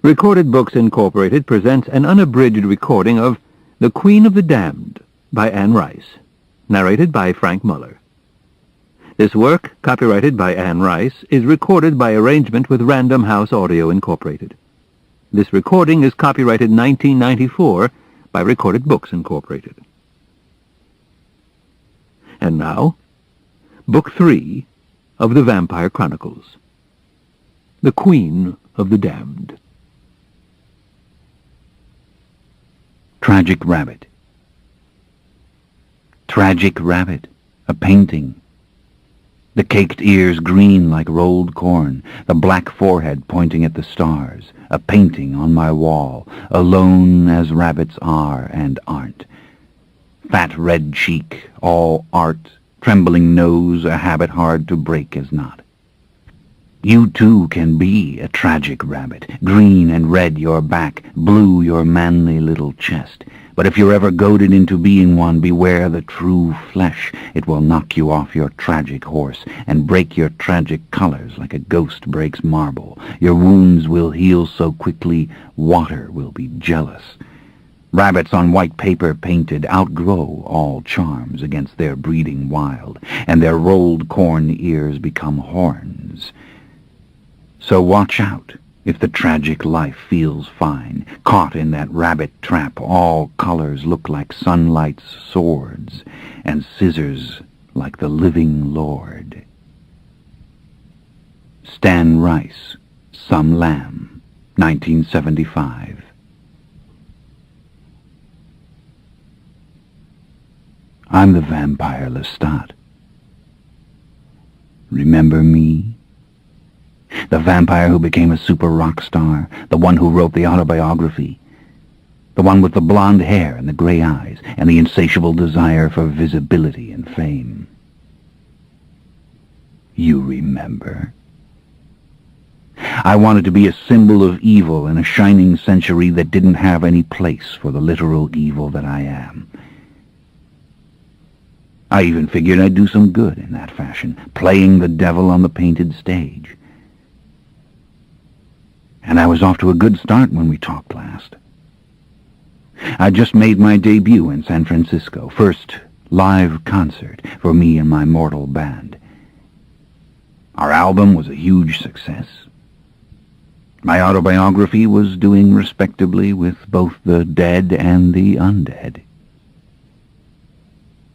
Recorded Books Incorporated presents an unabridged recording of The Queen of the Damned by Anne Rice, narrated by Frank Muller. This work, copyrighted by Anne Rice, is recorded by arrangement with Random House Audio Incorporated. This recording is copyrighted 1994 by Recorded Books Incorporated. And now, Book 3 of the Vampire Chronicles, The Queen of the Damned. Tragic Rabbit. Tragic rabbit, a painting. The caked ears green like rolled corn, the black forehead pointing at the stars, a painting on my wall, alone as rabbits are and aren't. Fat red cheek, all art, trembling nose, a habit hard to break as not. You too can be a tragic rabbit, green and red your back, blue your manly little chest. But if you're ever goaded into being one, beware the true flesh. It will knock you off your tragic horse and break your tragic colors like a ghost breaks marble. Your wounds will heal so quickly, water will be jealous. Rabbits on white paper painted outgrow all charms against their breeding wild, and their rolled corn ears become horns. So watch out if the tragic life feels fine. Caught in that rabbit trap, all colors look like sunlight's swords, and scissors like the living Lord. Stan Rice, Some Lamb, 1975. I'm the vampire Lestat. Remember me? The vampire who became a super rock star, the one who wrote the autobiography, the one with the blonde hair and the gray eyes and the insatiable desire for visibility and fame. You remember? I wanted to be a symbol of evil in a shining century that didn't have any place for the literal evil that I am. I even figured I'd do some good in that fashion, playing the devil on the painted stage. And I was off to a good start when we talked last. I'd just made my debut in San Francisco, first live concert for me and my mortal band. Our album was a huge success. My autobiography was doing respectably with both the dead and the undead.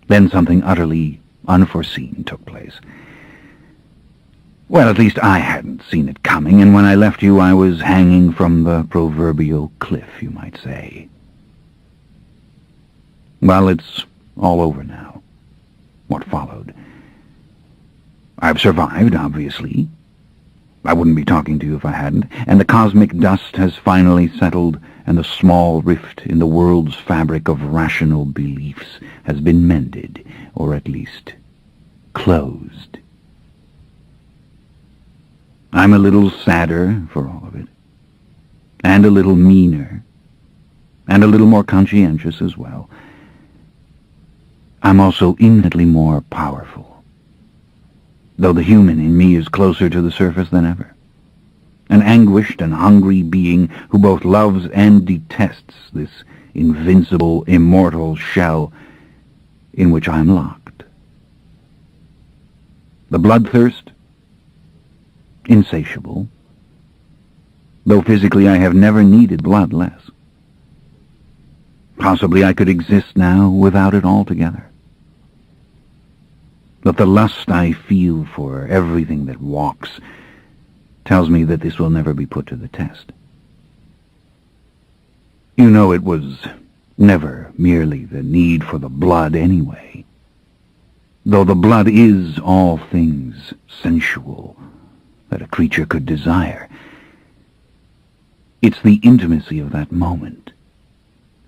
Then something utterly unforeseen took place. Well, at least I hadn't seen it coming, and when I left you I was hanging from the proverbial cliff, you might say. Well, it's all over now. What followed? I've survived, obviously. I wouldn't be talking to you if I hadn't, and the cosmic dust has finally settled, and the small rift in the world's fabric of rational beliefs has been mended, or at least closed. I'm a little sadder for all of it, and a little meaner, and a little more conscientious as well. I'm also infinitely more powerful, though the human in me is closer to the surface than ever. An anguished and hungry being who both loves and detests this invincible, immortal shell in which I'm locked. The bloodthirst? Insatiable, though physically I have never needed blood less. Possibly I could exist now without it altogether. But the lust I feel for everything that walks tells me that this will never be put to the test. You know, it was never merely the need for the blood anyway, though the blood is all things sensual that a creature could desire. It's the intimacy of that moment,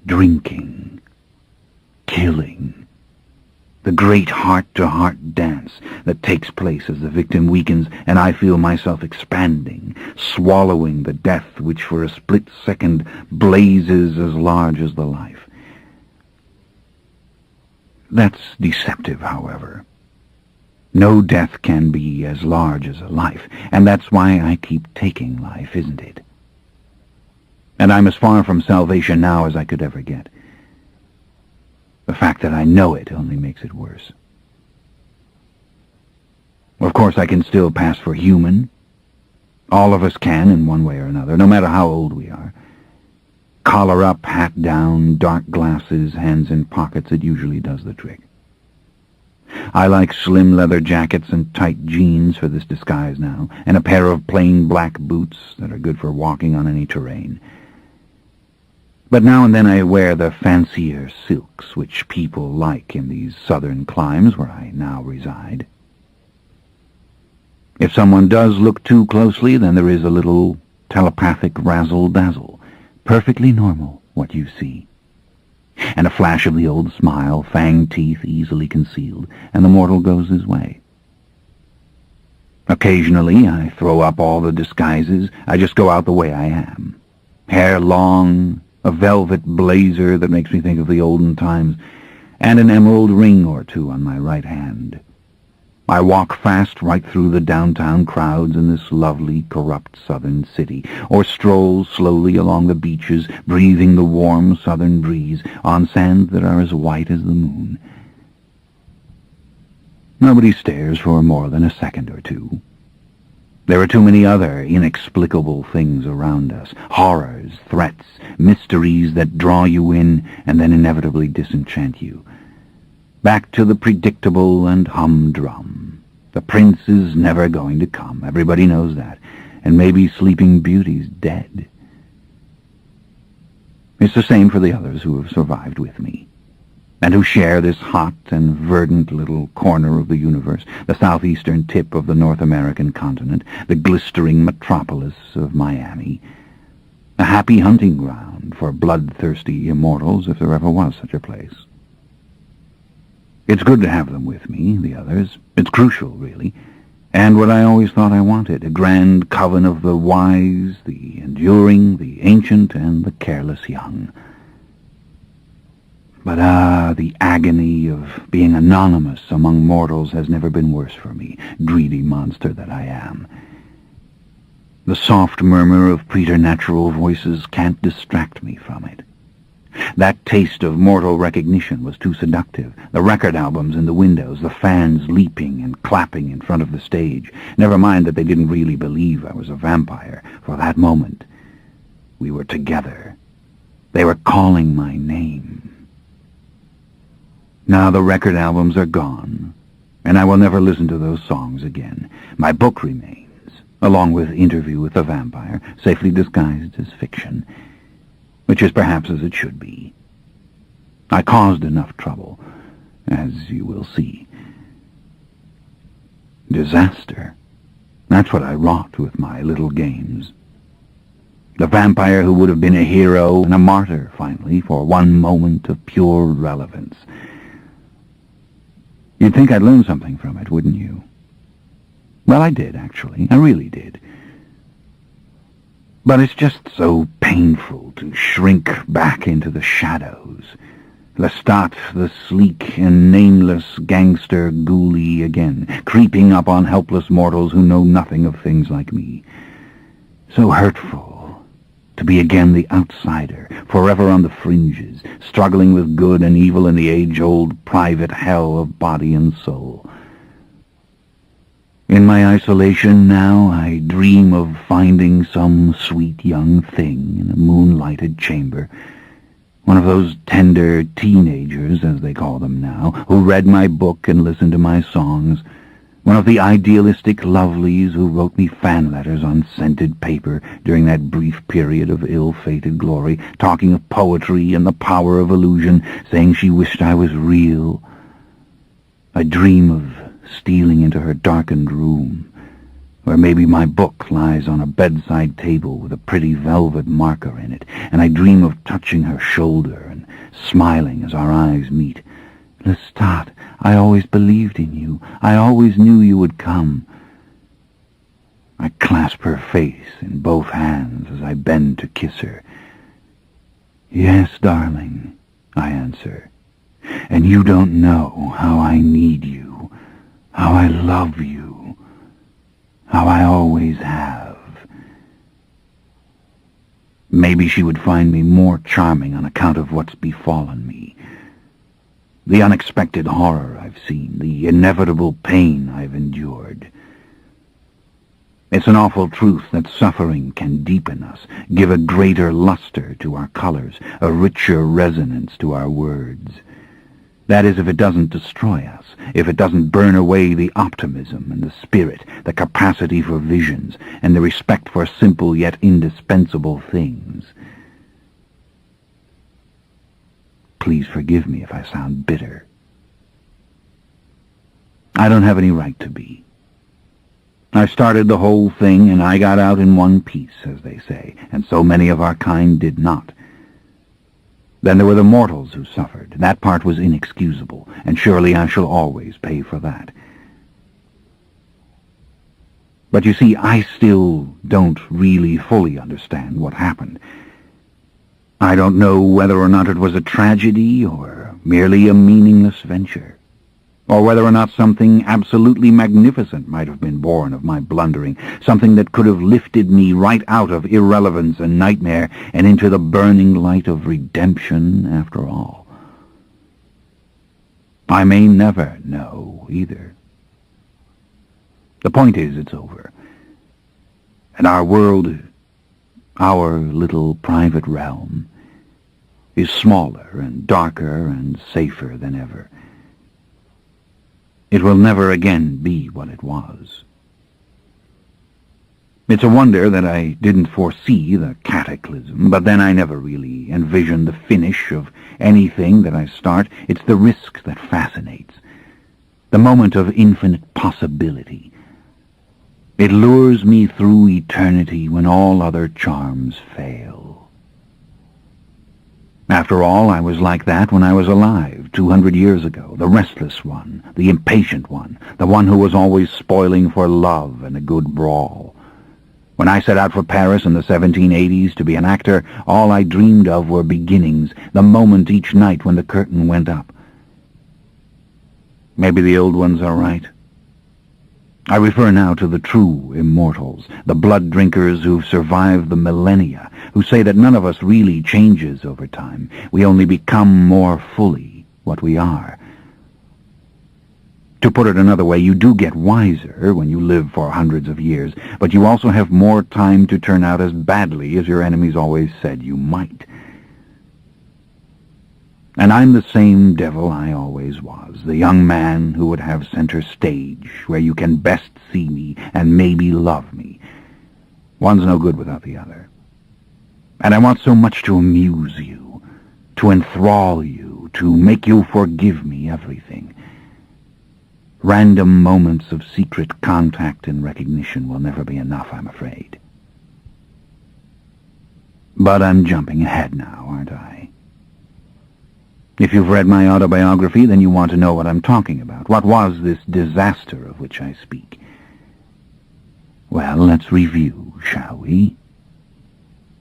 drinking, killing, the great heart-to-heart dance that takes place as the victim weakens and I feel myself expanding, swallowing the death which for a split second blazes as large as the life. That's deceptive, however. No death can be as large as a life, and that's why I keep taking life, isn't it? and I'm as far from salvation now as I could ever get. The fact that I know it only makes it worse. Of course, I can still pass for human. All of us can in one way or another, no matter how old we are. Collar up, hat down, dark glasses, hands in pockets, it usually does the trick. I like slim leather jackets and tight jeans for this disguise now, and a pair of plain black boots that are good for walking on any terrain. But now and then I wear the fancier silks which people like in these southern climes where I now reside. If someone does look too closely, then there is a little telepathic razzle-dazzle. Perfectly normal, what you see. And a flash of the old smile, fanged teeth easily concealed, and the mortal goes his way. Occasionally I throw up all the disguises. I just go out the way I am. Hair long, a velvet blazer that makes me think of the olden times, and an emerald ring or two on my right hand. I walk fast right through the downtown crowds in this lovely, corrupt southern city, or stroll slowly along the beaches, breathing the warm southern breeze on sands that are as white as the moon. Nobody stares for more than a second or two. There are too many other inexplicable things around us, horrors, threats, mysteries that draw you in and then inevitably disenchant you. Back to the predictable and humdrum. The prince is never going to come, everybody knows that, and maybe Sleeping Beauty's dead. It's the same for the others who have survived with me, and who share this hot and verdant little corner of the universe, the southeastern tip of the North American continent, the glistering metropolis of Miami, a happy hunting ground for bloodthirsty immortals if there ever was such a place. It's good to have them with me, the others. It's crucial, really, and what I always thought I wanted, a grand coven of the wise, the enduring, the ancient, and the careless young. But the agony of being anonymous among mortals has never been worse for me, greedy monster that I am. The soft murmur of preternatural voices can't distract me from it. That taste of mortal recognition was too seductive. The record albums in the windows, the fans leaping and clapping in front of the stage. Never mind that they didn't really believe I was a vampire. For that moment, we were together. They were calling my name. Now the record albums are gone, and I will never listen to those songs again. My book remains, along with Interview with the Vampire, safely disguised as fiction, which is perhaps as it should be. I caused enough trouble, as you will see. Disaster. That's what I wrought with my little games. The vampire who would have been a hero and a martyr, finally, for one moment of pure relevance. You'd think I'd learn something from it, wouldn't you? Well, I did, actually. I really did. But it's just so painful to shrink back into the shadows. Lestat, the sleek and nameless gangster ghoulie again, creeping up on helpless mortals who know nothing of things like me. So hurtful to be again the outsider, forever on the fringes, struggling with good and evil in the age-old private hell of body and soul. In my isolation now, I dream of finding some sweet young thing in a moonlighted chamber, one of those tender teenagers, as they call them now, who read my book and listened to my songs, one of the idealistic lovelies who wrote me fan letters on scented paper during that brief period of ill-fated glory, talking of poetry and the power of illusion, saying she wished I was real. I dream of stealing into her darkened room, where maybe my book lies on a bedside table with a pretty velvet marker in it, and I dream of touching her shoulder and smiling as our eyes meet. Lestat, I always believed in you. I always knew you would come. I clasp her face in both hands as I bend to kiss her. Yes, darling, I answer, and you don't know how I need you, how I love you, how I always have. Maybe she would find me more charming on account of what's befallen me. The unexpected horror I've seen, the inevitable pain I've endured. It's an awful truth that suffering can deepen us, give a greater luster to our colors, a richer resonance to our words. That is, if it doesn't destroy us, if it doesn't burn away the optimism and the spirit, the capacity for visions, and the respect for simple yet indispensable things. Please forgive me if I sound bitter. I don't have any right to be. I started the whole thing, and I got out in one piece, as they say, and so many of our kind did not. Then there were the mortals who suffered. That part was inexcusable, and surely I shall always pay for that. But you see, I still don't really fully understand what happened. I don't know whether or not it was a tragedy or merely a meaningless venture, or whether or not something absolutely magnificent might have been born of my blundering, something that could have lifted me right out of irrelevance and nightmare and into the burning light of redemption after all. I may never know either. The point is, it's over. And our world, our little private realm, is smaller and darker and safer than ever. It will never again be what it was. It's a wonder that I didn't foresee the cataclysm, but then I never really envisioned the finish of anything that I start. It's the risk that fascinates, the moment of infinite possibility. It lures me through eternity when all other charms fail. After all, I was like that when I was alive 200 years ago, the restless one, the impatient one, the one who was always spoiling for love and a good brawl. When I set out for Paris in the 1780s to be an actor, all I dreamed of were beginnings, the moment each night when the curtain went up. Maybe the old ones are right. I refer now to the true immortals, the blood drinkers who've survived the millennia, who say that none of us really changes over time. We only become more fully what we are. To put it another way, you do get wiser when you live for hundreds of years, but you also have more time to turn out as badly as your enemies always said you might. And I'm the same devil I always was, the young man who would have center stage, where you can best see me and maybe love me. One's no good without the other. And I want so much to amuse you, to enthrall you, to make you forgive me everything. Random moments of secret contact and recognition will never be enough, I'm afraid. But I'm jumping ahead now, aren't I? If you've read my autobiography, then you want to know what I'm talking about. What was this disaster of which I speak? Well, let's review, shall we?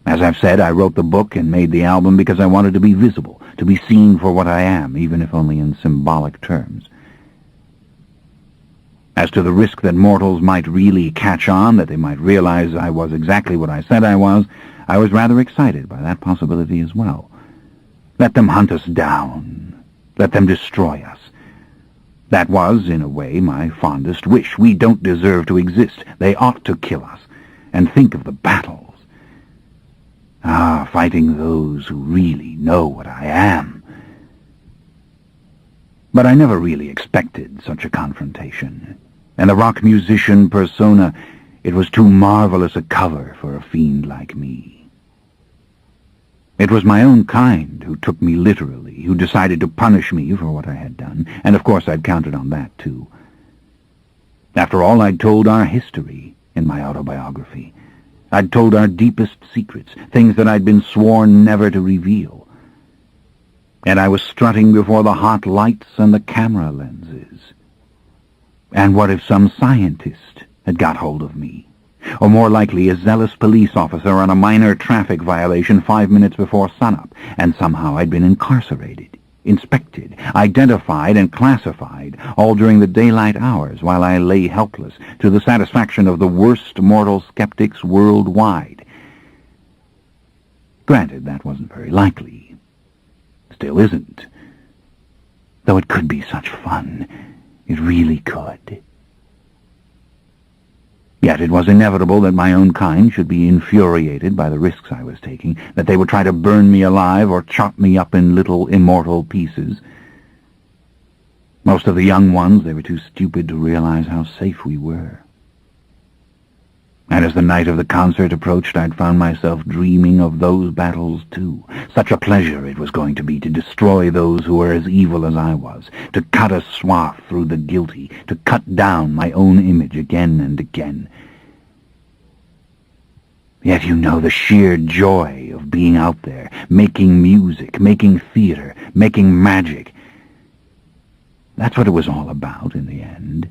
As I've said, I wrote the book and made the album because I wanted to be visible, to be seen for what I am, even if only in symbolic terms. As to the risk that mortals might really catch on, that they might realize I was exactly what I said I was rather excited by that possibility as well. Let them hunt us down. Let them destroy us. That was, in a way, my fondest wish. We don't deserve to exist. They ought to kill us. And think of the battles. Fighting those who really know what I am. But I never really expected such a confrontation. And the rock musician persona, it was too marvelous a cover for a fiend like me. It was my own kind who took me literally, who decided to punish me for what I had done, and of course I'd counted on that too. After all, I'd told our history in my autobiography. I'd told our deepest secrets, things that I'd been sworn never to reveal. And I was strutting before the hot lights and the camera lenses. And what if some scientist had got hold of me? Or more likely a zealous police officer on a minor traffic violation 5 minutes before sunup, and somehow I'd been incarcerated, inspected, identified, and classified, all during the daylight hours while I lay helpless, to the satisfaction of the worst mortal skeptics worldwide. Granted, that wasn't very likely. Still isn't. Though it could be such fun. It really could. Yet it was inevitable that my own kind should be infuriated by the risks I was taking, that they would try to burn me alive or chop me up in little immortal pieces. Most of the young ones, they were too stupid to realize how safe we were. And as the night of the concert approached, I'd found myself dreaming of those battles too. Such a pleasure it was going to be to destroy those who were as evil as I was, to cut a swath through the guilty, to cut down my own image again and again. Yet you know the sheer joy of being out there, making music, making theater, making magic. That's what it was all about in the end.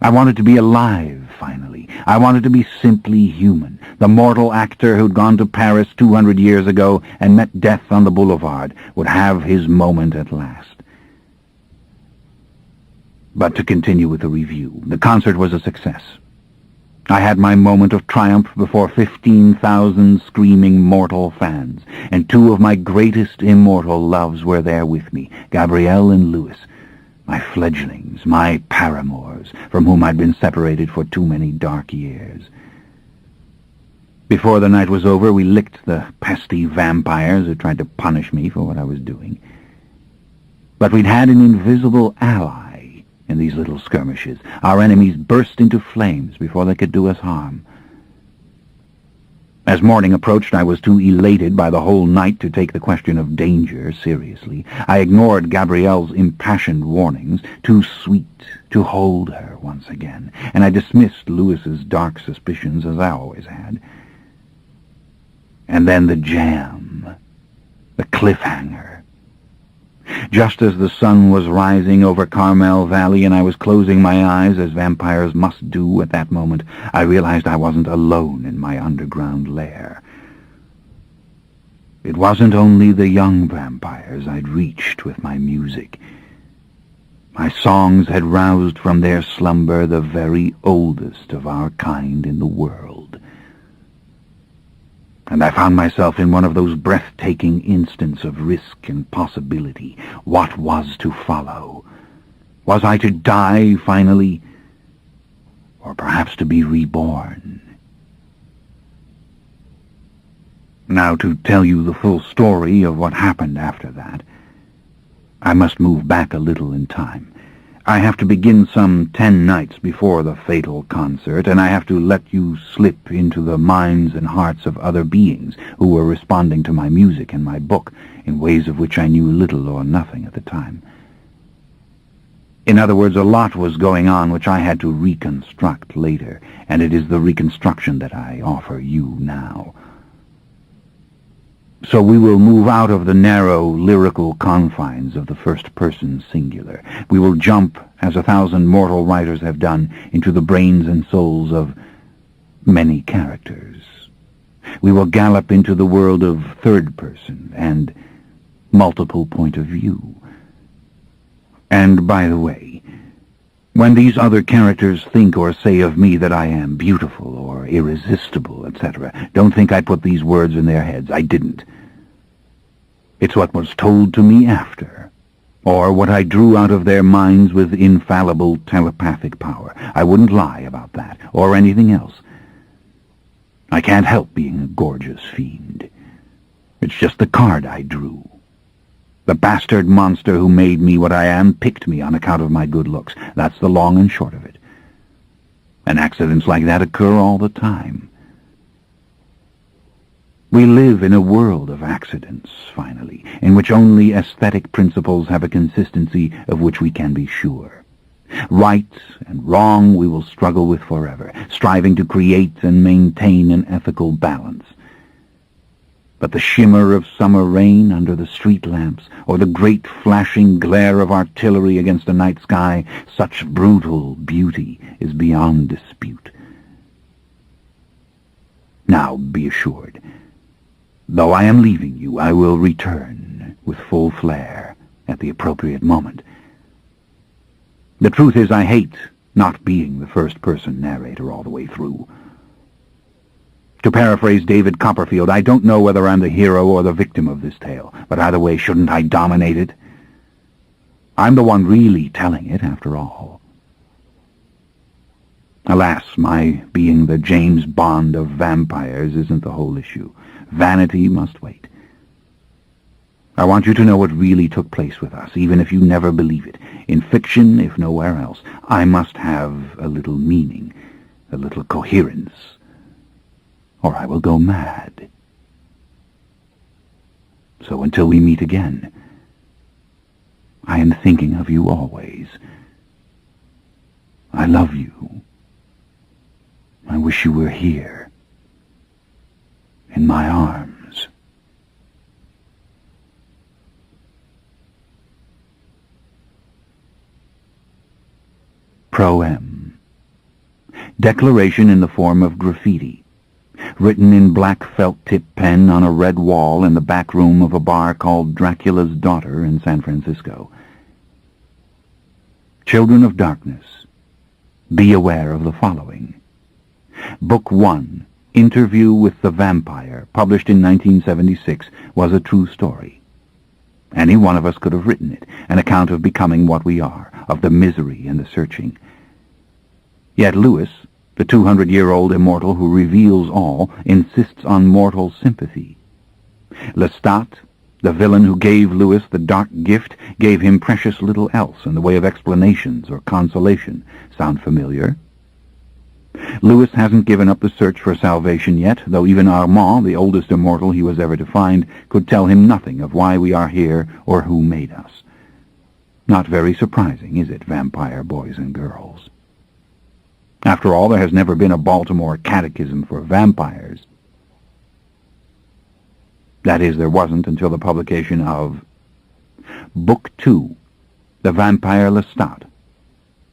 I wanted to be alive, finally. I wanted to be simply human, the mortal actor who'd gone to Paris 200 years ago and met death on the boulevard would have his moment at last. But to continue with the review, the concert was a success. I had my moment of triumph before 15,000 screaming mortal fans, and two of my greatest immortal loves were there with me, Gabrielle and Louis, my fledglings, my paramours, from whom I'd been separated for too many dark years. Before the night was over, we licked the pesky vampires who tried to punish me for what I was doing. But we'd had an invisible ally in these little skirmishes. Our enemies burst into flames before they could do us harm. As morning approached, I was too elated by the whole night to take the question of danger seriously. I ignored Gabrielle's impassioned warnings, too sweet to hold her once again, and I dismissed Louis's dark suspicions as I always had. And then the jam, the cliffhanger. Just as the sun was rising over Carmel Valley and I was closing my eyes, as vampires must do at that moment, I realized I wasn't alone in my underground lair. It wasn't only the young vampires I'd reached with my music. My songs had roused from their slumber the very oldest of our kind in the world. And I found myself in one of those breathtaking instants of risk and possibility. What was to follow? Was I to die finally, or perhaps to be reborn? Now, to tell you the full story of what happened after that, I must move back a little in time. I have to begin some 10 nights before the fatal concert, and I have to let you slip into the minds and hearts of other beings who were responding to my music and my book in ways of which I knew little or nothing at the time. In other words, a lot was going on which I had to reconstruct later, and it is the reconstruction that I offer you now. So we will move out of the narrow lyrical confines of the first-person singular. We will jump, as 1,000 mortal writers have done, into the brains and souls of many characters. We will gallop into the world of third person and multiple point of view. And, by the way, when these other characters think or say of me that I am beautiful or irresistible, etc., don't think I put these words in their heads. I didn't. It's what was told to me after, or what I drew out of their minds with infallible telepathic power. I wouldn't lie about that, or anything else. I can't help being a gorgeous fiend. It's just the card I drew. The bastard monster who made me what I am picked me on account of my good looks. That's the long and short of it. And accidents like that occur all the time. We live in a world of accidents, finally, in which only aesthetic principles have a consistency of which we can be sure. Right and wrong we will struggle with forever, striving to create and maintain an ethical balance. But the shimmer of summer rain under the street lamps, or the great flashing glare of artillery against a night sky, such brutal beauty is beyond dispute. Now be assured, though I am leaving you, I will return with full flair at the appropriate moment. The truth is, I hate not being the first-person narrator all the way through. To paraphrase David Copperfield, I don't know whether I'm the hero or the victim of this tale, but either way, shouldn't I dominate it? I'm the one really telling it, after all. Alas, my being the James Bond of vampires isn't the whole issue. Vanity must wait. I want you to know what really took place with us, even if you never believe it. In fiction, if nowhere else, I must have a little meaning, a little coherence, or I will go mad. So until we meet again, I am thinking of you always. I love you. I wish you were here, in my arms. Proem. Declaration in the form of graffiti, written in black felt-tip pen on a red wall in the back room of a bar called Dracula's Daughter in San Francisco. Children of darkness, be aware of the following. Book 1, Interview with the Vampire, published in 1976, was a true story. Any one of us could have written it, an account of becoming what we are, of the misery and the searching. Yet Lewis, the 200-year-old immortal who reveals all, insists on mortal sympathy. Lestat, the villain who gave Lewis the dark gift, gave him precious little else in the way of explanations or consolation. Sound familiar? Lewis hasn't given up the search for salvation yet, though even Armand, the oldest immortal he was ever to find, could tell him nothing of why we are here or who made us. Not very surprising, is it, vampire boys and girls? After all, there has never been a Baltimore catechism for vampires. That is, there wasn't until the publication of Book 2, The Vampire Lestat,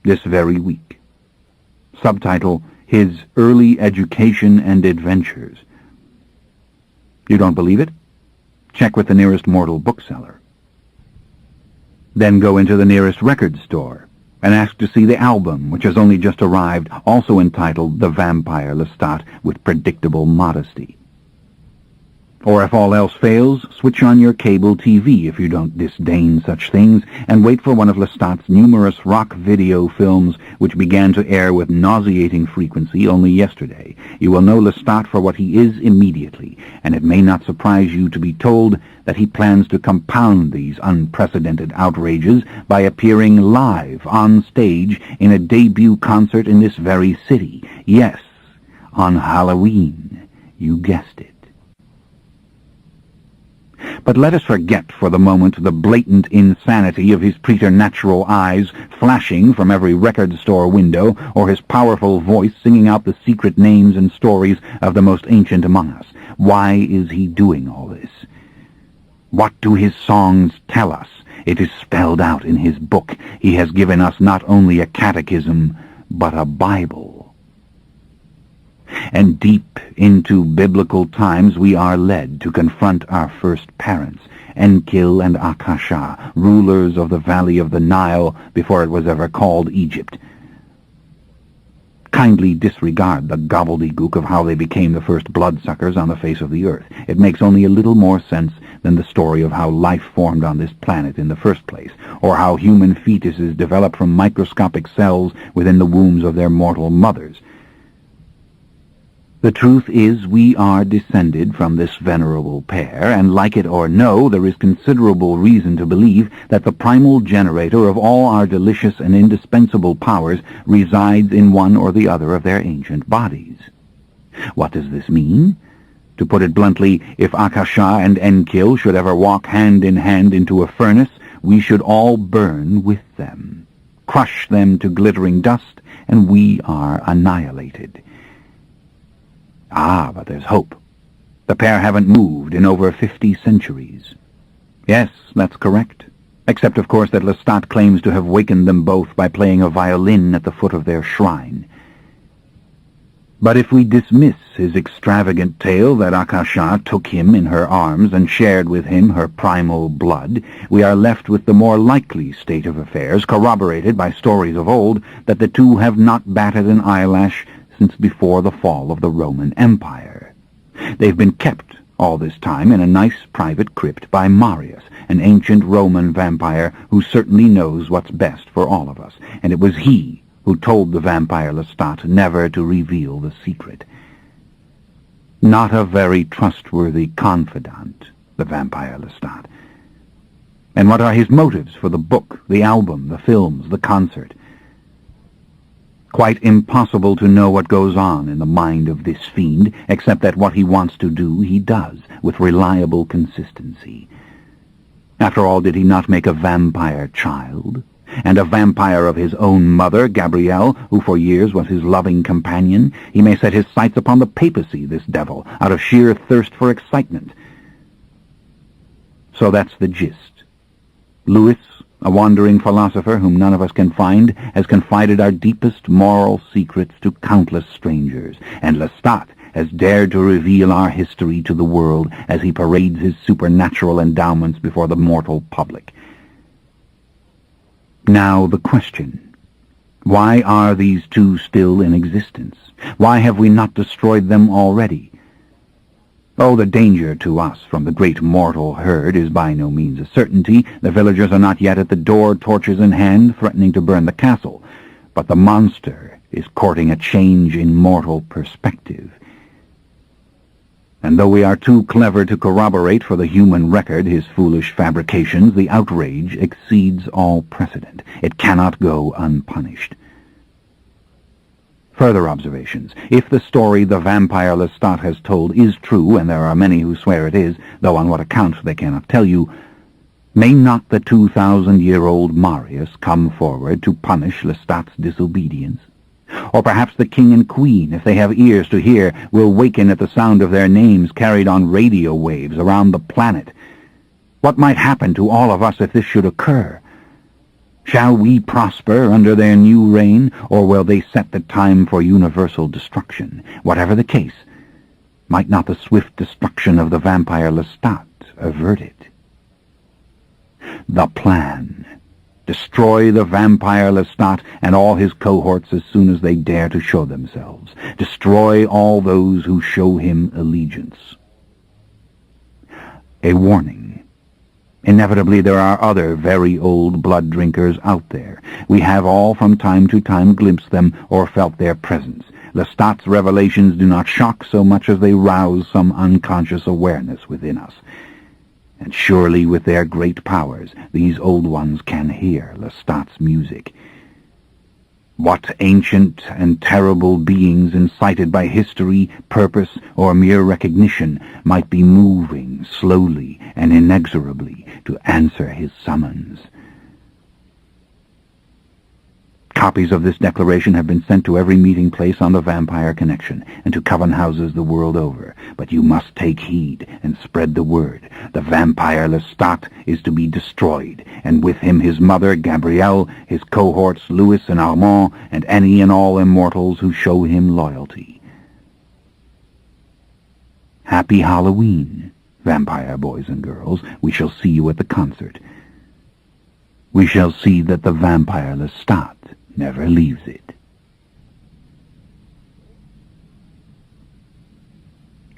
this very week. Subtitle, His Early Education and Adventures. You don't believe it? Check with the nearest mortal bookseller. Then go into the nearest record store and ask to see the album, which has only just arrived, also entitled The Vampire Lestat, with predictable modesty. Or if all else fails, switch on your cable TV if you don't disdain such things, and wait for one of Lestat's numerous rock video films which began to air with nauseating frequency only yesterday. You will know Lestat for what he is immediately, and it may not surprise you to be told that he plans to compound these unprecedented outrages by appearing live on stage in a debut concert in this very city. Yes, on Halloween. You guessed it. But let us forget for the moment the blatant insanity of his preternatural eyes flashing from every record store window, or his powerful voice singing out the secret names and stories of the most ancient among us. Why is he doing all this? What do his songs tell us? It is spelled out in his book. He has given us not only a catechism, but a Bible. And deep into biblical times we are led to confront our first parents, Enkill and Akasha, rulers of the valley of the Nile before it was ever called Egypt. Kindly disregard the gobbledygook of how they became the first bloodsuckers on the face of the earth. It makes only a little more sense than the story of how life formed on this planet in the first place, or how human fetuses develop from microscopic cells within the wombs of their mortal mothers. The truth is, we are descended from this venerable pair, and like it or no, there is considerable reason to believe that the primal generator of all our delicious and indispensable powers resides in one or the other of their ancient bodies. What does this mean? To put it bluntly, if Akasha and Enkill should ever walk hand in hand into a furnace, we should all burn with them, crush them to glittering dust, and we are annihilated. Ah, but there's hope. The pair haven't moved in over 50 centuries. Yes, that's correct. Except, of course, that Lestat claims to have wakened them both by playing a violin at the foot of their shrine. But if we dismiss his extravagant tale that Akasha took him in her arms and shared with him her primal blood, we are left with the more likely state of affairs, corroborated by stories of old, that the two have not batted an eyelash since before the fall of the Roman Empire. They've been kept all this time in a nice private crypt by Marius, an ancient Roman vampire who certainly knows what's best for all of us, and it was he who told the vampire Lestat never to reveal the secret. Not a very trustworthy confidant, the vampire Lestat. And what are his motives for the book, the album, the films, the concert? Quite impossible to know what goes on in the mind of this fiend, except that what he wants to do, he does, with reliable consistency. After all, did he not make a vampire child? And a vampire of his own mother, Gabrielle, who for years was his loving companion? He may set his sights upon the papacy, this devil, out of sheer thirst for excitement. So that's the gist. Louis, a wandering philosopher whom none of us can find, has confided our deepest moral secrets to countless strangers, and Lestat has dared to reveal our history to the world as he parades his supernatural endowments before the mortal public. Now the question: why are these two still in existence? Why have we not destroyed them already? Oh, the danger to us from the great mortal herd is by no means a certainty. The villagers are not yet at the door, torches in hand, threatening to burn the castle. But the monster is courting a change in mortal perspective. And though we are too clever to corroborate for the human record his foolish fabrications, the outrage exceeds all precedent. It cannot go unpunished. Further observations. If the story the vampire Lestat has told is true, and there are many who swear it is, though on what account they cannot tell you, may not the 2,000-year-old Marius come forward to punish Lestat's disobedience? Or perhaps the king and queen, if they have ears to hear, will waken at the sound of their names carried on radio waves around the planet. What might happen to all of us if this should occur? Shall we prosper under their new reign, or will they set the time for universal destruction? Whatever the case, might not the swift destruction of the vampire Lestat avert it? The plan: destroy the vampire Lestat and all his cohorts as soon as they dare to show themselves. Destroy all those who show him allegiance. A warning. Inevitably there are other very old blood drinkers out there. We have all from time to time glimpsed them or felt their presence. Lestat's revelations do not shock so much as they rouse some unconscious awareness within us. And surely with their great powers, these old ones can hear Lestat's music. What ancient and terrible beings incited by history, purpose, or mere recognition might be moving slowly and inexorably to answer his summons? Copies of this declaration have been sent to every meeting place on the Vampire Connection and to coven houses the world over. But you must take heed and spread the word. The vampire Lestat is to be destroyed, and with him his mother, Gabrielle, his cohorts, Louis and Armand, and any and all immortals who show him loyalty. Happy Halloween, vampire boys and girls. We shall see you at the concert. We shall see that the vampire Lestat never leaves it.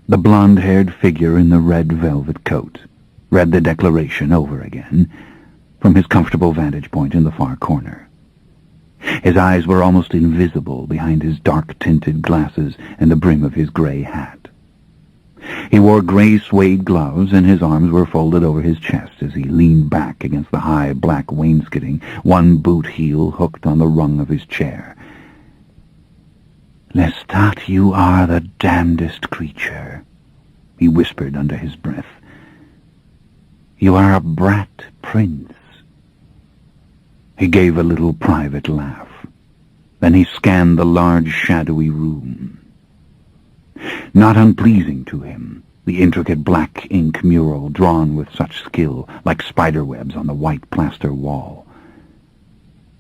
The blonde-haired figure in the red velvet coat read the declaration over again from his comfortable vantage point in the far corner. His eyes were almost invisible behind his dark-tinted glasses and the brim of his gray hat. He wore gray suede gloves, and his arms were folded over his chest as he leaned back against the high black wainscoting, one boot heel hooked on the rung of his chair. "Lestat, you are the damnedest creature," he whispered under his breath. "You are a brat prince." He gave a little private laugh. Then he scanned the large shadowy room. Not unpleasing to him, the intricate black ink mural drawn with such skill, like spiderwebs on the white plaster wall.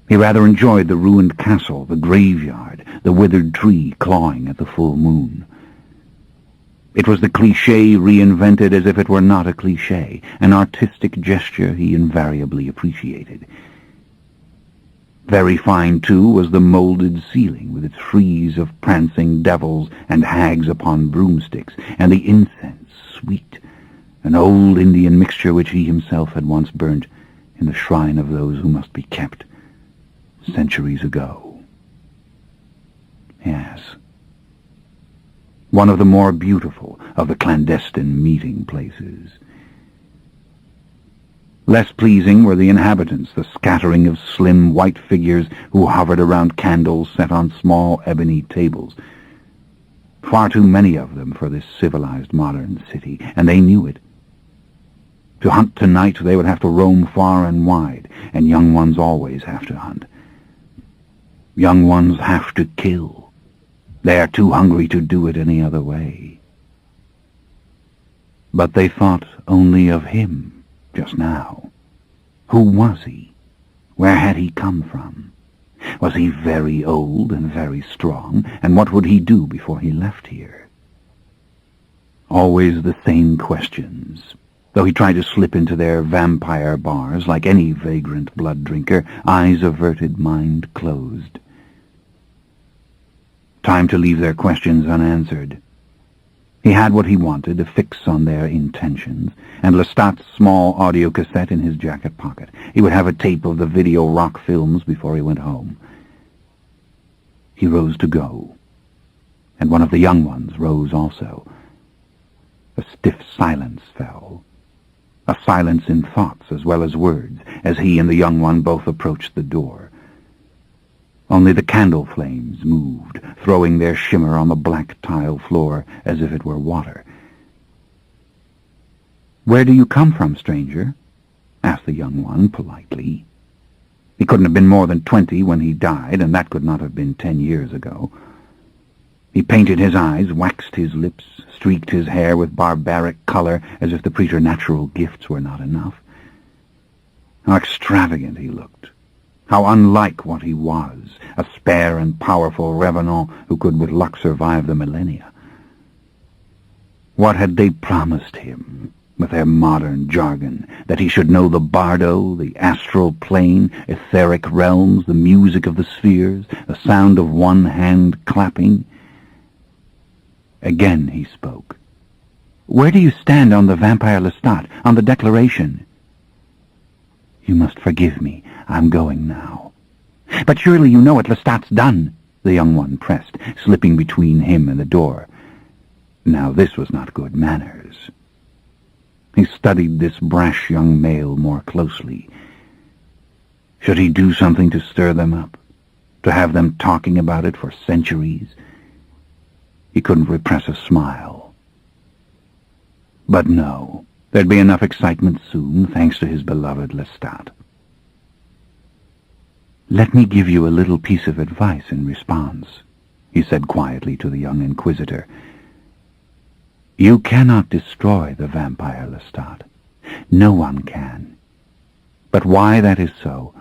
He rather enjoyed the ruined castle, the graveyard, the withered tree clawing at the full moon. It was the cliché reinvented as if it were not a cliché, an artistic gesture he invariably appreciated. Very fine, too, was the moulded ceiling, with its frieze of prancing devils and hags upon broomsticks, and the incense, sweet, an old Indian mixture which he himself had once burnt in the shrine of those who must be kept centuries ago. Yes, one of the more beautiful of the clandestine meeting places. Less pleasing were the inhabitants, the scattering of slim white figures who hovered around candles set on small ebony tables. Far too many of them for this civilized modern city, and they knew it. To hunt tonight they would have to roam far and wide, and young ones always have to hunt. Young ones have to kill. They are too hungry to do it any other way. But they thought only of him just now. Who was he? Where had he come from? Was he very old and very strong, and what would he do before he left here? Always the same questions. Though he tried to slip into their vampire bars like any vagrant blood drinker, eyes averted, mind closed. Time to leave their questions unanswered. He had what he wanted, a fix on their intentions, and Lestat's small audio cassette in his jacket pocket. He would have a tape of the video rock films before he went home. He rose to go, and one of the young ones rose also. A stiff silence fell. A silence in thoughts as well as words, as he and the young one both approached the door. Only the candle flames moved, throwing their shimmer on the black tile floor as if it were water. "Where do you come from, stranger?" asked the young one politely. He couldn't have been more than 20 when he died, and that could not have been 10 years ago. He painted his eyes, waxed his lips, streaked his hair with barbaric color, as if the preternatural gifts were not enough. How extravagant he looked! How unlike what he was, a spare and powerful revenant who could with luck survive the millennia. What had they promised him, with their modern jargon, that he should know the bardo, the astral plane, etheric realms, the music of the spheres, the sound of one hand clapping? Again he spoke. "Where do you stand on the Vampire Lestat, on the Declaration?" "You must forgive me. I'm going now." "But surely you know what Lestat's done," the young one pressed, slipping between him and the door. Now this was not good manners. He studied this brash young male more closely. Should he do something to stir them up, to have them talking about it for centuries? He couldn't repress a smile. But no, there'd be enough excitement soon, thanks to his beloved Lestat. "Let me give you a little piece of advice in response," he said quietly to the young inquisitor. "You cannot destroy the Vampire Lestat. No one can. But why that is so,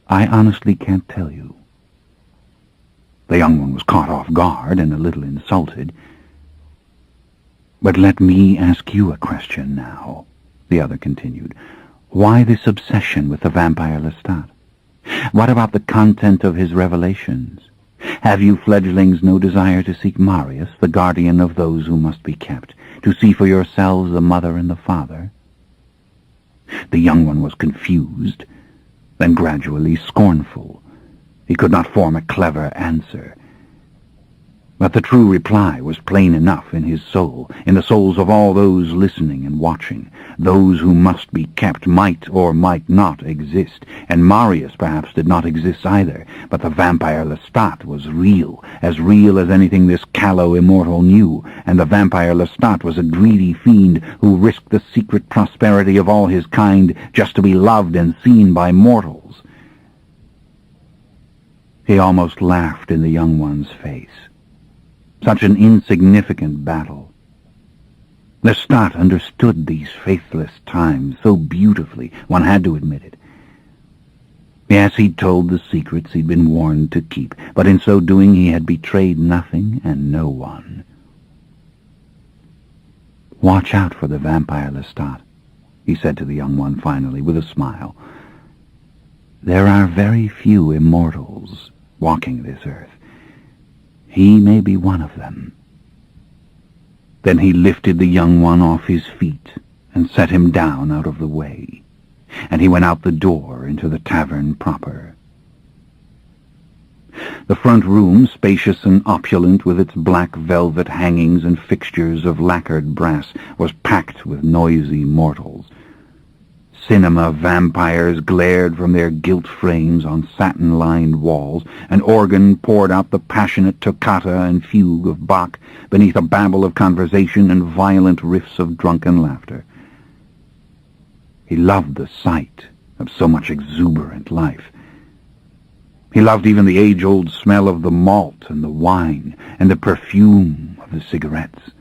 I honestly can't tell you." The young one was caught off guard and a little insulted. "But let me ask you a question now," the other continued. "Why this obsession with the Vampire Lestat? What about the content of his revelations? Have you fledglings no desire to seek Marius, the guardian of those who must be kept, to see for yourselves the mother and the father?" The young one was confused, then gradually scornful. He could not form a clever answer. But the true reply was plain enough in his soul, in the souls of all those listening and watching. Those who must be kept might or might not exist, and Marius perhaps did not exist either, but the Vampire Lestat was real as anything this callow immortal knew, and the Vampire Lestat was a greedy fiend who risked the secret prosperity of all his kind just to be loved and seen by mortals. He almost laughed in the young one's face. Such an insignificant battle. Lestat understood these faithless times so beautifully, one had to admit it. Yes, he'd told the secrets he'd been warned to keep, but in so doing he had betrayed nothing and no one. "Watch out for the Vampire Lestat," he said to the young one finally, with a smile. There are very few immortals walking this earth. He may be one of them. Then he lifted the young one off his feet and set him down out of the way, and he went out the door into the tavern proper. The front room, spacious and opulent with its black velvet hangings and fixtures of lacquered brass, was packed with noisy mortals. Cinema vampires glared from their gilt frames on satin-lined walls. An organ poured out the passionate toccata and fugue of Bach beneath a babble of conversation and violent riffs of drunken laughter. He loved the sight of so much exuberant life. He loved even the age-old smell of the malt and the wine and the perfume of the cigarettes.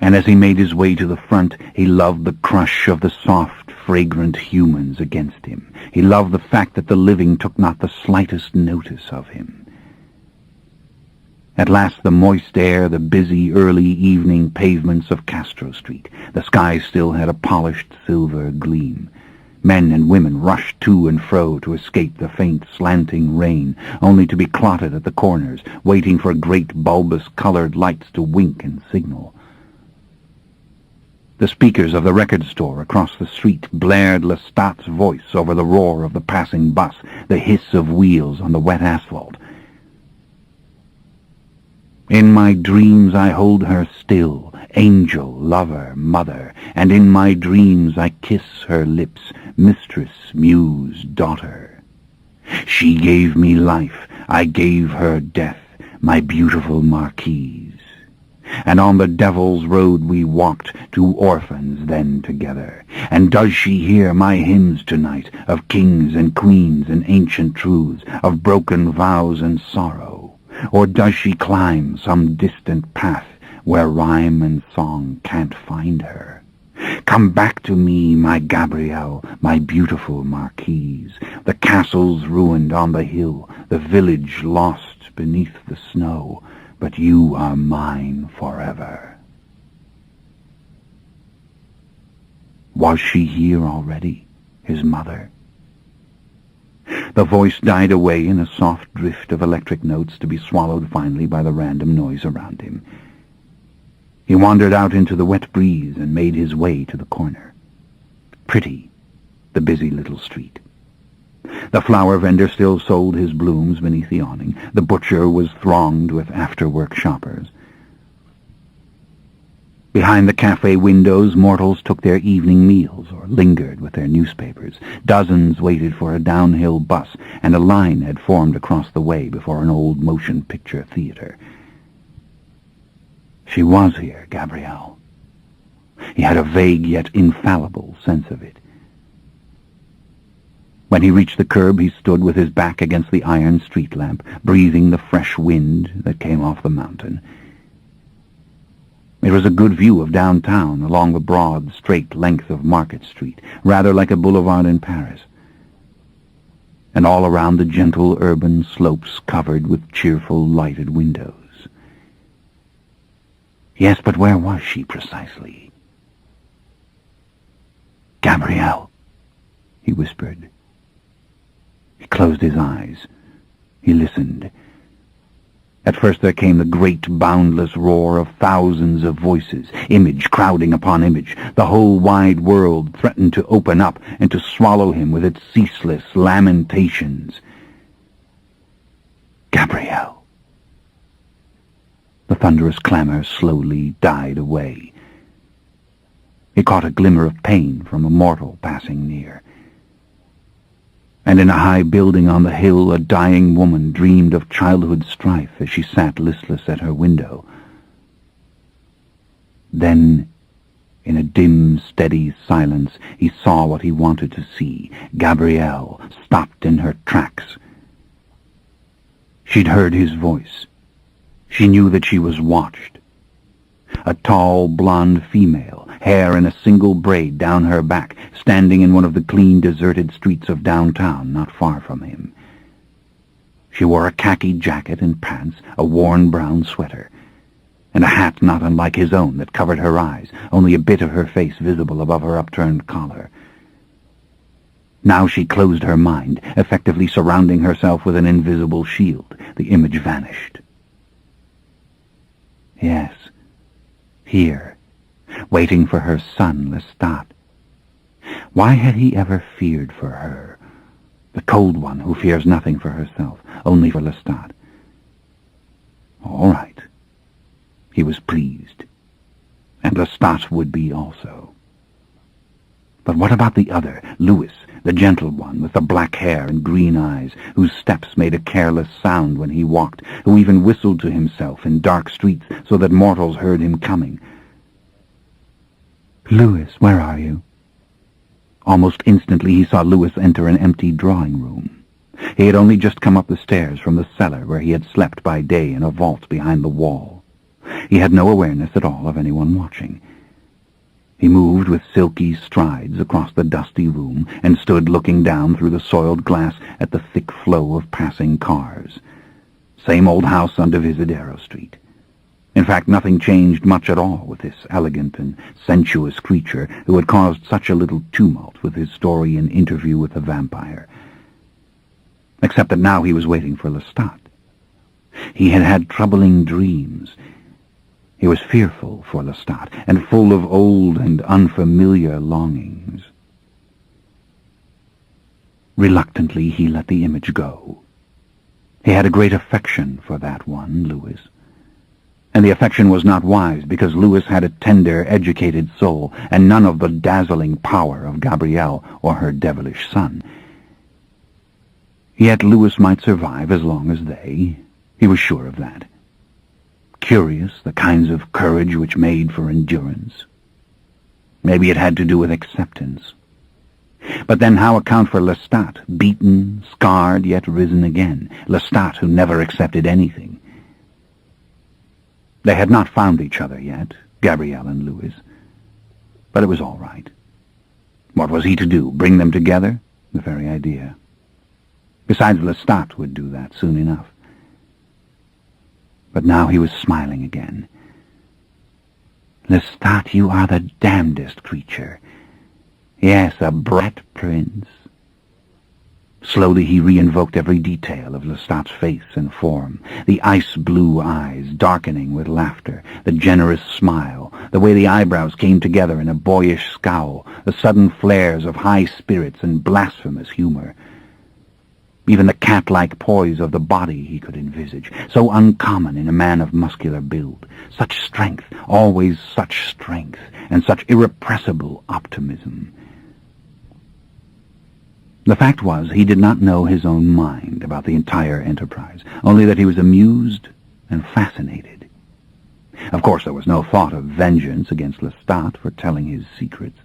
And as he made his way to the front, he loved the crush of the soft, fragrant humans against him. He loved the fact that the living took not the slightest notice of him. At last the moist air, the busy early evening pavements of Castro Street. The sky still had a polished silver gleam. Men and women rushed to and fro to escape the faint slanting rain, only to be clotted at the corners, waiting for great bulbous colored lights to wink and signal. The speakers of the record store across the street blared Lestat's voice over the roar of the passing bus, the hiss of wheels on the wet asphalt. In my dreams I hold her still, angel, lover, mother, and in my dreams I kiss her lips, mistress, muse, daughter. She gave me life, I gave her death, my beautiful marquise. And on the devil's road we walked, two orphans then together. And does she hear my hymns tonight, of kings and queens and ancient truths, of broken vows and sorrow? Or does she climb some distant path where rhyme and song can't find her? Come back to me, my Gabrielle, my beautiful marquise. The castle's ruined on the hill, the village lost beneath the snow, but you are mine forever. Was she here already, his mother? The voice died away in a soft drift of electric notes to be swallowed finally by the random noise around him. He wandered out into the wet breeze and made his way to the corner. Pretty, the busy little street. The flower vendor still sold his blooms beneath the awning. The butcher was thronged with after-work shoppers. Behind the cafe windows, mortals took their evening meals or lingered with their newspapers. Dozens waited for a downhill bus, and a line had formed across the way before an old motion picture theater. She was here, Gabrielle. He had a vague yet infallible sense of it. When he reached the curb, he stood with his back against the iron street lamp, breathing the fresh wind that came off the mountain. It was a good view of downtown along the broad, straight length of Market Street, rather like a boulevard in Paris. And all around the gentle urban slopes covered with cheerful lighted windows. Yes, but where was she precisely? Gabrielle, he whispered. He closed his eyes. He listened. At first there came the great, boundless roar of thousands of voices, image crowding upon image. The whole wide world threatened to open up and to swallow him with its ceaseless lamentations. Gabrielle. The thunderous clamor slowly died away. He caught a glimmer of pain from a mortal passing near. And in a high building on the hill, a dying woman dreamed of childhood strife as she sat listless at her window. Then, in a dim, steady silence, he saw what he wanted to see. Gabrielle, stopped in her tracks. She'd heard his voice. She knew that she was watched. A tall, blonde female, hair in a single braid down her back, standing in one of the clean, deserted streets of downtown not far from him. She wore a khaki jacket and pants, a worn brown sweater, and a hat not unlike his own that covered her eyes, only a bit of her face visible above her upturned collar. Now she closed her mind, effectively surrounding herself with an invisible shield. The image vanished. Yes, here, waiting for her son, Lestat. Why had he ever feared for her? The cold one who fears nothing for herself, only for Lestat. All right. He was pleased. And Lestat would be also. But what about the other, Louis, the gentle one with the black hair and green eyes, whose steps made a careless sound when he walked, who even whistled to himself in dark streets so that mortals heard him coming? Louis, where are you? Almost instantly he saw Louis enter an empty drawing room. He had only just come up the stairs from the cellar where he had slept by day in a vault behind the wall. He had no awareness at all of anyone watching. He moved with silky strides across the dusty room and stood looking down through the soiled glass at the thick flow of passing cars. Same old house on Divisadero Street. In fact, nothing changed much at all with this elegant and sensuous creature who had caused such a little tumult with his story and interview with the vampire. Except that now he was waiting for Lestat. He had had troubling dreams. He was fearful for Lestat, and full of old and unfamiliar longings. Reluctantly, he let the image go. He had a great affection for that one, Louis. And the affection was not wise, because Louis had a tender, educated soul, and none of the dazzling power of Gabrielle or her devilish son. Yet Louis might survive as long as they. He was sure of that. Curious, the kinds of courage which made for endurance. Maybe it had to do with acceptance. But then how account for Lestat, beaten, scarred, yet risen again? Lestat, who never accepted anything. They had not found each other yet, Gabrielle and Louis. But it was all right. What was he to do? Bring them together? The very idea. Besides, Lestat would do that soon enough. But now he was smiling again. Lestat, you are the damnedest creature. Yes, a brat prince. Slowly he re-invoked every detail of Lestat's face and form, the ice-blue eyes darkening with laughter, the generous smile, the way the eyebrows came together in a boyish scowl, the sudden flares of high spirits and blasphemous humor. Even the cat-like poise of the body he could envisage, so uncommon in a man of muscular build. Such strength, always such strength, and such irrepressible optimism. The fact was, he did not know his own mind about the entire enterprise, only that he was amused and fascinated. Of course, there was no thought of vengeance against Lestat for telling his secrets.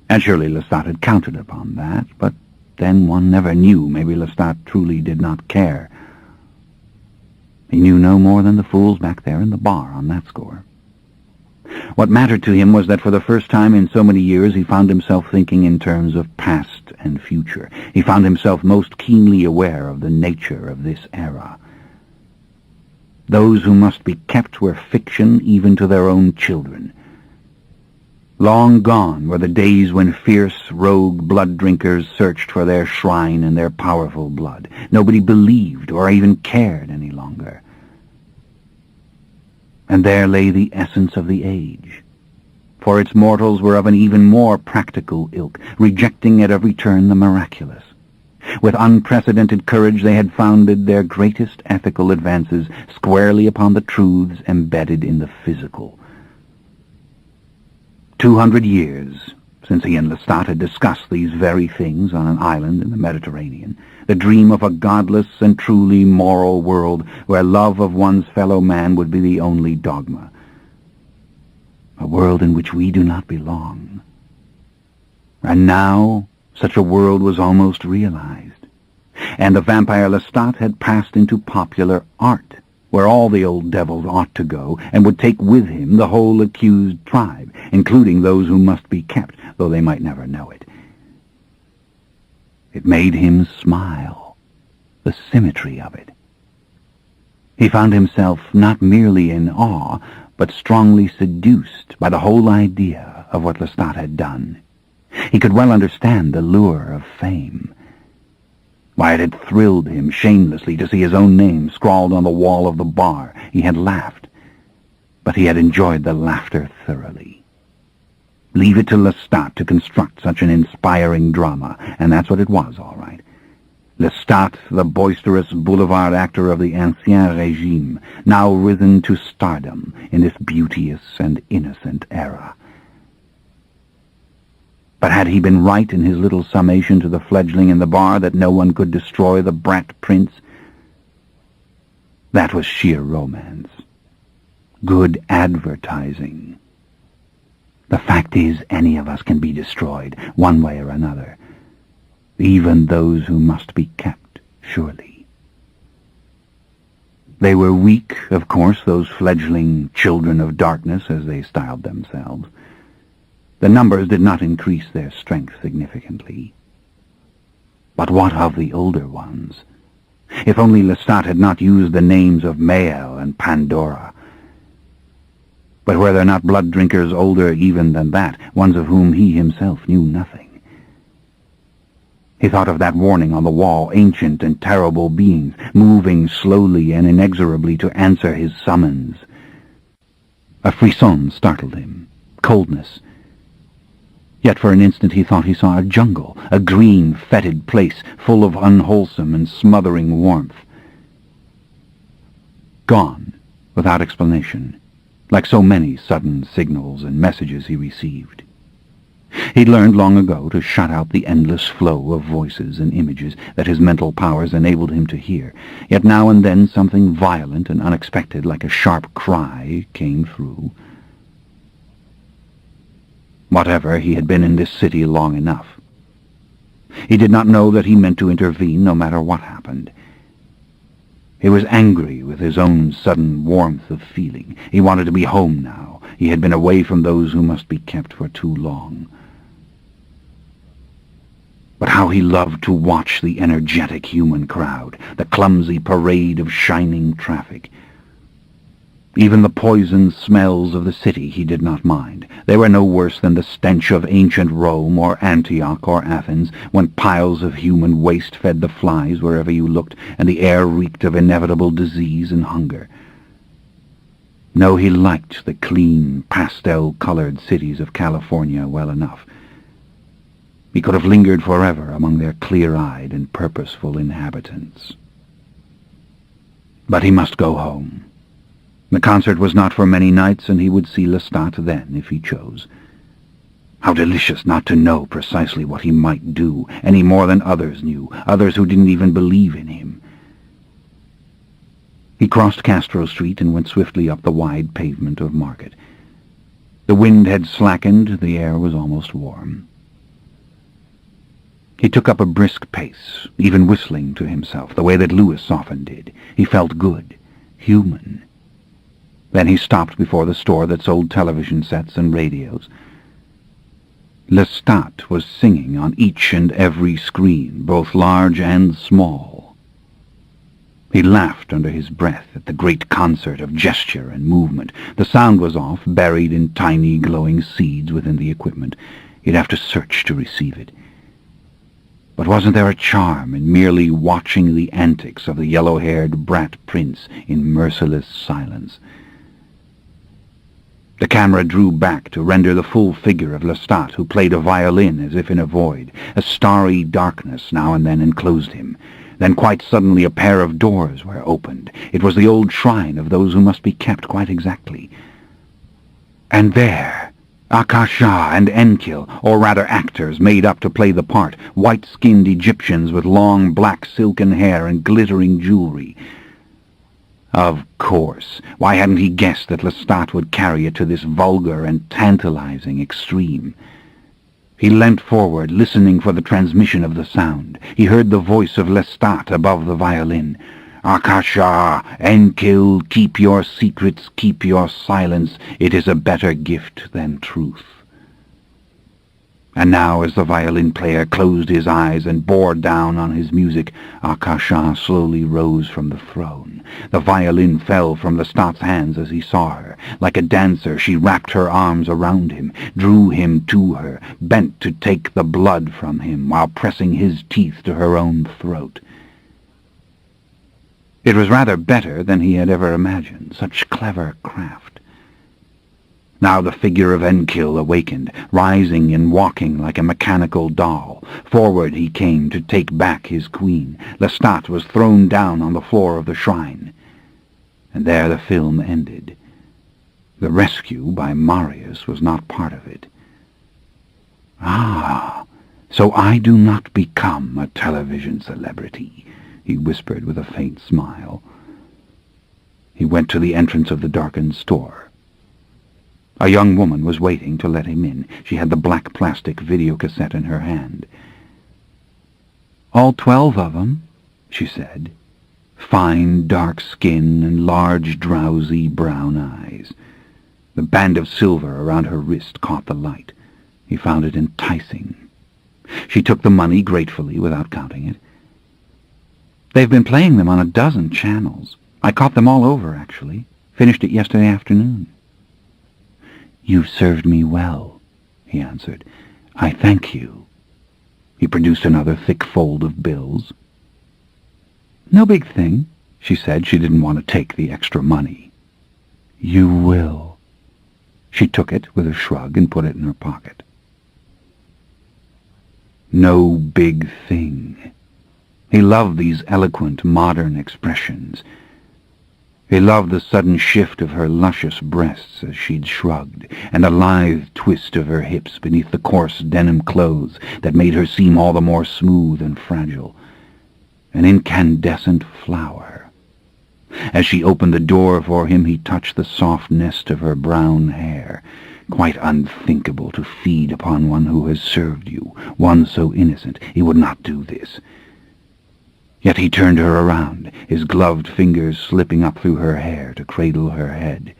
And surely Lestat had counted upon that, but then one never knew. Maybe Lestat truly did not care. He knew no more than the fools back there in the bar on that score. What mattered to him was that for the first time in so many years he found himself thinking in terms of past and future. He found himself most keenly aware of the nature of this era. Those who must be kept were fiction even to their own children. Long gone were the days when fierce, rogue blood-drinkers searched for their shrine in their powerful blood. Nobody believed or even cared any longer. And there lay the essence of the age. For its mortals were of an even more practical ilk, rejecting at every turn the miraculous. With unprecedented courage they had founded their greatest ethical advances squarely upon the truths embedded in the physical. 200 years since he and Lestat had discussed these very things on an island in the Mediterranean, the dream of a godless and truly moral world where love of one's fellow man would be the only dogma. A world in which we do not belong. And now such a world was almost realized, and the vampire Lestat had passed into popular art, where all the old devils ought to go, and would take with him the whole accused tribe, including those who must be kept, though they might never know it. It made him smile, the symmetry of it. He found himself not merely in awe, but strongly seduced by the whole idea of what Lestat had done. He could well understand the lure of fame. Why, it had thrilled him shamelessly to see his own name scrawled on the wall of the bar. He had laughed, but he had enjoyed the laughter thoroughly. Leave it to Lestat to construct such an inspiring drama, and that's what it was, all right. Lestat, the boisterous boulevard actor of the Ancien Régime, now risen to stardom in this beauteous and innocent era. But had he been right in his little summation to the fledgling in the bar that no one could destroy the brat prince? That was sheer romance. Good advertising. The fact is, any of us can be destroyed, one way or another. Even those who must be kept, surely. They were weak, of course, those fledgling children of darkness, as they styled themselves. The numbers did not increase their strength significantly. But what of the older ones? If only Lestat had not used the names of Mael and Pandora. But were there not blood drinkers older even than that, ones of whom he himself knew nothing? He thought of that warning on the wall, ancient and terrible beings, moving slowly and inexorably to answer his summons. A frisson startled him, coldness. Yet for an instant he thought he saw a jungle, a green, fetid place, full of unwholesome and smothering warmth. Gone, without explanation, like so many sudden signals and messages he received. He'd learned long ago to shut out the endless flow of voices and images that his mental powers enabled him to hear, yet now and then something violent and unexpected, like a sharp cry, came through. Whatever, he had been in this city long enough. He did not know that he meant to intervene no matter what happened. He was angry with his own sudden warmth of feeling. He wanted to be home now. He had been away from those who must be kept for too long. But how he loved to watch the energetic human crowd, the clumsy parade of shining traffic. Even the poisoned smells of the city he did not mind. They were no worse than the stench of ancient Rome or Antioch or Athens, when piles of human waste fed the flies wherever you looked, and the air reeked of inevitable disease and hunger. No, he liked the clean, pastel-colored cities of California well enough. He could have lingered forever among their clear-eyed and purposeful inhabitants. But he must go home. The concert was not for many nights, and he would see Lestat then, if he chose. How delicious not to know precisely what he might do, any more than others knew, others who didn't even believe in him. He crossed Castro Street and went swiftly up the wide pavement of Market. The wind had slackened, the air was almost warm. He took up a brisk pace, even whistling to himself, the way that Louis often did. He felt good, human. Then he stopped before the store that sold television sets and radios. Lestat was singing on each and every screen, both large and small. He laughed under his breath at the great concert of gesture and movement. The sound was off, buried in tiny glowing seeds within the equipment. He'd have to search to receive it. But wasn't there a charm in merely watching the antics of the yellow-haired brat prince in merciless silence? The camera drew back to render the full figure of Lestat, who played a violin as if in a void. A starry darkness now and then enclosed him. Then quite suddenly a pair of doors were opened. It was the old shrine of those who must be kept, quite exactly. And there, Akasha and Enkil, or rather actors made up to play the part, white-skinned Egyptians with long black silken hair and glittering jewelry. Of course. Why hadn't he guessed that Lestat would carry it to this vulgar and tantalizing extreme? He leant forward, listening for the transmission of the sound. He heard the voice of Lestat above the violin. Akasha, Enkil, keep your secrets, keep your silence. It is a better gift than truth. And now, as the violin player closed his eyes and bore down on his music, Akasha slowly rose from the throne. The violin fell from Lestat's hands as he saw her. Like a dancer, she wrapped her arms around him, drew him to her, bent to take the blood from him, while pressing his teeth to her own throat. It was rather better than he had ever imagined, such clever craft. Now the figure of Enkil awakened, rising and walking like a mechanical doll. Forward he came to take back his queen. Lestat was thrown down on the floor of the shrine. And there the film ended. The rescue by Marius was not part of it. "Ah, so I do not become a television celebrity," he whispered with a faint smile. He went to the entrance of the darkened store. A young woman was waiting to let him in. She had the black plastic videocassette in her hand. "All 12 of them," she said. Fine, dark skin and large, drowsy brown eyes. The band of silver around her wrist caught the light. He found it enticing. She took the money gratefully without counting it. "They've been playing them on a dozen channels. I caught them all over, actually. Finished it yesterday afternoon." "You've served me well," he answered. "I thank you." He produced another thick fold of bills. "No big thing," she said. She didn't want to take the extra money. "You will." She took it with a shrug and put it in her pocket. No big thing. He loved these eloquent, modern expressions. He loved the sudden shift of her luscious breasts as she'd shrugged, and the lithe twist of her hips beneath the coarse denim clothes that made her seem all the more smooth and fragile. An incandescent flower. As she opened the door for him, he touched the soft nest of her brown hair. Quite unthinkable to feed upon one who has served you, one so innocent. He would not do this. Yet he turned her around, his gloved fingers slipping up through her hair to cradle her head.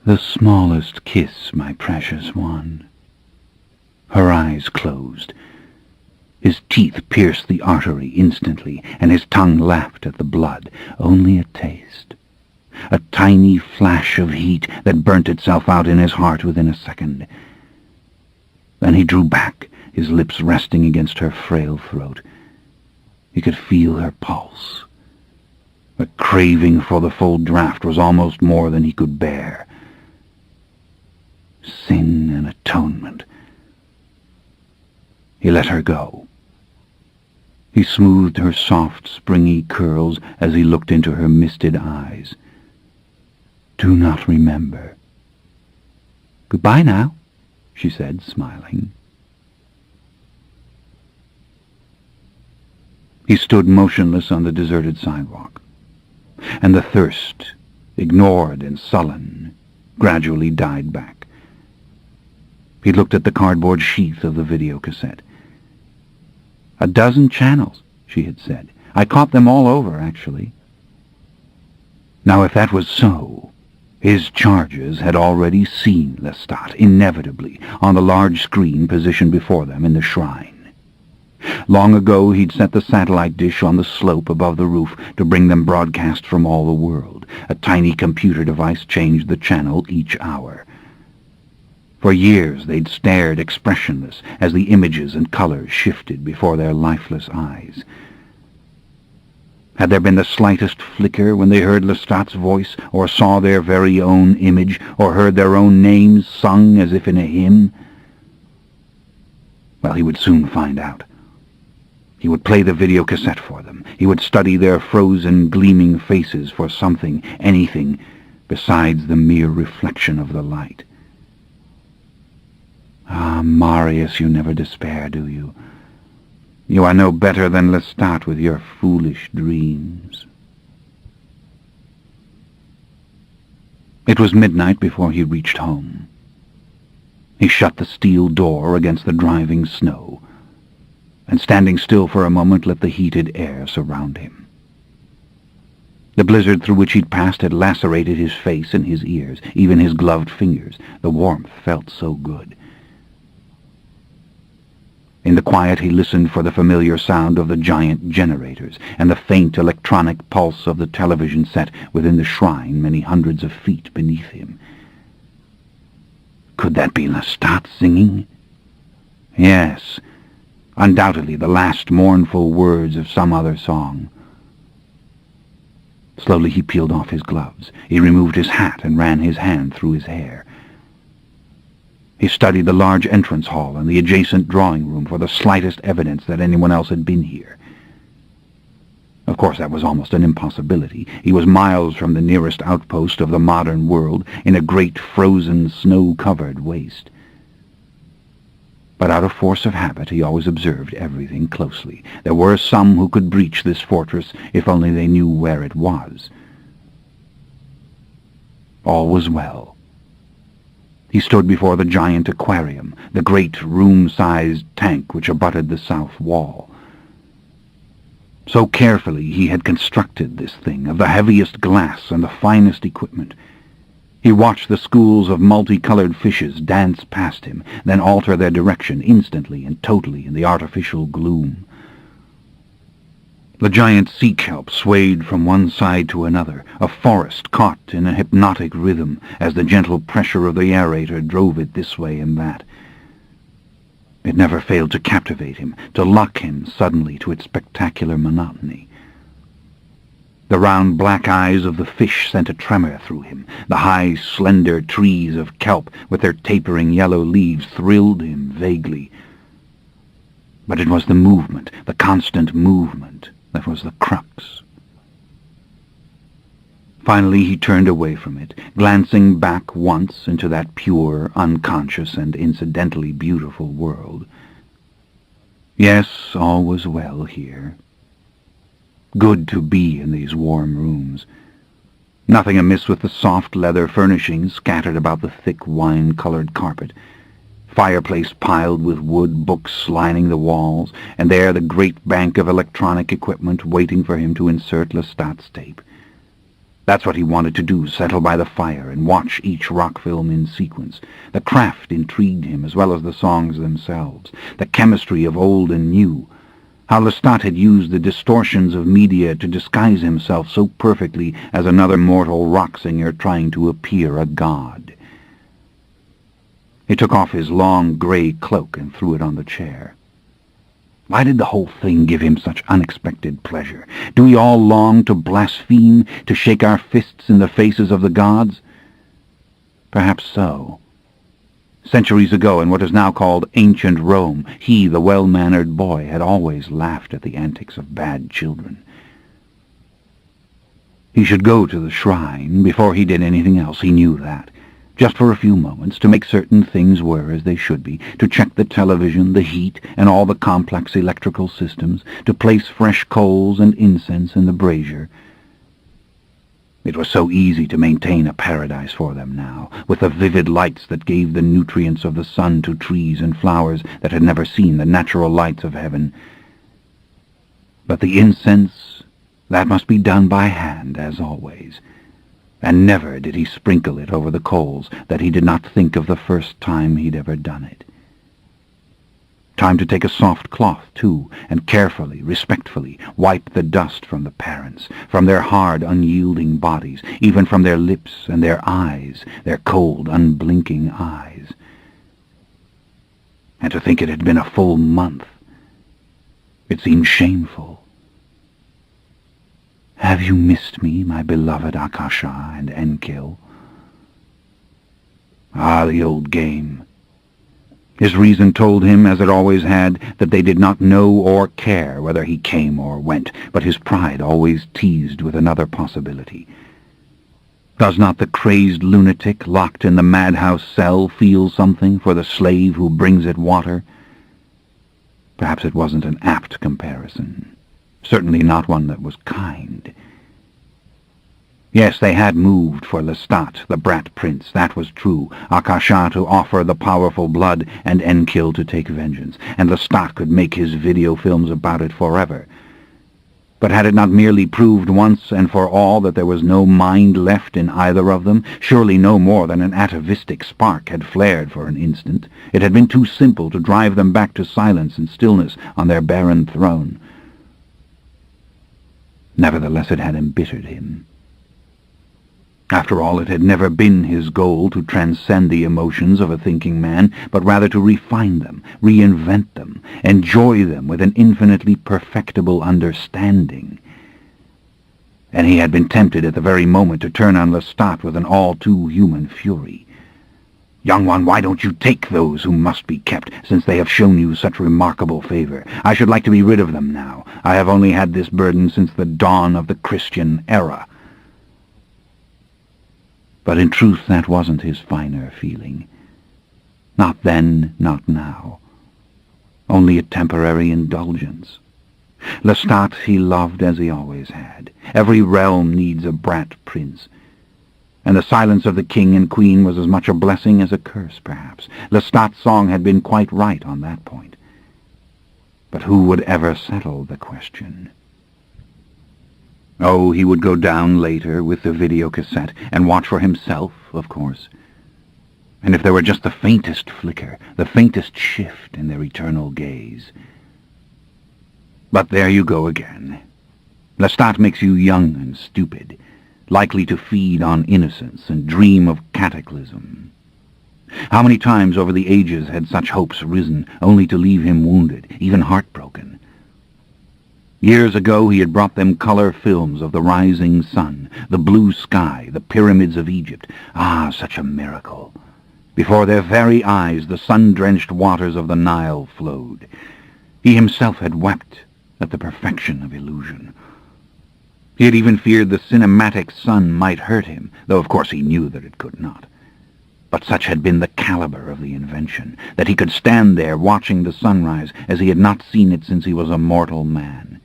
"The smallest kiss, my precious one." Her eyes closed. His teeth pierced the artery instantly, and his tongue lapped at the blood. Only a taste. A tiny flash of heat that burnt itself out in his heart within a second. Then he drew back, his lips resting against her frail throat. He could feel her pulse. The craving for the full draught was almost more than he could bear. Sin and atonement. He let her go. He smoothed her soft, springy curls as he looked into her misted eyes. "Do not remember." "Goodbye now," she said, smiling. He stood motionless on the deserted sidewalk, and the thirst, ignored and sullen, gradually died back. He looked at the cardboard sheath of the videocassette. "A dozen channels," she had said. "I caught them all over, actually." Now, if that was so, his charges had already seen Lestat, inevitably, on the large screen positioned before them in the shrine. Long ago he'd set the satellite dish on the slope above the roof to bring them broadcast from all the world. A tiny computer device changed the channel each hour. For years they'd stared expressionless as the images and colors shifted before their lifeless eyes. Had there been the slightest flicker when they heard Lestat's voice, or saw their very own image, or heard their own names sung as if in a hymn? Well, he would soon find out. He would play the videocassette for them. He would study their frozen, gleaming faces for something, anything, besides the mere reflection of the light. "Ah, Marius, you never despair, do you? You are no better than Lestat with your foolish dreams." It was midnight before he reached home. He shut the steel door against the driving snow, and standing still for a moment let the heated air surround him. The blizzard through which he'd passed had lacerated his face and his ears, even his gloved fingers. The warmth felt so good. In the quiet he listened for the familiar sound of the giant generators and the faint electronic pulse of the television set within the shrine many hundreds of feet beneath him. Could that be Lestat singing? Yes, undoubtedly the last mournful words of some other song. Slowly he peeled off his gloves. He removed his hat and ran his hand through his hair. He studied the large entrance hall and the adjacent drawing room for the slightest evidence that anyone else had been here. Of course, that was almost an impossibility. He was miles from the nearest outpost of the modern world, in a great frozen, snow-covered waste. But out of force of habit he always observed everything closely. There were some who could breach this fortress if only they knew where it was. All was well. He stood before the giant aquarium, the great room-sized tank which abutted the south wall. So carefully he had constructed this thing, of the heaviest glass and the finest equipment. He watched the schools of multicolored fishes dance past him, then alter their direction instantly and totally in the artificial gloom. The giant sea kelp swayed from one side to another, a forest caught in a hypnotic rhythm as the gentle pressure of the aerator drove it this way and that. It never failed to captivate him, to lock him suddenly to its spectacular monotony. The round black eyes of the fish sent a tremor through him. The high, slender trees of kelp with their tapering yellow leaves thrilled him vaguely. But it was the movement, the constant movement, that was the crux. Finally he turned away from it, glancing back once into that pure, unconscious, and incidentally beautiful world. Yes, all was well here. Good to be in these warm rooms. Nothing amiss with the soft leather furnishings scattered about the thick wine-colored carpet. Fireplace piled with wood, books lining the walls, and there the great bank of electronic equipment waiting for him to insert Lestat's tape. That's what he wanted to do, settle by the fire and watch each rock film in sequence. The craft intrigued him as well as the songs themselves, the chemistry of old and new. How Lestat had used the distortions of media to disguise himself so perfectly as another mortal rock singer trying to appear a god. He took off his long grey cloak and threw it on the chair. Why did the whole thing give him such unexpected pleasure? Do we all long to blaspheme, to shake our fists in the faces of the gods? Perhaps so. Centuries ago, in what is now called ancient Rome, he, the well-mannered boy, had always laughed at the antics of bad children. He should go to the shrine before he did anything else, he knew that. Just for a few moments, to make certain things were as they should be, to check the television, the heat, and all the complex electrical systems, to place fresh coals and incense in the brazier. It was so easy to maintain a paradise for them now, with the vivid lights that gave the nutrients of the sun to trees and flowers that had never seen the natural lights of heaven. But the incense, that must be done by hand, as always. And never did he sprinkle it over the coals that he did not think of the first time he'd ever done it. Time to take a soft cloth, too, and carefully, respectfully, wipe the dust from the parents, from their hard, unyielding bodies, even from their lips and their eyes, their cold, unblinking eyes. And to think it had been a full month. It seemed shameful. Have you missed me, my beloved Akasha and Enkil? Ah, the old game. His reason told him, as it always had, that they did not know or care whether he came or went, but his pride always teased with another possibility. Does not the crazed lunatic locked in the madhouse cell feel something for the slave who brings it water? Perhaps it wasn't an apt comparison. Certainly not one that was kind. Yes, they had moved for Lestat, the brat prince, that was true. Akasha to offer the powerful blood, and Enkil to take vengeance, and Lestat could make his video films about it forever. But had it not merely proved once and for all that there was no mind left in either of them? Surely no more than an atavistic spark had flared for an instant. It had been too simple to drive them back to silence and stillness on their barren throne. Nevertheless, it had embittered him. After all, it had never been his goal to transcend the emotions of a thinking man, but rather to refine them, reinvent them, enjoy them with an infinitely perfectible understanding. And he had been tempted at the very moment to turn on Lestat with an all-too-human fury. "Young one, why don't you take those who must be kept, since they have shown you such remarkable favor? I should like to be rid of them now. I have only had this burden since the dawn of the Christian era." But in truth that wasn't his finer feeling. Not then, not now. Only a temporary indulgence. Lestat he loved as he always had. Every realm needs a brat prince. And the silence of the king and queen was as much a blessing as a curse, perhaps. Lestat's song had been quite right on that point. But who would ever settle the question? Oh, he would go down later with the videocassette and watch for himself, of course. And if there were just the faintest flicker, the faintest shift in their eternal gaze. But there you go again. Lestat makes you young and stupid, likely to feed on innocence and dream of cataclysm. How many times over the ages had such hopes risen, only to leave him wounded, even heartbroken? Years ago he had brought them color films of the rising sun, the blue sky, the pyramids of Egypt. Ah, such a miracle! Before their very eyes the sun-drenched waters of the Nile flowed. He himself had wept at the perfection of illusion. He had even feared the cinematic sun might hurt him, though of course he knew that it could not. But such had been the caliber of the invention, that he could stand there watching the sunrise as he had not seen it since he was a mortal man.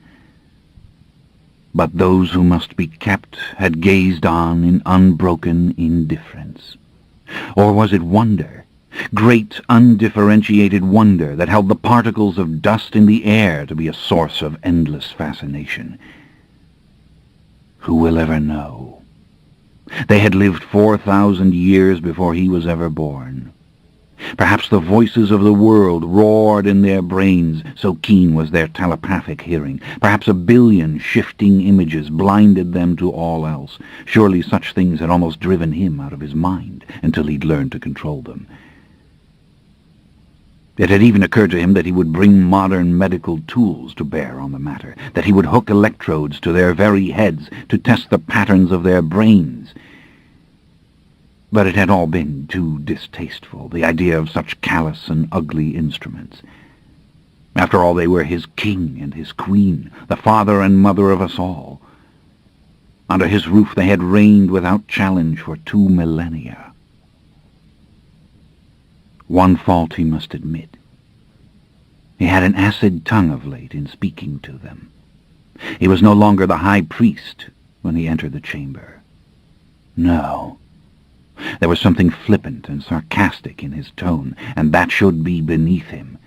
But those who must be kept had gazed on in unbroken indifference. Or was it wonder, great undifferentiated wonder that held the particles of dust in the air to be a source of endless fascination? Who will ever know? They had lived 4,000 years before he was ever born. Perhaps the voices of the world roared in their brains, so keen was their telepathic hearing. Perhaps 1 billion shifting images blinded them to all else. Surely such things had almost driven him out of his mind until he'd learned to control them. It had even occurred to him that he would bring modern medical tools to bear on the matter, that he would hook electrodes to their very heads to test the patterns of their brains. But it had all been too distasteful, the idea of such callous and ugly instruments. After all, they were his king and his queen, the father and mother of us all. Under his roof they had reigned without challenge for 2 millennia. One fault he must admit. He had an acid tongue of late in speaking to them. He was no longer the high priest when he entered the chamber. No. There was something flippant and sarcastic in his tone, and that should be beneath him.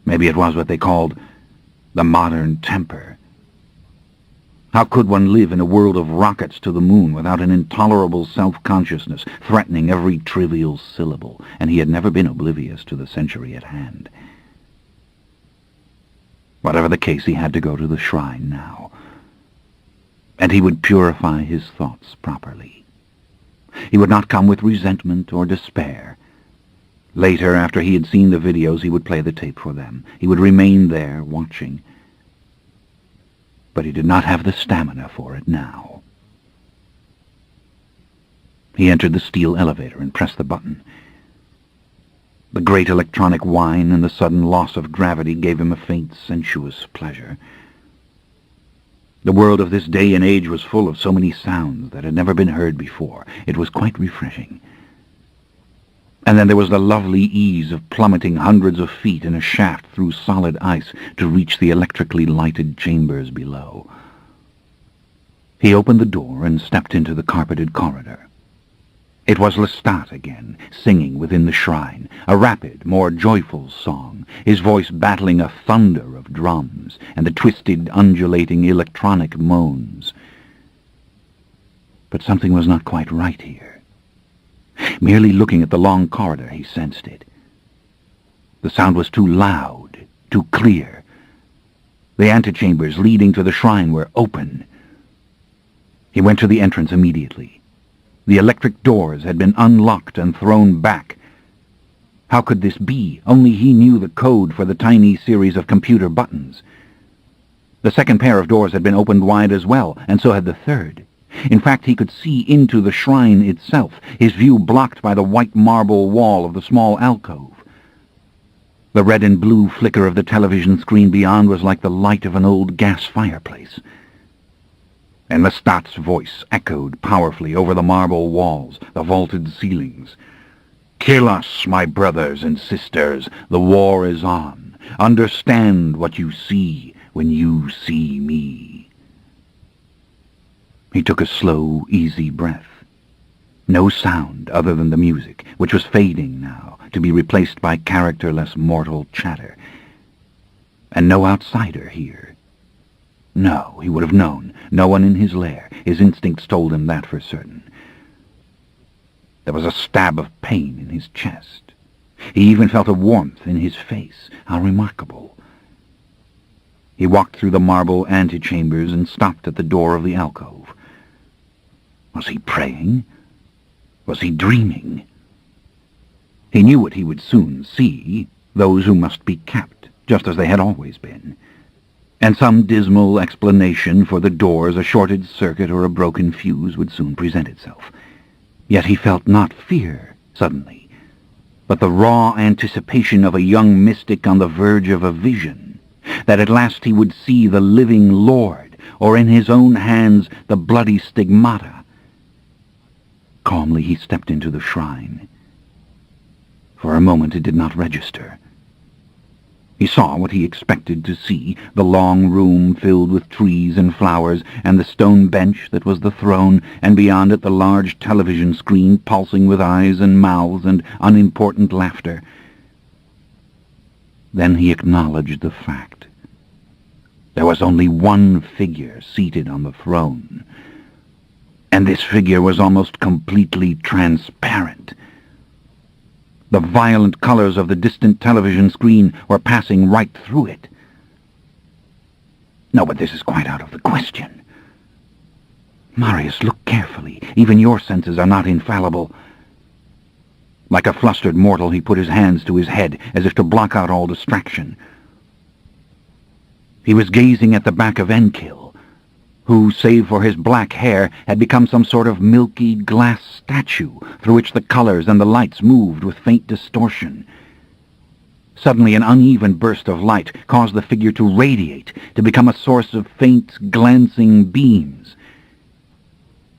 Maybe it was what they called the modern temper. How could one live in a world of rockets to the moon without an intolerable self-consciousness threatening every trivial syllable? And he had never been oblivious to the century at hand. Whatever the case, he had to go to the shrine now. And he would purify his thoughts properly. He would not come with resentment or despair. Later, after he had seen the videos, he would play the tape for them. He would remain there, watching. But he did not have the stamina for it now. He entered the steel elevator and pressed the button. The great electronic whine and the sudden loss of gravity gave him a faint, sensuous pleasure. The world of this day and age was full of so many sounds that had never been heard before. It was quite refreshing. And then there was the lovely ease of plummeting hundreds of feet in a shaft through solid ice to reach the electrically lighted chambers below. He opened the door and stepped into the carpeted corridor. It was Lestat again, singing within the shrine, a rapid, more joyful song, his voice battling a thunder of drums and the twisted, undulating electronic moans. But something was not quite right here. Merely looking at the long corridor, he sensed it. The sound was too loud, too clear. The antechambers leading to the shrine were open. He went to the entrance immediately. The electric doors had been unlocked and thrown back. How could this be? Only he knew the code for the tiny series of computer buttons. The second pair of doors had been opened wide as well, and so had the third. In fact, he could see into the shrine itself, his view blocked by the white marble wall of the small alcove. The red and blue flicker of the television screen beyond was like the light of an old gas fireplace. And Lestat's voice echoed powerfully over the marble walls, the vaulted ceilings. "Kill us, my brothers and sisters. The war is on. Understand what you see when you see me." He took a slow, easy breath. No sound other than the music, which was fading now, to be replaced by characterless mortal chatter. And no outsider here. No, he would have known. No one in his lair. His instincts told him that for certain. There was a stab of pain in his chest. He even felt a warmth in his face. How remarkable. He walked through the marble antechambers and stopped at the door of the alcove. Was he praying? Was he dreaming? He knew what he would soon see, those who must be kept, just as they had always been. And some dismal explanation for the doors, a shorted circuit or a broken fuse, would soon present itself. Yet he felt not fear, suddenly, but the raw anticipation of a young mystic on the verge of a vision, that at last he would see the living Lord, or in his own hands the bloody stigmata. Calmly he stepped into the shrine. For a moment it did not register. He saw what he expected to see, the long room filled with trees and flowers, and the stone bench that was the throne, and beyond it the large television screen pulsing with eyes and mouths and unimportant laughter. Then he acknowledged the fact. There was only one figure seated on the throne, and this figure was almost completely transparent. The violent colors of the distant television screen were passing right through it. No, but this is quite out of the question. Marius, look carefully. Even your senses are not infallible. Like a flustered mortal, he put his hands to his head, as if to block out all distraction. He was gazing at the back of Enkil, who, save for his black hair, had become some sort of milky glass statue through which the colors and the lights moved with faint distortion. Suddenly an uneven burst of light caused the figure to radiate, to become a source of faint, glancing beams.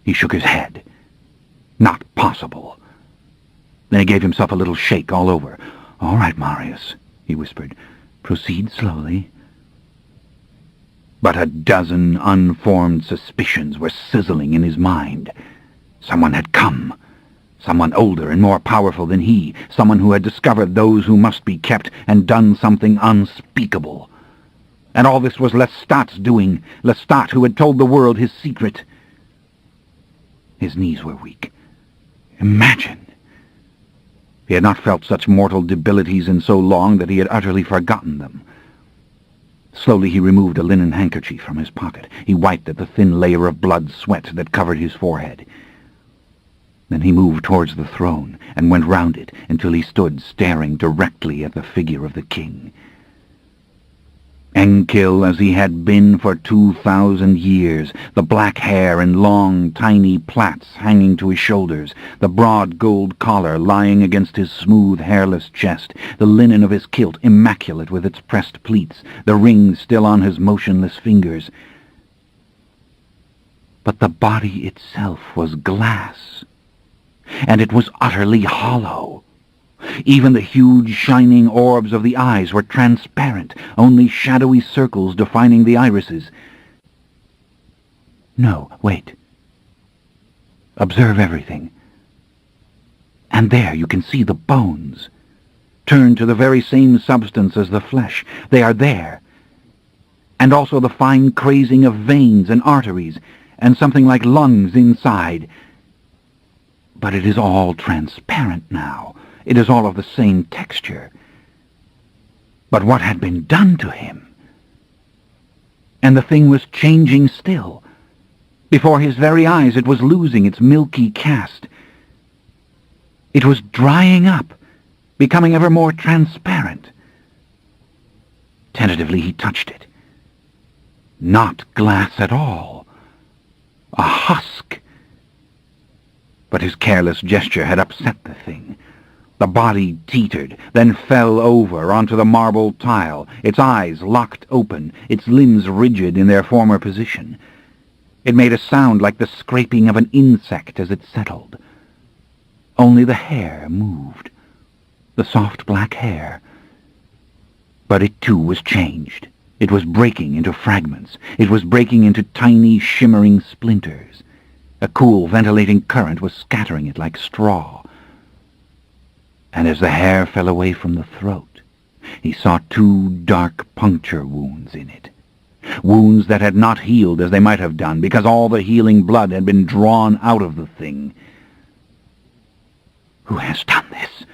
He shook his head. Not possible. Then he gave himself a little shake all over. "All right, Marius," he whispered. "Proceed slowly." But a dozen unformed suspicions were sizzling in his mind. Someone had come. Someone older and more powerful than he. Someone who had discovered those who must be kept and done something unspeakable. And all this was Lestat's doing. Lestat, who had told the world his secret. His knees were weak. Imagine! He had not felt such mortal debilities in so long that he had utterly forgotten them. Slowly he removed a linen handkerchief from his pocket. He wiped at the thin layer of blood sweat that covered his forehead. Then he moved towards the throne and went round it until he stood staring directly at the figure of the king. Enkil as he had been for 2,000 years, the black hair and long, tiny plaits hanging to his shoulders, the broad gold collar lying against his smooth, hairless chest, the linen of his kilt immaculate with its pressed pleats, the rings still on his motionless fingers. But the body itself was glass, and it was utterly hollow. Even the huge shining orbs of the eyes were transparent, only shadowy circles defining the irises. No, wait. Observe everything. And there you can see the bones, turned to the very same substance as the flesh. They are there. And also the fine crazing of veins and arteries, and something like lungs inside. But it is all transparent now. It is all of the same texture. But what had been done to him? And the thing was changing still. Before his very eyes it was losing its milky cast. It was drying up, becoming ever more transparent. Tentatively he touched it. Not glass at all. A husk. But his careless gesture had upset the thing. The body teetered, then fell over onto the marble tile, its eyes locked open, its limbs rigid in their former position. It made a sound like the scraping of an insect as it settled. Only the hair moved, the soft black hair. But it too was changed. It was breaking into fragments. It was breaking into tiny, shimmering splinters. A cool, ventilating current was scattering it like straw. And as the hair fell away from the throat, he saw 2 dark puncture wounds in it. Wounds that had not healed as they might have done, because all the healing blood had been drawn out of the thing. "Who has done this?"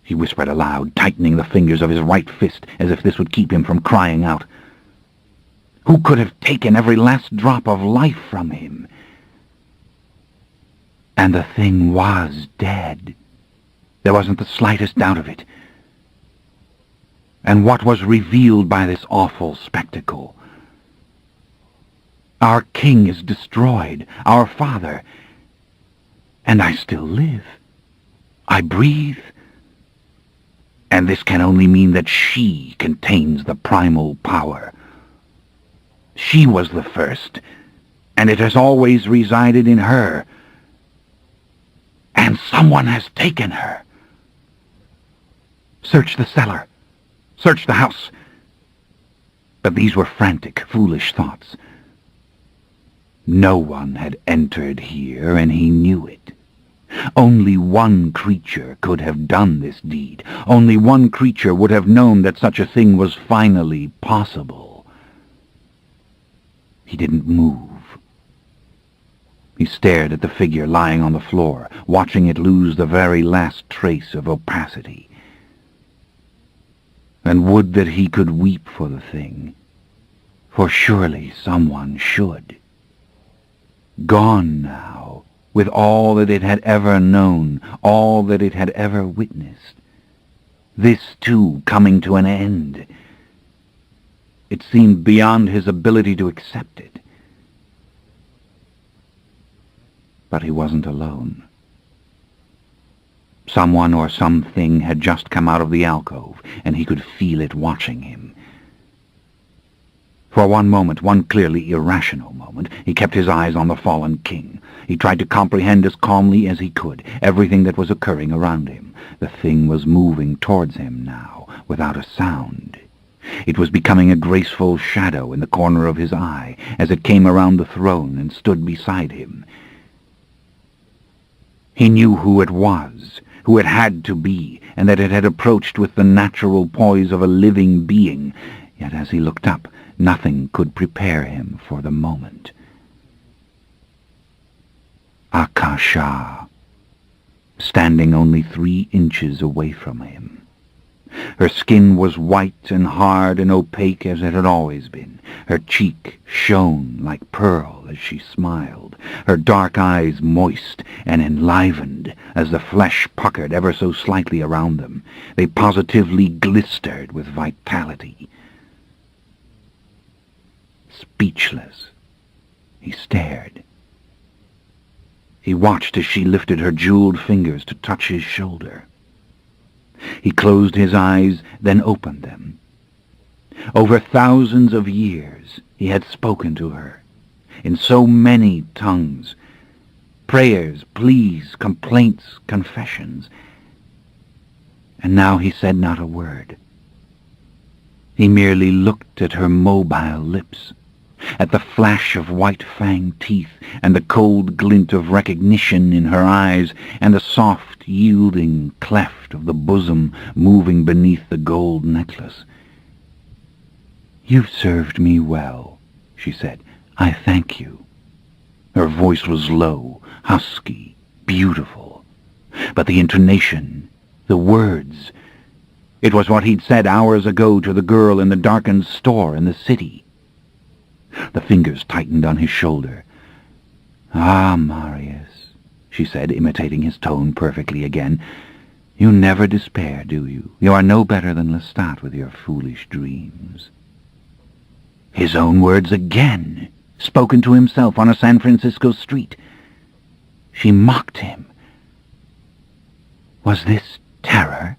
he whispered aloud, tightening the fingers of his right fist as if this would keep him from crying out. "Who could have taken every last drop of life from him?" And the thing was dead. There wasn't the slightest doubt of it. And what was revealed by this awful spectacle? Our king is destroyed, our father, and I still live. I breathe. And this can only mean that she contains the primal power. She was the first, and it has always resided in her. And someone has taken her. Search the cellar. Search the house. But these were frantic, foolish thoughts. No one had entered here, and he knew it. Only one creature could have done this deed. Only one creature would have known that such a thing was finally possible. He didn't move. He stared at the figure lying on the floor, watching it lose the very last trace of opacity. And would that he could weep for the thing, for surely someone should. Gone now, with all that it had ever known, all that it had ever witnessed. This, too, coming to an end. It seemed beyond his ability to accept it. But he wasn't alone. Someone or something had just come out of the alcove, and he could feel it watching him. For one moment, one clearly irrational moment, he kept his eyes on the fallen king. He tried to comprehend as calmly as he could everything that was occurring around him. The thing was moving towards him now, without a sound. It was becoming a graceful shadow in the corner of his eye as it came around the throne and stood beside him. He knew who it was, who it had to be, and that it had approached with the natural poise of a living being. Yet as he looked up, nothing could prepare him for the moment. Akasha, standing only 3 inches away from him. Her skin was white and hard and opaque as it had always been. Her cheek shone like pearl as she smiled, her dark eyes moist and enlivened as the flesh puckered ever so slightly around them. They positively glistered with vitality. Speechless, he stared. He watched as she lifted her jeweled fingers to touch his shoulder. He closed his eyes, then opened them. Over thousands of years he had spoken to her, in so many tongues, prayers, pleas, complaints, confessions. And now he said not a word. He merely looked at her mobile lips, at the flash of white-fanged teeth and the cold glint of recognition in her eyes and the soft, yielding cleft of the bosom moving beneath the gold necklace. "You've served me well," she said. "I thank you." Her voice was low, husky, beautiful. But the intonation, the words, it was what he'd said hours ago to the girl in the darkened store in the city. The fingers tightened on his shoulder. "Ah, Marius," she said, imitating his tone perfectly again, "you never despair, do you? You are no better than Lestat with your foolish dreams." His own words again, spoken to himself on a San Francisco street. She mocked him. Was this terror?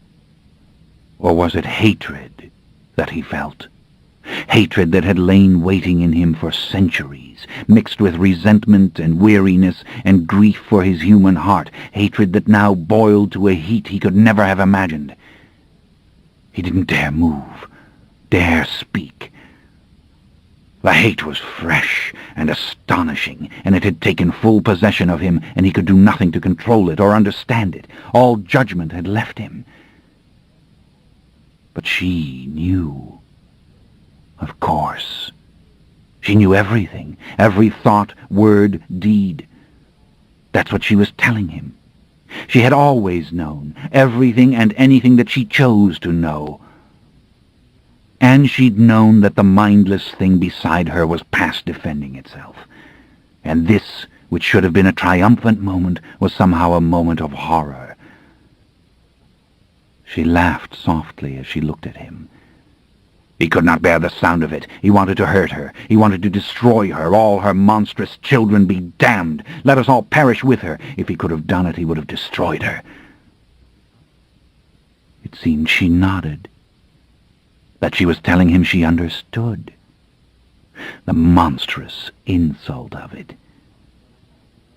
Or was it hatred that he felt? Hatred that had lain waiting in him for centuries, mixed with resentment and weariness and grief for his human heart, hatred that now boiled to a heat he could never have imagined. He didn't dare move, dare speak. The hate was fresh and astonishing, and it had taken full possession of him, and he could do nothing to control it or understand it. All judgment had left him. But she knew. Of course. She knew everything, every thought, word, deed. That's what she was telling him. She had always known, everything and anything that she chose to know. And she'd known that the mindless thing beside her was past defending itself. And this, which should have been a triumphant moment, was somehow a moment of horror. She laughed softly as she looked at him. He could not bear the sound of it. He wanted to hurt her. He wanted to destroy her. All her monstrous children be damned. Let us all perish with her. If he could have done it, he would have destroyed her. It seemed she nodded. That she was telling him she understood. The monstrous insult of it.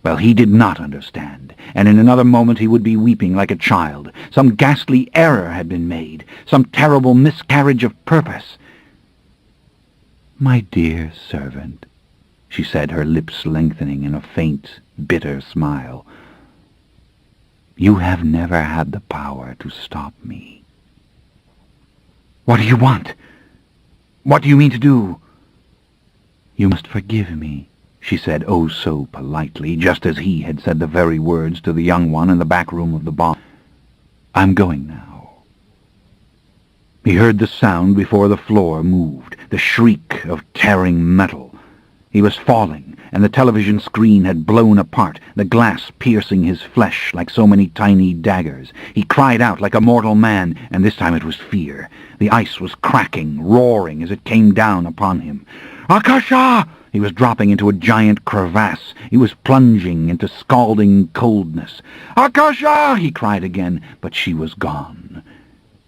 Well, he did not understand, and in another moment he would be weeping like a child. Some ghastly error had been made, some terrible miscarriage of purpose. "My dear servant," she said, her lips lengthening in a faint, bitter smile, "you have never had the power to stop me." "What do you want? What do you mean to do?" "You must forgive me," she said, oh so politely, just as he had said the very words to the young one in the back room of the bar. "I'm going now." He heard the sound before the floor moved, the shriek of tearing metal. He was falling, and the television screen had blown apart, the glass piercing his flesh like so many tiny daggers. He cried out like a mortal man, and this time it was fear. The ice was cracking, roaring as it came down upon him. "Akasha!" He was dropping into a giant crevasse. He was plunging into scalding coldness. "Akasha!" he cried again, but she was gone,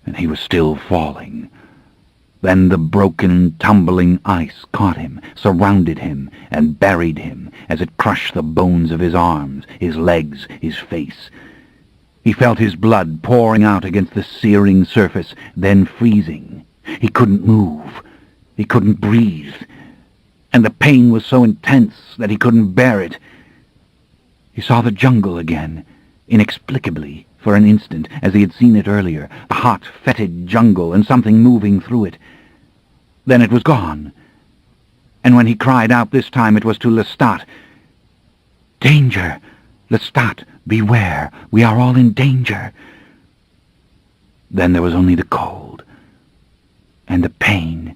and he was still falling. Then the broken, tumbling ice caught him, surrounded him, and buried him as it crushed the bones of his arms, his legs, his face. He felt his blood pouring out against the searing surface, then freezing. He couldn't move. He couldn't breathe. And the pain was so intense that he couldn't bear it. He saw the jungle again, inexplicably, for an instant, as he had seen it earlier, a hot, fetid jungle and something moving through it. Then it was gone. And when he cried out this time, it was to Lestat. "Danger! Lestat, beware! We are all in danger!" Then there was only the cold and the pain,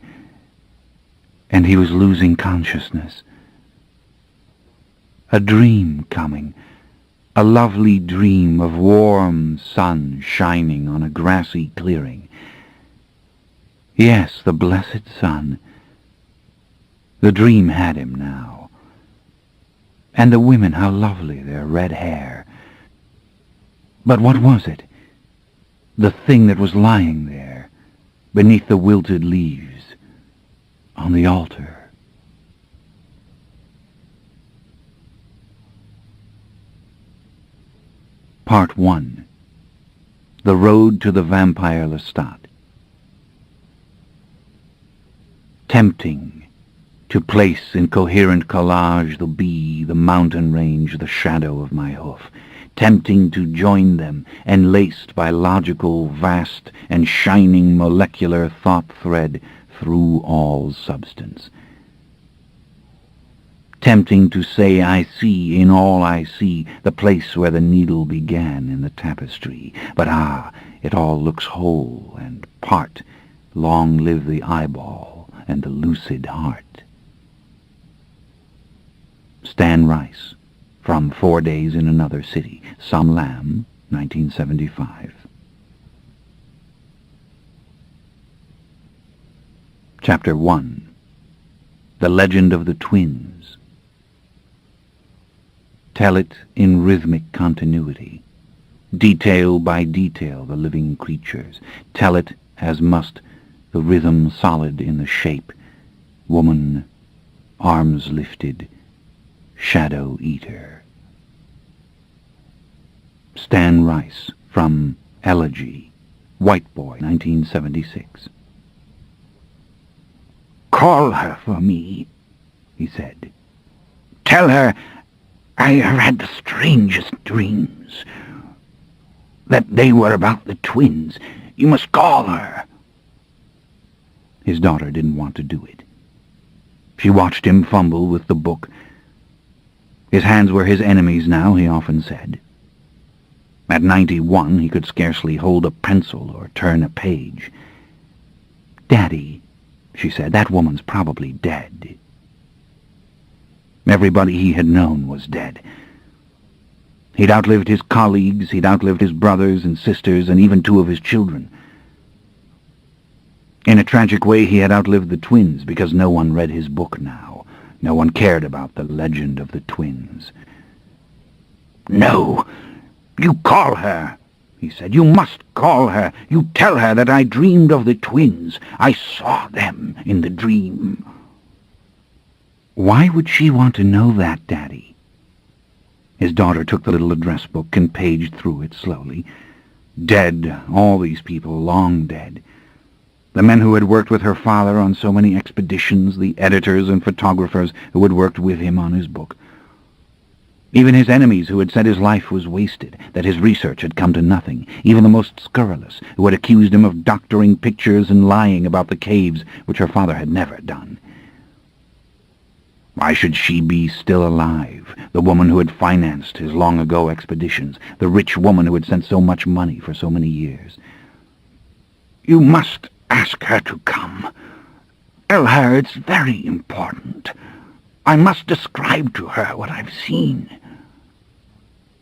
and he was losing consciousness. A dream coming, a lovely dream of warm sun shining on a grassy clearing. Yes, the blessed sun. The dream had him now. And the women, how lovely, their red hair. But what was it? The thing that was lying there, beneath the wilted leaves, on the altar. Part 1. The Road to the Vampire Lestat. Tempting to place in coherent collage the bee, the mountain range, the shadow of my hoof. tempting to join them, enlaced by logical, vast, and shining molecular thought thread through all substance. Tempting to say I see in all I see the place where the needle began in the tapestry. But it all looks whole and part. Long live the eyeball and the lucid heart. Stan Rice, from 4 Days in Another City, Some Lamb, 1975. Chapter 1. The Legend of the Twins. Tell it in rhythmic continuity. Detail by detail the living creatures. Tell it as must the rhythm solid in the shape. Woman, arms lifted, shadow eater. Stan Rice, from Elegy, White Boy, 1976. "Call her for me," he said. "Tell her I have had the strangest dreams, that they were about the twins. You must call her." His daughter didn't want to do it. She watched him fumble with the book. His hands were his enemies now, he often said. At 91, he could scarcely hold a pencil or turn a page. "Daddy," she said, "that woman's probably dead." Everybody he had known was dead. He'd outlived his colleagues, he'd outlived his brothers and sisters, and even 2 of his children. In a tragic way, he had outlived the twins, because no one read his book now. No one cared about the legend of the twins. "No, you call her," he said. "You must call her. You tell her that I dreamed of the twins. I saw them in the dream." "Why would she want to know that, Daddy?" His daughter took the little address book and paged through it slowly. Dead, all these people, long dead. The men who had worked with her father on so many expeditions, the editors and photographers who had worked with him on his book. Even his enemies who had said his life was wasted, that his research had come to nothing. Even the most scurrilous, who had accused him of doctoring pictures and lying about the caves, which her father had never done. Why should she be still alive, the woman who had financed his long-ago expeditions, the rich woman who had sent so much money for so many years? "You must ask her to come. Tell her it's very important. I must describe to her what I've seen."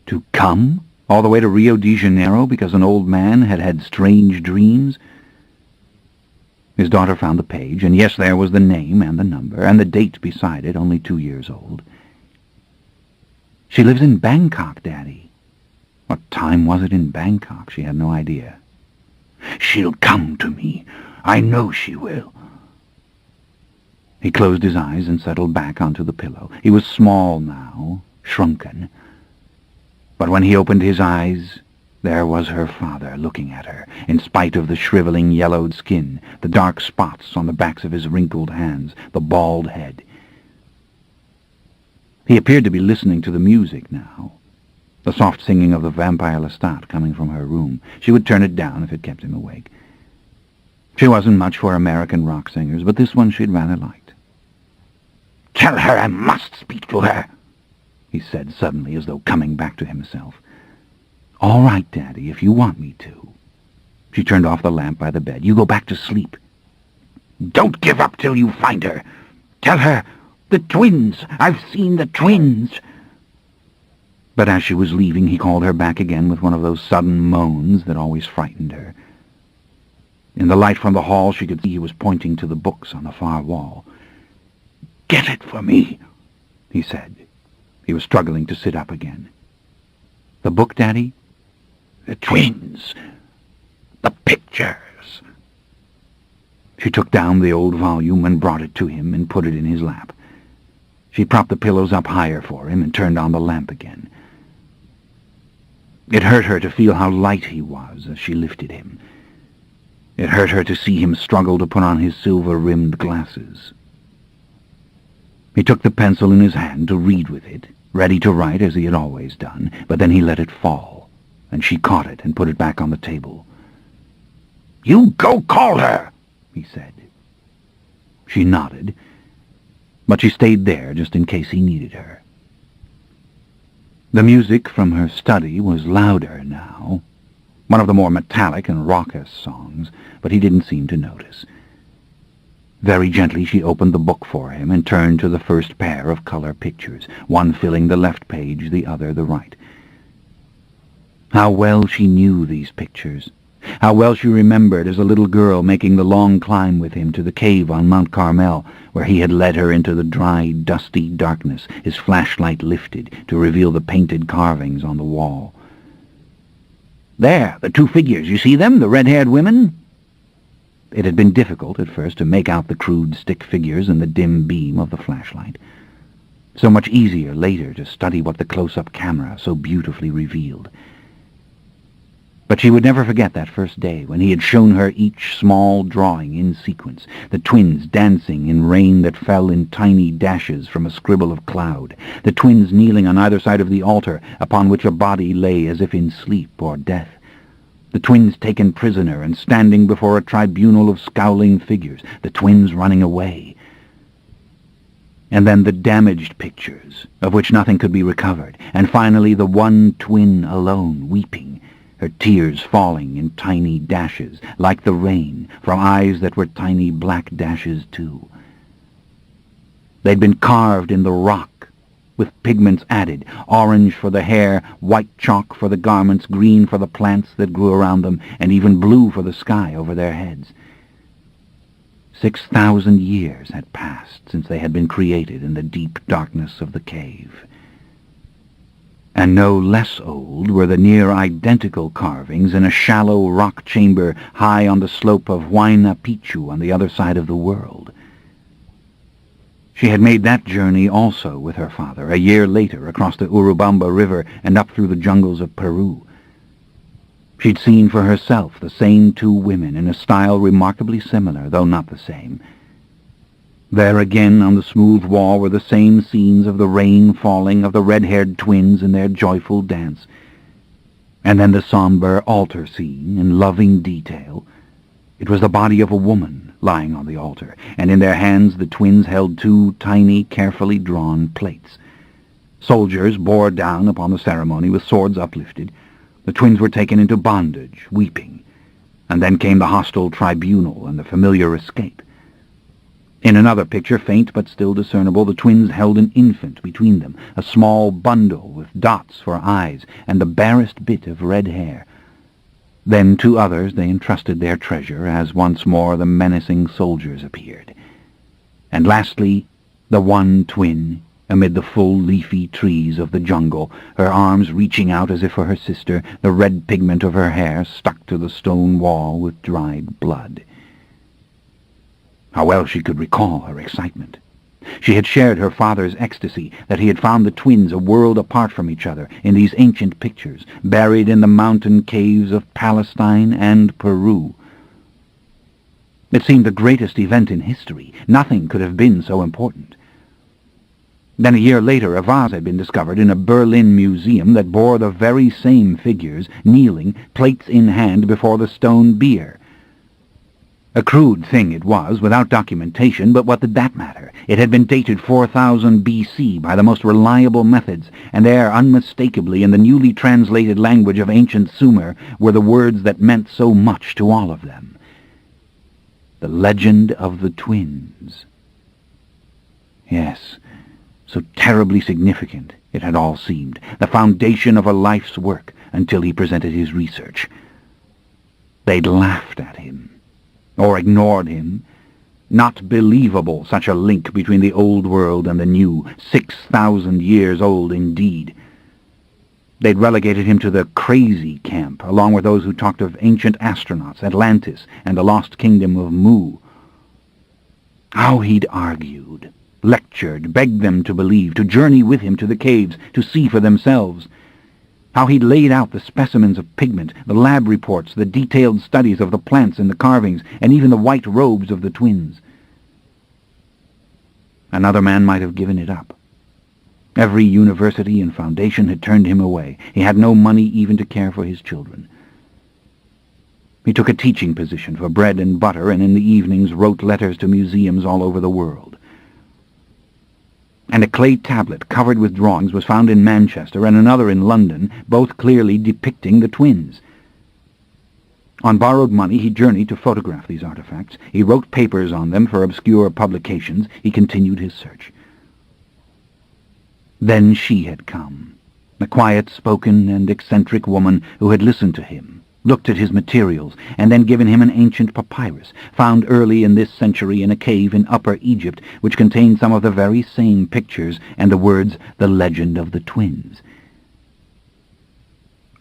To come? All the way to Rio de Janeiro because an old man had had strange dreams? His daughter found the page, and yes, there was the name and the number, and the date beside it, only 2 years old. "She lives in Bangkok, Daddy." What time was it in Bangkok? She had no idea. "She'll come to me. I know she will." He closed his eyes and settled back onto the pillow. He was small now, shrunken. But when he opened his eyes, there was her father looking at her, in spite of the shriveling yellowed skin, the dark spots on the backs of his wrinkled hands, the bald head. He appeared to be listening to the music now, the soft singing of the Vampire Lestat coming from her room. She would turn it down if it kept him awake. She wasn't much for American rock singers, but this one she'd rather liked. "Tell her I must speak to her," he said suddenly, as though coming back to himself. "All right, Daddy, if you want me to." She turned off the lamp by the bed. "You go back to sleep." "Don't give up till you find her. Tell her, the twins. I've seen the twins." But as she was leaving, he called her back again with one of those sudden moans that always frightened her. In the light from the hall, she could see he was pointing to the books on the far wall. "Get it for me," he said. He was struggling to sit up again. "The book, Daddy?" "The twins. The pictures." She took down the old volume and brought it to him and put it in his lap. She propped the pillows up higher for him and turned on the lamp again. It hurt her to feel how light he was as she lifted him. It hurt her to see him struggle to put on his silver-rimmed glasses. He took the pencil in his hand to read with it, ready to write as he had always done, but then he let it fall, and she caught it and put it back on the table. "You go call her," he said. She nodded, but she stayed there just in case he needed her. The music from her study was louder now, one of the more metallic and raucous songs, but he didn't seem to notice. Very gently she opened the book for him and turned to the first pair of color pictures, one filling the left page, the other the right. How well she knew these pictures. How well she remembered as a little girl making the long climb with him to the cave on Mount Carmel, where he had led her into the dry, dusty darkness, his flashlight lifted to reveal the painted carvings on the wall. "There, the two figures, you see them, the red-haired women?" It had been difficult at first to make out the crude stick figures in the dim beam of the flashlight. So much easier later to study what the close-up camera so beautifully revealed. But she would never forget that first day when he had shown her each small drawing in sequence, the twins dancing in rain that fell in tiny dashes from a scribble of cloud, the twins kneeling on either side of the altar upon which a body lay as if in sleep or death, the twins taken prisoner and standing before a tribunal of scowling figures, the twins running away. And then the damaged pictures, of which nothing could be recovered, and finally the one twin alone, weeping, her tears falling in tiny dashes, like the rain, from eyes that were tiny black dashes too. They'd been carved in the rock, with pigments added, orange for the hair, white chalk for the garments, green for the plants that grew around them, and even blue for the sky over their heads. 6,000 years had passed since they had been created in the deep darkness of the cave. And no less old were the near-identical carvings in a shallow rock chamber high on the slope of Huayna Picchu on the other side of the world. She had made that journey also with her father, a year later, across the Urubamba River and up through the jungles of Peru. She'd seen for herself the same two women in a style remarkably similar, though not the same. There again on the smooth wall were the same scenes of the rain falling, of the red-haired twins in their joyful dance. And then the somber altar scene in loving detail. It was the body of a woman lying on the altar, and in their hands the twins held two tiny, carefully drawn plates. Soldiers bore down upon the ceremony with swords uplifted. The twins were taken into bondage, weeping. And then came the hostile tribunal and the familiar escape. In another picture, faint but still discernible, the twins held an infant between them, a small bundle with dots for eyes and the barest bit of red hair. Then to others they entrusted their treasure as once more the menacing soldiers appeared. And lastly, the one twin, amid the full leafy trees of the jungle, her arms reaching out as if for her sister, the red pigment of her hair stuck to the stone wall with dried blood. How well she could recall her excitement. She had shared her father's ecstasy that he had found the twins a world apart from each other in these ancient pictures, buried in the mountain caves of Palestine and Peru. It seemed the greatest event in history. Nothing could have been so important. Then a year later a vase had been discovered in a Berlin museum that bore the very same figures, kneeling, plates in hand, before the stone bier. A crude thing it was, without documentation, but what did that matter? It had been dated 4000 B.C. by the most reliable methods, and there, unmistakably, in the newly translated language of ancient Sumer, were the words that meant so much to all of them. The legend of the twins. Yes, so terribly significant it had all seemed, the foundation of a life's work, until he presented his research. They'd laughed at him. Or ignored him. Not believable, such a link between the old world and the new, 6,000 years old indeed. They'd relegated him to the crazy camp, along with those who talked of ancient astronauts, Atlantis, and the lost kingdom of Mu. How he'd argued, lectured, begged them to believe, to journey with him to the caves, to see for themselves. How he'd laid out the specimens of pigment, the lab reports, the detailed studies of the plants and the carvings, and even the white robes of the twins. Another man might have given it up. Every university and foundation had turned him away. He had no money even to care for his children. He took a teaching position for bread and butter, and in the evenings wrote letters to museums all over the world. And a clay tablet covered with drawings was found in Manchester and another in London, both clearly depicting the twins. On borrowed money, he journeyed to photograph these artifacts. He wrote papers on them for obscure publications. He continued his search. Then she had come, the quiet-spoken and eccentric woman who had listened to him, looked at his materials, and then given him an ancient papyrus, found early in this century in a cave in Upper Egypt, which contained some of the very same pictures and the words, "The Legend of the Twins."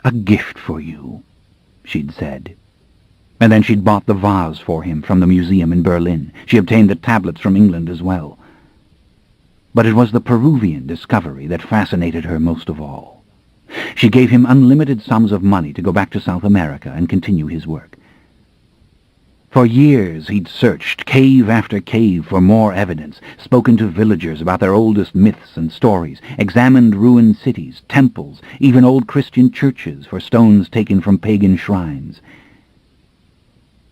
"A gift for you," she'd said. And then she'd bought the vase for him from the museum in Berlin. She obtained the tablets from England as well. But it was the Peruvian discovery that fascinated her most of all. She gave him unlimited sums of money to go back to South America and continue his work. For years he'd searched cave after cave for more evidence, spoken to villagers about their oldest myths and stories, examined ruined cities, temples, even old Christian churches for stones taken from pagan shrines.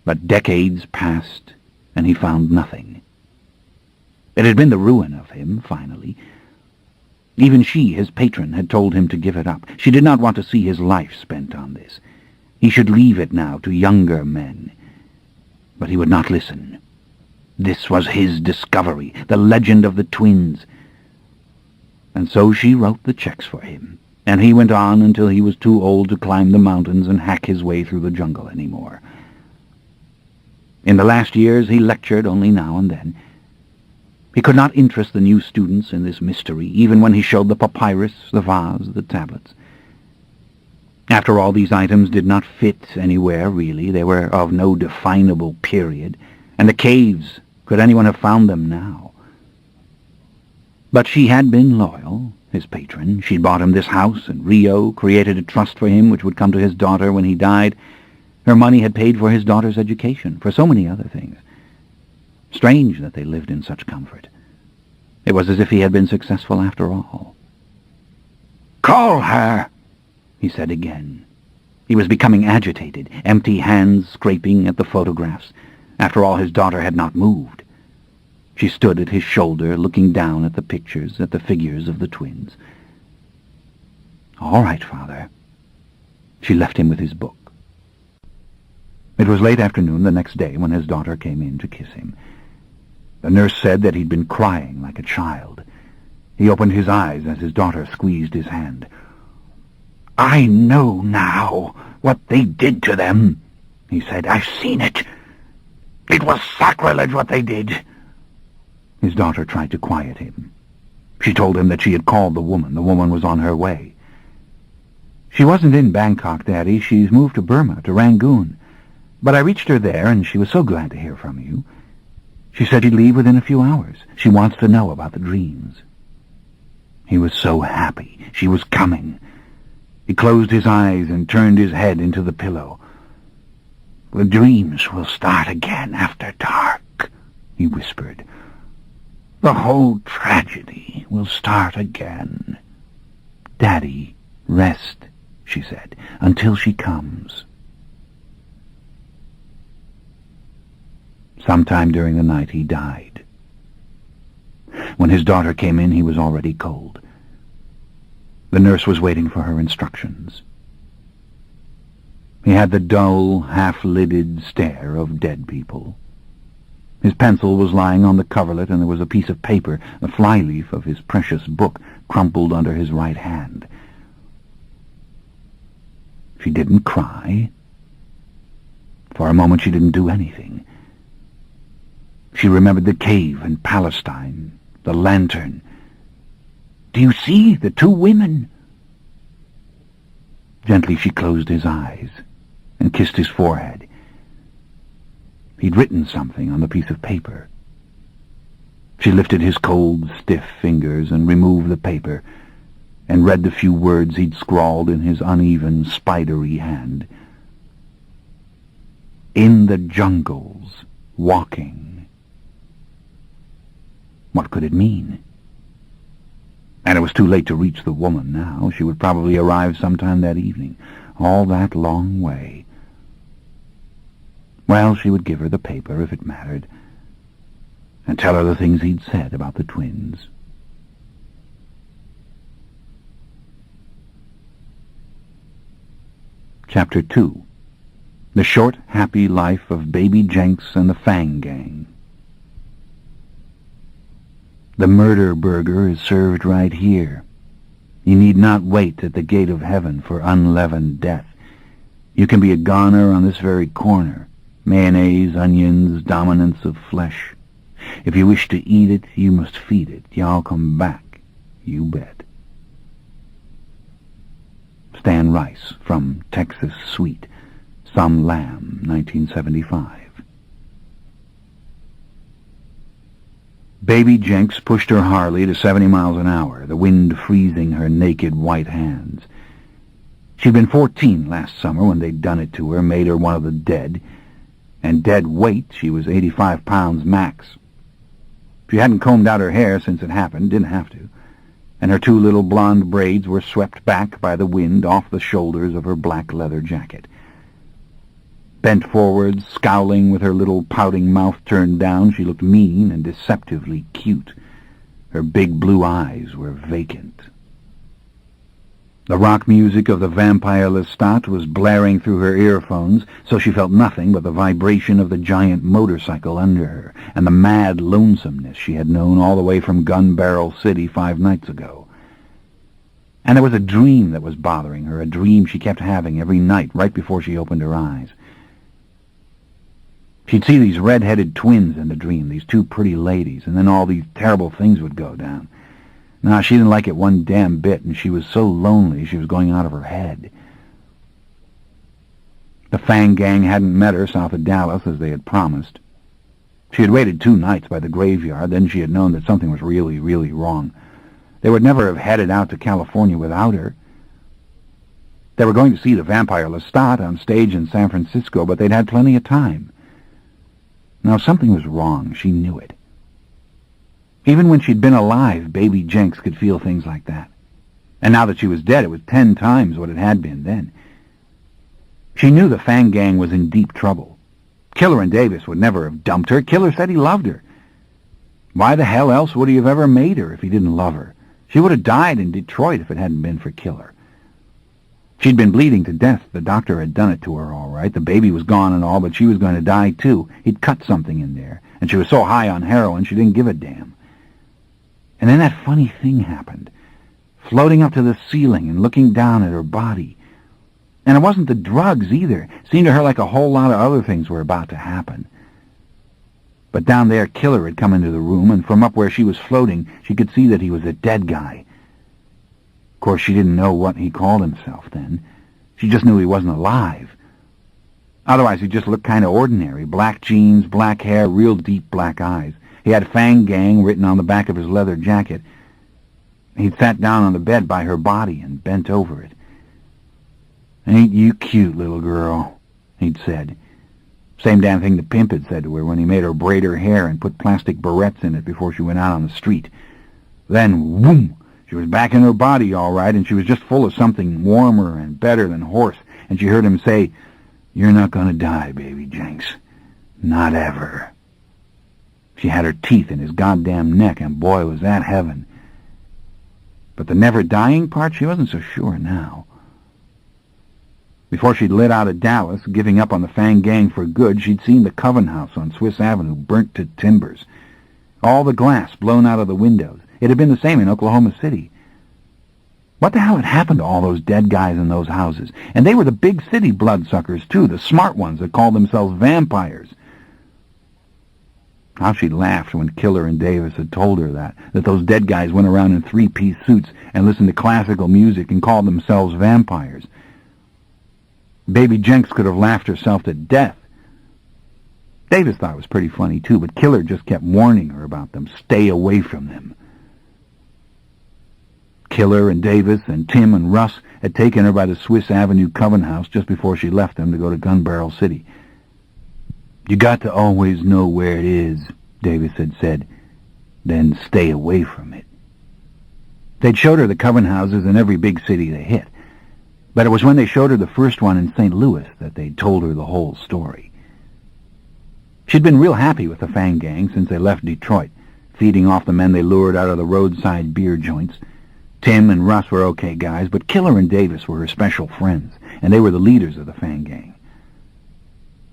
But decades passed, and he found nothing. It had been the ruin of him, finally. Even she, his patron, had told him to give it up. She did not want to see his life spent on this. He should leave it now to younger men. But he would not listen. This was his discovery, the legend of the twins. And so she wrote the checks for him, and he went on until he was too old to climb the mountains and hack his way through the jungle anymore. In the last years he lectured only now and then. He could not interest the new students in this mystery, even when he showed the papyrus, the vase, the tablets. After all, these items did not fit anywhere, really. They were of no definable period. And the caves, could anyone have found them now? But she had been loyal, his patron. She'd bought him this house in Rio, created a trust for him which would come to his daughter when he died. Her money had paid for his daughter's education, for so many other things. Strange that they lived in such comfort. It was as if he had been successful after all. "Call her," he said again. He was becoming agitated, empty hands scraping at the photographs. After all, his daughter had not moved. She stood at his shoulder, looking down at the pictures, at the figures of the twins. "All right, Father." She left him with his book. It was late afternoon the next day when his daughter came in to kiss him. The nurse said that he'd been crying like a child. He opened his eyes as his daughter squeezed his hand. "I know now what they did to them," he said. "I've seen it. It was sacrilege what they did." His daughter tried to quiet him. She told him that she had called the woman. The woman was on her way. "She wasn't in Bangkok, Daddy. She's moved to Burma, to Rangoon. But I reached her there, and she was so glad to hear from you. She said she'd leave within a few hours. She wants to know about the dreams." He was so happy. She was coming. He closed his eyes and turned his head into the pillow. "The dreams will start again after dark," he whispered. "The whole tragedy will start again." "Daddy, rest," she said, "until she comes." Sometime during the night he died. When his daughter came in, he was already cold. The nurse was waiting for her instructions. He had the dull, half-lidded stare of dead people. His pencil was lying on the coverlet, and there was a piece of paper, the flyleaf of his precious book, crumpled under his right hand. She didn't cry. For a moment she didn't do anything. She remembered the cave in Palestine, the lantern. "Do you see the two women?" Gently she closed his eyes and kissed his forehead. He'd written something on the piece of paper. She lifted his cold, stiff fingers and removed the paper and read the few words he'd scrawled in his uneven, spidery hand. "In the jungles, walking." What could it mean? And it was too late to reach the woman now. She would probably arrive sometime that evening. All that long way. Well, she would give her the paper if it mattered, and tell her the things he'd said about the twins. Chapter 2. The Short, Happy Life of Baby Jenks and the Fang Gang. The murder burger is served right here. You need not wait at the gate of heaven for unleavened death. You can be a goner on this very corner. Mayonnaise, onions, dominance of flesh. If you wish to eat it, you must feed it. Y'all come back. You bet. Stan Rice, from Texas Sweet. Some Lamb, 1975. Baby Jenks pushed her Harley to 70 miles an hour, the wind freezing her naked white hands. She'd been 14 last summer when they'd done it to her, made her one of the dead. And dead weight, she was 85 pounds max. She hadn't combed out her hair since it happened, didn't have to, and her two little blonde braids were swept back by the wind off the shoulders of her black leather jacket. Bent forward, scowling with her little pouting mouth turned down, she looked mean and deceptively cute. Her big blue eyes were vacant. The rock music of the Vampire Lestat was blaring through her earphones, so she felt nothing but the vibration of the giant motorcycle under her, and the mad lonesomeness she had known all the way from Gun Barrel City 5 nights ago. And there was a dream that was bothering her, a dream she kept having every night right before she opened her eyes. She'd see these red-headed twins in the dream, these two pretty ladies, and then all these terrible things would go down. Now, she didn't like it one damn bit, and she was so lonely she was going out of her head. The Fang Gang hadn't met her south of Dallas as they had promised. She had waited 2 nights by the graveyard, then she had known that something was really, really wrong. They would never have headed out to California without her. They were going to see the Vampire Lestat on stage in San Francisco, but they'd had plenty of time. Now, something was wrong. She knew it. Even when she'd been alive, Baby Jenks could feel things like that. And now that she was dead, it was 10 times what it had been then. She knew the Fang Gang was in deep trouble. Killer and Davis would never have dumped her. Killer said he loved her. Why the hell else would he have ever made her if he didn't love her? She would have died in Detroit if it hadn't been for Killer. She'd been bleeding to death. The doctor had done it to her all right. The baby was gone and all, but she was going to die too. He'd cut something in there, and she was so high on heroin she didn't give a damn. And then that funny thing happened, floating up to the ceiling and looking down at her body. And it wasn't the drugs either. It seemed to her like a whole lot of other things were about to happen. But down there, Killer had come into the room, and from up where she was floating, she could see that he was a dead guy. Of course, she didn't know what he called himself then. She just knew he wasn't alive. Otherwise, he just looked kind of ordinary. Black jeans, black hair, real deep black eyes. He had Fang Gang written on the back of his leather jacket. He'd sat down on the bed by her body and bent over it. "Ain't you cute, little girl," he'd said. Same damn thing the pimp had said to her when he made her braid her hair and put plastic barrettes in it before she went out on the street. Then, whoom! She was back in her body all right, and she was just full of something warmer and better than horse, and she heard him say, "You're not going to die, Baby Jenks. Not ever." She had her teeth in his goddamn neck, and boy, was that heaven. But the never-dying part, she wasn't so sure now. Before she'd lit out of Dallas, giving up on the Fang Gang for good, she'd seen the Coven House on Swiss Avenue burnt to timbers. All the glass blown out of the windows. It had been the same in Oklahoma City. What the hell had happened to all those dead guys in those houses? And they were the big city bloodsuckers, too, the smart ones that called themselves vampires. How she laughed when Killer and Davis had told her that those dead guys went around in 3-piece suits and listened to classical music and called themselves vampires. Baby Jenks could have laughed herself to death. Davis thought it was pretty funny, too, but Killer just kept warning her about them. Stay away from them. Killer and Davis and Tim and Russ had taken her by the Swiss Avenue Coven House just before she left them to go to Gun Barrel City. "You got to always know where it is," Davis had said. "Then stay away from it." They'd showed her the coven houses in every big city they hit, but it was when they showed her the first one in St. Louis that they'd told her the whole story. She'd been real happy with the Fang gang since they left Detroit, feeding off the men they lured out of the roadside beer joints. Tim and Russ were okay guys, but Killer and Davis were her special friends, and they were the leaders of the Fang gang.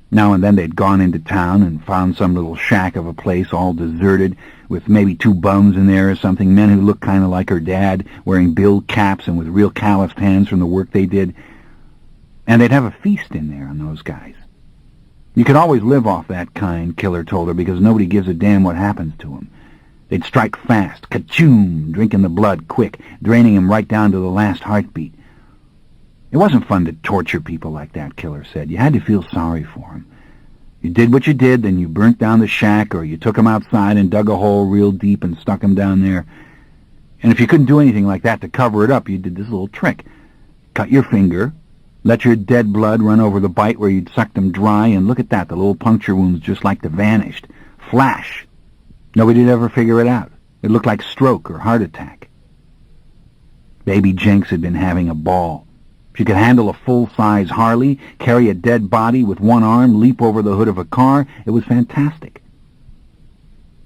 Now and then they'd gone into town and found some little shack of a place all deserted, with maybe 2 bums in there or something, men who looked kind of like her dad, wearing bill caps and with real calloused hands from the work they did. And they'd have a feast in there on those guys. You could always live off that kind, Killer told her, because nobody gives a damn what happens to them. They'd strike fast, ka-choom, drinking the blood quick, draining him right down to the last heartbeat. It wasn't fun to torture people like that, Killer said. You had to feel sorry for them. You did what you did, then you burnt down the shack, or you took them outside and dug a hole real deep and stuck them down there. And if you couldn't do anything like that to cover it up, you did this little trick. Cut your finger, let your dead blood run over the bite where you'd sucked them dry, and look at that, the little puncture wounds just like they vanished. Flash! Nobody'd ever figure it out. It looked like stroke or heart attack. Baby Jenks had been having a ball. She could handle a full-size Harley, carry a dead body with one arm, leap over the hood of a car. It was fantastic.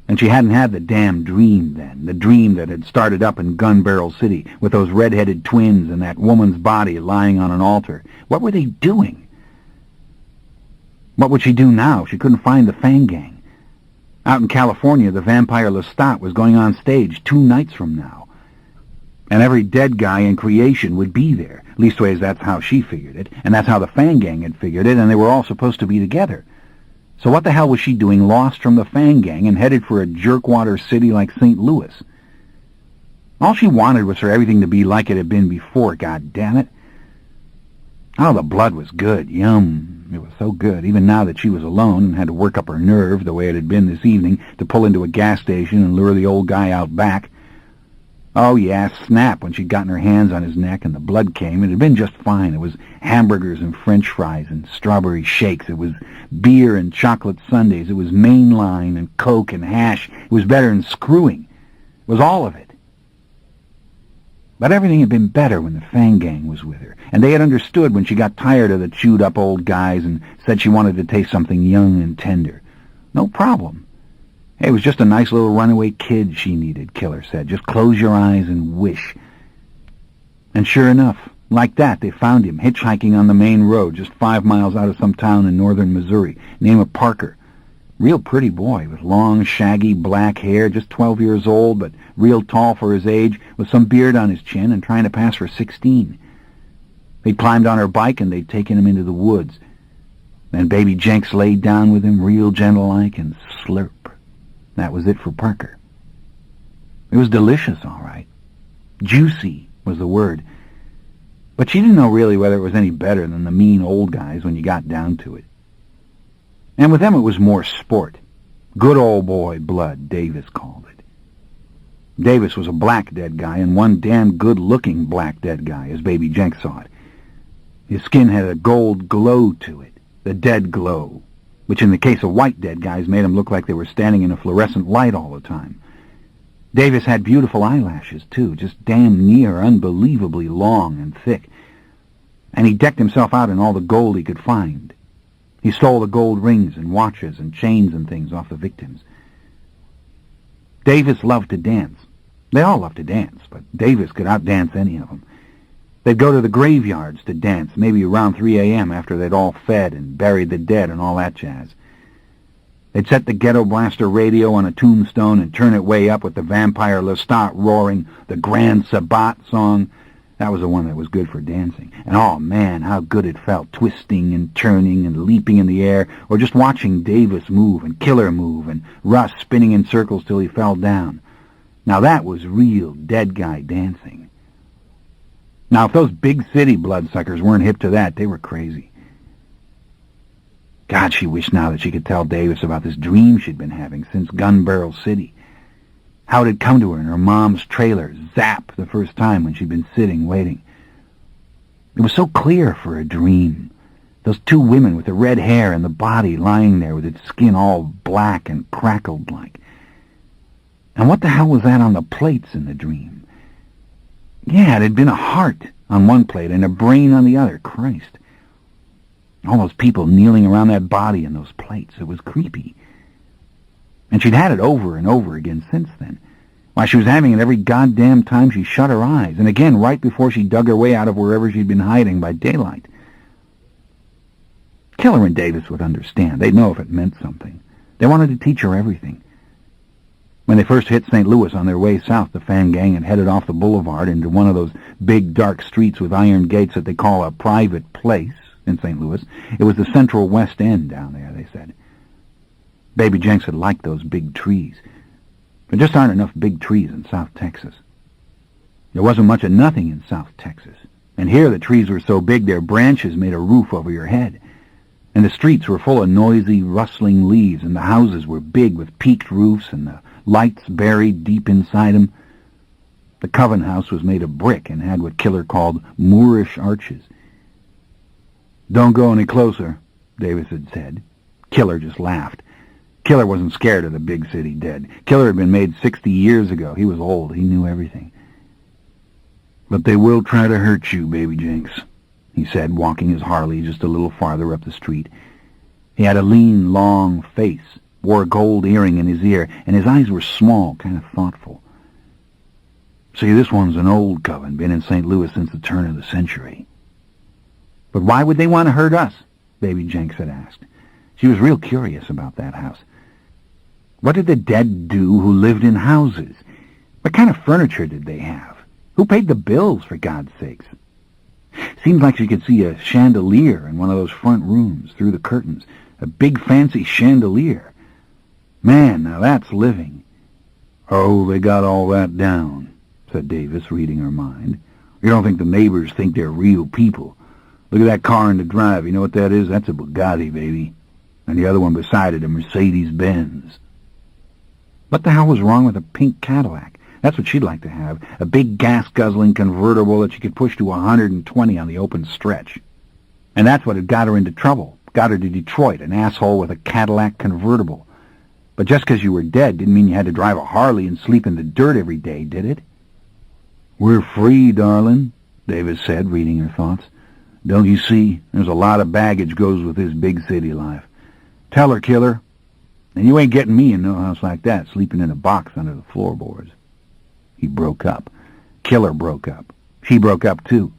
And she hadn't had the damn dream then, the dream that had started up in Gun Barrel City with those red-headed twins and that woman's body lying on an altar. What were they doing? What would she do now? She couldn't find the Fang gang. Out in California, the vampire Lestat was going on stage 2 nights from now. And every dead guy in creation would be there. Leastways, that's how she figured it, and that's how the Fang gang had figured it, and they were all supposed to be together. So what the hell was she doing lost from the Fang gang and headed for a jerkwater city like St. Louis? All she wanted was for everything to be like it had been before, God damn it. Oh, the blood was good. Yum. It was so good, even now that she was alone and had to work up her nerve the way it had been this evening to pull into a gas station and lure the old guy out back. Oh, yeah, snap when she'd gotten her hands on his neck and the blood came. It had been just fine. It was hamburgers and French fries and strawberry shakes. It was beer and chocolate sundaes. It was mainline and Coke and hash. It was better than screwing. It was all of it. But everything had been better when the Fang gang was with her, and they had understood when she got tired of the chewed-up old guys and said she wanted to taste something young and tender. No problem. Hey, it was just a nice little runaway kid she needed, Killer said. Just close your eyes and wish. And sure enough, like that, they found him, hitchhiking on the main road, just 5 miles out of some town in northern Missouri. Name of Parker. Real pretty boy, with long, shaggy, black hair, just 12 years old, but real tall for his age, with some beard on his chin and trying to pass for 16. They'd climbed on her bike and they'd taken him into the woods. Then Baby Jenks laid down with him, real gentle-like, and slurp. That was it for Parker. It was delicious, all right. Juicy was the word. But she didn't know really whether it was any better than the mean old guys when you got down to it. And with them it was more sport. Good old boy blood, Davis called it. Davis was a black dead guy, and one damn good-looking black dead guy, as Baby Jenks saw it. His skin had a gold glow to it, the dead glow, which in the case of white dead guys made them look like they were standing in a fluorescent light all the time. Davis had beautiful eyelashes, too, just damn near unbelievably long and thick. And he decked himself out in all the gold he could find. He stole the gold rings and watches and chains and things off the victims. Davis loved to dance. They all loved to dance, but Davis could outdance any of them. They'd go to the graveyards to dance, maybe around 3 a.m. after they'd all fed and buried the dead and all that jazz. They'd set the ghetto blaster radio on a tombstone and turn it way up with the vampire Lestat roaring the Grand Sabbat song. That was the one that was good for dancing. And oh man, how good it felt, twisting and turning and leaping in the air, or just watching Davis move and Killer move and Russ spinning in circles till he fell down. Now that was real dead guy dancing. Now if those big city bloodsuckers weren't hip to that, they were crazy. God, she wished now that she could tell Davis about this dream she'd been having since Gun Barrel City. How it had come to her in her mom's trailer, zap, the first time when she'd been sitting, waiting. It was so clear for a dream. Those 2 women with the red hair and the body lying there with its skin all black and crackled like. And what the hell was that on the plates in the dream? Yeah, it had been a heart on one plate and a brain on the other. Christ. All those people kneeling around that body in those plates. It was creepy. And she'd had it over and over again since then. Why, she was having it every goddamn time she shut her eyes, and again right before she dug her way out of wherever she'd been hiding by daylight. Killer and Davis would understand. They'd know if it meant something. They wanted to teach her everything. When they first hit St. Louis on their way south, the Fan Gang had headed off the boulevard into one of those big dark streets with iron gates that they call a private place in St. Louis. It was the Central West End down there, they said. Baby Jenks had liked those big trees. There just aren't enough big trees in South Texas. There wasn't much of nothing in South Texas. And here the trees were so big their branches made a roof over your head. And the streets were full of noisy, rustling leaves, and the houses were big with peaked roofs and the lights buried deep inside them. The Coven house was made of brick and had what Killer called Moorish arches. "Don't go any closer," Davis had said. Killer just laughed. Killer wasn't scared of the big city dead. Killer had been made 60 years ago. He was old. He knew everything. "But they will try to hurt you, Baby Jenks," he said, walking his Harley just a little farther up the street. He had a lean, long face, wore a gold earring in his ear, and his eyes were small, kind of thoughtful. "See, this one's an old coven, been in St. Louis since the turn of the century." "But why would they want to hurt us?" Baby Jenks had asked. She was real curious about that house. What did the dead do who lived in houses? What kind of furniture did they have? Who paid the bills, for God's sakes? Seemed like she could see a chandelier in one of those front rooms through the curtains. A big fancy chandelier. Man, now that's living. "Oh, they got all that down," said Davis, reading her mind. "You don't think the neighbors think they're real people. Look at that car in the drive. You know what that is? That's a Bugatti, baby. And the other one beside it, a Mercedes-Benz." What the hell was wrong with a pink Cadillac? That's what she'd like to have. A big gas-guzzling convertible that she could push to 120 on the open stretch. And that's what had got her into trouble. Got her to Detroit, an asshole with a Cadillac convertible. But just because you were dead didn't mean you had to drive a Harley and sleep in the dirt every day, did it? "We're free, darling," Davis said, reading her thoughts. "Don't you see? There's a lot of baggage goes with this big city life. Tell her, Killer. And you ain't getting me in no house like that, sleeping in a box under the floorboards." He broke up. Killer broke up. She broke up, too.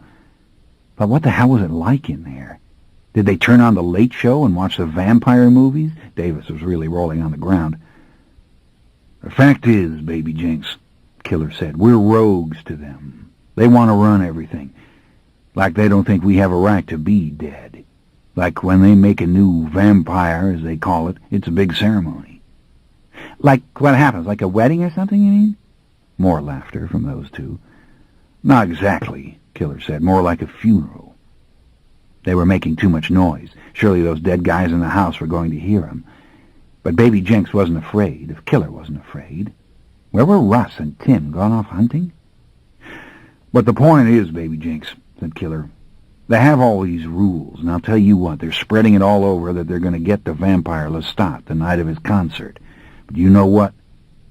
But what the hell was it like in there? Did they turn on the Late Show and watch the vampire movies? Davis was really rolling on the ground. "The fact is, Baby Jenks," Killer said, "we're rogues to them. They want to run everything. Like they don't think we have a right to be dead. Like when they make a new vampire, as they call it, it's a big ceremony." "Like what happens? Like a wedding or something, you mean?" More laughter from those two. "Not exactly," Killer said. "More like a funeral." They were making too much noise. Surely those dead guys in the house were going to hear him. But Baby Jenks wasn't afraid, if Killer wasn't afraid. Where were Russ and Tim? Gone off hunting? "But the point is, Baby Jenks," said Killer, "they have all these rules, and I'll tell you what, they're spreading it all over that they're going to get the vampire Lestat the night of his concert. But you know what?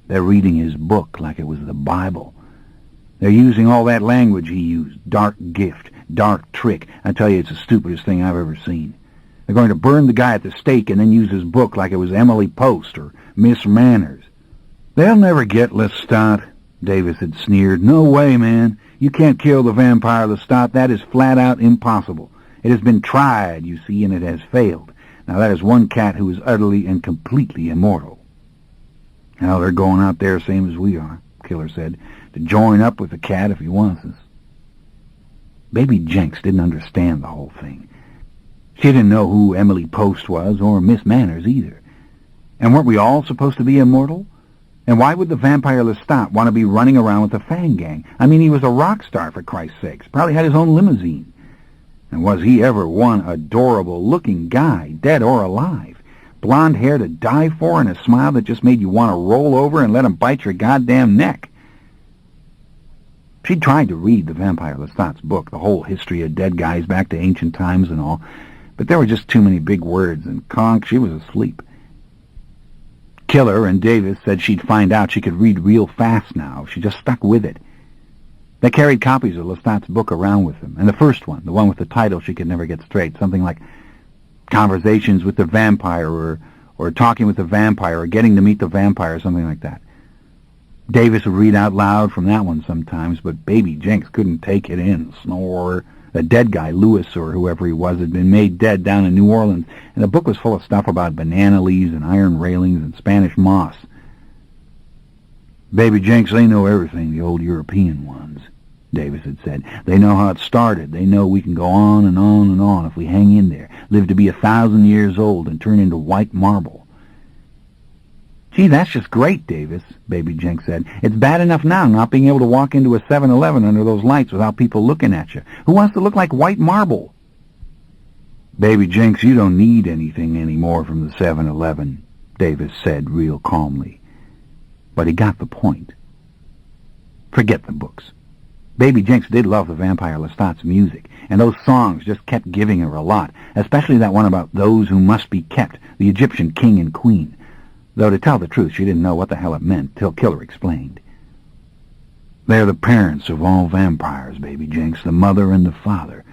They're reading his book like it was the Bible. They're using all that language he used. Dark gift, dark trick. I tell you, it's the stupidest thing I've ever seen. They're going to burn the guy at the stake and then use his book like it was Emily Post or Miss Manners." "They'll never get Lestat," Davis had sneered. "No way, man. You can't kill the vampire Lestat. That is flat out impossible. It has been tried, you see, and it has failed. Now that is one cat who is utterly and completely immortal." "Now they're going out there same as we are," Killer said, "to join up with the cat if he wants us." Baby Jenks didn't understand the whole thing. She didn't know who Emily Post was, or Miss Manners either. And weren't we all supposed to be immortal? And why would the vampire Lestat want to be running around with the Fan Gang? I mean, he was a rock star, for Christ's sakes. Probably had his own limousine. And was he ever one adorable-looking guy, dead or alive? Blonde hair to die for and a smile that just made you want to roll over and let him bite your goddamn neck. She'd tried to read the vampire Lestat's book, the whole history of dead guys back to ancient times and all, but there were just too many big words, and conk, she was asleep. Killer and Davis said she'd find out she could read real fast now if she just stuck with it. They carried copies of Lestat's book around with them, and the first one, the one with the title she could never get straight, something like Conversations with the Vampire, or Talking with the Vampire, or Getting to Meet the Vampire, something like that. Davis would read out loud from that one sometimes, but Baby Jenks couldn't take it in. Snore. The dead guy, Lewis, or whoever he was, had been made dead down in New Orleans, and the book was full of stuff about banana leaves and iron railings and Spanish moss. Baby Jenks, they know everything, the old European ones, Davis had said. They know how it started. They know we can go on and on and on if we hang in there, live to be 1,000 years old and turn into white marble. Gee, that's just great, Davis, Baby Jenks said. It's bad enough now not being able to walk into a 7-Eleven under those lights without people looking at you. Who wants to look like white marble? Baby Jenks, you don't need anything anymore from the 7-Eleven, Davis said real calmly. But he got the point. Forget the books. Baby Jenks did love the Vampire Lestat's music, and those songs just kept giving her a lot, especially that one about those who must be kept, the Egyptian king and queen. Though to tell the truth, she didn't know what the hell it meant till Killer explained. They're the parents of all vampires, Baby Jenks, the mother and the father.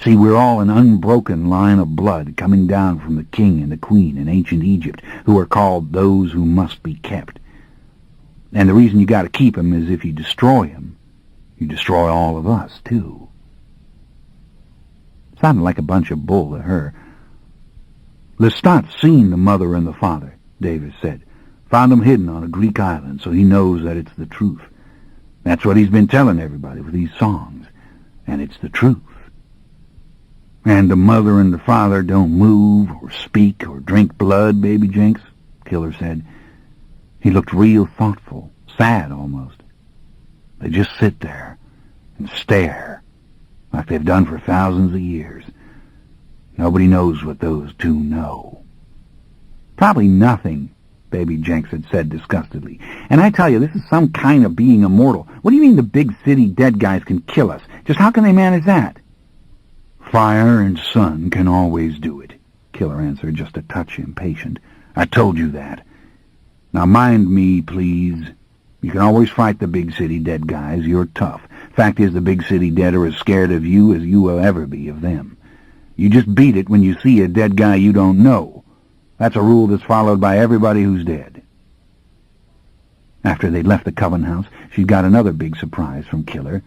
See, we're all an unbroken line of blood coming down from the king and the queen in ancient Egypt, who are called those who must be kept. And the reason you got to keep 'em is if you destroy 'em, you destroy all of us, too. Sounded like a bunch of bull to her. Lestat's seen the mother and the father, Davis said. Found them hidden on a Greek island, so he knows that it's the truth. That's what he's been telling everybody with these songs, and it's the truth. And the mother and the father don't move or speak or drink blood, Baby Jenks, Killer said. He looked real thoughtful, sad almost. They just sit there and stare, like they've done for thousands of years. Nobody knows what those two know. Probably nothing, Baby Jenks had said disgustedly. And I tell you, this is some kind of being immortal. What do you mean the big city dead guys can kill us? Just how can they manage that? Fire and sun can always do it, Killer answered, just a touch impatient. I told you that. Now mind me, please. You can always fight the big city dead guys. You're tough. Fact is, the big city dead are as scared of you as you will ever be of them. You just beat it when you see a dead guy you don't know. That's a rule that's followed by everybody who's dead. After they'd left the Coven House, she'd got another big surprise from Killer.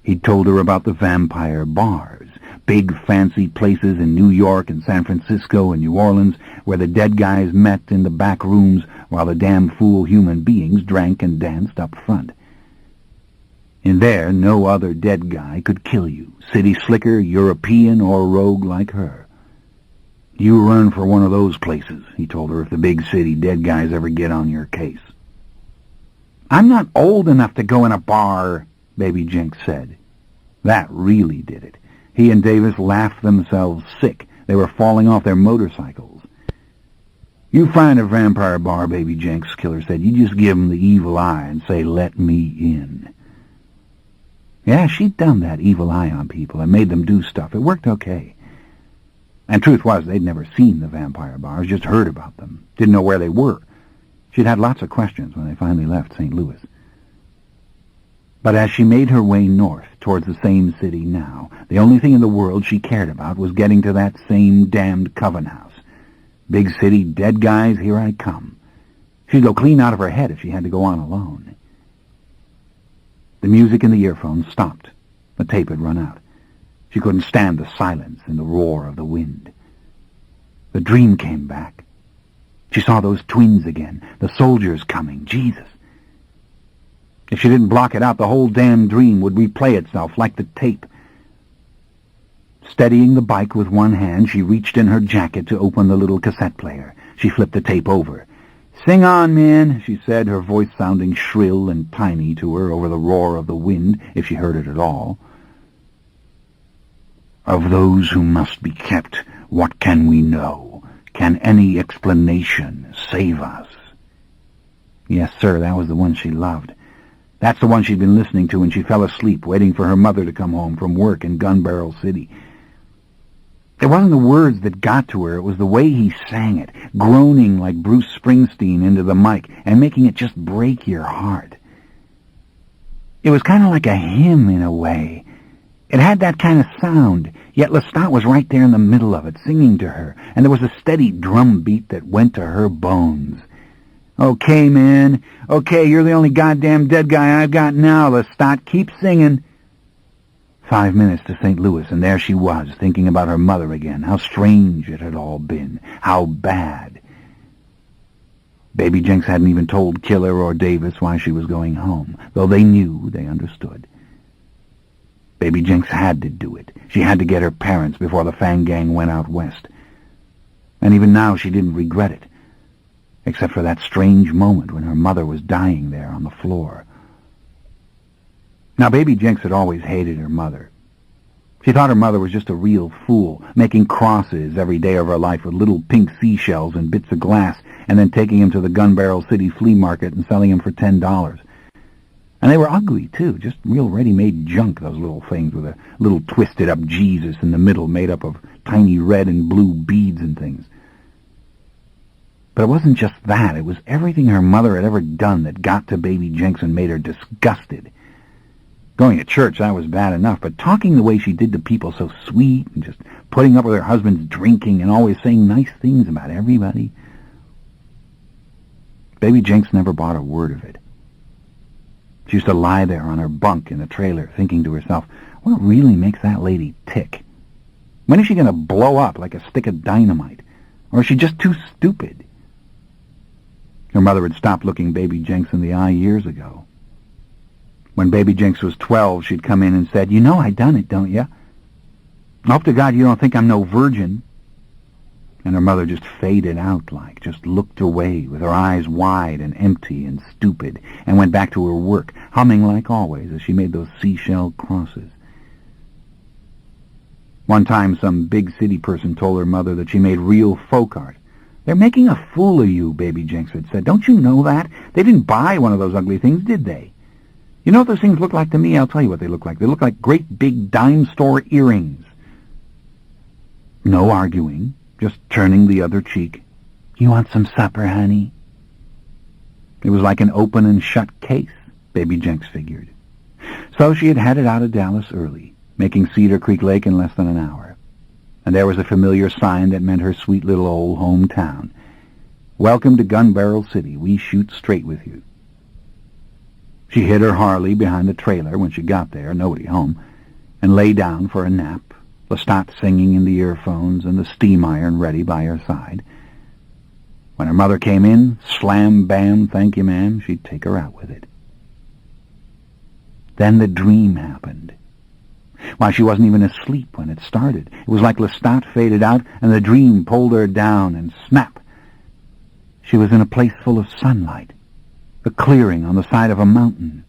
He'd told her about the vampire bars, big fancy places in New York and San Francisco and New Orleans where the dead guys met in the back rooms while the damn fool human beings drank and danced up front. In there, no other dead guy could kill you, city slicker, European, or rogue like her. You run for one of those places, he told her, if the big city dead guys ever get on your case. I'm not old enough to go in a bar, Baby Jenks said. That really did it. He and Davis laughed themselves sick. They were falling off their motorcycles. You find a vampire bar, Baby Jenks, Killer said. You just give 'em the evil eye and say, let me in. Yeah, she'd done that evil eye on people and made them do stuff. It worked okay. And truth was, they'd never seen the vampire bars, just heard about them. Didn't know where they were. She'd had lots of questions when they finally left St. Louis. But as she made her way north towards the same city now, the only thing in the world she cared about was getting to that same damned Coven House. Big city, dead guys, here I come. She'd go clean out of her head if she had to go on alone. The music in the earphones stopped. The tape had run out. She couldn't stand the silence and the roar of the wind. The dream came back. She saw those twins again, the soldiers coming. Jesus! If she didn't block it out, the whole damn dream would replay itself like the tape. Steadying the bike with one hand, she reached in her jacket to open the little cassette player. She flipped the tape over. "Sing on, man," she said, her voice sounding shrill and tiny to her over the roar of the wind, if she heard it at all. Of those who must be kept, what can we know? Can any explanation save us? Yes, sir, that was the one she loved. That's the one she'd been listening to when she fell asleep, waiting for her mother to come home from work in Gun Barrel City. It wasn't the words that got to her, it was the way he sang it, groaning like Bruce Springsteen into the mic and making it just break your heart. It was kind of like a hymn in a way. It had that kind of sound, yet Lestat was right there in the middle of it, singing to her, and there was a steady drum beat that went to her bones. "Okay, man. Okay, you're the only goddamn dead guy I've got now, Lestat. Keep singing." 5 minutes to St. Louis, and there she was, thinking about her mother again, how strange it had all been, how bad. Baby Jenks hadn't even told Killer or Davis why she was going home, though they knew, they understood. Baby Jenks had to do it. She had to get her parents before the Fang Gang went out west. And even now she didn't regret it, except for that strange moment when her mother was dying there on the floor. Now, Baby Jenks had always hated her mother. She thought her mother was just a real fool, making crosses every day of her life with little pink seashells and bits of glass, and then taking them to the Gun Barrel City flea market and selling them for $10. And they were ugly, too, just real ready-made junk, those little things with a little twisted-up Jesus in the middle made up of tiny red and blue beads and things. But it wasn't just that. It was everything her mother had ever done that got to Baby Jenks and made her disgusted. Going to church, that was bad enough, but talking the way she did to people so sweet and just putting up with her husband's drinking and always saying nice things about everybody. Baby Jenks never bought a word of it. She used to lie there on her bunk in the trailer, thinking to herself, what really makes that lady tick? When is she going to blow up like a stick of dynamite? Or is she just too stupid? Her mother had stopped looking Baby Jenks in the eye years ago. When Baby Jenks was 12, she'd come in and said, "You know I done it, don't you? I hope to God you don't think I'm no virgin." And her mother just faded out just looked away with her eyes wide and empty and stupid, and went back to her work, humming like always as she made those seashell crosses. One time some big city person told her mother that she made real folk art. "They're making a fool of you," Baby Jenks had said. "Don't you know that? They didn't buy one of those ugly things, did they? You know what those things look like to me? I'll tell you what they look like. They look like great big dime store earrings." No arguing, just turning the other cheek. "You want some supper, honey?" It was like an open and shut case, Baby Jenks figured. So she had headed out of Dallas early, making Cedar Creek Lake in less than an hour. And there was a familiar sign that meant her sweet little old hometown. "Welcome to Gun Barrel City. We shoot straight with you." She hid her Harley behind the trailer when she got there, nobody home, and lay down for a nap, Lestat singing in the earphones and the steam iron ready by her side. When her mother came in, slam, bam, thank you, ma'am, she'd take her out with it. Then the dream happened. Why, she wasn't even asleep when it started. It was like Lestat faded out and the dream pulled her down, and snap! She was in a place full of sunlight, a clearing on the side of a mountain.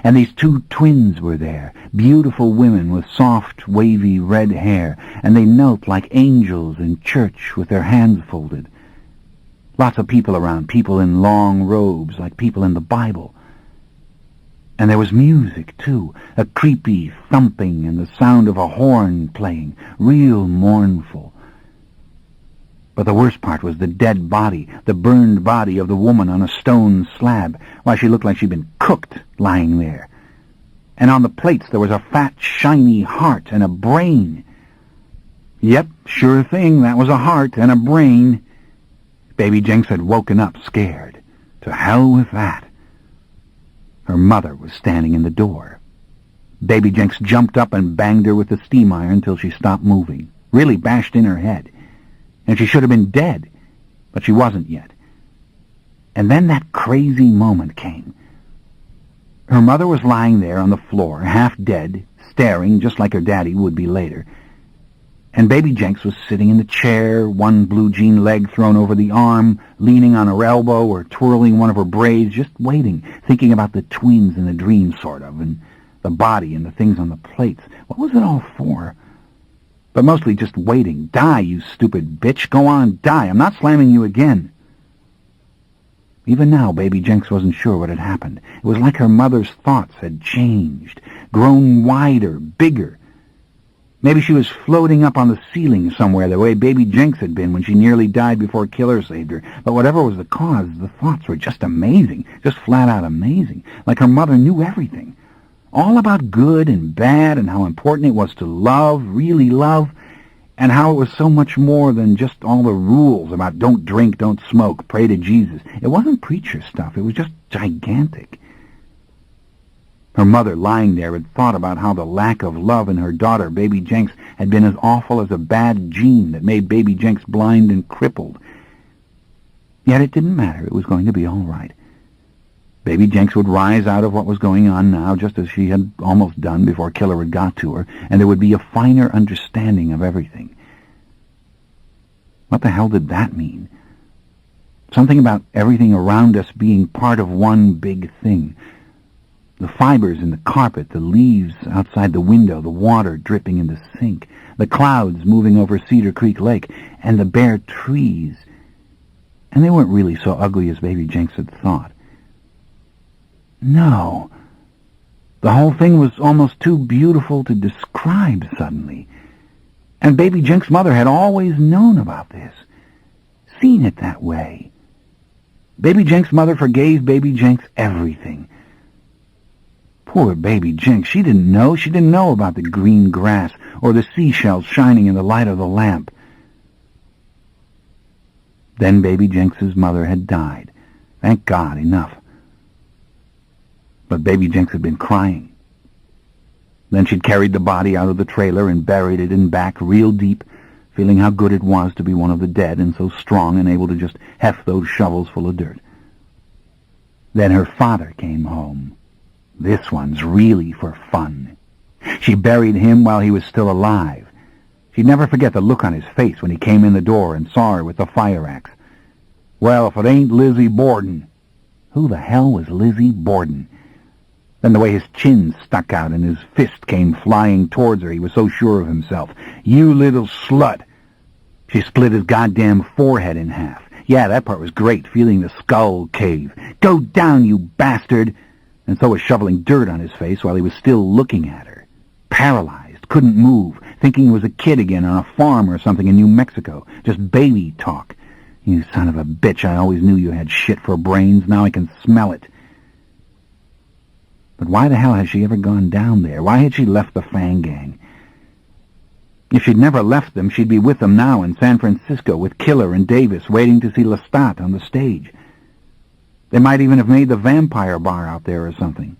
And these two twins were there, beautiful women with soft, wavy red hair, and they knelt like angels in church with their hands folded. Lots of people around, people in long robes like people in the Bible. And there was music, too, a creepy thumping and the sound of a horn playing, real mournful. But the worst part was the dead body, the burned body of the woman on a stone slab. Why, she looked like she'd been cooked lying there. And on the plates there was a fat, shiny heart and a brain. Yep, sure thing, that was a heart and a brain. Baby Jenks had woken up scared. To hell with that. Her mother was standing in the door. Baby Jenks jumped up and banged her with the steam iron till she stopped moving, really bashed in her head. And she should have been dead, but she wasn't yet. And then that crazy moment came. Her mother was lying there on the floor, half dead, staring just like her daddy would be later. And Baby Jenks was sitting in the chair, one blue jean leg thrown over the arm, leaning on her elbow or twirling one of her braids, just waiting, thinking about the twins in the dream, sort of, and the body and the things on the plates. What was it all for? But mostly just waiting. Die, you stupid bitch. Go on, die. I'm not slamming you again. Even now, Baby Jenks wasn't sure what had happened. It was like her mother's thoughts had changed, grown wider, bigger. Maybe she was floating up on the ceiling somewhere the way Baby Jenks had been when she nearly died before Killer saved her. But whatever was the cause, the thoughts were just amazing, just flat out amazing, like her mother knew everything. all about good and bad and how important it was to love, really love, and how it was so much more than just all the rules about don't drink, don't smoke, pray to Jesus. It wasn't preacher stuff. It was just gigantic. Her mother, lying there, had thought about how the lack of love in her daughter, Baby Jenks, had been as awful as a bad gene that made Baby Jenks blind and crippled. Yet it didn't matter. It was going to be all right. Baby Jenks would rise out of what was going on now, just as she had almost done before Killer had got to her, and there would be a finer understanding of everything. What the hell did that mean? Something about everything around us being part of one big thing. The fibers in the carpet, the leaves outside the window, the water dripping in the sink, the clouds moving over Cedar Creek Lake, and the bare trees. And they weren't really so ugly as Baby Jenks had thought. No. The whole thing was almost too beautiful to describe suddenly. And Baby Jenks' mother had always known about this, seen it that way. Baby Jenks' mother forgave Baby Jenks everything. Poor Baby Jenks, she didn't know about the green grass or the seashells shining in the light of the lamp. Then Baby Jenks' mother had died. Thank God, enough. But Baby Jenks had been crying. Then she'd carried the body out of the trailer and buried it in back real deep, feeling how good it was to be one of the dead and so strong and able to just heft those shovels full of dirt. Then her father came home. This one's really for fun. She buried him while he was still alive. She'd never forget the look on his face when he came in the door and saw her with the fire axe. Well, if it ain't Lizzie Borden. Who the hell was Lizzie Borden? Then the way his chin stuck out and his fist came flying towards her, he was so sure of himself. You little slut. She split his goddamn forehead in half. Yeah, that part was great, feeling the skull cave. Go down, you bastard! And so was shoveling dirt on his face while he was still looking at her. Paralyzed, couldn't move, thinking he was a kid again on a farm or something in New Mexico. Just baby talk. You son of a bitch, I always knew you had shit for brains. Now I can smell it. But why the hell had she ever gone down there? Why had she left the Fang Gang? If she'd never left them, she'd be with them now in San Francisco with Killer and Davis, waiting to see Lestat on the stage. They might even have made the vampire bar out there or something.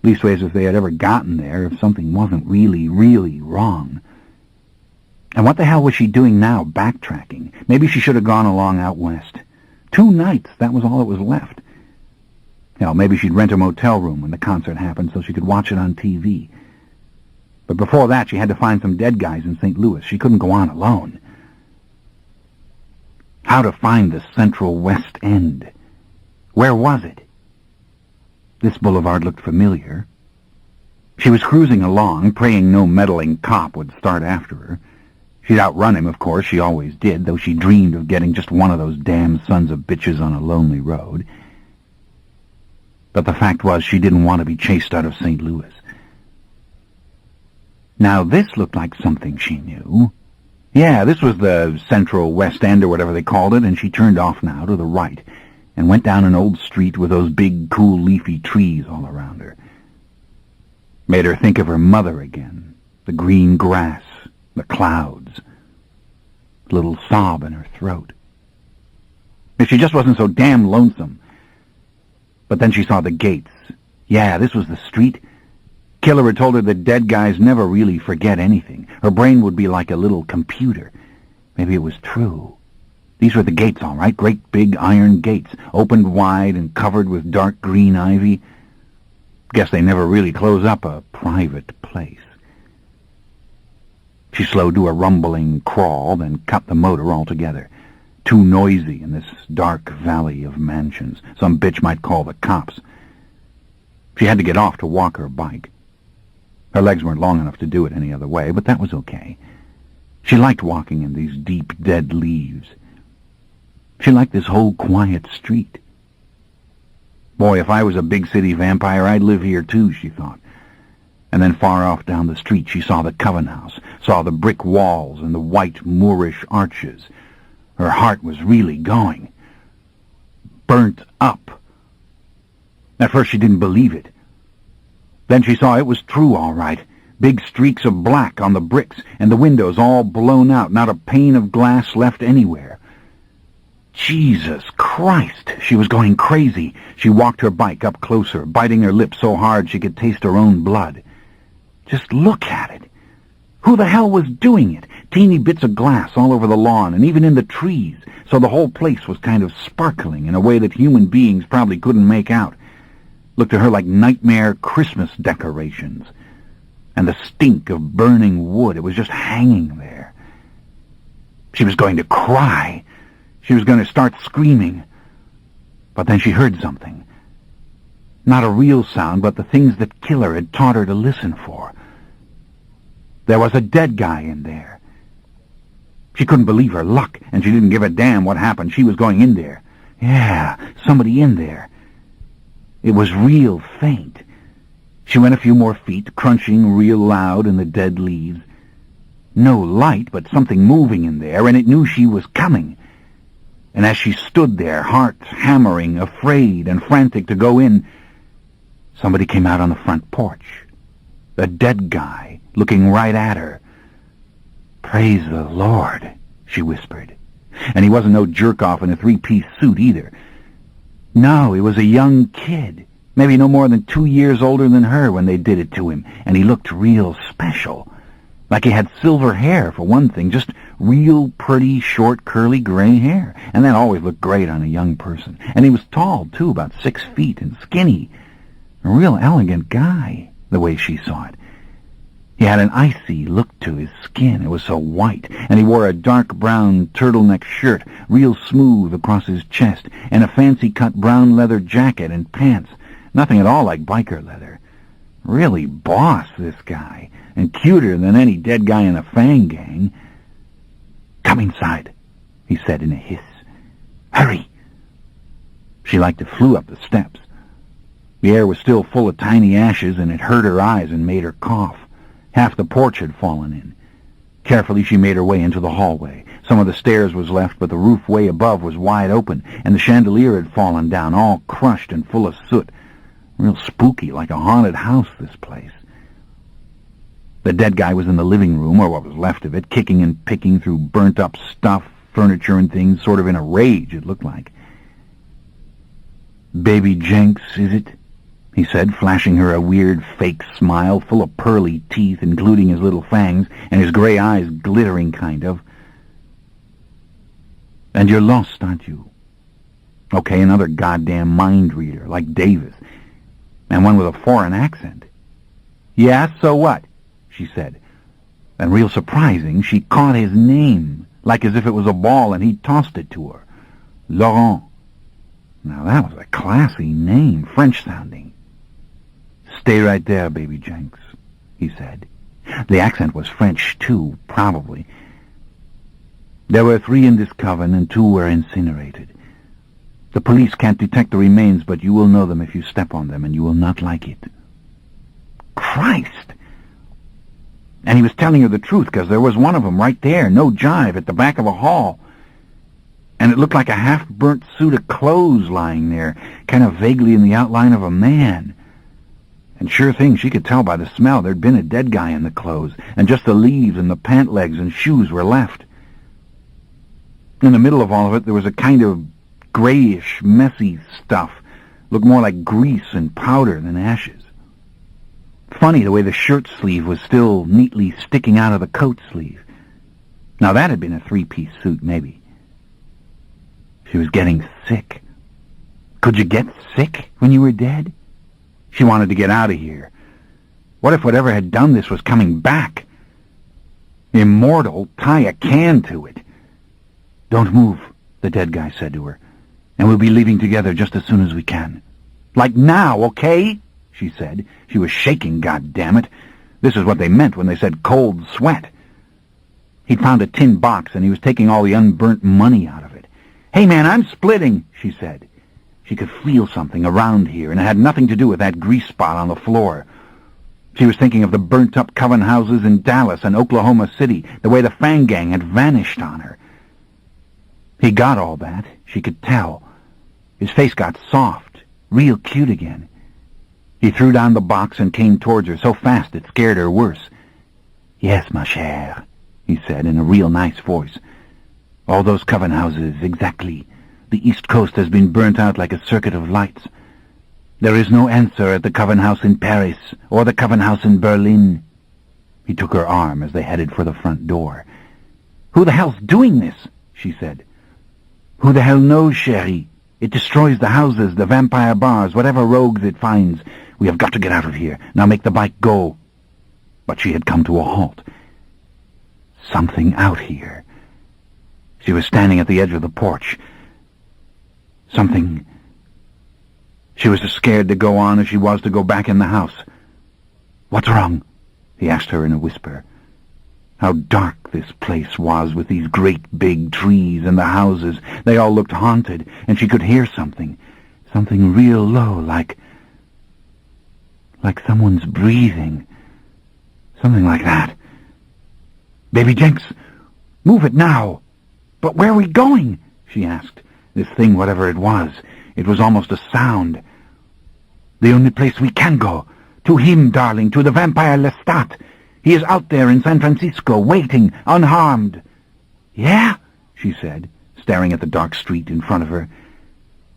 Leastways, if they had ever gotten there, if something wasn't really, really wrong. And what the hell was she doing now, backtracking? Maybe she should have gone along out west. 2 nights, that was all that was left. Hell, maybe she'd rent a motel room when the concert happened so she could watch it on TV. But before that, she had to find some dead guys in St. Louis. She couldn't go on alone. How to find the Central West End? Where was it? This boulevard looked familiar. She was cruising along, praying no meddling cop would start after her. She'd outrun him, of course, she always did, though she dreamed of getting just one of those damn sons of bitches on a lonely road. But the fact was she didn't want to be chased out of St. Louis. Now this looked like something she knew. Yeah, this was the Central West End or whatever they called it, and she turned off now to the right and went down an old street with those big, cool, leafy trees all around her. Made her think of her mother again, the green grass, the clouds, a little sob in her throat. If she just wasn't so damn lonesome. But then she saw the gates. Yeah, this was the street. Killer had told her that dead guys never really forget anything. Her brain would be like a little computer. Maybe it was true. These were the gates, all right, great big iron gates, opened wide and covered with dark green ivy. Guess they never really close up a private place. She slowed to a rumbling crawl, then cut the motor altogether. Too noisy in this dark valley of mansions. Some bitch might call the cops. She had to get off to walk her bike. Her legs weren't long enough to do it any other way, but that was okay. She liked walking in these deep, dead leaves. She liked this whole quiet street. Boy, if I was a big city vampire, I'd live here too, she thought. And then far off down the street she saw the Coven House, saw the brick walls and the white Moorish arches. Her heart was really going. Burnt up. At first she didn't believe it. Then she saw it was true all right. Big streaks of black on the bricks, and the windows all blown out, not a pane of glass left anywhere. Jesus Christ! She was going crazy. She walked her bike up closer, biting her lips so hard she could taste her own blood. Just look at it. Who the hell was doing it? Teeny bits of glass all over the lawn and even in the trees, so the whole place was kind of sparkling in a way that human beings probably couldn't make out. Looked to her like nightmare Christmas decorations. And the stink of burning wood, it was just hanging there. She was going to cry. She was going to start screaming. But then she heard something. Not a real sound, but the things that Killer had taught her to listen for. There was a dead guy in there. She couldn't believe her luck, and she didn't give a damn what happened. She was going in there. Yeah, somebody in there. It was real faint. She went a few more feet, crunching real loud in the dead leaves. No light, but something moving in there, and it knew she was coming. And as she stood there, heart hammering, afraid and frantic to go in, somebody came out on the front porch. A dead guy, looking right at her. "Praise the Lord," she whispered. And he wasn't no jerk-off in a three-piece suit either. No, he was a young kid, maybe no more than 2 years older than her when they did it to him, and he looked real special. Like he had silver hair, for one thing, just real pretty, short, curly gray hair, and that always looked great on a young person. And he was tall, too, about 6 feet, and skinny. A real elegant guy, the way she saw it. He had an icy look to his skin. It was so white, and he wore a dark brown turtleneck shirt, real smooth across his chest, and a fancy-cut brown leather jacket and pants. Nothing at all like biker leather. Really boss, this guy, and cuter than any dead guy in the Fang gang. "Come inside," he said in a hiss. "Hurry." She like to flew up the steps. The air was still full of tiny ashes, and it hurt her eyes and made her cough. Half the porch had fallen in. Carefully she made her way into the hallway. Some of the stairs was left, but the roof way above was wide open, and the chandelier had fallen down, all crushed and full of soot. Real spooky, like a haunted house, this place. The dead guy was in the living room, or what was left of it, kicking and picking through burnt-up stuff, furniture and things, sort of in a rage, it looked like. "Baby Jenks, is it?" he said, flashing her a weird fake smile full of pearly teeth, including his little fangs, and his gray eyes glittering, kind of. "And you're lost, aren't you?" Okay, another goddamn mind reader, like Davis, and one with a foreign accent. "Yeah, so what?" she said. And real surprising, she caught his name, like as if it was a ball and he'd tossed it to her. Laurent. Now that was a classy name, French-sounding. "Stay right there, Baby Jenks," he said. The accent was French, too, probably. "There were 3 in this coven, and 2 were incinerated. The police can't detect the remains, but you will know them if you step on them, and you will not like it." Christ! And he was telling her the truth, because there was one of them right there, no jive, at the back of a hall. And it looked like a half-burnt suit of clothes lying there, kind of vaguely in the outline of a man. And sure thing, she could tell by the smell there'd been a dead guy in the clothes, and just the leaves and the pant legs and shoes were left. In the middle of all of it, there was a kind of grayish, messy stuff. Looked more like grease and powder than ashes. Funny the way the shirt sleeve was still neatly sticking out of the coat sleeve. Now that had been a 3-piece suit, maybe. She was getting sick. Could you get sick when you were dead? She wanted to get out of here. What if whatever had done this was coming back? Immortal, tie a can to it. "Don't move," the dead guy said to her, "and we'll be leaving together just as soon as we can." "Like now, okay?" she said. She was shaking, goddammit. This is what they meant when they said cold sweat. He'd found a tin box, and he was taking all the unburnt money out of it. "Hey, man, I'm splitting," she said. She could feel something around here, and it had nothing to do with that grease spot on the floor. She was thinking of the burnt-up coven houses in Dallas and Oklahoma City, the way the Fang gang had vanished on her. He got all that, she could tell. His face got soft, real cute again. He threw down the box and came towards her so fast it scared her worse. "Yes, ma chère," he said in a real nice voice. "All those coven houses, exactly. The East Coast has been burnt out like a circuit of lights. There is no answer at the coven house in Paris or the coven house in Berlin." He took her arm as they headed for the front door. "Who the hell's doing this?" she said. "Who the hell knows, chérie? It destroys the houses, the vampire bars, whatever rogues it finds. We have got to get out of here. Now make the bike go." But she had come to a halt. Something out here. She was standing at the edge of the porch. Something... She was as scared to go on as she was to go back in the house. "What's wrong?" he asked her in a whisper. How dark this place was with these great big trees and the houses. They all looked haunted, and she could hear something. Something real low, like someone's breathing. Something like that. "Baby Jenks, move it now." "But where are we going?" she asked. This thing, whatever it was almost a sound. "The only place we can go. To him, darling, to the vampire Lestat. He is out there in San Francisco, waiting, unharmed." "Yeah?" she said, staring at the dark street in front of her.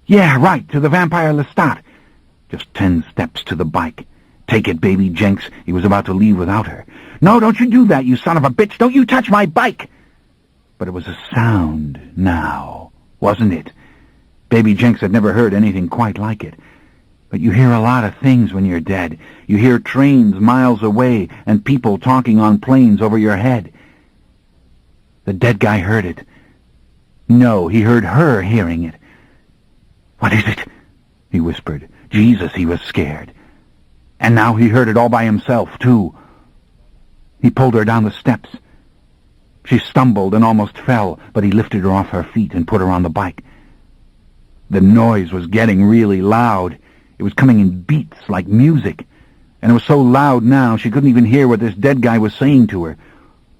"Yeah, right, to the vampire Lestat." Just 10 steps to the bike. "Take it, baby Jenks." He was about to leave without her. "No, don't you do that, you son of a bitch! Don't you touch my bike!" But it was a sound now, wasn't it? Baby Jenks had never heard anything quite like it. But you hear a lot of things when you're dead. You hear trains miles away and people talking on planes over your head. The dead guy heard it. No, he heard her hearing it. "What is it?" he whispered. Jesus, he was scared. And now he heard it all by himself, too. He pulled her down the steps. She stumbled and almost fell, but he lifted her off her feet and put her on the bike. The noise was getting really loud. It was coming in beats like music, and it was so loud now she couldn't even hear what this dead guy was saying to her.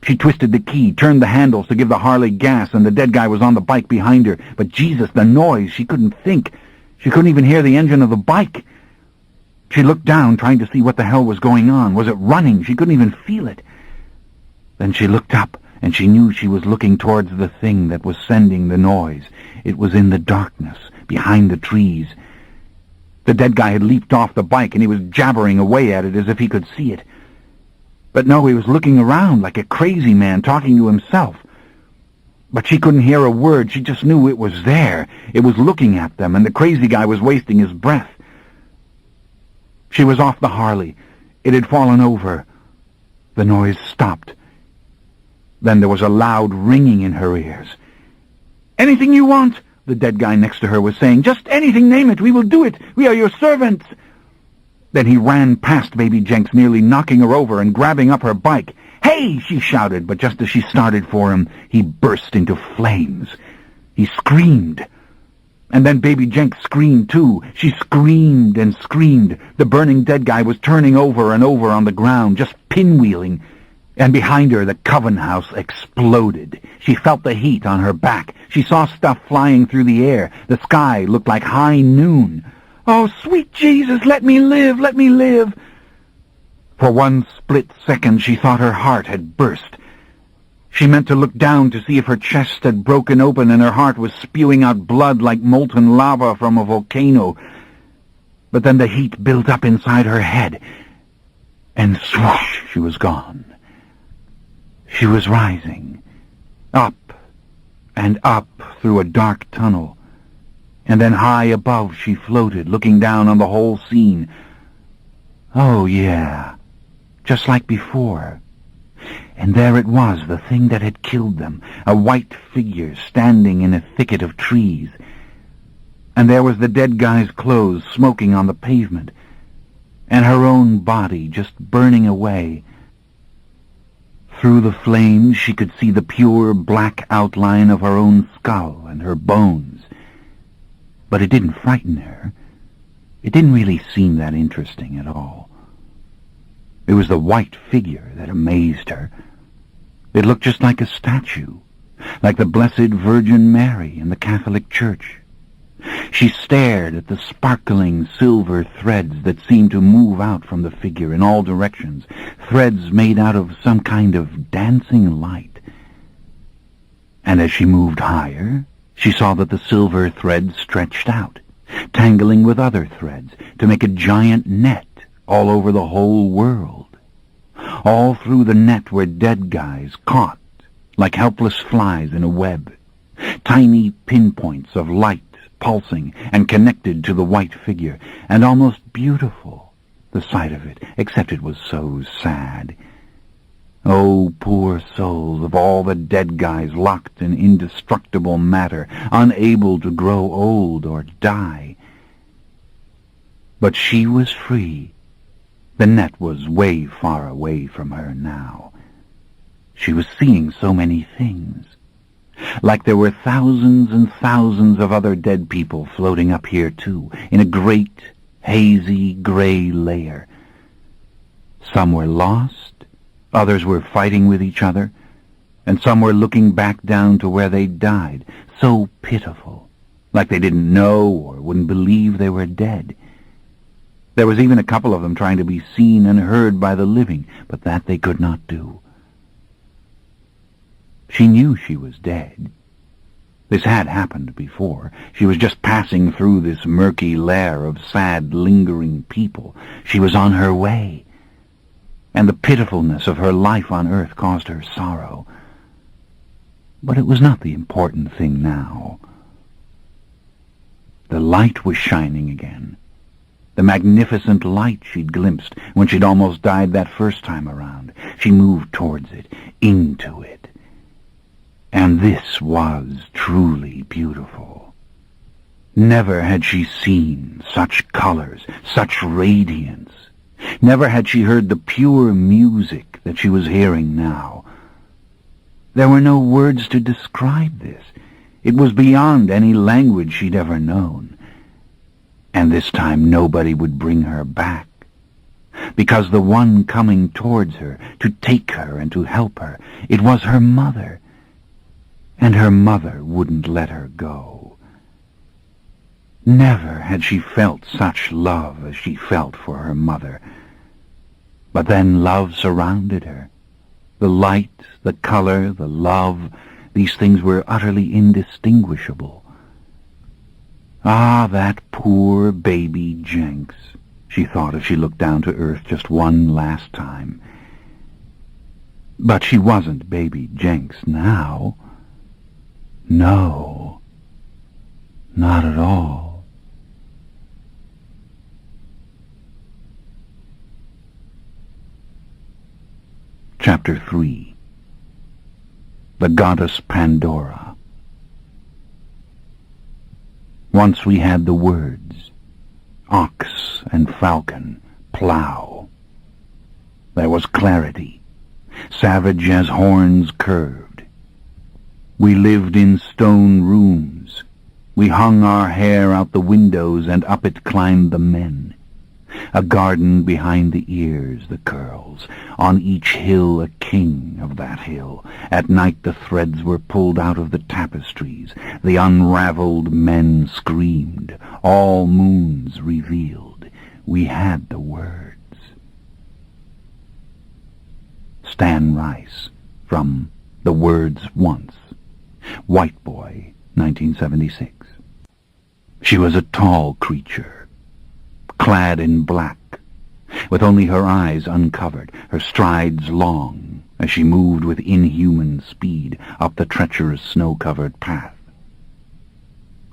She twisted the key, turned the handles to give the Harley gas, and the dead guy was on the bike behind her. But Jesus, the noise, she couldn't think. She couldn't even hear the engine of the bike. She looked down, trying to see what the hell was going on. Was it running? She couldn't even feel it. Then she looked up, and she knew she was looking towards the thing that was sending the noise. It was in the darkness, behind the trees. The dead guy had leaped off the bike, and he was jabbering away at it as if he could see it. But no, he was looking around like a crazy man talking to himself. But she couldn't hear a word. She just knew it was there. It was looking at them, and the crazy guy was wasting his breath. She was off the Harley. It had fallen over. The noise stopped. Then there was a loud ringing in her ears. "Anything you want," the dead guy next to her was saying. "Just anything, name it. We will do it. We are your servants." Then he ran past Baby Jenks, nearly knocking her over and grabbing up her bike. "Hey!" she shouted, but just as she started for him, he burst into flames. He screamed. And then Baby Jenks screamed too. She screamed and screamed. The burning dead guy was turning over and over on the ground, just pinwheeling. And behind her, the coven house exploded. She felt the heat on her back. She saw stuff flying through the air. The sky looked like high noon. "Oh, sweet Jesus, let me live, let me live." For one split second, she thought her heart had burst. She meant to look down to see if her chest had broken open and her heart was spewing out blood like molten lava from a volcano. But then the heat built up inside her head, and swoosh, she was gone. She was rising, up and up through a dark tunnel, and then high above she floated, looking down on the whole scene. Oh, yeah, just like before. And there it was, the thing that had killed them, a white figure standing in a thicket of trees. And there was the dead guy's clothes smoking on the pavement, and her own body just burning away. Through the flames she could see the pure black outline of her own skull and her bones. But it didn't frighten her. It didn't really seem that interesting at all. It was the white figure that amazed her. It looked just like a statue, like the Blessed Virgin Mary in the Catholic Church. She stared at the sparkling silver threads that seemed to move out from the figure in all directions, threads made out of some kind of dancing light. And as she moved higher, she saw that the silver threads stretched out, tangling with other threads to make a giant net all over the whole world. All through the net were dead guys caught like helpless flies in a web, tiny pinpoints of light pulsing and connected to the white figure, and almost beautiful, the sight of it, except it was so sad. Oh, poor souls of all the dead guys locked in indestructible matter, unable to grow old or die. But she was free. The net was way far away from her now. She was seeing so many things. Like there were thousands and thousands of other dead people floating up here too, in a great, hazy, gray layer. Some were lost, others were fighting with each other, and some were looking back down to where they'd died, so pitiful, like they didn't know or wouldn't believe they were dead. There was even a couple of them trying to be seen and heard by the living, but that they could not do. She knew she was dead. This had happened before. She was just passing through this murky lair of sad, lingering people. She was on her way, and the pitifulness of her life on earth caused her sorrow. But it was not the important thing now. The light was shining again. The magnificent light she'd glimpsed when she'd almost died that first time around. She moved towards it, into it. And this was truly beautiful. Never had she seen such colors, such radiance. Never had she heard the pure music that she was hearing now. There were no words to describe this. It was beyond any language she'd ever known. And this time nobody would bring her back. Because the one coming towards her, to take her and to help her, it was her mother. And her mother wouldn't let her go. Never had she felt such love as she felt for her mother. But then love surrounded her. The light, the color, the love, these things were utterly indistinguishable. Ah, that poor baby Jenks, she thought as she looked down to earth just one last time. But she wasn't baby Jenks now. No, not at all. Chapter 3. The Goddess Pandora. Once we had the words, ox and falcon, plow. There was clarity, savage as horns curved. We lived in stone rooms. We hung our hair out the windows, and up it climbed the men. A garden behind the ears, the curls. On each hill a king of that hill. At night the threads were pulled out of the tapestries. The unraveled men screamed. All moons revealed. We had the words. Stan Rice, from The Words Once. White Boy, 1976. She was a tall creature, clad in black, with only her eyes uncovered, her strides long, as she moved with inhuman speed up the treacherous snow-covered path.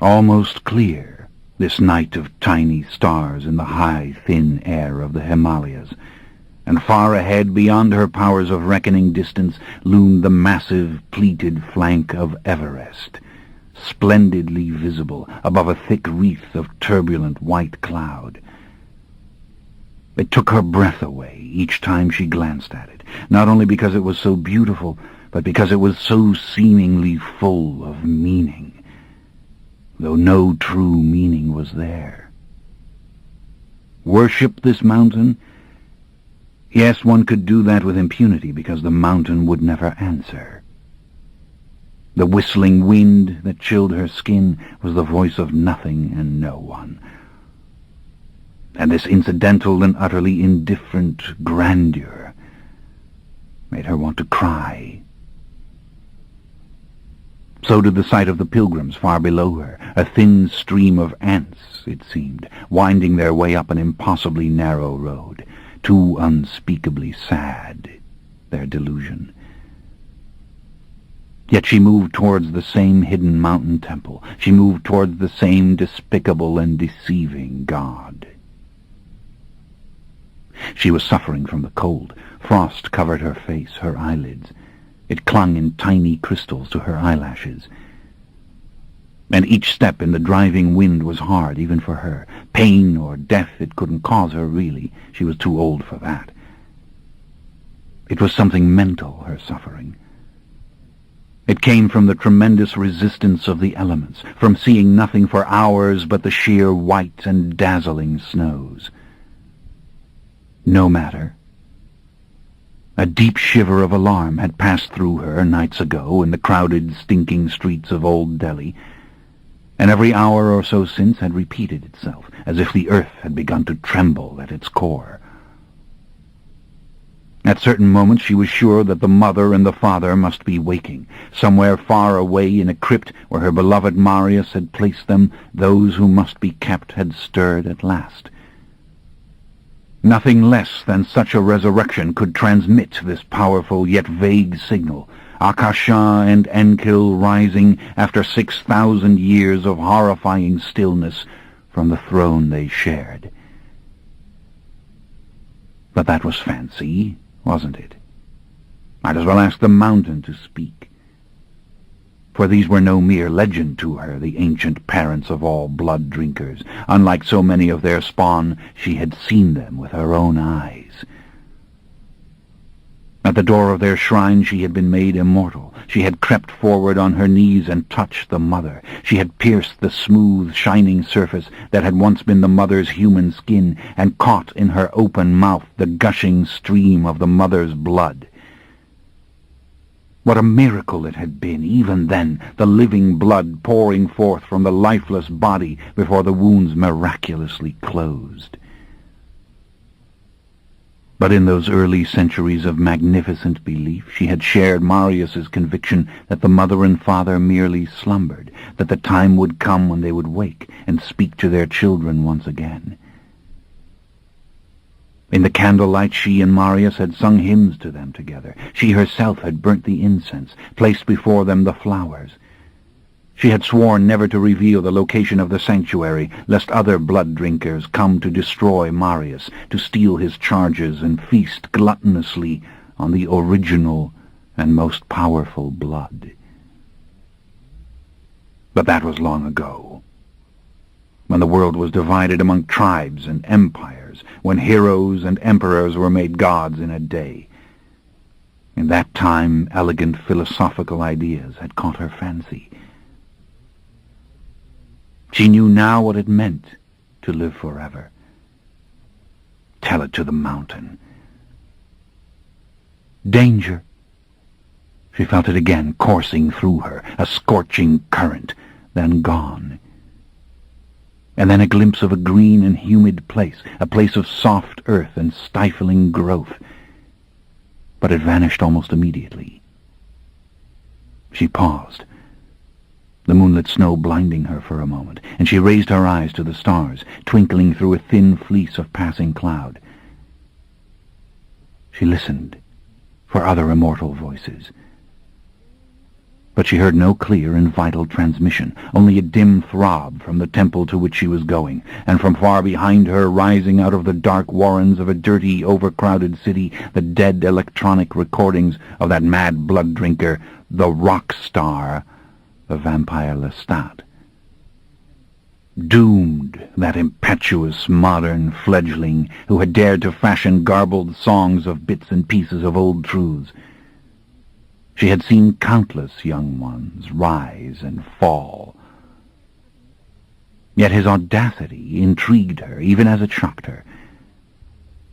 Almost clear, this night of tiny stars in the high, thin air of the Himalayas, and far ahead, beyond her powers of reckoning distance, loomed the massive, pleated flank of Everest, splendidly visible above a thick wreath of turbulent white cloud. It took her breath away each time she glanced at it, not only because it was so beautiful, but because it was so seemingly full of meaning, though no true meaning was there. Worship this mountain? Yes, one could do that with impunity, because the mountain would never answer. The whistling wind that chilled her skin was the voice of nothing and no one. And this incidental and utterly indifferent grandeur made her want to cry. So did the sight of the pilgrims far below her, a thin stream of ants, it seemed, winding their way up an impossibly narrow road, too unspeakably sad, their delusion. Yet she moved towards the same hidden mountain temple. She moved towards the same despicable and deceiving God. She was suffering from the cold. Frost covered her face, her eyelids. It clung in tiny crystals to her eyelashes. And each step in the driving wind was hard, even for her. Pain or death it couldn't cause her, really. She was too old for that. It was something mental, her suffering. It came from the tremendous resistance of the elements, from seeing nothing for hours but the sheer white and dazzling snows. No matter. A deep shiver of alarm had passed through her nights ago in the crowded, stinking streets of Old Delhi, and every hour or so since had repeated itself, as if the earth had begun to tremble at its core. At certain moments she was sure that the mother and the father must be waking. Somewhere far away in a crypt where her beloved Marius had placed them, those who must be kept had stirred at last. Nothing less than such a resurrection could transmit this powerful yet vague signal, Akasha and Enkill rising after 6,000 years of horrifying stillness from the throne they shared. But that was fancy, wasn't it? Might as well ask the mountain to speak. For these were no mere legend to her, the ancient parents of all blood drinkers. Unlike so many of their spawn, she had seen them with her own eyes. At the door of their shrine she had been made immortal. She had crept forward on her knees and touched the mother. She had pierced the smooth, shining surface that had once been the mother's human skin and caught in her open mouth the gushing stream of the mother's blood. What a miracle it had been, even then, the living blood pouring forth from the lifeless body before the wounds miraculously closed. But in those early centuries of magnificent belief, she had shared Marius's conviction that the mother and father merely slumbered, that the time would come when they would wake and speak to their children once again. In the candlelight she and Marius had sung hymns to them together. She herself had burnt the incense, placed before them the flowers. She had sworn never to reveal the location of the sanctuary, lest other blood drinkers come to destroy Marius, to steal his charges and feast gluttonously on the original and most powerful blood. But that was long ago, when the world was divided among tribes and empires, when heroes and emperors were made gods in a day. In that time, elegant philosophical ideas had caught her fancy. She knew now what it meant to live forever. Tell it to the mountain. Danger. She felt it again coursing through her, a scorching current, then gone. And then a glimpse of a green and humid place, a place of soft earth and stifling growth. But it vanished almost immediately. She paused, the moonlit snow blinding her for a moment, and she raised her eyes to the stars, twinkling through a thin fleece of passing cloud. She listened for other immortal voices. But she heard no clear and vital transmission, only a dim throb from the temple to which she was going, and from far behind her, rising out of the dark warrens of a dirty, overcrowded city, the dead electronic recordings of that mad blood drinker, the rock star, the vampire Lestat. Doomed, that impetuous modern fledgling who had dared to fashion garbled songs of bits and pieces of old truths. She had seen countless young ones rise and fall. Yet his audacity intrigued her, even as it shocked her.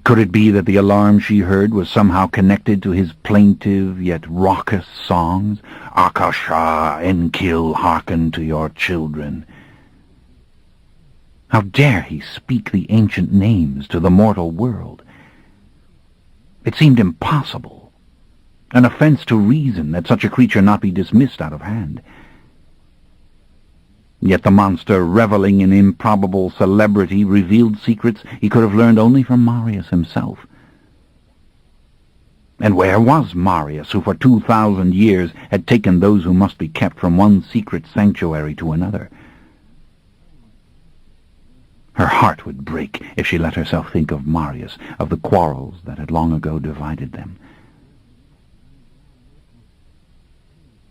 Could it be that the alarm she heard was somehow connected to his plaintive yet raucous songs? Akasha, Enkil, hearken to your children. How dare he speak the ancient names to the mortal world? It seemed impossible, an offense to reason, that such a creature not be dismissed out of hand. Yet the monster, reveling in improbable celebrity, revealed secrets he could have learned only from Marius himself. And where was Marius, who for 2,000 years had taken those who must be kept from one secret sanctuary to another? Her heart would break if she let herself think of Marius, of the quarrels that had long ago divided them.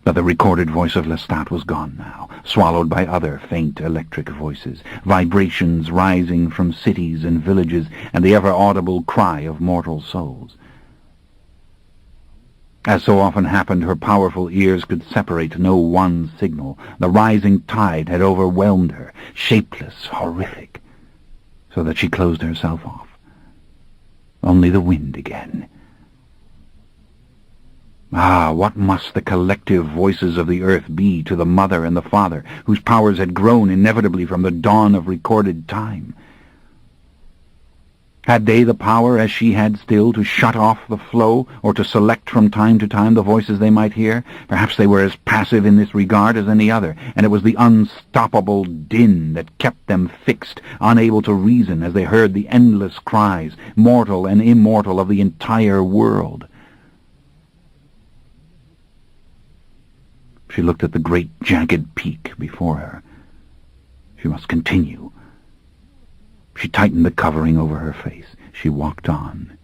But the recorded voice of Lestat was gone now, swallowed by other faint electric voices, vibrations rising from cities and villages, and the ever-audible cry of mortal souls. As so often happened, her powerful ears could separate no one signal. The rising tide had overwhelmed her, shapeless, horrific, so that she closed herself off. Only the wind again. Ah, what must the collective voices of the earth be to the mother and the father, whose powers had grown inevitably from the dawn of recorded time? Had they the power, as she had still, to shut off the flow, or to select from time to time the voices they might hear? Perhaps they were as passive in this regard as any other, and it was the unstoppable din that kept them fixed, unable to reason as they heard the endless cries, mortal and immortal, of the entire world. She looked at the great jagged peak before her. She must continue. She tightened the covering over her face. She walked on.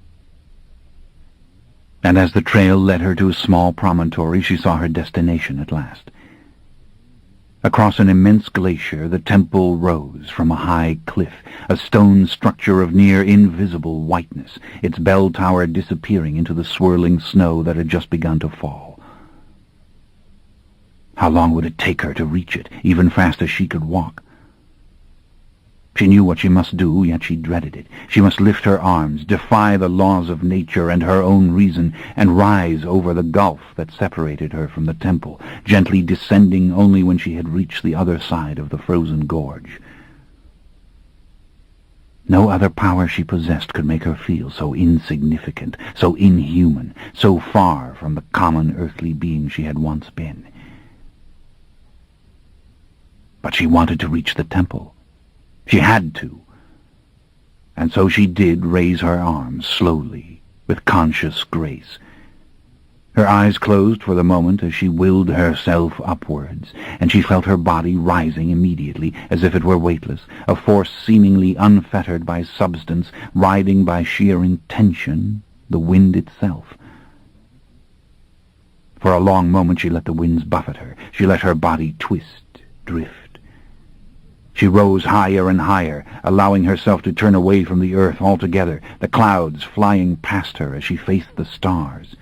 And as the trail led her to a small promontory, she saw her destination at last. Across an immense glacier, the temple rose from a high cliff, a stone structure of near invisible whiteness, its bell tower disappearing into the swirling snow that had just begun to fall. How long would it take her to reach it, even fast as she could walk? She knew what she must do, yet she dreaded it. She must lift her arms, defy the laws of nature and her own reason, and rise over the gulf that separated her from the temple, gently descending only when she had reached the other side of the frozen gorge. No other power she possessed could make her feel so insignificant, so inhuman, so far from the common earthly being she had once been. But she wanted to reach the temple. She had to. And so she did raise her arms slowly, with conscious grace. Her eyes closed for the moment as she willed herself upwards, and she felt her body rising immediately, as if it were weightless, a force seemingly unfettered by substance, riding by sheer intention the wind itself. For a long moment she let the winds buffet her. She let her body twist, drift. She rose higher and higher, allowing herself to turn away from the earth altogether, the clouds flying past her as she faced the stars.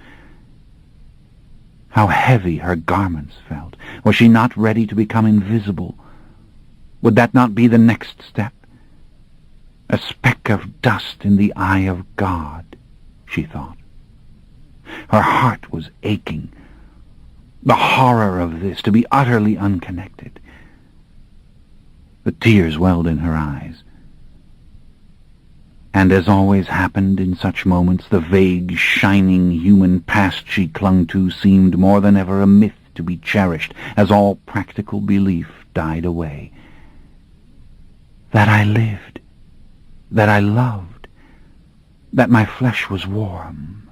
How heavy her garments felt. Was she not ready to become invisible? Would that not be the next step? A speck of dust in the eye of God, she thought. Her heart was aching. The horror of this, to be utterly unconnected. The tears welled in her eyes. And as always happened in such moments, the vague, shining human past she clung to seemed more than ever a myth to be cherished as all practical belief died away. That I lived, that I loved, that my flesh was warm.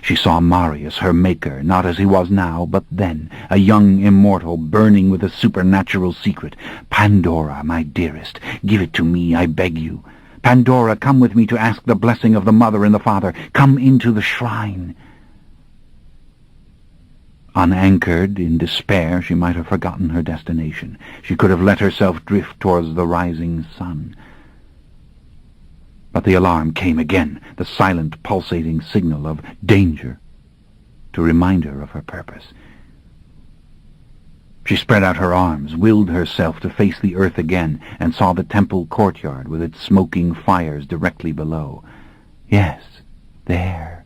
She saw Marius, her maker, not as he was now, but then, a young immortal burning with a supernatural secret. Pandora, my dearest, give it to me, I beg you. Pandora, come with me to ask the blessing of the mother and the father. Come into the shrine. Unanchored, in despair, she might have forgotten her destination. She could have let herself drift towards the rising sun. But the alarm came again, the silent, pulsating signal of danger, to remind her of her purpose. She spread out her arms, willed herself to face the earth again, and saw the temple courtyard with its smoking fires directly below. Yes, there.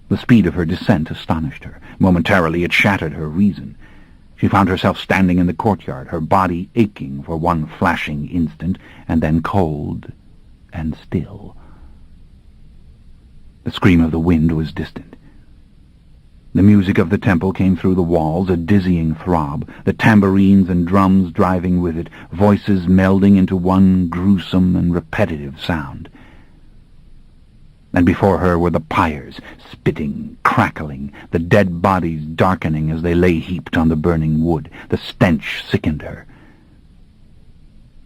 The speed of her descent astonished her. Momentarily it shattered her reason. She found herself standing in the courtyard, her body aching for one flashing instant, and then cold and still. The scream of the wind was distant. The music of the temple came through the walls, a dizzying throb, the tambourines and drums driving with it, voices melding into one gruesome and repetitive sound. And before her were the pyres, spitting, crackling, the dead bodies darkening as they lay heaped on the burning wood. The stench sickened her.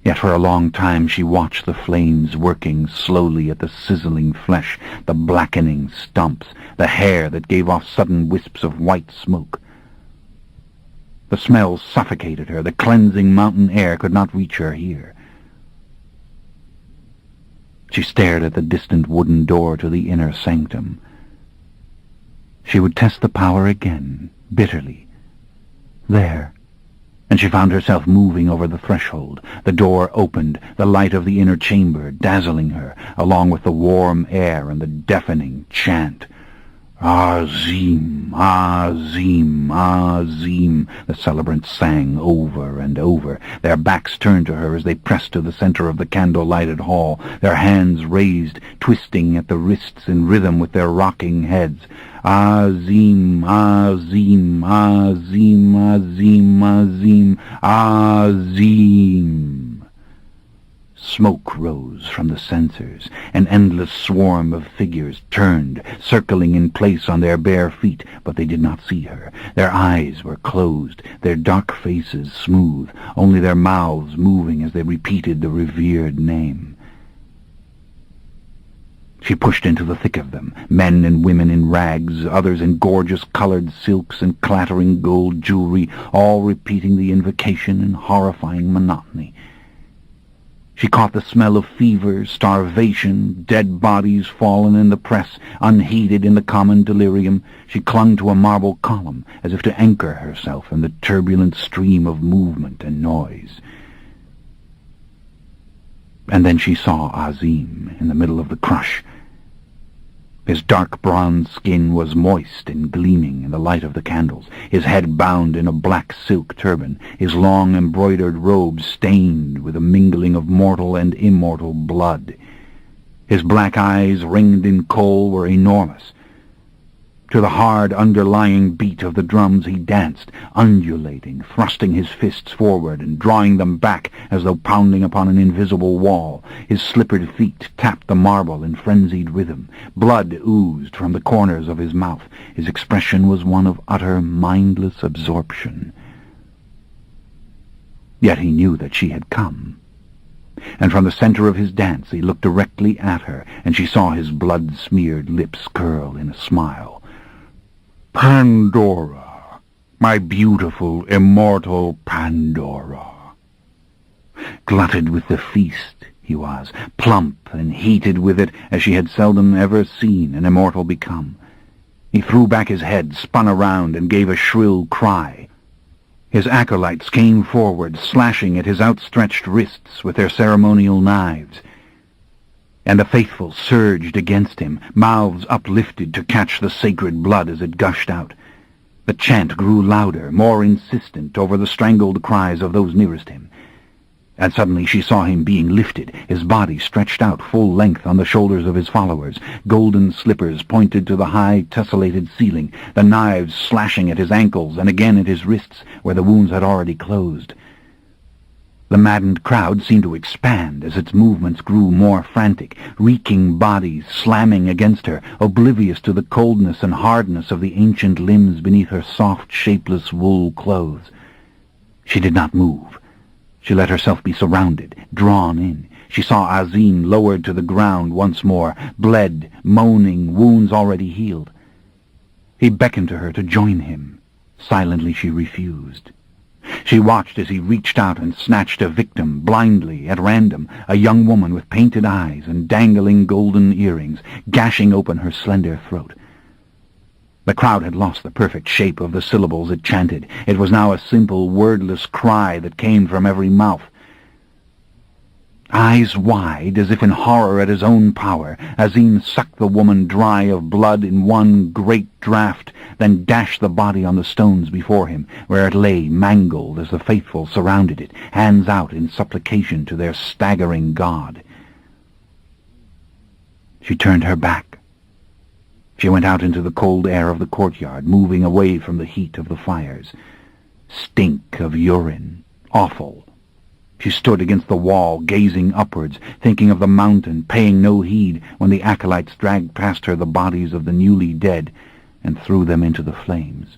Yet for a long time she watched the flames working slowly at the sizzling flesh, the blackening stumps, the hair that gave off sudden wisps of white smoke. The smell suffocated her. The cleansing mountain air could not reach her here. She stared at the distant wooden door to the inner sanctum. She would test the power again, bitterly. There. And she found herself moving over the threshold. The door opened, the light of the inner chamber dazzling her, along with the warm air and the deafening chant. Azim, Azim, Azim, the celebrants sang over and over, their backs turned to her as they pressed to the center of the candle-lighted hall, their hands raised, twisting at the wrists in rhythm with their rocking heads. Azim, Azim, Azim, Azim, Azim, Azim. Smoke rose from the censers. An endless swarm of figures turned, circling in place on their bare feet, but they did not see her. Their eyes were closed, their dark faces smooth, only their mouths moving as they repeated the revered name. She pushed into the thick of them, men and women in rags, others in gorgeous colored silks and clattering gold jewelry, all repeating the invocation in horrifying monotony. She caught the smell of fever, starvation, dead bodies fallen in the press, unheeded in the common delirium. She clung to a marble column, as if to anchor herself in the turbulent stream of movement and noise. And then she saw Azim in the middle of the crush. His dark bronze skin was moist and gleaming in the light of the candles, his head bound in a black silk turban, his long embroidered robe stained with a mingling of mortal and immortal blood. His black eyes, ringed in kohl, were enormous. To the hard underlying beat of the drums he danced, undulating, thrusting his fists forward and drawing them back as though pounding upon an invisible wall. His slippered feet tapped the marble in frenzied rhythm. Blood oozed from the corners of his mouth. His expression was one of utter, mindless absorption. Yet he knew that she had come. And from the center of his dance he looked directly at her, and she saw his blood-smeared lips curl in a smile. Pandora, my beautiful, immortal Pandora. Glutted with the feast he was, plump and heated with it as she had seldom ever seen an immortal become. He threw back his head, spun around, and gave a shrill cry. His acolytes came forward, slashing at his outstretched wrists with their ceremonial knives. And the faithful surged against him, mouths uplifted to catch the sacred blood as it gushed out. The chant grew louder, more insistent over the strangled cries of those nearest him. And suddenly she saw him being lifted, his body stretched out full length on the shoulders of his followers. Golden slippers pointed to the high, tessellated ceiling, the knives slashing at his ankles and again at his wrists, where the wounds had already closed. The maddened crowd seemed to expand as its movements grew more frantic, reeking bodies slamming against her, oblivious to the coldness and hardness of the ancient limbs beneath her soft, shapeless wool clothes. She did not move. She let herself be surrounded, drawn in. She saw Azim lowered to the ground once more, bled, moaning, wounds already healed. He beckoned to her to join him. Silently she refused. She watched as he reached out and snatched a victim, blindly, at random, a young woman with painted eyes and dangling golden earrings, gashing open her slender throat. The crowd had lost the perfect shape of the syllables it chanted. It was now a simple, wordless cry that came from every mouth. Eyes wide, as if in horror at his own power, Azim sucked the woman dry of blood in one great draught, then dashed the body on the stones before him, where it lay mangled as the faithful surrounded it, hands out in supplication to their staggering god. She turned her back. She went out into the cold air of the courtyard, moving away from the heat of the fires. Stink of urine. Awful. She stood against the wall, gazing upwards, thinking of the mountain, paying no heed when the acolytes dragged past her the bodies of the newly dead and threw them into the flames.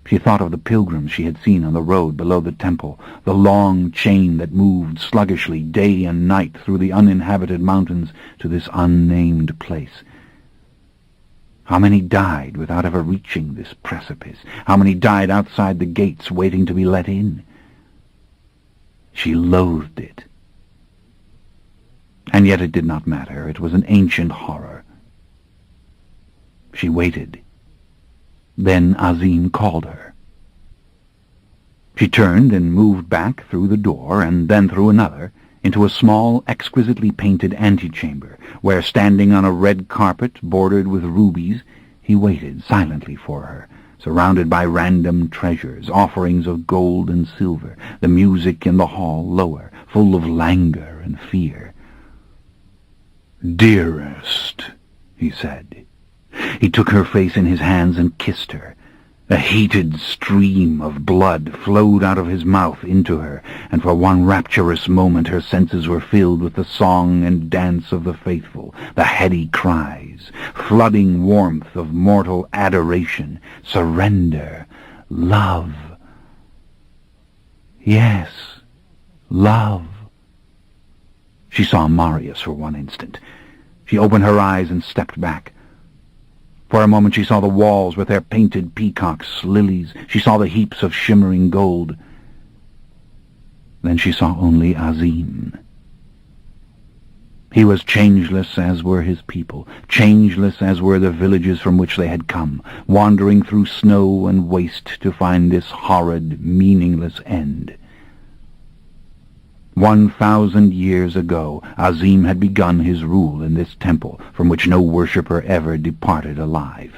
She thought of the pilgrims she had seen on the road below the temple, the long chain that moved sluggishly day and night through the uninhabited mountains to this unnamed place. How many died without ever reaching this precipice? How many died outside the gates waiting to be let in? She loathed it. And yet it did not matter. It was an ancient horror. She waited. Then Azim called her. She turned and moved back through the door, and then through another, into a small, exquisitely painted antechamber, where, standing on a red carpet bordered with rubies, he waited silently for her, surrounded by random treasures, offerings of gold and silver, the music in the hall lower, full of languor and fear. "Dearest," he said. He took her face in his hands and kissed her. A heated stream of blood flowed out of his mouth into her, and for one rapturous moment her senses were filled with the song and dance of the faithful, the heady cries, flooding warmth of mortal adoration, surrender, love. Yes, love. She saw Marius for one instant. She opened her eyes and stepped back. For a moment she saw the walls with their painted peacocks, lilies. She saw the heaps of shimmering gold. Then she saw only Azim. He was changeless as were his people, changeless as were the villages from which they had come, wandering through snow and waste to find this horrid, meaningless end. 1,000 years ago, Azim had begun his rule in this temple, from which no worshipper ever departed alive.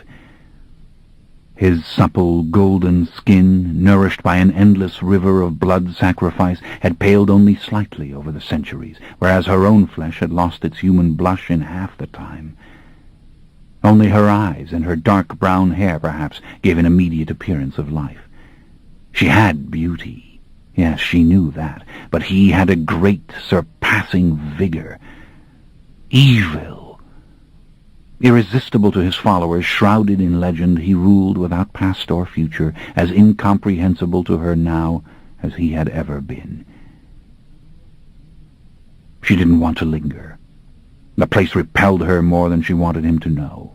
His supple, golden skin, nourished by an endless river of blood sacrifice, had paled only slightly over the centuries, whereas her own flesh had lost its human blush in half the time. Only her eyes and her dark brown hair, perhaps, gave an immediate appearance of life. She had beauty. Yes, she knew that, but he had a great, surpassing vigor. Evil. Irresistible to his followers, shrouded in legend, he ruled without past or future, as incomprehensible to her now as he had ever been. She didn't want to linger. The place repelled her more than she wanted him to know.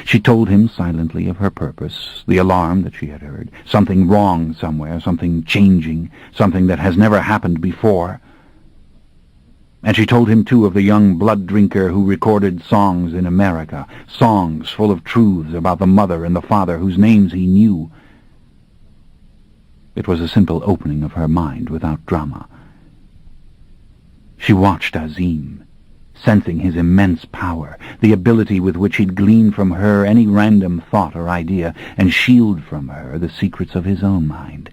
She told him silently of her purpose, the alarm that she had heard, something wrong somewhere, something changing, something that has never happened before. And she told him, too, of the young blood-drinker who recorded songs in America, songs full of truths about the mother and the father whose names he knew. It was a simple opening of her mind without drama. She watched Azim, sensing his immense power, the ability with which he'd glean from her any random thought or idea, and shield from her the secrets of his own mind.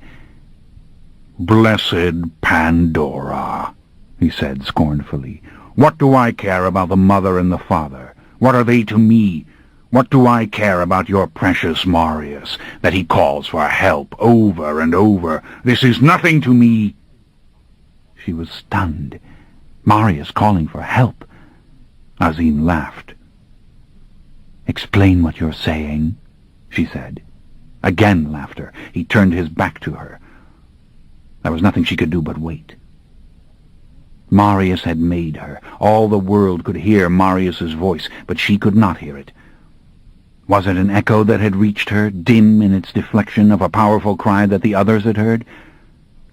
"Blessed Pandora," he said scornfully. "What do I care about the mother and the father? What are they to me? What do I care about your precious Marius, that he calls for help over and over? This is nothing to me." She was stunned. Marius calling for help. Azim laughed. "Explain what you're saying," she said. Again laughter. He turned his back to her. There was nothing she could do but wait. Marius had made her. All the world could hear Marius's voice, but she could not hear it. Was it an echo that had reached her, dim in its deflection of a powerful cry that the others had heard?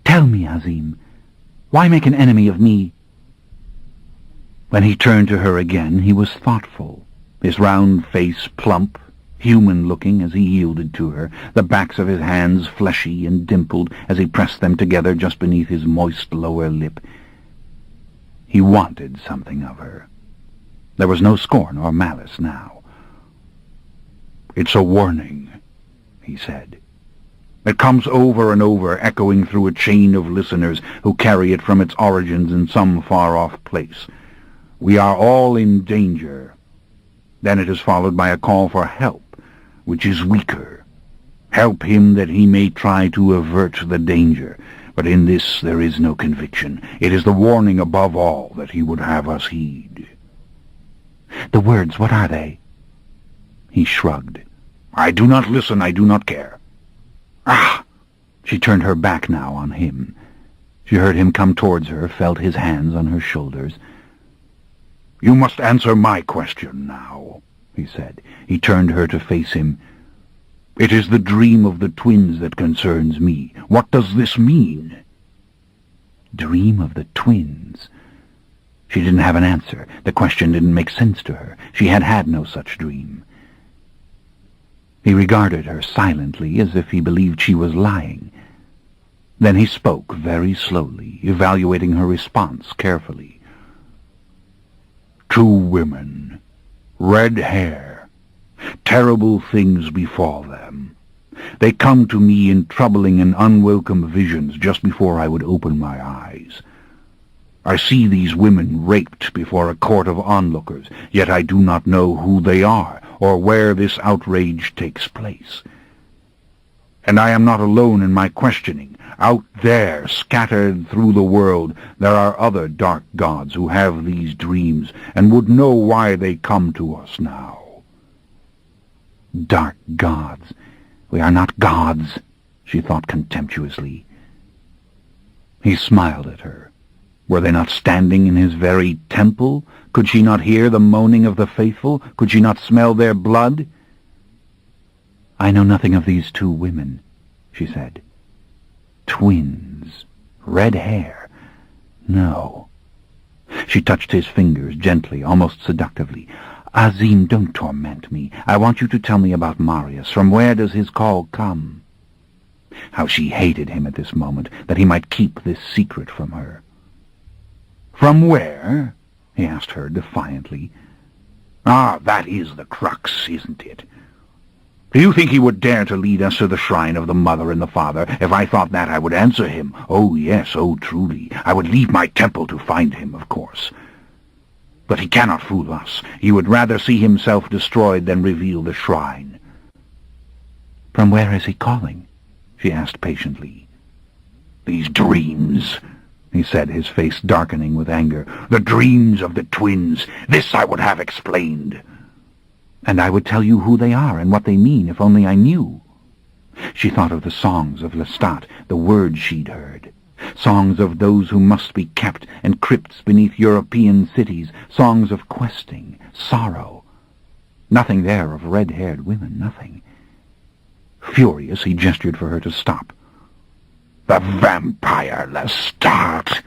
"Tell me, Azim, why make an enemy of me?" When he turned to her again, he was thoughtful. his round face plump, human-looking as he yielded to her, the backs of his hands fleshy and dimpled as he pressed them together just beneath his moist lower lip. He wanted something of her. There was no scorn or malice now. "It's a warning," he said. "It comes over and over, echoing through a chain of listeners who carry it from its origins in some far-off place. We are all in danger. Then it is followed by a call for help, which is weaker. Help him that he may try to avert the danger. But in this there is no conviction. It is the warning above all that he would have us heed." "The words, what are they?" He shrugged. "I do not listen, I do not care." "Ah!" She turned her back now on him. She heard him come towards her, felt his hands on her shoulders. "You must answer my question now," he said. He turned her to face him. "It is the dream of the twins that concerns me. What does this mean?" Dream of the twins? She didn't have an answer. The question didn't make sense to her. She had had no such dream. He regarded her silently, as if he believed she was lying. Then he spoke very slowly, evaluating her response carefully. "Two women, red hair. Terrible things befall them. They come to me in troubling and unwelcome visions just before I would open my eyes. I see these women raped before a court of onlookers, yet I do not know who they are or where this outrage takes place. And I am not alone in my questioning. Out there, scattered through the world, there are other dark gods who have these dreams and would know why they come to us now." Dark gods. We are not gods, she thought contemptuously. He smiled at her. Were they not standing in his very temple? Could she not hear the moaning of the faithful? Could she not smell their blood? "I know nothing of these two women," she said. "Twins. Red hair. No." She touched his fingers gently, almost seductively. "Azim, don't torment me. I want you to tell me about Marius. From where does his call come?" How she hated him at this moment, that he might keep this secret from her. "From where?" he asked her defiantly. "Ah, that is the crux, isn't it? Do you think he would dare to lead us to the shrine of the Mother and the Father? If I thought that, I would answer him. Oh, yes, oh, truly. I would leave my temple to find him, of course. But he cannot fool us. He would rather see himself destroyed than reveal the shrine." "From where is he calling?" she asked patiently. "These dreams," he said, his face darkening with anger. "The dreams of the twins. This I would have explained." "And I would tell you who they are and what they mean if only I knew." She thought of the songs of Lestat, the words she'd heard. Songs of those who must be kept, and crypts beneath European cities, songs of questing, sorrow. Nothing there of red-haired women, nothing. Furious, he gestured for her to stop. "The vampire Lestat,"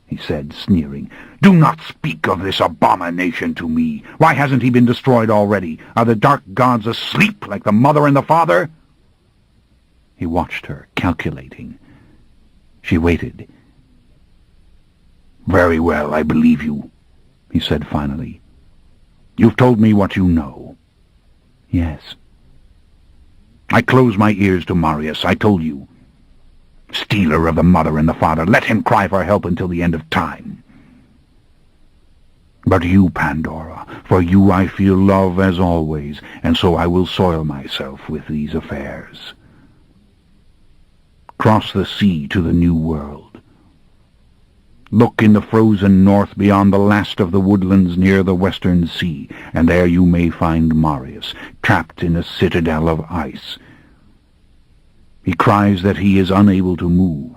he said, sneering. "Do not speak of this abomination to me. Why hasn't he been destroyed already? Are the dark gods asleep like the Mother and the Father?" He watched her, calculating. She waited. "Very well, I believe you," he said finally. "You've told me what you know." "Yes." "I close my ears to Marius, I told you. Stealer of the Mother and the Father, let him cry for help until the end of time. But you, Pandora, for you I feel love as always, and so I will soil myself with these affairs. Cross the sea to the New World. Look in the frozen north beyond the last of the woodlands near the western sea, and there you may find Marius, trapped in a citadel of ice. He cries that he is unable to move.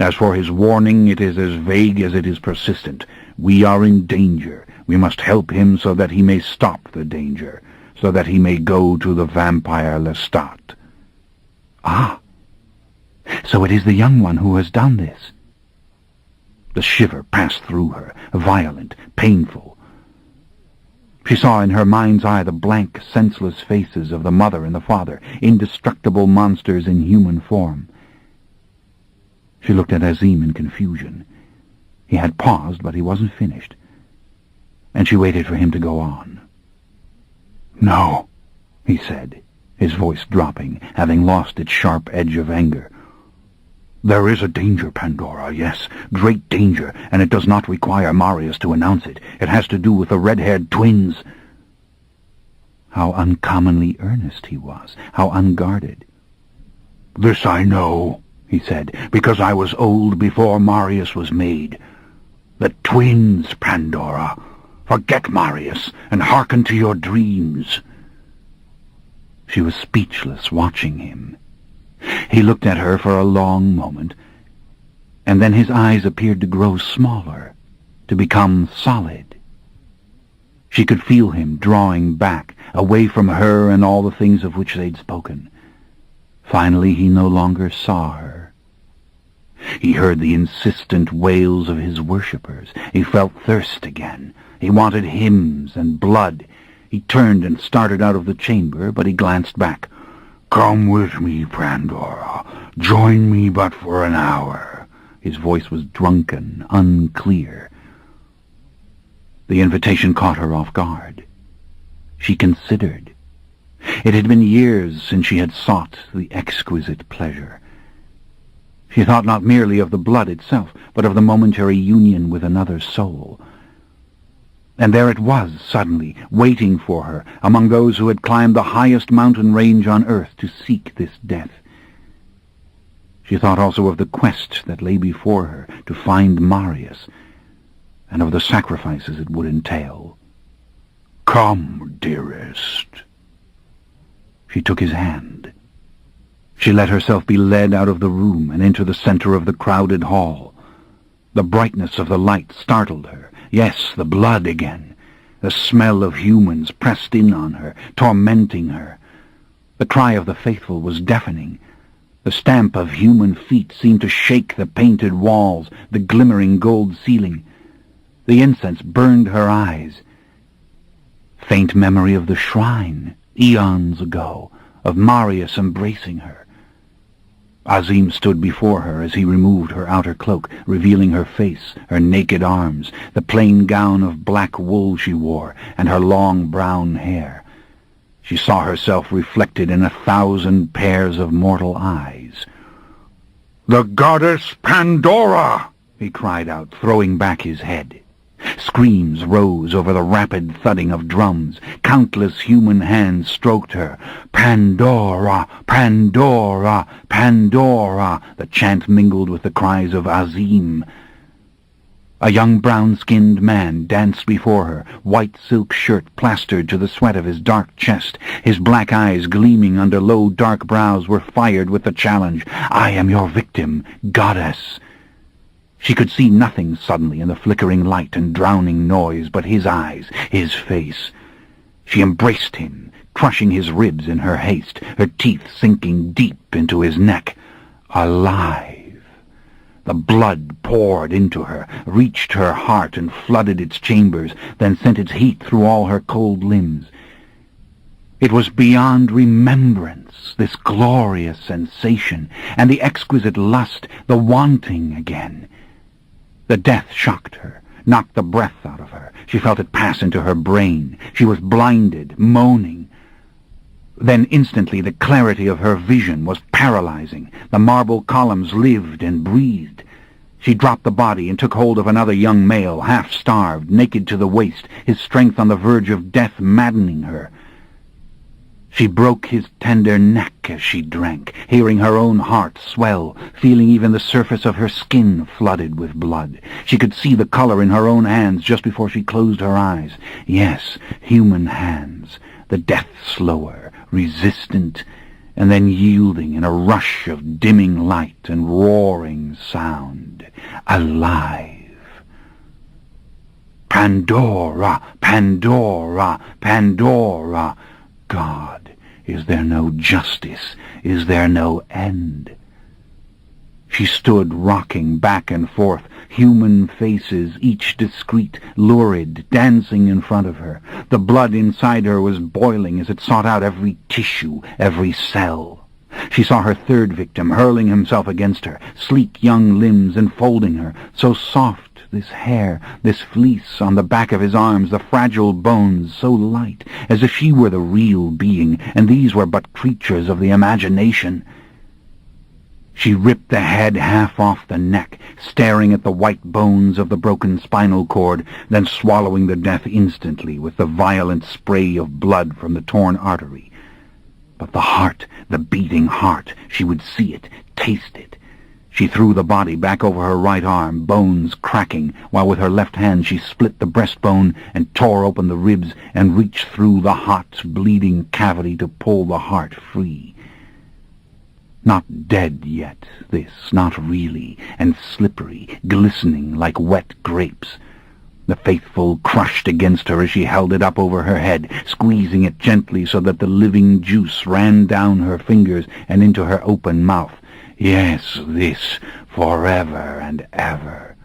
As for his warning, it is as vague as it is persistent. We are in danger. We must help him so that he may stop the danger, so that he may go to the vampire Lestat." "Ah, so it is the young one who has done this." The shiver passed through her, violent, painful. She saw in her mind's eye the blank, senseless faces of the mother and the father, indestructible monsters in human form. She looked at Azim in confusion. He had paused, but he wasn't finished, and she waited for him to go on. "No," he said, his voice dropping, having lost its sharp edge of anger. "There is a danger, Pandora, yes, great danger, and it does not require Marius to announce it. It has to do with the red-haired twins." How uncommonly earnest he was, how unguarded. "This I know," he said, "because I was old before Marius was made. The twins, Pandora. Forget Marius, and hearken to your dreams." She was speechless, watching him. He looked at her for a long moment, and then his eyes appeared to grow smaller, to become solid. She could feel him drawing back, away from her and all the things of which they'd spoken. Finally, he no longer saw her. He heard the insistent wails of his worshippers. He felt thirst again. He wanted hymns and blood. He turned and started out of the chamber, but he glanced back. "Come with me, Pandora. Join me but for an hour." His voice was drunken, unclear. The invitation caught her off guard. She considered. It had been years since she had sought the exquisite pleasure. She thought not merely of the blood itself, but of the momentary union with another soul. And there it was, suddenly, waiting for her, among those who had climbed the highest mountain range on earth to seek this death. She thought also of the quest that lay before her to find Marius, and of the sacrifices it would entail. "Come, dearest." She took his hand. She let herself be led out of the room and into the center of the crowded hall. The brightness of the light startled her. Yes, the blood again. The smell of humans pressed in on her, tormenting her. The cry of the faithful was deafening. The stamp of human feet seemed to shake the painted walls, the glimmering gold ceiling. The incense burned her eyes. Faint memory of the shrine, eons ago, of Marius embracing her. Azim stood before her as he removed her outer cloak, revealing her face, her naked arms, the plain gown of black wool she wore, and her long brown hair. She saw herself reflected in 1,000 pairs of mortal eyes. "The goddess Pandora!" he cried out, throwing back his head. Screams rose over the rapid thudding of drums. Countless human hands stroked her. "Pandora! Pandora! Pandora!" The chant mingled with the cries of Azim. A young brown-skinned man danced before her, white silk shirt plastered to the sweat of his dark chest. His black eyes, gleaming under low, dark brows, were fired with the challenge. "I am your victim, goddess." She could see nothing suddenly in the flickering light and drowning noise but his eyes, his face. She embraced him, crushing his ribs in her haste, her teeth sinking deep into his neck. Alive! The blood poured into her, reached her heart and flooded its chambers, then sent its heat through all her cold limbs. It was beyond remembrance, this glorious sensation, and the exquisite lust, the wanting again. The death shocked her, knocked the breath out of her. She felt it pass into her brain. She was blinded, moaning. Then instantly the clarity of her vision was paralyzing. The marble columns lived and breathed. She dropped the body and took hold of another young male, half-starved, naked to the waist, his strength on the verge of death maddening her. She broke his tender neck as she drank, hearing her own heart swell, feeling even the surface of her skin flooded with blood. She could see the color in her own hands just before she closed her eyes. Yes, human hands, the death slower, resistant, and then yielding in a rush of dimming light and roaring sound. Alive. Pandora! Pandora! Pandora! God, is there no justice? Is there no end? She stood rocking back and forth, human faces, each discreet, lurid, dancing in front of her. The blood inside her was boiling as it sought out every tissue, every cell. She saw her third victim hurling himself against her, sleek young limbs enfolding her, so soft, this hair, this fleece on the back of his arms, the fragile bones so light, as if she were the real being, and these were but creatures of the imagination. She ripped the head half off the neck, staring at the white bones of the broken spinal cord, then swallowing the death instantly with the violent spray of blood from the torn artery. But the heart, the beating heart, she would see it, taste it. She threw the body back over her right arm, bones cracking, while with her left hand she split the breastbone and tore open the ribs and reached through the hot, bleeding cavity to pull the heart free. Not dead yet, this, not really, and slippery, glistening like wet grapes. The faithful crushed against her as she held it up over her head, squeezing it gently so that the living juice ran down her fingers and into her open mouth. Yes, this, forever and ever.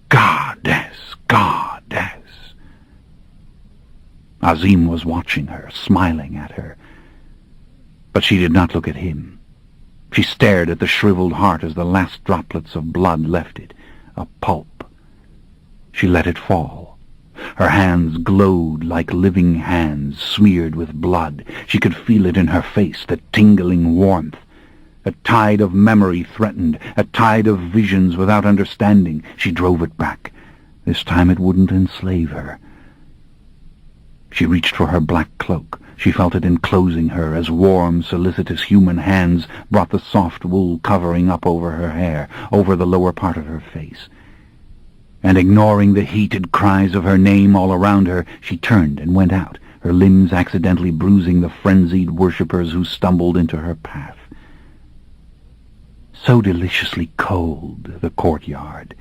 Goddess, goddess. Azim was watching her, smiling at her. But she did not look at him. She stared at the shriveled heart as the last droplets of blood left it, a pulp. She let it fall. Her hands glowed like living hands, smeared with blood. She could feel it in her face, the tingling warmth. A tide of memory threatened, a tide of visions without understanding. She drove it back. This time it wouldn't enslave her. She reached for her black cloak. She felt it enclosing her as warm, solicitous human hands brought the soft wool covering up over her hair, over the lower part of her face. And ignoring the heated cries of her name all around her, she turned and went out, her limbs accidentally bruising the frenzied worshippers who stumbled into her path. So deliciously cold, the courtyard.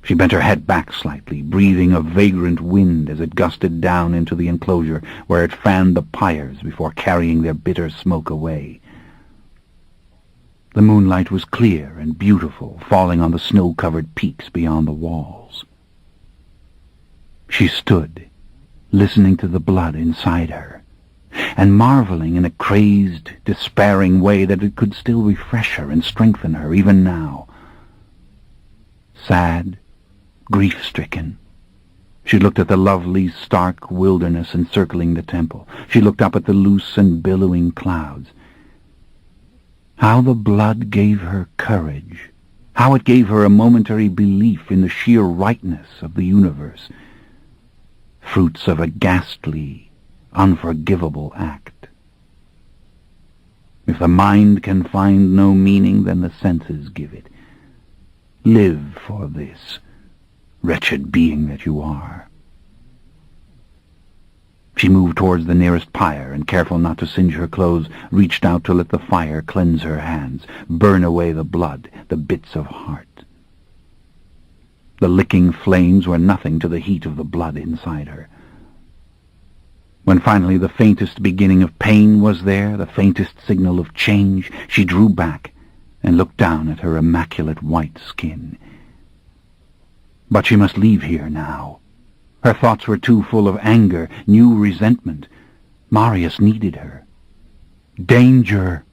She bent her head back slightly, breathing a vagrant wind as it gusted down into the enclosure, where it fanned the pyres before carrying their bitter smoke away. The moonlight was clear and beautiful, falling on the snow-covered peaks beyond the walls. She stood, listening to the blood inside her, and marveling in a crazed, despairing way that it could still refresh her and strengthen her even now. Sad, grief-stricken, she looked at the lovely, stark wilderness encircling the temple. She looked up at the loose and billowing clouds. How the blood gave her courage, how it gave her a momentary belief in the sheer rightness of the universe, fruits of a ghastly, unforgivable act. If the mind can find no meaning, then the senses give it. Live for this, wretched being that you are. She moved towards the nearest pyre, and careful not to singe her clothes, reached out to let the fire cleanse her hands, burn away the blood, the bits of heart. The licking flames were nothing to the heat of the blood inside her. When finally the faintest beginning of pain was there, the faintest signal of change, she drew back and looked down at her immaculate white skin. But she must leave here now. Her thoughts were too full of anger, new resentment. Marius needed her. Danger!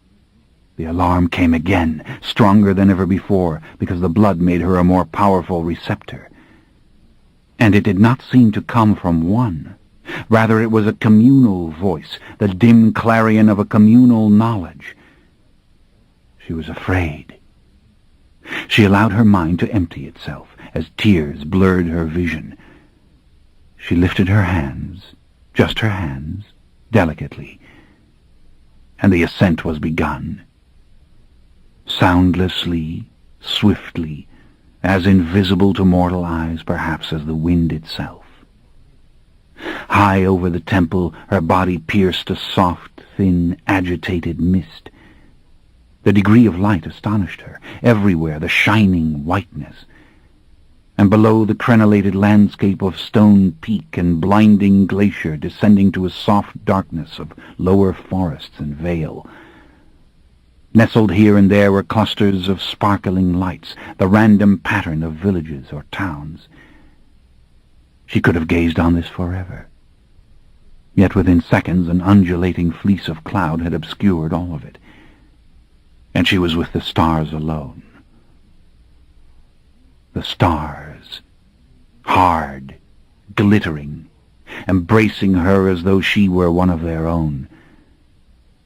The alarm came again, stronger than ever before, because the blood made her a more powerful receptor. And it did not seem to come from one. Rather, it was a communal voice, the dim clarion of a communal knowledge. She was afraid. She allowed her mind to empty itself as tears blurred her vision. She lifted her hands, just her hands, delicately, and the ascent was begun. Soundlessly, swiftly, as invisible to mortal eyes perhaps as the wind itself. High over the temple, her body pierced a soft, thin, agitated mist. The degree of light astonished her. Everywhere the shining whiteness. And below the crenellated landscape of stone peak and blinding glacier descending to a soft darkness of lower forests and vale. Nestled here and there were clusters of sparkling lights, the random pattern of villages or towns. She could have gazed on this forever. Yet within seconds an undulating fleece of cloud had obscured all of it, and she was with the stars alone. The stars, hard, glittering, embracing her as though she were one of their own.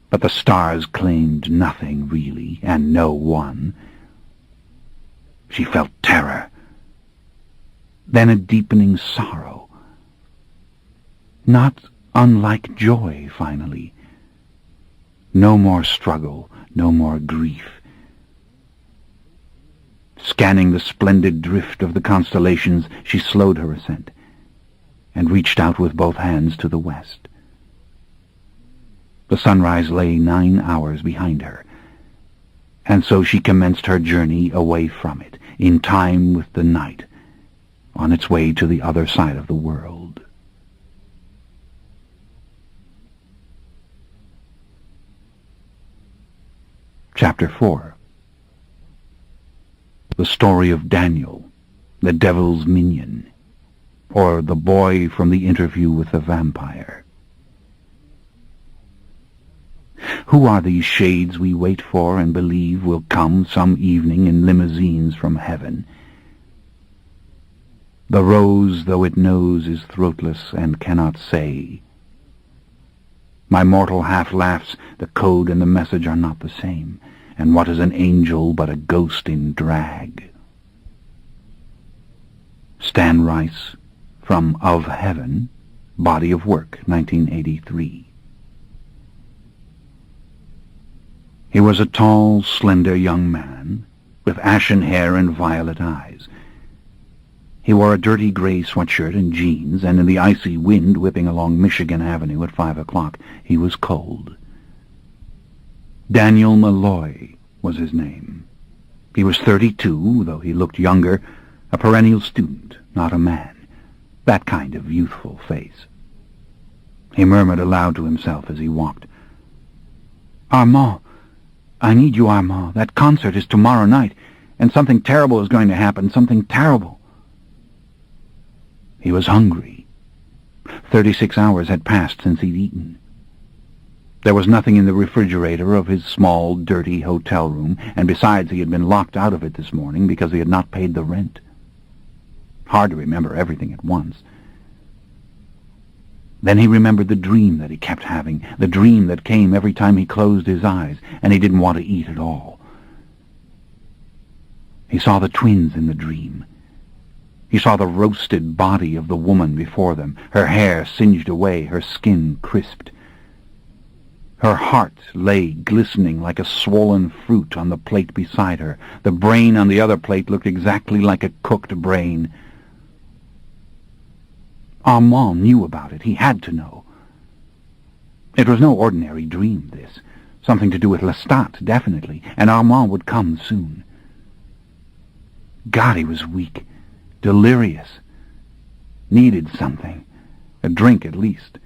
But the stars claimed nothing, really, and no one. She felt terror, then a deepening sorrow. Not unlike joy, finally. No more struggle, no more grief. Scanning the splendid drift of the constellations, she slowed her ascent, and reached out with both hands to the west. The sunrise lay 9 hours behind her, and so she commenced her journey away from it, in time with the night, on its way to the other side of the world. Chapter 4. The story of Daniel, the devil's minion, or the boy from the interview with the vampire. Who are these shades we wait for and believe will come some evening in limousines from heaven? The rose, though it knows, is throatless and cannot say. My mortal half laughs, the code and the message are not the same, and what is an angel but a ghost in drag? Stan Rice, from Of Heaven, Body of Work, 1983. He was a tall, slender young man, with ashen hair and violet eyes. He wore a dirty gray sweatshirt and jeans, and in the icy wind whipping along Michigan Avenue at 5 o'clock, he was cold. Daniel Malloy was his name. He was 32, though he looked younger, a perennial student, not a man, that kind of youthful face. He murmured aloud to himself as he walked, "Armand, I need you, Armand. That concert is tomorrow night, and something terrible is going to happen, something terrible." He was hungry. 36 hours had passed since he'd eaten. There was nothing in the refrigerator of his small, dirty hotel room, and besides he had been locked out of it this morning because he had not paid the rent. Hard to remember everything at once. Then he remembered the dream that he kept having, the dream that came every time he closed his eyes, and he didn't want to eat at all. He saw the twins in the dream. He saw the roasted body of the woman before them, her hair singed away, her skin crisped. Her heart lay glistening like a swollen fruit on the plate beside her. The brain on the other plate looked exactly like a cooked brain. Armand knew about it. He had to know. It was no ordinary dream, this. Something to do with Lestat, definitely, and Armand would come soon. God, he was weak, delirious. Needed something. A drink, at least.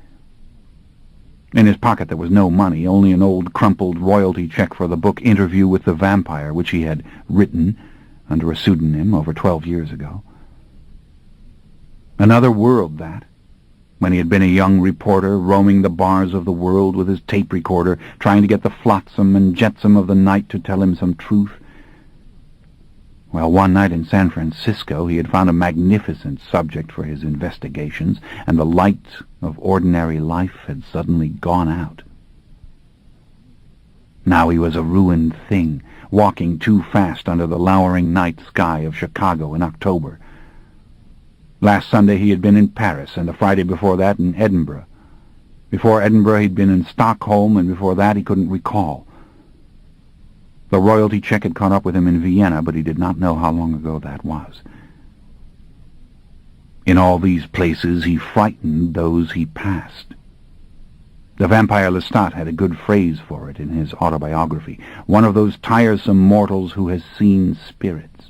In his pocket there was no money, only an old crumpled royalty check for the book Interview with the Vampire, which he had written under a pseudonym over 12 years ago. Another world, that, when he had been a young reporter roaming the bars of the world with his tape recorder, trying to get the flotsam and jetsam of the night to tell him some truth. Well, one night in San Francisco he had found a magnificent subject for his investigations, and the light of ordinary life had suddenly gone out. Now he was a ruined thing, walking too fast under the lowering night sky of Chicago in October. Last Sunday he had been in Paris, and the Friday before that in Edinburgh. Before Edinburgh he'd been in Stockholm, and before that he couldn't recall. The royalty check had caught up with him in Vienna, but he did not know how long ago that was. In all these places he frightened those he passed. The vampire Lestat had a good phrase for it in his autobiography, one of those tiresome mortals who has seen spirits.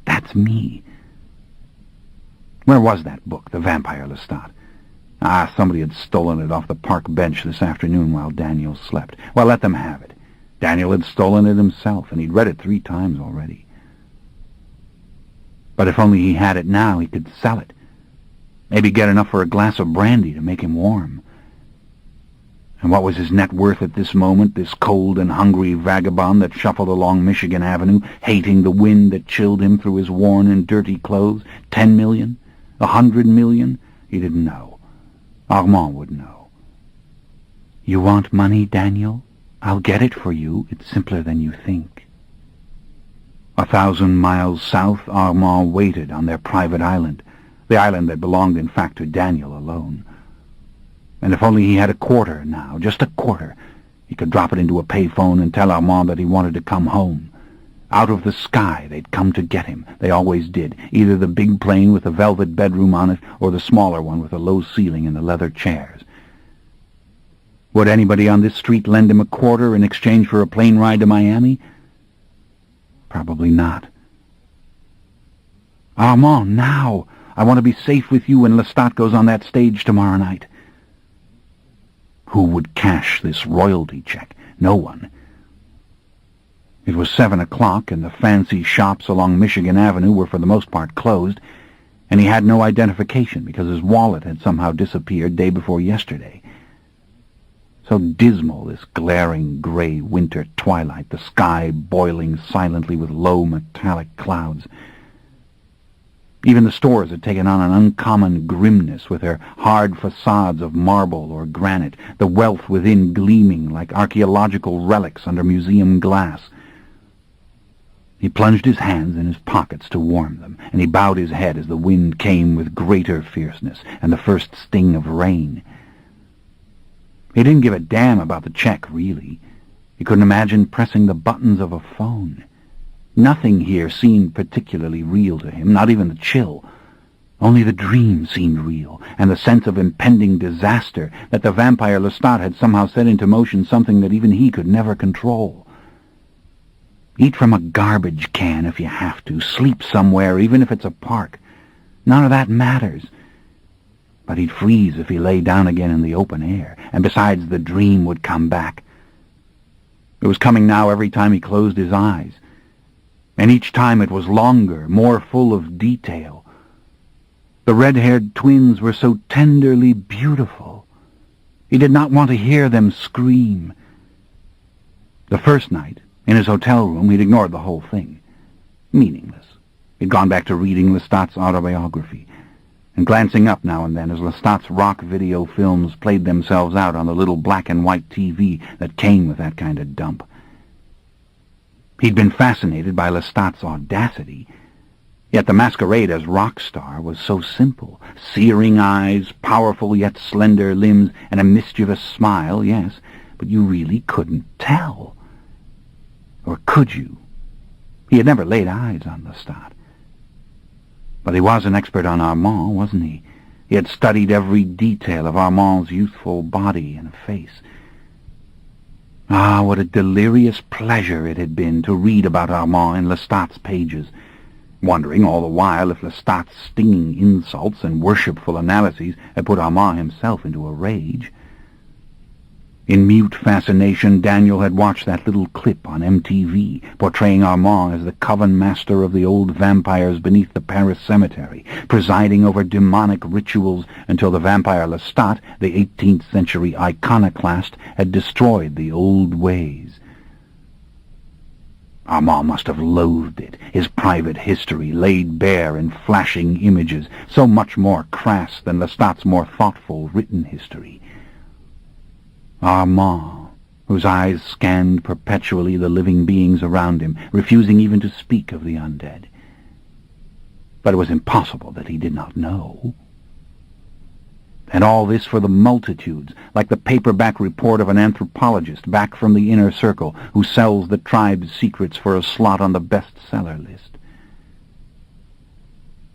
That's me. Where was that book, The Vampire Lestat? Somebody had stolen it off the park bench this afternoon while Daniel slept. Well, let them have it. Daniel had stolen it himself, and he'd read it 3 times already. But if only he had it now, he could sell it. Maybe get enough for a glass of brandy to make him warm. And what was his net worth at this moment, this cold and hungry vagabond that shuffled along Michigan Avenue, hating the wind that chilled him through his worn and dirty clothes? 10 million? 100 million? He didn't know. Armand would know. "You want money, Daniel? I'll get it for you. It's simpler than you think." 1,000 miles south, Armand waited on their private island, the island that belonged in fact to Daniel alone. And if only he had a quarter now, just a quarter, he could drop it into a payphone and tell Armand that he wanted to come home. Out of the sky they'd come to get him. They always did, either the big plane with the velvet bedroom on it or the smaller one with a low ceiling and the leather chairs. Would anybody on this street lend him a quarter in exchange for a plane ride to Miami? Probably not. "Armand, now! I want to be safe with you when Lestat goes on that stage tomorrow night." Who would cash this royalty check? No one. It was 7 o'clock, and the fancy shops along Michigan Avenue were for the most part closed, and he had no identification because his wallet had somehow disappeared day before yesterday. So dismal, this glaring gray winter twilight, the sky boiling silently with low metallic clouds. Even the stores had taken on an uncommon grimness with their hard facades of marble or granite, the wealth within gleaming like archaeological relics under museum glass. He plunged his hands in his pockets to warm them, and he bowed his head as the wind came with greater fierceness and the first sting of rain. He didn't give a damn about the check, really. He couldn't imagine pressing the buttons of a phone. Nothing here seemed particularly real to him, not even the chill. Only the dream seemed real, and the sense of impending disaster that the vampire Lestat had somehow set into motion something that even he could never control. Eat from a garbage can if you have to. Sleep somewhere, even if it's a park. None of that matters. But he'd freeze if he lay down again in the open air, and besides, the dream would come back. It was coming now every time he closed his eyes, and each time it was longer, more full of detail. The red-haired twins were so tenderly beautiful. He did not want to hear them scream. The first night, in his hotel room, he'd ignored the whole thing. Meaningless. He'd gone back to reading Lestat's autobiography, and glancing up now and then as Lestat's rock video films played themselves out on the little black-and-white TV that came with that kind of dump. He'd been fascinated by Lestat's audacity, yet the masquerade as rock star was so simple. Searing eyes, powerful yet slender limbs, and a mischievous smile, yes, but you really couldn't tell. Or could you? He had never laid eyes on Lestat. But he was an expert on Armand, wasn't he? He had studied every detail of Armand's youthful body and face. Ah, what a delirious pleasure it had been to read about Armand in Lestat's pages, wondering all the while if Lestat's stinging insults and worshipful analyses had put Armand himself into a rage. In mute fascination, Daniel had watched that little clip on MTV, portraying Armand as the coven master of the old vampires beneath the Paris cemetery, presiding over demonic rituals until the vampire Lestat, the 18th century iconoclast, had destroyed the old ways. Armand must have loathed it, his private history laid bare in flashing images, so much more crass than Lestat's more thoughtful written history. Armand, whose eyes scanned perpetually the living beings around him, refusing even to speak of the undead. But it was impossible that he did not know. And all this for the multitudes, like the paperback report of an anthropologist back from the inner circle who sells the tribe's secrets for a slot on the bestseller list.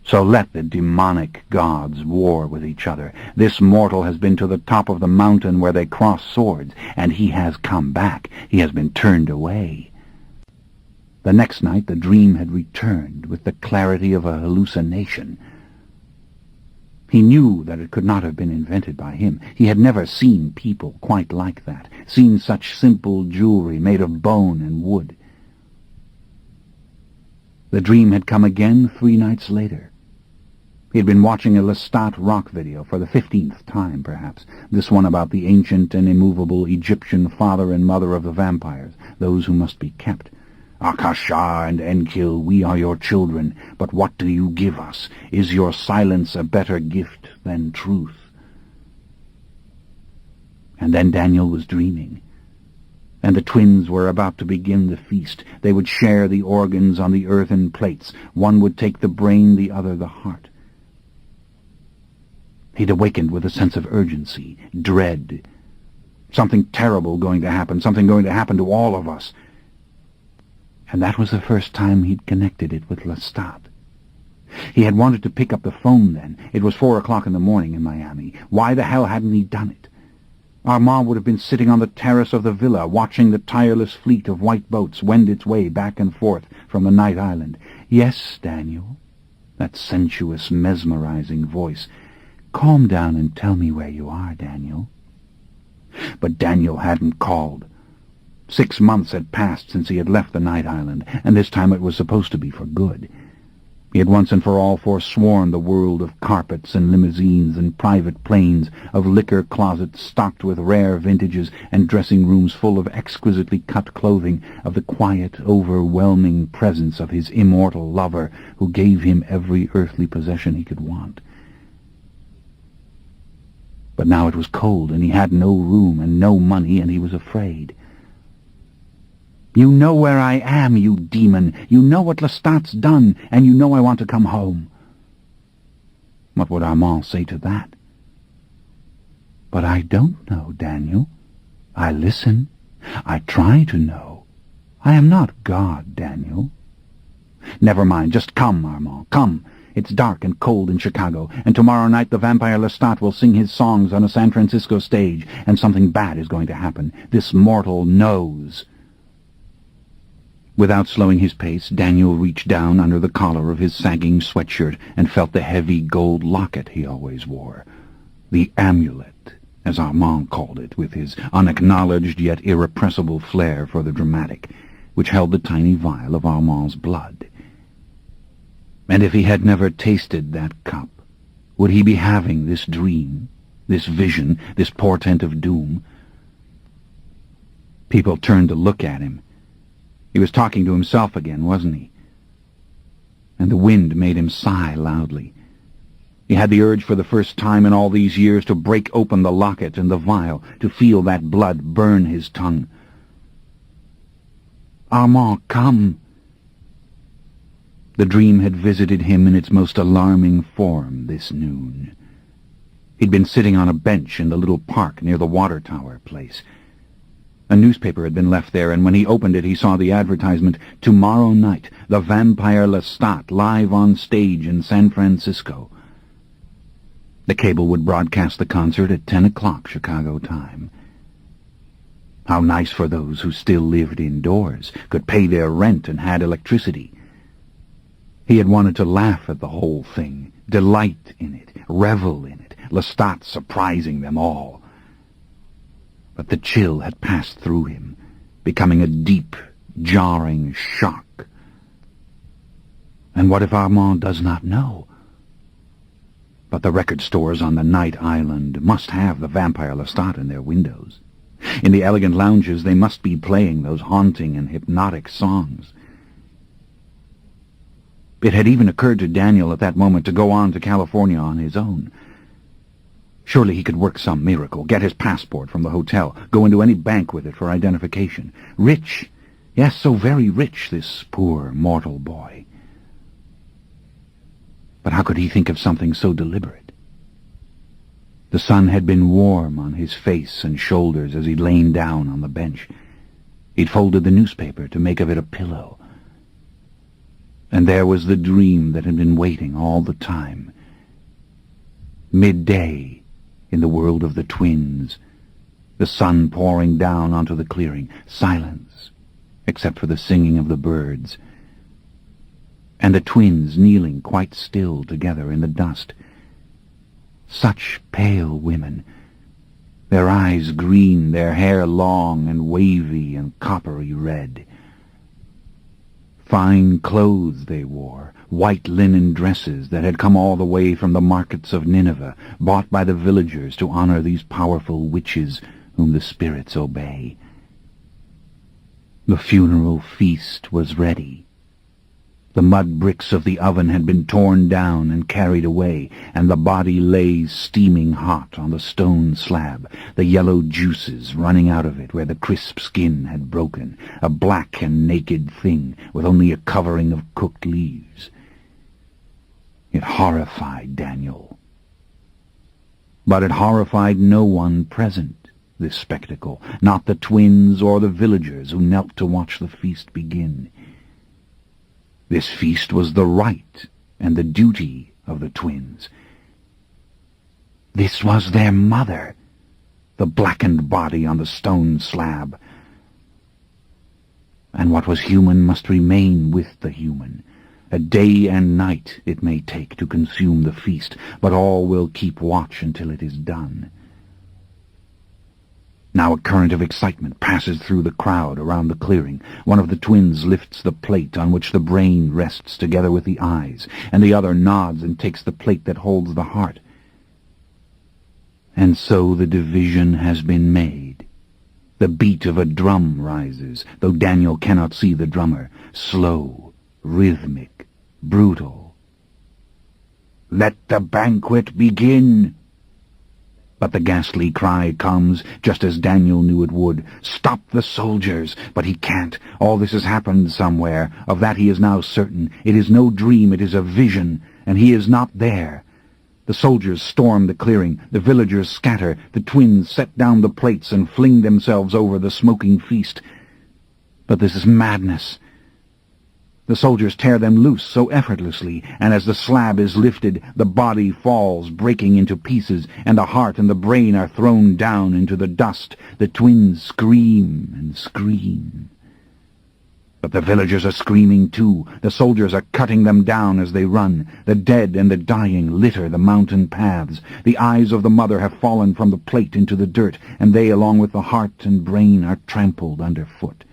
So let the demonic gods war with each other. This mortal has been to the top of the mountain where they cross swords, and he has come back. He has been turned away. The next night the dream had returned with the clarity of a hallucination. He knew that it could not have been invented by him. He had never seen people quite like that, seen such simple jewelry made of bone and wood. The dream had come again 3 nights later. He had been watching a Lestat rock video for the 15th time, perhaps, this one about the ancient and immovable Egyptian father and mother of the vampires, those who must be kept. Akasha and Enkil, we are your children, but what do you give us? Is your silence a better gift than truth? And then Daniel was dreaming, and the twins were about to begin the feast. They would share the organs on the earthen plates. One would take the brain, the other the heart. He'd awakened with a sense of urgency, dread. Something terrible going to happen, something going to happen to all of us. And that was the first time he'd connected it with Lestat. He had wanted to pick up the phone then. It was 4 o'clock in the morning in Miami. Why the hell hadn't he done it? Armand would have been sitting on the terrace of the villa, watching the tireless fleet of white boats wend its way back and forth from the night island. Yes, Daniel, that sensuous, mesmerizing voice. Calm down and tell me where you are, Daniel. But Daniel hadn't called. 6 months had passed since he had left the night island, and this time it was supposed to be for good. He had once and for all forsworn the world of carpets and limousines and private planes, of liquor closets stocked with rare vintages and dressing rooms full of exquisitely cut clothing, of the quiet, overwhelming presence of his immortal lover who gave him every earthly possession he could want. But now it was cold, and he had no room and no money, and he was afraid. You know where I am, you demon. You know what Lestat's done, and you know I want to come home. What would Armand say to that? But I don't know, Daniel. I listen. I try to know. I am not God, Daniel. Never mind, just come, Armand, come. It's dark and cold in Chicago, and tomorrow night the vampire Lestat will sing his songs on a San Francisco stage, and something bad is going to happen. This mortal knows. Without slowing his pace, Daniel reached down under the collar of his sagging sweatshirt and felt the heavy gold locket he always wore. The amulet, as Armand called it, with his unacknowledged yet irrepressible flair for the dramatic, which held the tiny vial of Armand's blood. And if he had never tasted that cup, would he be having this dream, this vision, this portent of doom? People turned to look at him. He was talking to himself again, wasn't he? And the wind made him sigh loudly. He had the urge for the first time in all these years to break open the locket and the vial, to feel that blood burn his tongue. Armand, come! The dream had visited him in its most alarming form this noon. He'd been sitting on a bench in the little park near the water tower place. A newspaper had been left there, and when he opened it he saw the advertisement, "Tomorrow night, the vampire Lestat live on stage in San Francisco." The cable would broadcast the concert at 10 o'clock Chicago time. How nice for those who still lived indoors, could pay their rent and had electricity. He had wanted to laugh at the whole thing, delight in it, revel in it, Lestat surprising them all. But the chill had passed through him, becoming a deep, jarring shock. And what if Armand does not know? But the record stores on the night island must have the vampire Lestat in their windows. In the elegant lounges they must be playing those haunting and hypnotic songs. It had even occurred to Daniel at that moment to go on to California on his own. Surely he could work some miracle, get his passport from the hotel, go into any bank with it for identification. Rich, yes, so very rich, this poor mortal boy. But how could he think of something so deliberate? The sun had been warm on his face and shoulders as he'd lain down on the bench. He'd folded the newspaper to make of it a pillow. And there was the dream that had been waiting all the time. Midday in the world of the twins, the sun pouring down onto the clearing, silence, except for the singing of the birds, and the twins kneeling quite still together in the dust, Such pale women, their eyes green, their hair long and wavy and coppery red. Fine clothes they wore, white linen dresses that had come all the way from the markets of Nineveh, bought by the villagers to honor these powerful witches whom the spirits obey. The funeral feast was ready. The mud bricks of the oven had been torn down and carried away, and the body lay steaming hot on the stone slab, the yellow juices running out of it where the crisp skin had broken, a black and naked thing with only a covering of cooked leaves. It horrified Daniel. But it horrified no one present, this spectacle, not the twins or the villagers who knelt to watch the feast begin. This feast was the right and the duty of the twins. This was their mother, the blackened body on the stone slab. And what was human must remain with the human. A day and night it may take to consume the feast, but all will keep watch until it is done. Now a current of excitement passes through the crowd around the clearing. One of the twins lifts the plate on which the brain rests together with the eyes, and the other nods and takes the plate that holds the heart. And so the division has been made. The beat of a drum rises, though Daniel cannot see the drummer. Slow, rhythmic, brutal. "Let the banquet begin!" But the ghastly cry comes, just as Daniel knew it would. "Stop the soldiers!" But he can't. All this has happened somewhere. Of that he is now certain. It is no dream, it is a vision, and he is not there. The soldiers storm the clearing. The villagers scatter. The twins set down the plates and fling themselves over the smoking feast. But this is madness. The soldiers tear them loose so effortlessly, and as the slab is lifted, the body falls, breaking into pieces, and the heart and the brain are thrown down into the dust. The twins scream and scream. But the villagers are screaming too. The soldiers are cutting them down as they run. The dead and the dying litter the mountain paths. The eyes of the mother have fallen from the plate into the dirt, and they, along with the heart and brain, are trampled underfoot.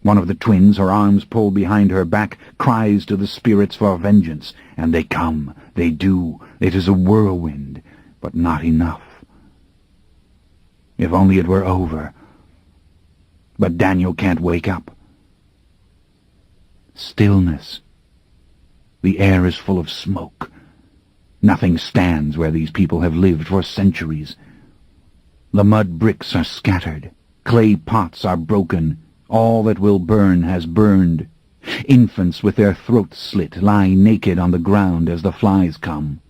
One of the twins, her arms pulled behind her back, cries to the spirits for vengeance, and they come. They do. It is a whirlwind, but not enough. If only it were over. But Daniel can't wake up. Stillness. The air is full of smoke. Nothing stands where these people have lived for centuries. The mud bricks are scattered. Clay pots are broken. All that will burn has burned. Infants with their throats slit lie naked on the ground as the flies come.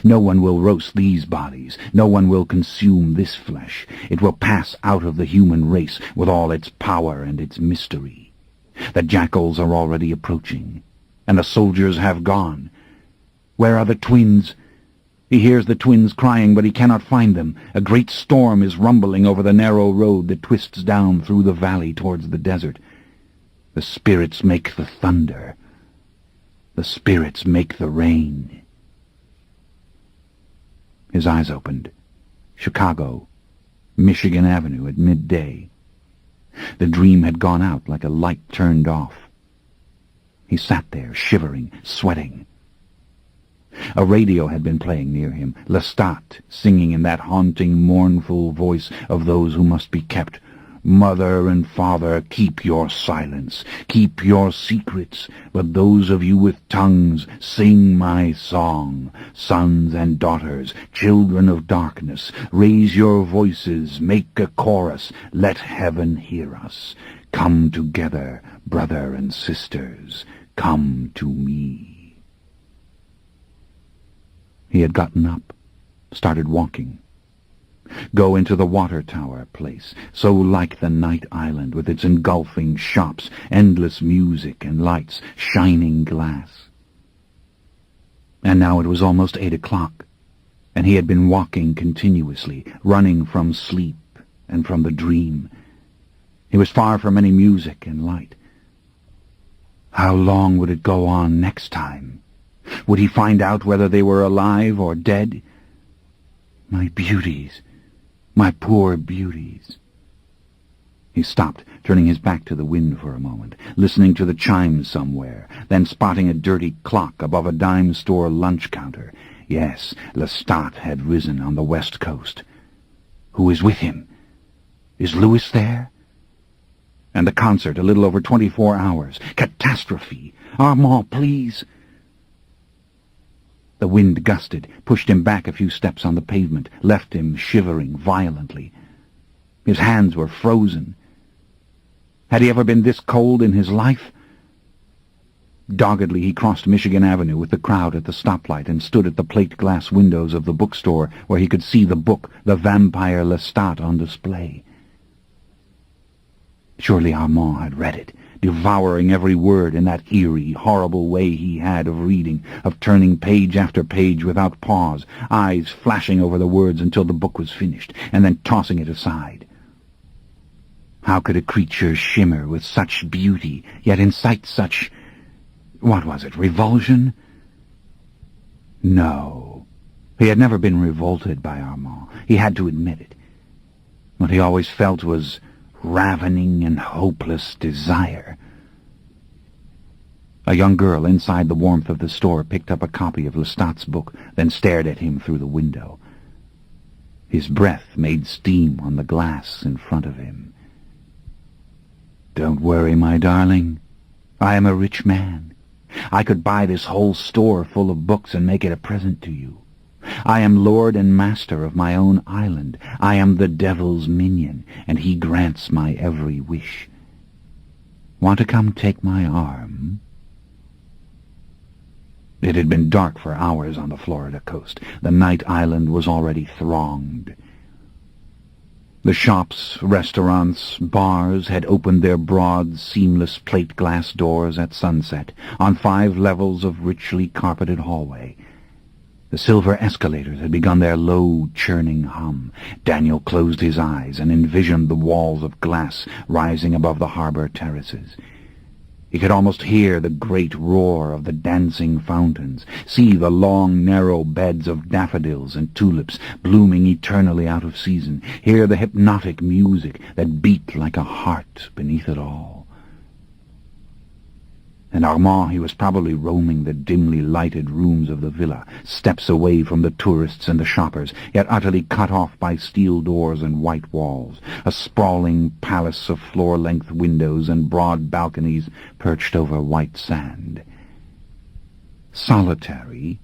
No one will roast these bodies. No one will consume this flesh. It will pass out of the human race with all its power and its mystery. The jackals are already approaching, and the soldiers have gone. Where are the twins? He hears the twins crying, but he cannot find them. A great storm is rumbling over the narrow road that twists down through the valley towards the desert. The spirits make the thunder. The spirits make the rain. His eyes opened. Chicago, Michigan Avenue at midday. The dream had gone out like a light turned off. He sat there, shivering, sweating. A radio had been playing near him, Lestat singing in that haunting, mournful voice of those who must be kept. "Mother and father, keep your silence, keep your secrets, but those of you with tongues, sing my song. Sons and daughters, children of darkness, raise your voices, make a chorus, let heaven hear us. Come together, brother and sisters, come to me." He had gotten up, started walking. Go into the water tower place, so like the night island with its engulfing shops, endless music and lights, shining glass. And now it was almost 8 o'clock, and he had been walking continuously, running from sleep and from the dream. He was far from any music and light. How long would it go on next time? Would he find out whether they were alive or dead? My beauties, my poor beauties. He stopped, turning his back to the wind for a moment, listening to the chimes somewhere, then spotting a dirty clock above a dime store lunch counter. Yes, Lestat had risen on the west coast. Who is with him? Is Louis there? And the concert, a little over 24 hours. Catastrophe! Armand, please! The wind gusted, pushed him back a few steps on the pavement, left him shivering violently. His hands were frozen. Had he ever been this cold in his life? Doggedly he crossed Michigan Avenue with the crowd at the stoplight and stood at the plate-glass windows of the bookstore where he could see the book, The Vampire Lestat, on display. Surely Armand had read it, devouring every word in that eerie, horrible way he had of reading, of turning page after page without pause, eyes flashing over the words until the book was finished, and then tossing it aside. How could a creature shimmer with such beauty, yet incite such... what was it, revulsion? No. He had never been revolted by Armand. He had to admit it. What he always felt was ravening and hopeless desire. A young girl inside the warmth of the store picked up a copy of Lestat's book, then stared at him through the window. His breath made steam on the glass in front of him. Don't worry, my darling. I am a rich man. I could buy this whole store full of books and make it a present to you. I am lord and master of my own island. I am the devil's minion, and he grants my every wish. Want to come take my arm? It had been dark for hours on the Florida coast. The night island was already thronged. The shops, restaurants, bars had opened their broad, seamless plate-glass doors at sunset, on 5 levels of richly carpeted hallway. The silver escalators had begun their low, churning hum. Daniel closed his eyes and envisioned the walls of glass rising above the harbor terraces. He could almost hear the great roar of the dancing fountains, see the long, narrow beds of daffodils and tulips blooming eternally out of season, hear the hypnotic music that beat like a heart beneath it all. And Armand, he was probably roaming the dimly lighted rooms of the villa, steps away from the tourists and the shoppers, yet utterly cut off by steel doors and white walls, a sprawling palace of floor-length windows and broad balconies perched over white sand. Solitary,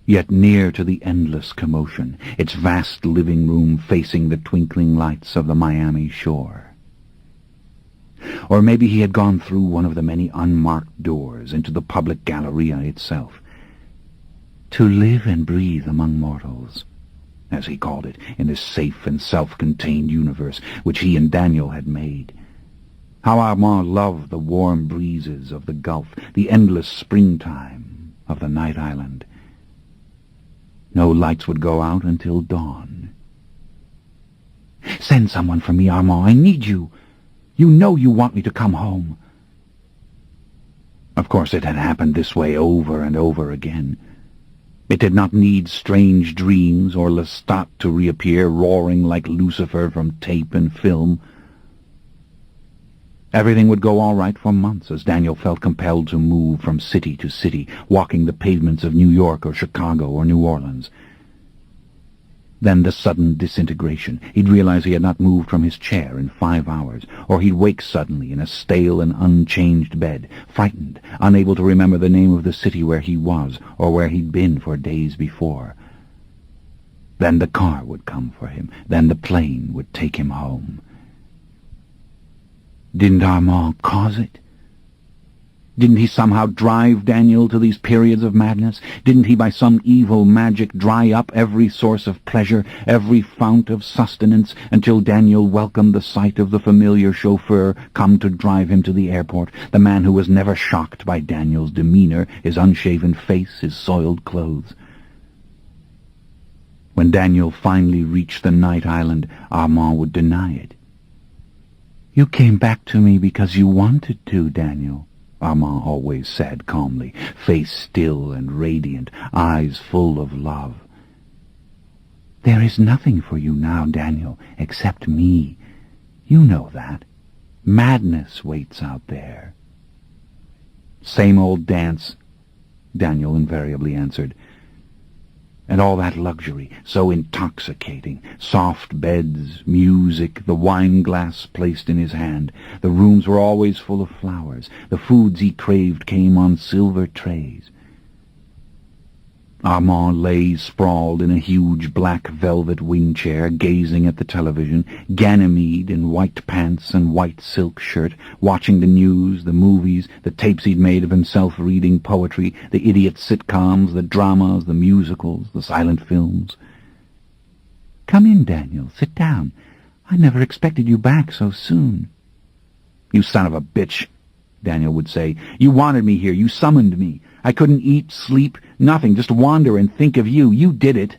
yet near to the endless commotion, its vast living room facing the twinkling lights of the Miami shore. Or maybe he had gone through one of the many unmarked doors into the public galleria itself. To live and breathe among mortals, as he called it, in this safe and self-contained universe which he and Daniel had made. How Armand loved the warm breezes of the Gulf, the endless springtime of the night island. No lights would go out until dawn. "Send someone for me, Armand. I need you. You know you want me to come home." Of course it had happened this way over and over again. It did not need strange dreams or Lestat to reappear roaring like Lucifer from tape and film. Everything would go all right for months as Daniel felt compelled to move from city to city, walking the pavements of New York or Chicago or New Orleans. Then the sudden disintegration. He'd realize he had not moved from his chair in 5 hours, or he'd wake suddenly in a stale and unchanged bed, frightened, unable to remember the name of the city where he was or where he'd been for days before. Then the car would come for him. Then the plane would take him home. Didn't Armand cause it? Didn't he somehow drive Daniel to these periods of madness? Didn't he by some evil magic dry up every source of pleasure, every fount of sustenance, until Daniel welcomed the sight of the familiar chauffeur come to drive him to the airport, the man who was never shocked by Daniel's demeanor, his unshaven face, his soiled clothes? When Daniel finally reached the night island, Armand would deny it. "You came back to me because you wanted to, Daniel. Armand always said calmly, face still and radiant, eyes full of love. "There is nothing for you now, Daniel, except me. You know that. Madness waits out there." "Same old dance," Daniel invariably answered. "And all that luxury, so intoxicating. Soft beds, music, the wine-glass placed in his hand. The rooms were always full of flowers. The foods he craved came on silver trays." Armand lay sprawled in a huge black velvet wing-chair, gazing at the television, Ganymede in white pants and white silk shirt, watching the news, the movies, the tapes he'd made of himself reading poetry, the idiot sitcoms, the dramas, the musicals, the silent films. "Come in, Daniel. Sit down. I never expected you back so soon." "You son of a bitch," Daniel would say. "You wanted me here. You summoned me. I couldn't eat, sleep, nothing, just wander and think of you. You did it."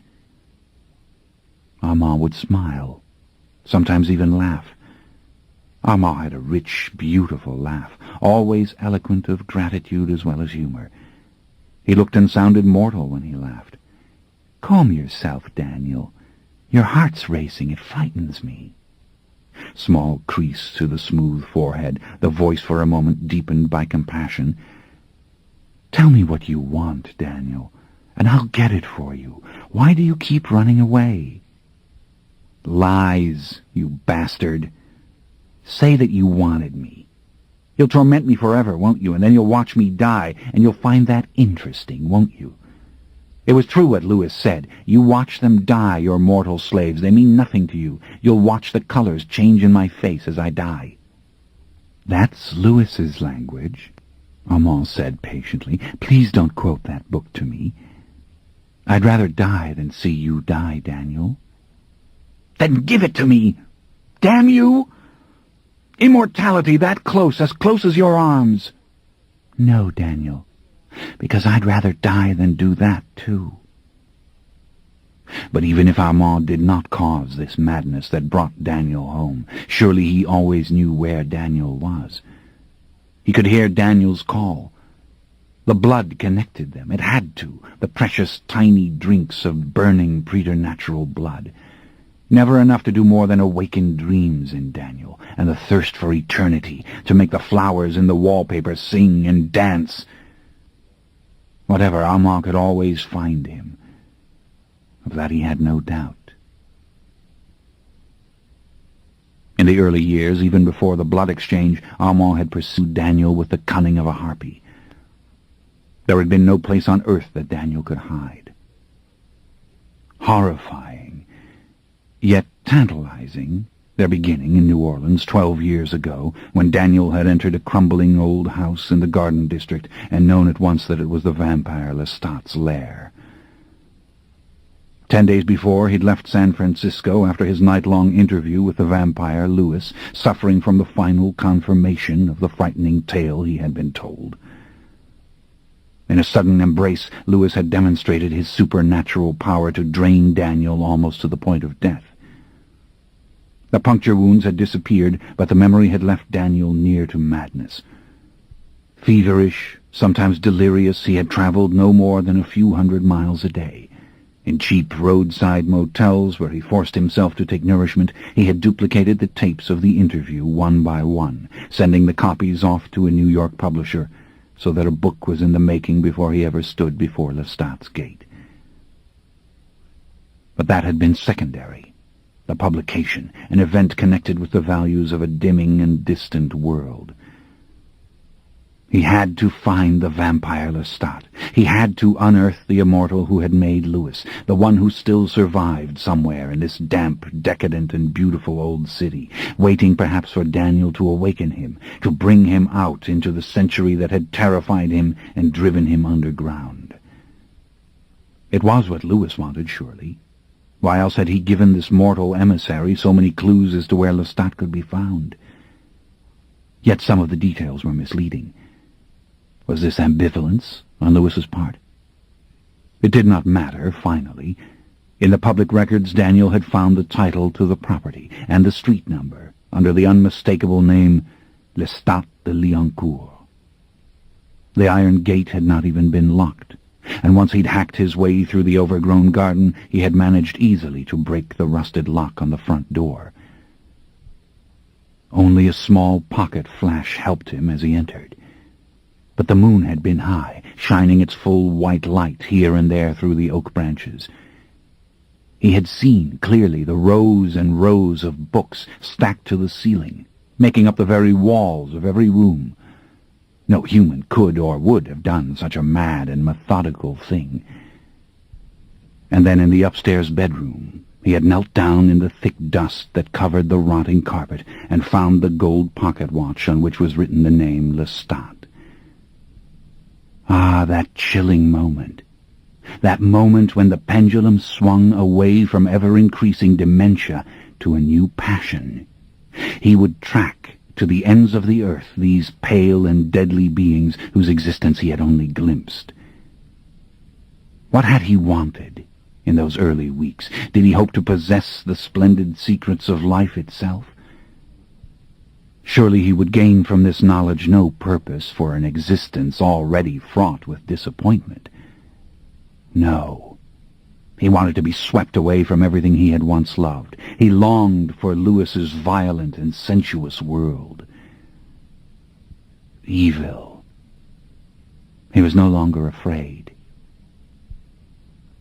Armand would smile, sometimes even laugh. Armand had a rich, beautiful laugh, always eloquent of gratitude as well as humor. He looked and sounded mortal when he laughed. "Calm yourself, Daniel. Your heart's racing. It frightens me." Small crease to the smooth forehead, the voice for a moment deepened by compassion. "Tell me what you want, Daniel, and I'll get it for you. Why do you keep running away?" "Lies, you bastard. Say that you wanted me. You'll torment me forever, won't you? And then you'll watch me die, and you'll find that interesting, won't you? It was true what Lewis said. You watch them die, your mortal slaves. They mean nothing to you. You'll watch the colors change in my face as I die." "That's Lewis's language," Armand said patiently. "Please don't quote that book to me. I'd rather die than see you die, Daniel." "Then give it to me! Damn you! Immortality that close, as close as your arms." "No, Daniel, because I'd rather die than do that, too." But even if Armand did not cause this madness that brought Daniel home, surely he always knew where Daniel was. He could hear Daniel's call. The blood connected them. It had to, the precious tiny drinks of burning preternatural blood. Never enough to do more than awaken dreams in Daniel, and the thirst for eternity, to make the flowers in the wallpaper sing and dance. Whatever, Armand could always find him. Of that he had no doubt. In the early years, even before the blood exchange, Armand had pursued Daniel with the cunning of a harpy. There had been no place on earth that Daniel could hide. Horrifying, yet tantalizing, their beginning in New Orleans 12 years ago, when Daniel had entered a crumbling old house in the Garden District and known at once that it was the vampire Lestat's lair. 10 days before, he'd left San Francisco after his night-long interview with the vampire Lewis, suffering from the final confirmation of the frightening tale he had been told. In a sudden embrace, Lewis had demonstrated his supernatural power to drain Daniel almost to the point of death. The puncture wounds had disappeared, but the memory had left Daniel near to madness. Feverish, sometimes delirious, he had traveled no more than a few hundred miles a day. In cheap roadside motels where he forced himself to take nourishment, he had duplicated the tapes of the interview one by one, sending the copies off to a New York publisher, so that a book was in the making before he ever stood before Lestat's gate. But that had been secondary. The publication, an event connected with the values of a dimming and distant world. He had to find the vampire Lestat. He had to unearth the immortal who had made Lewis, the one who still survived somewhere in this damp, decadent, and beautiful old city, waiting perhaps for Daniel to awaken him, to bring him out into the century that had terrified him and driven him underground. It was what Lewis wanted, surely. Why else had he given this mortal emissary so many clues as to where Lestat could be found? Yet some of the details were misleading. Was this ambivalence on Lewis's part? It did not matter, finally. In the public records, Daniel had found the title to the property and the street number under the unmistakable name Lestat de Liancourt. The iron gate had not even been locked, and once he'd hacked his way through the overgrown garden, he had managed easily to break the rusted lock on the front door. Only a small pocket flash helped him as he entered. But the moon had been high, shining its full white light here and there through the oak branches. He had seen clearly the rows and rows of books stacked to the ceiling, making up the very walls of every room. No human could or would have done such a mad and methodical thing. And then in the upstairs bedroom, he had knelt down in the thick dust that covered the rotting carpet and found the gold pocket watch on which was written the name Lestat. Ah, that chilling moment. That moment when the pendulum swung away from ever-increasing dementia to a new passion. He would track to the ends of the earth these pale and deadly beings whose existence he had only glimpsed. What had he wanted in those early weeks? Did he hope to possess the splendid secrets of life itself? Surely he would gain from this knowledge no purpose for an existence already fraught with disappointment. No. He wanted to be swept away from everything he had once loved. He longed for Lewis's violent and sensuous world. Evil. He was no longer afraid.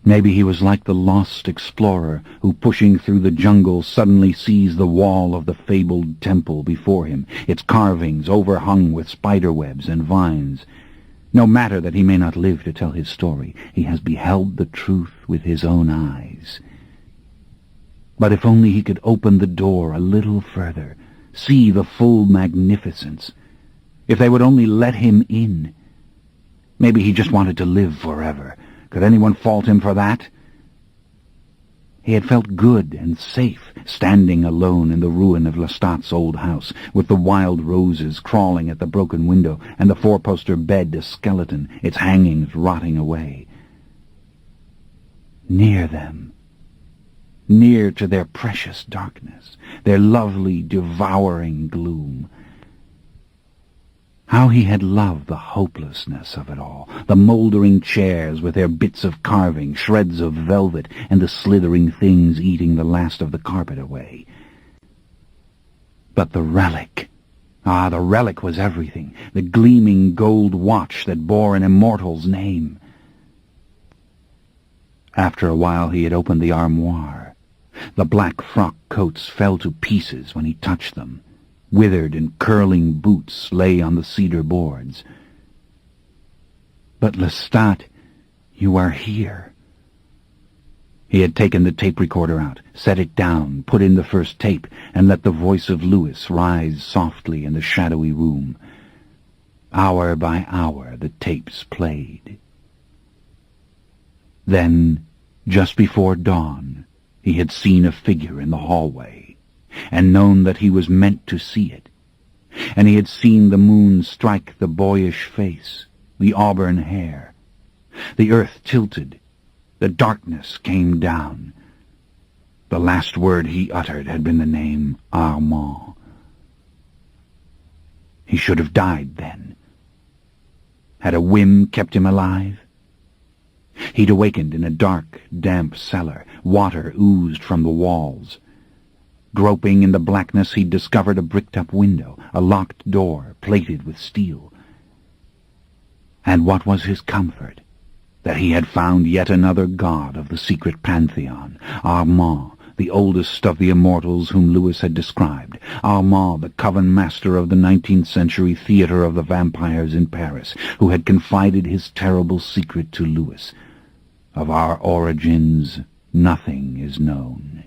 Maybe he was like the lost explorer who, pushing through the jungle, suddenly sees the wall of the fabled temple before him, its carvings overhung with spiderwebs and vines. No matter that he may not live to tell his story, he has beheld the truth with his own eyes. But if only he could open the door a little further, see the full magnificence. If they would only let him in. Maybe he just wanted to live forever. Could anyone fault him for that? He had felt good and safe, standing alone in the ruin of Lestat's old house, with the wild roses crawling at the broken window, and the four-poster bed a skeleton, its hangings rotting away. Near them, near to their precious darkness, their lovely, devouring gloom. How he had loved the hopelessness of it all, the mouldering chairs with their bits of carving, shreds of velvet, and the slithering things eating the last of the carpet away. But the relic, the relic was everything, the gleaming gold watch that bore an immortal's name. After a while he had opened the armoire. The black frock coats fell to pieces when he touched them. Withered and curling boots lay on the cedar boards. But Lestat, you are here. He had taken the tape recorder out, set it down, put in the first tape, and let the voice of Lewis rise softly in the shadowy room. Hour by hour the tapes played. Then, just before dawn, he had seen a figure in the hallway, and known that he was meant to see it. And he had seen the moon strike the boyish face, the auburn hair. The earth tilted. The darkness came down. The last word he uttered had been the name Armand. He should have died then. Had a whim kept him alive? He'd awakened in a dark, damp cellar. Water oozed from the walls. Groping in the blackness, he'd discovered a bricked-up window, a locked door plated with steel. And what was his comfort? That he had found yet another god of the secret pantheon, Armand, the oldest of the immortals whom Lewis had described, Armand, the coven master of the 19th century theatre of the vampires in Paris, who had confided his terrible secret to Lewis. Of our origins, nothing is known.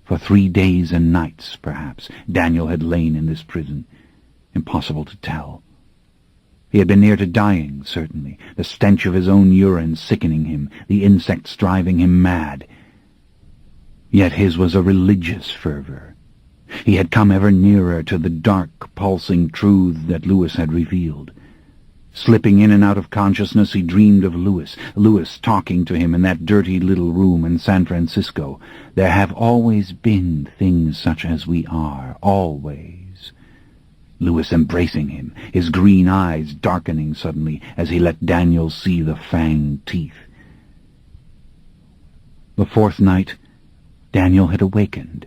For 3 days and nights, perhaps, Daniel had lain in this prison. Impossible to tell. He had been near to dying, certainly, the stench of his own urine sickening him, the insects driving him mad. Yet his was a religious fervor. He had come ever nearer to the dark, pulsing truth that Lewis had revealed. Slipping in and out of consciousness, he dreamed of Lewis talking to him in that dirty little room in San Francisco. There have always been things such as we are, always. Lewis embracing him, his green eyes darkening suddenly as he let Daniel see the fanged teeth. The fourth night, Daniel had awakened,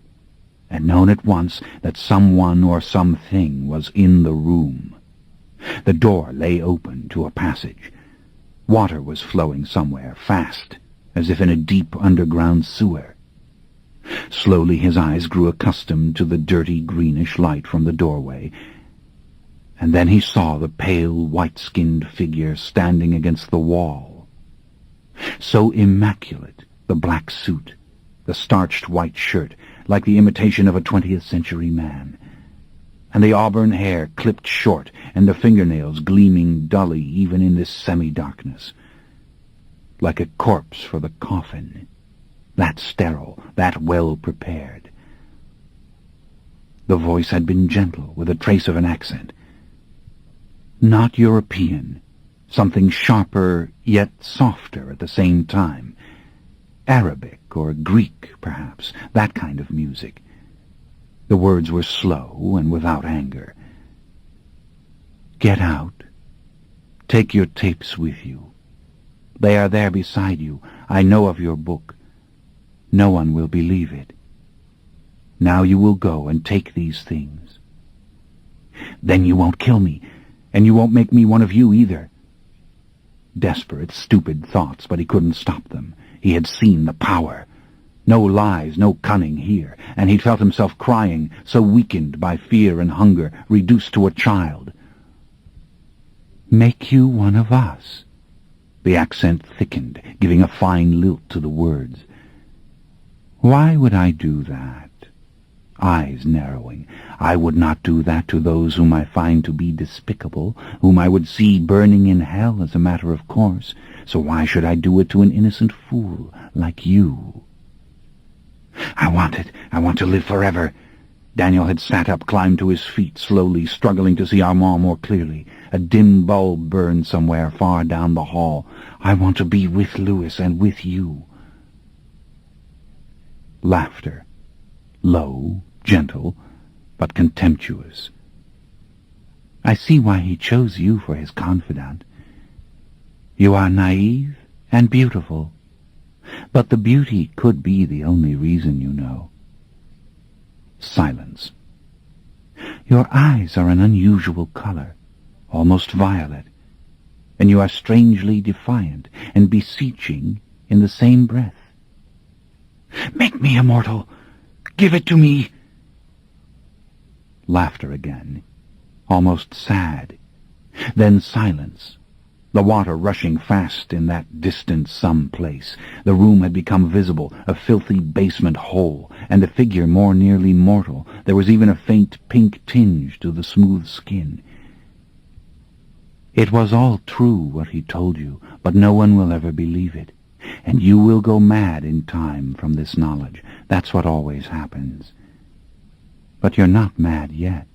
and known at once that someone or something was in the room. The door lay open to a passage. Water was flowing somewhere, fast, as if in a deep underground sewer. Slowly his eyes grew accustomed to the dirty greenish light from the doorway, and then he saw the pale, white-skinned figure standing against the wall. So immaculate, the black suit, the starched white shirt, like the imitation of a 20th-century man, and the auburn hair clipped short and the fingernails gleaming dully even in this semi-darkness. Like a corpse for the coffin, that sterile, that well-prepared. The voice had been gentle, with a trace of an accent. Not European, something sharper yet softer at the same time. Arabic or Greek, perhaps, that kind of music. The words were slow and without anger. Get out. Take your tapes with you. They are there beside you. I know of your book. No one will believe it. Now you will go and take these things. Then you won't kill me, and you won't make me one of you either. Desperate, stupid thoughts, but he couldn't stop them. He had seen the power. No lies, no cunning here, and he'd felt himself crying, so weakened by fear and hunger, reduced to a child. Make you one of us. The accent thickened, giving a fine lilt to the words. Why would I do that? Eyes narrowing. I would not do that to those whom I find to be despicable, whom I would see burning in hell as a matter of course. So why should I do it to an innocent fool like you? I want it. I want to live forever. Daniel had sat up, climbed to his feet slowly, struggling to see Armand more clearly. A dim bulb burned somewhere far down the hall. I want to be with Lewis and with you. Laughter. Low, gentle, but contemptuous. I see why he chose you for his confidant. You are naive and beautiful, but the beauty could be the only reason, you know. Silence. Your eyes are an unusual color, almost violet, and you are strangely defiant and beseeching in the same breath. Make me immortal! Give it to me! Laughter again, almost sad. Then silence. The water rushing fast in that distant some place. The room had become visible, a filthy basement hole, and the figure more nearly mortal. There was even a faint pink tinge to the smooth skin. It was all true what he told you, but no one will ever believe it. And you will go mad in time from this knowledge. That's what always happens. But you're not mad yet.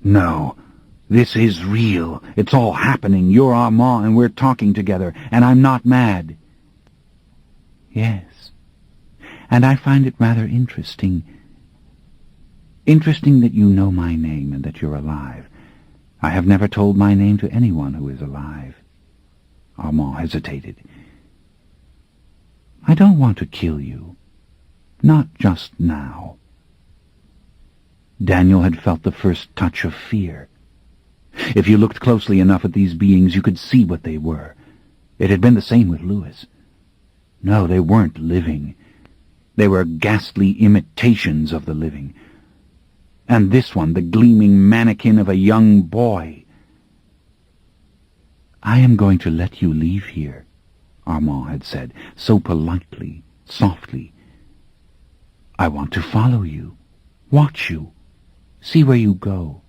No. This is real. It's all happening. You're Armand and we're talking together, and I'm not mad. Yes. And I find it rather interesting. Interesting that you know my name and that you're alive. I have never told my name to anyone who is alive. Armand hesitated. I don't want to kill you. Not just now. Daniel had felt the first touch of fear. If you looked closely enough at these beings, you could see what they were. It had been the same with Lewis. No, they weren't living. They were ghastly imitations of the living. And this one, the gleaming mannequin of a young boy. I am going to let you leave here, Armand had said, so politely, softly. I want to follow you, watch you, see where you go.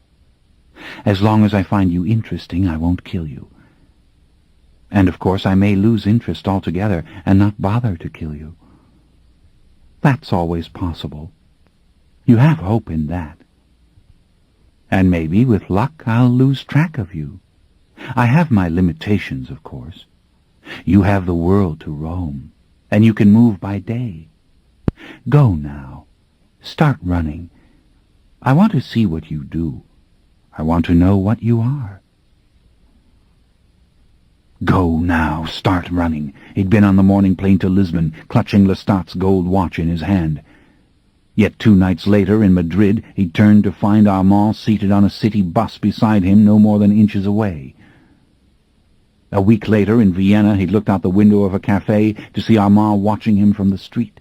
As long as I find you interesting, I won't kill you. And of course I may lose interest altogether and not bother to kill you. That's always possible. You have hope in that. And maybe, with luck, I'll lose track of you. I have my limitations, of course. You have the world to roam, and you can move by day. Go now. Start running. I want to see what you do. I want to know what you are. Go now, start running. He'd been on the morning plane to Lisbon, clutching Lestat's gold watch in his hand. Yet 2 nights later, in Madrid, he turned to find Armand seated on a city bus beside him no more than inches away. A week later, in Vienna, he looked out the window of a cafe to see Armand watching him from the street.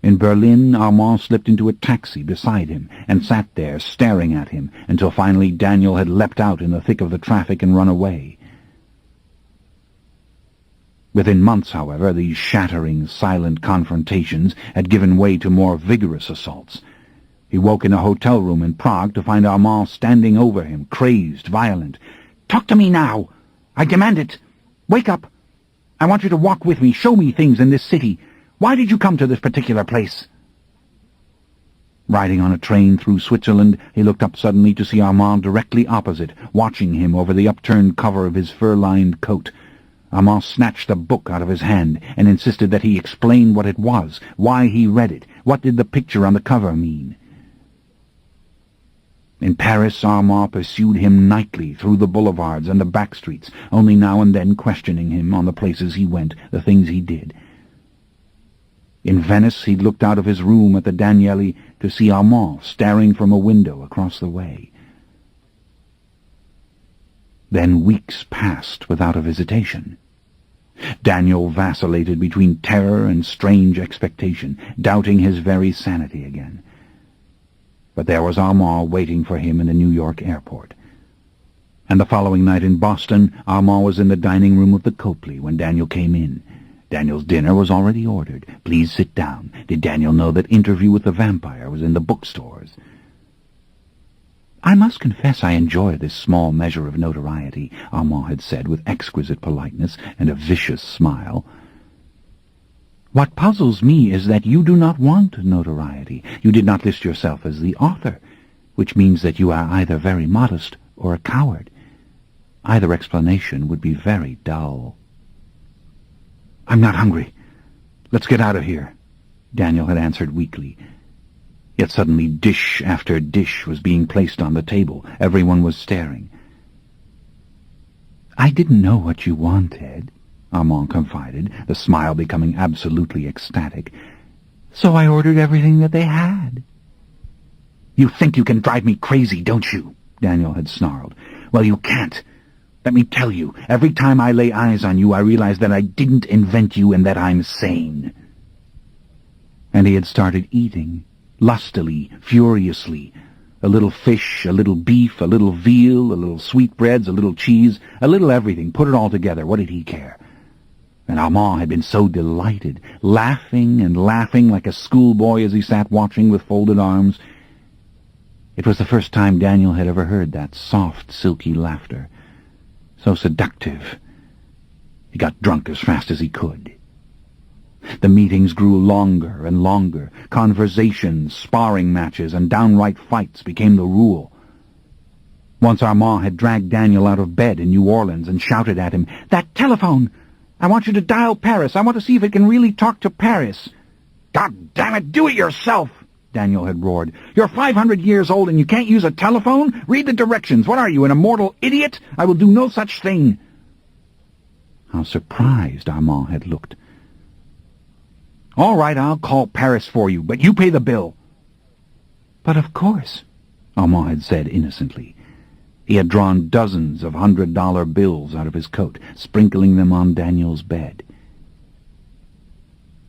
In Berlin, Armand slipped into a taxi beside him and sat there staring at him until finally Daniel had leapt out in the thick of the traffic and run away. Within months, however, these shattering, silent confrontations had given way to more vigorous assaults. He woke in a hotel room in Prague to find Armand standing over him, crazed, violent. "Talk to me now! I demand it! Wake up! I want you to walk with me, show me things in this city. Why did you come to this particular place?" Riding on a train through Switzerland, he looked up suddenly to see Armand directly opposite, watching him over the upturned cover of his fur-lined coat. Armand snatched a book out of his hand and insisted that he explain what it was, why he read it, what did the picture on the cover mean. In Paris, Armand pursued him nightly through the boulevards and the back streets, only now and then questioning him on the places he went, the things he did. In Venice, he looked out of his room at the Danieli to see Armand staring from a window across the way. Then weeks passed without a visitation. Daniel vacillated between terror and strange expectation, doubting his very sanity again. But there was Armand waiting for him in the New York airport. And the following night in Boston, Armand was in the dining room of the Copley when Daniel came in. Daniel's dinner was already ordered. Please sit down. Did Daniel know that Interview with the Vampire was in the bookstores? I must confess I enjoy this small measure of notoriety, Armand had said with exquisite politeness and a vicious smile. What puzzles me is that you do not want notoriety. You did not list yourself as the author, which means that you are either very modest or a coward. Either explanation would be very dull. I'm not hungry. Let's get out of here, Daniel had answered weakly. Yet suddenly dish after dish was being placed on the table. Everyone was staring. I didn't know what you wanted, Armand confided, the smile becoming absolutely ecstatic. So I ordered everything that they had. You think you can drive me crazy, don't you? Daniel had snarled. Well, you can't. Let me tell you, every time I lay eyes on you, I realize that I didn't invent you and that I'm sane. And he had started eating, lustily, furiously. A little fish, a little beef, a little veal, a little sweetbreads, a little cheese, a little everything. Put it all together. What did he care? And Armand had been so delighted, laughing and laughing like a schoolboy as he sat watching with folded arms. It was the first time Daniel had ever heard that soft, silky laughter. So seductive. He got drunk as fast as he could. The meetings grew longer and longer. Conversations, sparring matches, and downright fights became the rule. Once Armand had dragged Daniel out of bed in New Orleans and shouted at him, "That telephone! I want you to dial Paris. I want to see if it can really talk to Paris." "God damn it, do it yourself!" Daniel had roared. "You're 500 years old and you can't use a telephone? Read the directions. What are you, an immortal idiot? I will do no such thing." How surprised Armand had looked. "All right, I'll call Paris for you, but you pay the bill." "But of course," Armand had said innocently. He had drawn dozens of $100 bills out of his coat, sprinkling them on Daniel's bed.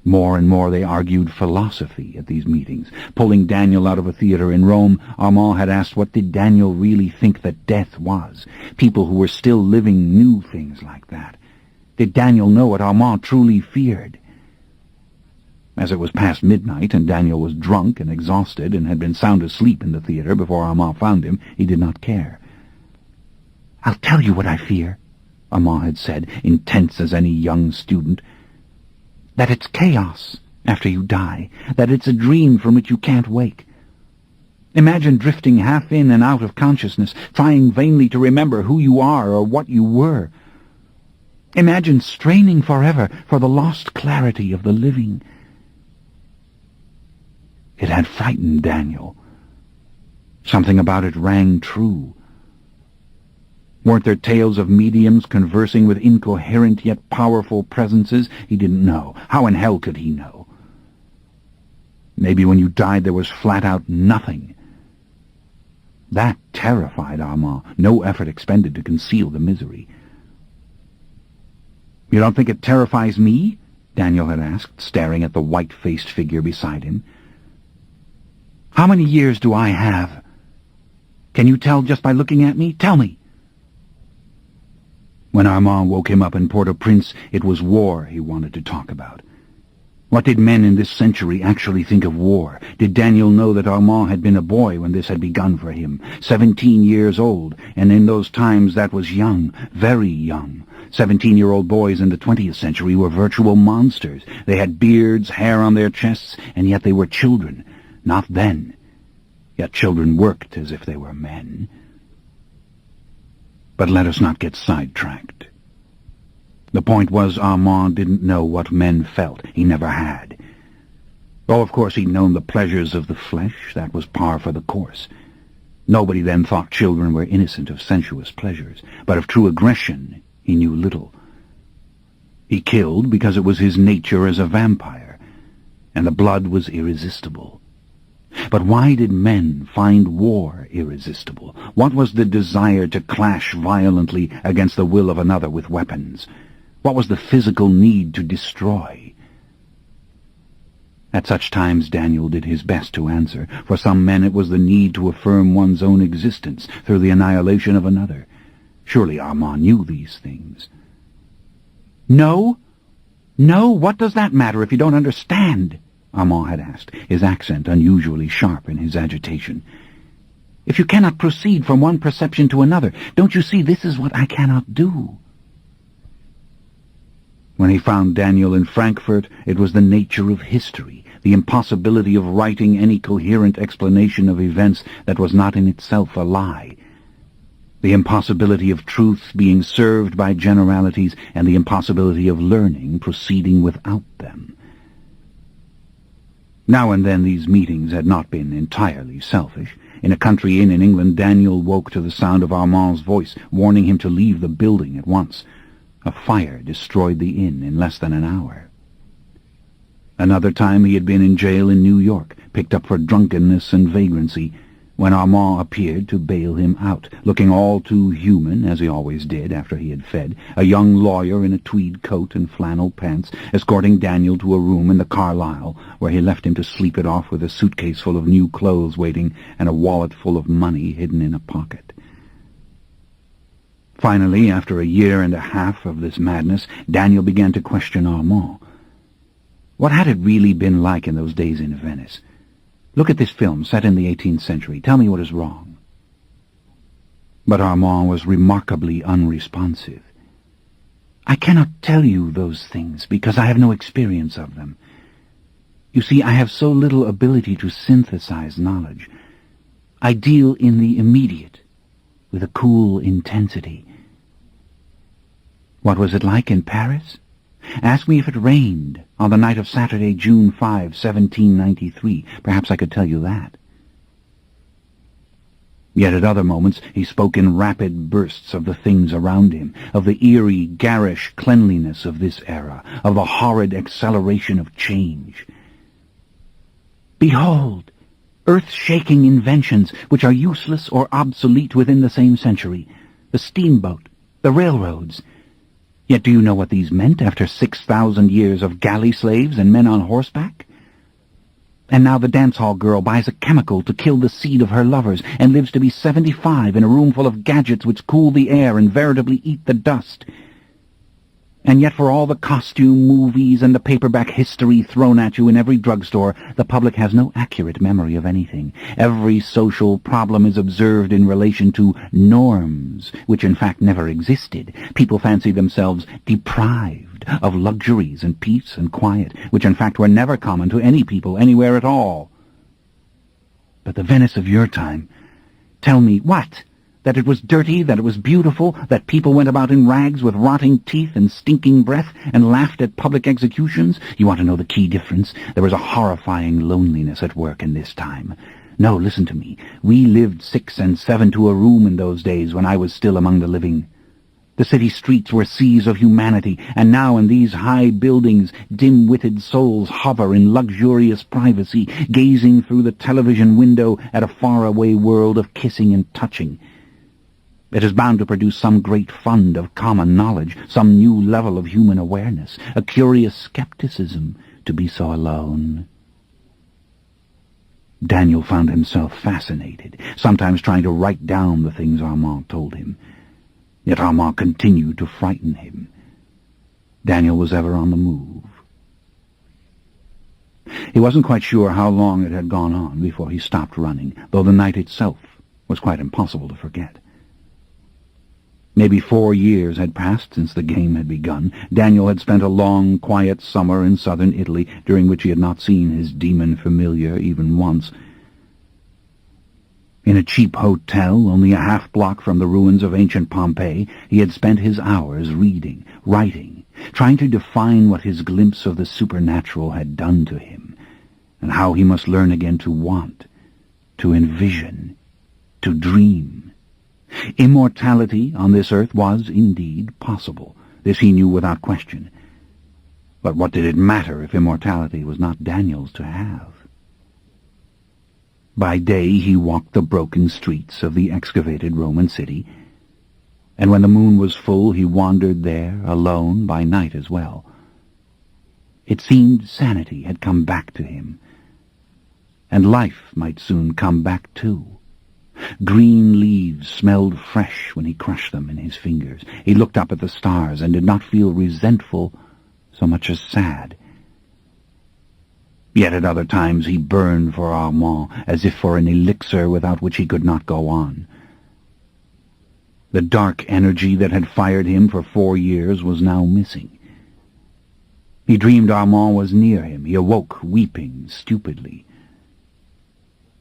More and more they argued philosophy at these meetings. Pulling Daniel out of a theater in Rome, Armand had asked what did Daniel really think that death was. People who were still living knew things like that. Did Daniel know what Armand truly feared? As it was past midnight and Daniel was drunk and exhausted and had been sound asleep in the theater before Armand found him, he did not care. "I'll tell you what I fear," Armand had said, intense as any young student. "That it's chaos after you die, that it's a dream from which you can't wake. Imagine drifting half in and out of consciousness, trying vainly to remember who you are or what you were. Imagine straining forever for the lost clarity of the living." It had frightened Daniel. Something about it rang true. Weren't there tales of mediums conversing with incoherent yet powerful presences? He didn't know. How in hell could he know? Maybe when you died there was flat-out nothing. That terrified Armand. No effort expended to conceal the misery. "You don't think it terrifies me?" Daniel had asked, staring at the white-faced figure beside him. "How many years do I have? Can you tell just by looking at me? Tell me." When Armand woke him up in Port-au-Prince, it was war he wanted to talk about. What did men in this century actually think of war? Did Daniel know that Armand had been a boy when this had begun for him? 17 years old, and in those times that was young, very young. 17-year-old boys in the 20th century were virtual monsters. They had beards, hair on their chests, and yet they were children. Not then. Yet children worked as if they were men. But let us not get sidetracked. The point was Armand didn't know what men felt. He never had. Oh, of course he'd known the pleasures of the flesh. That was par for the course. Nobody then thought children were innocent of sensuous pleasures. But of true aggression he knew little. He killed because it was his nature as a vampire, and the blood was irresistible. But why did men find war irresistible? What was the desire to clash violently against the will of another with weapons? What was the physical need to destroy? At such times Daniel did his best to answer. For some men it was the need to affirm one's own existence through the annihilation of another. Surely Armand knew these things. "No? No? What does that matter if you don't understand?" Armand had asked, his accent unusually sharp in his agitation. "If you cannot proceed from one perception to another, don't you see this is what I cannot do?" When he found Daniel in Frankfurt, it was the nature of history, the impossibility of writing any coherent explanation of events that was not in itself a lie, the impossibility of truth being served by generalities, and the impossibility of learning proceeding without them. Now and then these meetings had not been entirely selfish. In a country inn in England, Daniel woke to the sound of Armand's voice, warning him to leave the building at once. A fire destroyed the inn in less than an hour. Another time he had been in jail in New York, picked up for drunkenness and vagrancy, when Armand appeared to bail him out, looking all too human, as he always did after he had fed, a young lawyer in a tweed coat and flannel pants, escorting Daniel to a room in the Carlisle, where he left him to sleep it off with a suitcase full of new clothes waiting and a wallet full of money hidden in a pocket. Finally, after a year and a half of this madness, Daniel began to question Armand. What had it really been like in those days in Venice? Look at this film set in the 18th century. Tell me what is wrong. But Armand was remarkably unresponsive. "I cannot tell you those things because I have no experience of them. You see, I have so little ability to synthesize knowledge. I deal in the immediate, with a cool intensity." What was it like in Paris? Ask me if it rained on the night of Saturday, June 5, 1793. Perhaps I could tell you that. Yet at other moments he spoke in rapid bursts of the things around him, of the eerie, garish cleanliness of this era, of the horrid acceleration of change. "Behold, earth-shaking inventions which are useless or obsolete within the same century. The steamboat, the railroads. Yet do you know what these meant after 6,000 years of galley slaves and men on horseback? And now the dance-hall girl buys a chemical to kill the seed of her lovers and lives to be 75 in a room full of gadgets which cool the air and veritably eat the dust. And yet for all the costume movies and the paperback history thrown at you in every drugstore, the public has no accurate memory of anything. Every social problem is observed in relation to norms, which in fact never existed. People fancy themselves deprived of luxuries and peace and quiet, which in fact were never common to any people anywhere at all. But the Venice of your time, tell me what? That it was dirty, that it was beautiful, that people went about in rags with rotting teeth and stinking breath and laughed at public executions? You want to know the key difference? There was a horrifying loneliness at work in this time. No, listen to me. We lived 6 and 7 to a room in those days when I was still among the living. The city streets were seas of humanity, and now in these high buildings dim-witted souls hover in luxurious privacy, gazing through the television window at a faraway world of kissing and touching. It is bound to produce some great fund of common knowledge, some new level of human awareness, a curious skepticism to be so alone. Daniel found himself fascinated, sometimes trying to write down the things Armand told him. Yet Armand continued to frighten him. Daniel was ever on the move. He wasn't quite sure how long it had gone on before he stopped running, though the night itself was quite impossible to forget. Maybe 4 years had passed since the game had begun. Daniel had spent a long, quiet summer in southern Italy, during which he had not seen his demon familiar even once. In a cheap hotel, only a half-block from the ruins of ancient Pompeii, he had spent his hours reading, writing, trying to define what his glimpse of the supernatural had done to him, and how he must learn again to want, to envision, to dream. Immortality on this earth was, indeed, possible. This he knew without question. But what did it matter if immortality was not Daniel's to have? By day he walked the broken streets of the excavated Roman city, and when the moon was full he wandered there, alone, by night as well. It seemed sanity had come back to him, and life might soon come back too. Green leaves smelled fresh when he crushed them in his fingers. He looked up at the stars and did not feel resentful so much as sad. Yet at other times he burned for Armand, as if for an elixir without which he could not go on. The dark energy that had fired him for 4 years was now missing. He dreamed Armand was near him. He awoke, weeping stupidly.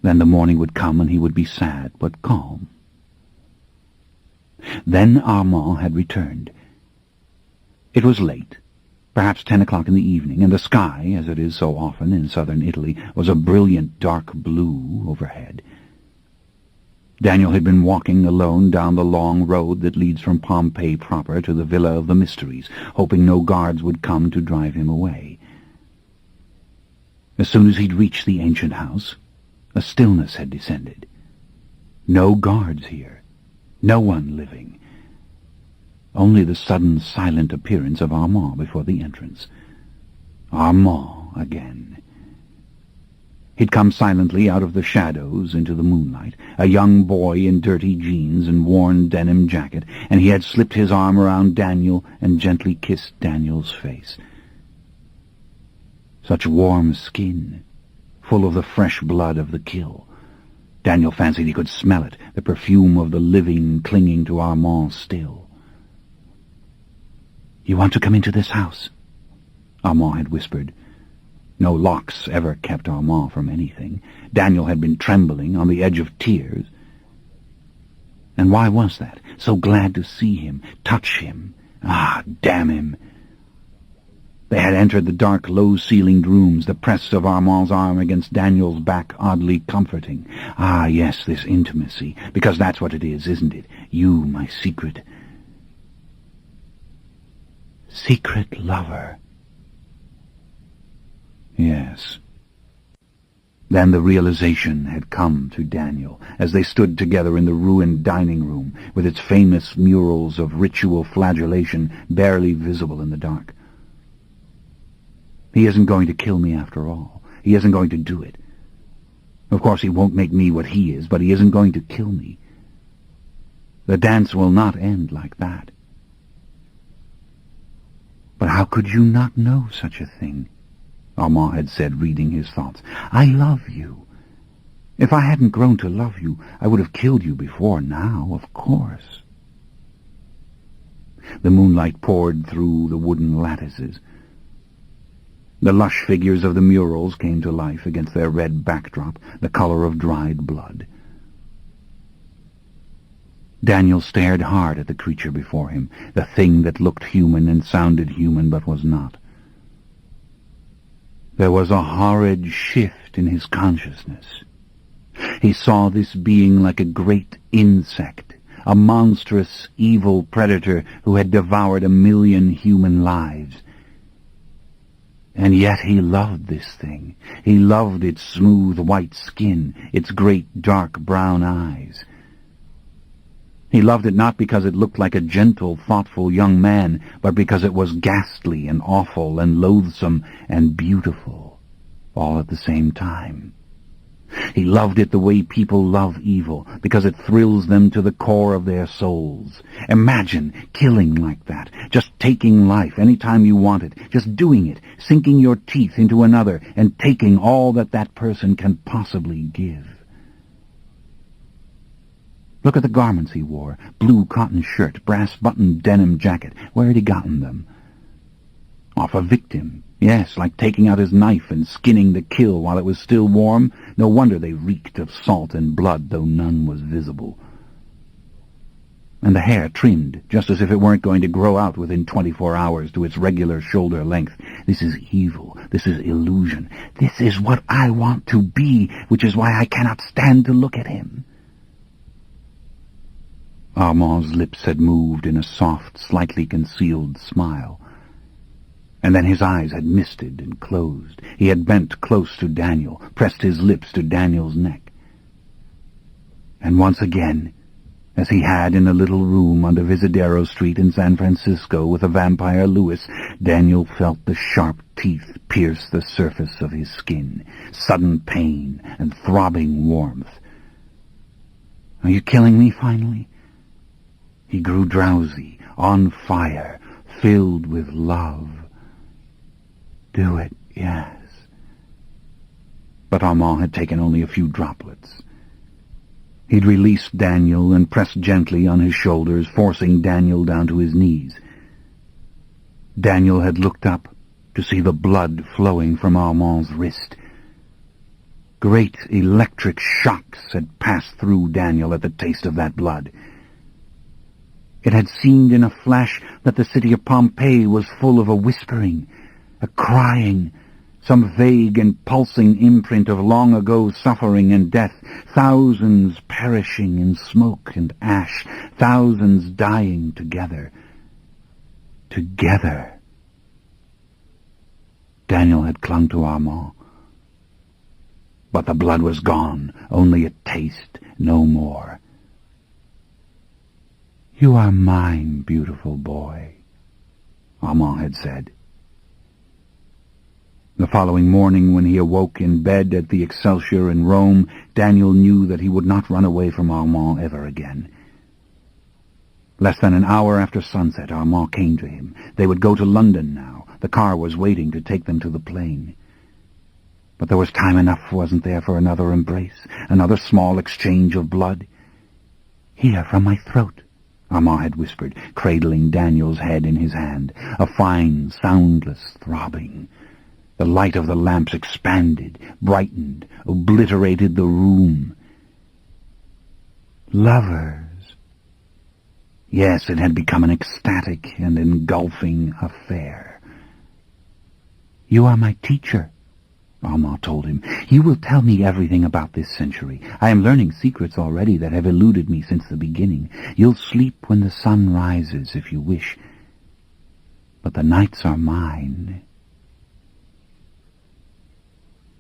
Then the morning would come and he would be sad, but calm. Then Armand had returned. It was late, perhaps 10 o'clock in the evening, and the sky, as it is so often in southern Italy, was a brilliant dark blue overhead. Daniel had been walking alone down the long road that leads from Pompeii proper to the Villa of the Mysteries, hoping no guards would come to drive him away. As soon as he'd reached the ancient house, a stillness had descended. No guards here, no one living. Only the sudden silent appearance of Armand before the entrance. Armand again. He'd come silently out of the shadows into the moonlight, a young boy in dirty jeans and worn denim jacket, and he had slipped his arm around Daniel and gently kissed Daniel's face. Such warm skin, full of the fresh blood of the kill. Daniel fancied he could smell it, the perfume of the living clinging to Armand still. "You want to come into this house?" Armand had whispered. No locks ever kept Armand from anything. Daniel had been trembling, on the edge of tears. And why was that? So glad to see him, touch him. Ah, damn him! They had entered the dark, low-ceilinged rooms, the press of Armand's arm against Daniel's back oddly comforting. Ah, yes, this intimacy, because that's what it is, isn't it? You, my secret lover. Yes. Then the realization had come to Daniel, as they stood together in the ruined dining room, with its famous murals of ritual flagellation barely visible in the dark. He isn't going to kill me after all. He isn't going to do it. Of course, he won't make me what he is, but he isn't going to kill me. The dance will not end like that. But how could you not know such a thing? Armand had said, reading his thoughts. I love you. If I hadn't grown to love you, I would have killed you before now, of course. The moonlight poured through the wooden lattices. The lush figures of the murals came to life against their red backdrop, the color of dried blood. Daniel stared hard at the creature before him, the thing that looked human and sounded human but was not. There was a horrid shift in his consciousness. He saw this being like a great insect, a monstrous, evil predator who had devoured 1,000,000 human lives. And yet he loved this thing. He loved its smooth white skin, its great dark brown eyes. He loved it not because it looked like a gentle, thoughtful young man, but because it was ghastly and awful and loathsome and beautiful, all at the same time. He loved it the way people love evil, because it thrills them to the core of their souls. Imagine killing like that, just taking life any time you want it, just doing it, sinking your teeth into another and taking all that that person can possibly give. Look at the garments he wore. Blue cotton shirt, brass-buttoned denim jacket. Where had he gotten them? Off a victim. Yes, like taking out his knife and skinning the kill while it was still warm. No wonder they reeked of salt and blood, though none was visible. And the hair trimmed, just as if it weren't going to grow out within 24 hours to its regular shoulder length. This is evil. This is illusion. This is what I want to be, which is why I cannot stand to look at him. Armand's lips had moved in a soft, slightly concealed smile. And then his eyes had misted and closed. He had bent close to Daniel, pressed his lips to Daniel's neck. And once again, as he had in a little room under Visadero Street in San Francisco with a vampire Lewis, Daniel felt the sharp teeth pierce the surface of his skin, sudden pain and throbbing warmth. "Are you killing me finally?" He grew drowsy, on fire, filled with love. "Do it, yes." But Armand had taken only a few droplets. He'd released Daniel and pressed gently on his shoulders, forcing Daniel down to his knees. Daniel had looked up to see the blood flowing from Armand's wrist. Great electric shocks had passed through Daniel at the taste of that blood. It had seemed in a flash that the city of Pompeii was full of a whispering, a crying, some vague and pulsing imprint of long-ago suffering and death, thousands perishing in smoke and ash, thousands dying together. Together. Daniel had clung to Armand. But the blood was gone, only a taste, no more. "You are mine, beautiful boy," Armand had said. The following morning, when he awoke in bed at the Excelsior in Rome, Daniel knew that he would not run away from Armand ever again. Less than an hour after sunset, Armand came to him. They would go to London now. The car was waiting to take them to the plane. But there was time enough, wasn't there, for another embrace, another small exchange of blood? "Here, from my throat," Armand had whispered, cradling Daniel's head in his hand, a fine, soundless throbbing. The light of the lamps expanded, brightened, obliterated the room. Lovers. Yes, it had become an ecstatic and engulfing affair. "You are my teacher," Armand told him. "You will tell me everything about this century. I am learning secrets already that have eluded me since the beginning. You'll sleep when the sun rises, if you wish. But the nights are mine."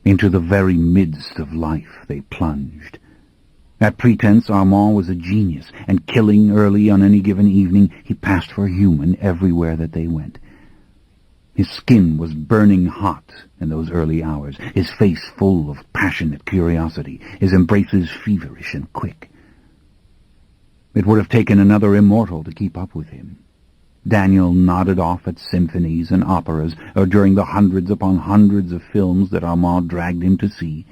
Into the very midst of life they plunged. At pretense, Armand was a genius, and killing early on any given evening, he passed for human everywhere that they went. His skin was burning hot in those early hours, his face full of passionate curiosity, his embraces feverish and quick. It would have taken another immortal to keep up with him. Daniel nodded off at symphonies and operas, or during the hundreds upon hundreds of films that Armand dragged him to see.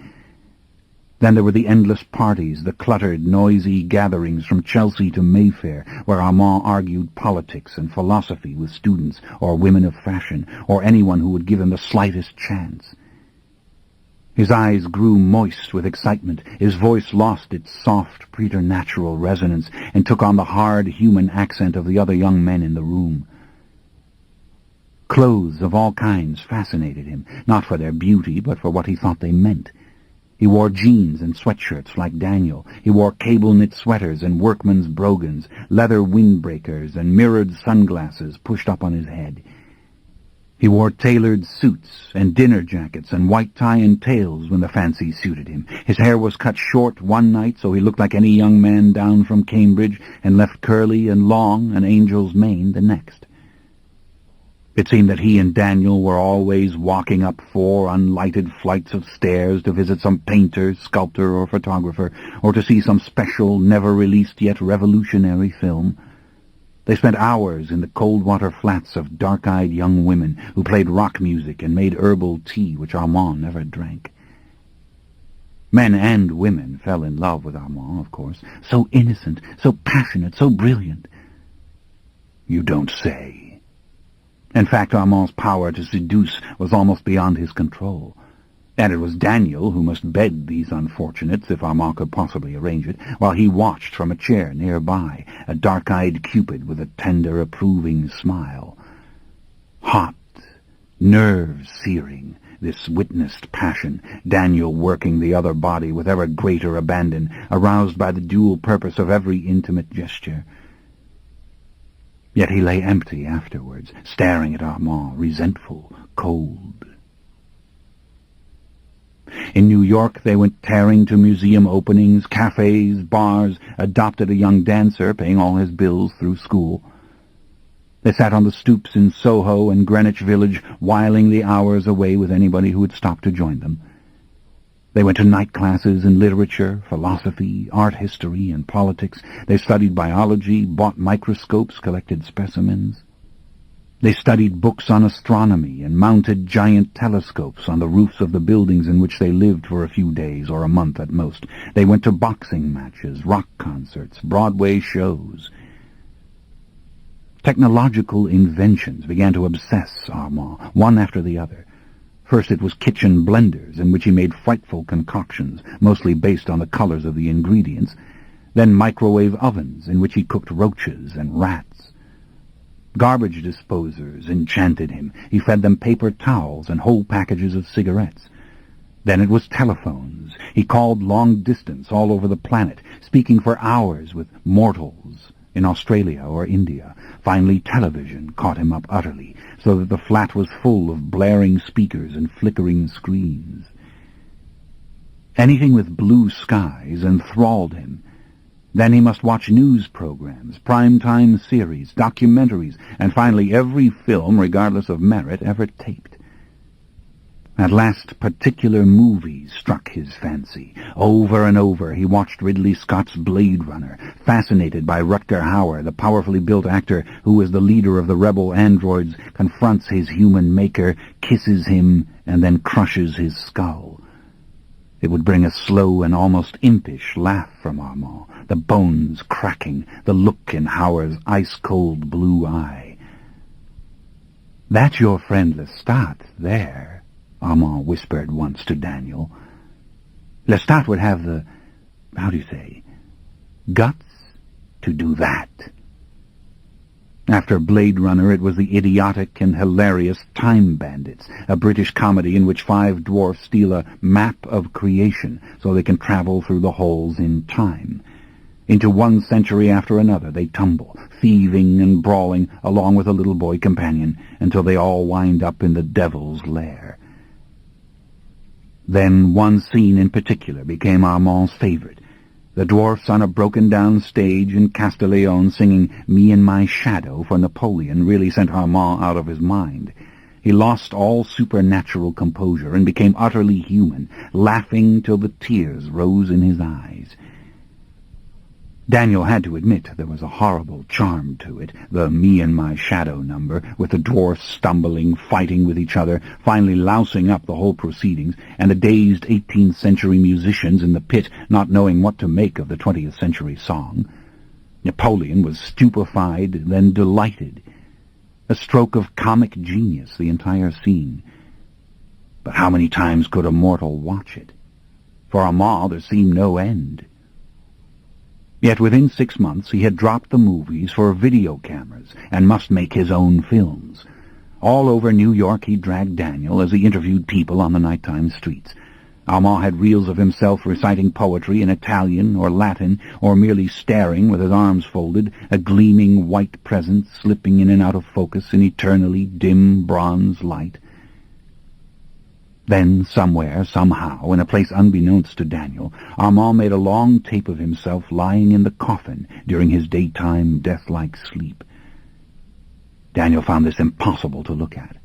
Then there were the endless parties, the cluttered, noisy gatherings from Chelsea to Mayfair, where Armand argued politics and philosophy with students or women of fashion, or anyone who would give him the slightest chance. His eyes grew moist with excitement, his voice lost its soft, preternatural resonance, and took on the hard human accent of the other young men in the room. Clothes of all kinds fascinated him, not for their beauty, but for what he thought they meant. He wore jeans and sweatshirts like Daniel. He wore cable-knit sweaters and workman's brogans, leather windbreakers, and mirrored sunglasses pushed up on his head. He wore tailored suits and dinner jackets and white tie and tails when the fancy suited him. His hair was cut short one night so he looked like any young man down from Cambridge, and left curly and long, an angel's mane, the next. It seemed that he and Daniel were always walking up 4 unlighted flights of stairs to visit some painter, sculptor, or photographer, or to see some special, never-released yet revolutionary film. They spent hours in the cold-water flats of dark-eyed young women who played rock music and made herbal tea, which Armand never drank. Men and women fell in love with Armand, of course. So innocent, so passionate, so brilliant. You don't say. In fact, Armand's power to seduce was almost beyond his control. And it was Daniel who must bed these unfortunates, if Armand could possibly arrange it, while he watched from a chair nearby, a dark-eyed Cupid with a tender, approving smile. Hot, nerve-searing, this witnessed passion, Daniel working the other body with ever greater abandon, aroused by the dual purpose of every intimate gesture. Yet he lay empty afterwards, staring at Armand, resentful, cold. In New York they went tearing to museum openings, cafes, bars, adopted a young dancer, paying all his bills through school. They sat on the stoops in Soho and Greenwich Village, whiling the hours away with anybody who would stop to join them. They went to night classes in literature, philosophy, art history, and politics. They studied biology, bought microscopes, collected specimens. They studied books on astronomy and mounted giant telescopes on the roofs of the buildings in which they lived for a few days or a month at most. They went to boxing matches, rock concerts, Broadway shows. Technological inventions began to obsess Armand, one after the other. First it was kitchen blenders, in which he made frightful concoctions, mostly based on the colors of the ingredients. Then microwave ovens, in which he cooked roaches and rats. Garbage disposers enchanted him. He fed them paper towels and whole packages of cigarettes. Then it was telephones. He called long distance all over the planet, speaking for hours with mortals in Australia or India. Finally, television caught him up utterly, so that the flat was full of blaring speakers and flickering screens. Anything with blue skies enthralled him. Then he must watch news programs, prime-time series, documentaries, and finally every film, regardless of merit, ever taped. At last, particular movies struck his fancy. Over and over he watched Ridley Scott's Blade Runner, fascinated by Rutger Hauer, the powerfully built actor who, as the leader of the rebel androids, confronts his human maker, kisses him, and then crushes his skull. It would bring a slow and almost impish laugh from Armand, the bones cracking, the look in Hauer's ice-cold blue eye. "That's your friend Lestat, there," Armand whispered once to Daniel. Lestat would have the, guts to do that. After Blade Runner, it was the idiotic and hilarious Time Bandits, a British comedy in which 5 dwarfs steal a map of creation so they can travel through the holes in time. Into one century after another they tumble, thieving and brawling, along with a little boy companion, until they all wind up in the devil's lair. Then one scene in particular became Armand's favorite. The dwarfs on a broken-down stage in Castiglione singing Me and My Shadow for Napoleon really sent Armand out of his mind. He lost all supernatural composure and became utterly human, laughing till the tears rose in his eyes. Daniel had to admit there was a horrible charm to it, the Me and My Shadow number, with the dwarfs stumbling, fighting with each other, finally lousing up the whole proceedings, and the dazed 18th century musicians in the pit not knowing what to make of the 20th century song. Napoleon was stupefied, then delighted. A stroke of comic genius, the entire scene. But how many times could a mortal watch it? For Armand there seemed no end. Yet within 6 months he had dropped the movies for video cameras and must make his own films. All over New York he dragged Daniel as he interviewed people on the nighttime streets. Armand had reels of himself reciting poetry in Italian or Latin, or merely staring with his arms folded, a gleaming white presence slipping in and out of focus in eternally dim bronze light. Then, somewhere, somehow, in a place unbeknownst to Daniel, Armand made a long tape of himself lying in the coffin during his daytime death-like sleep. Daniel found this impossible to look at.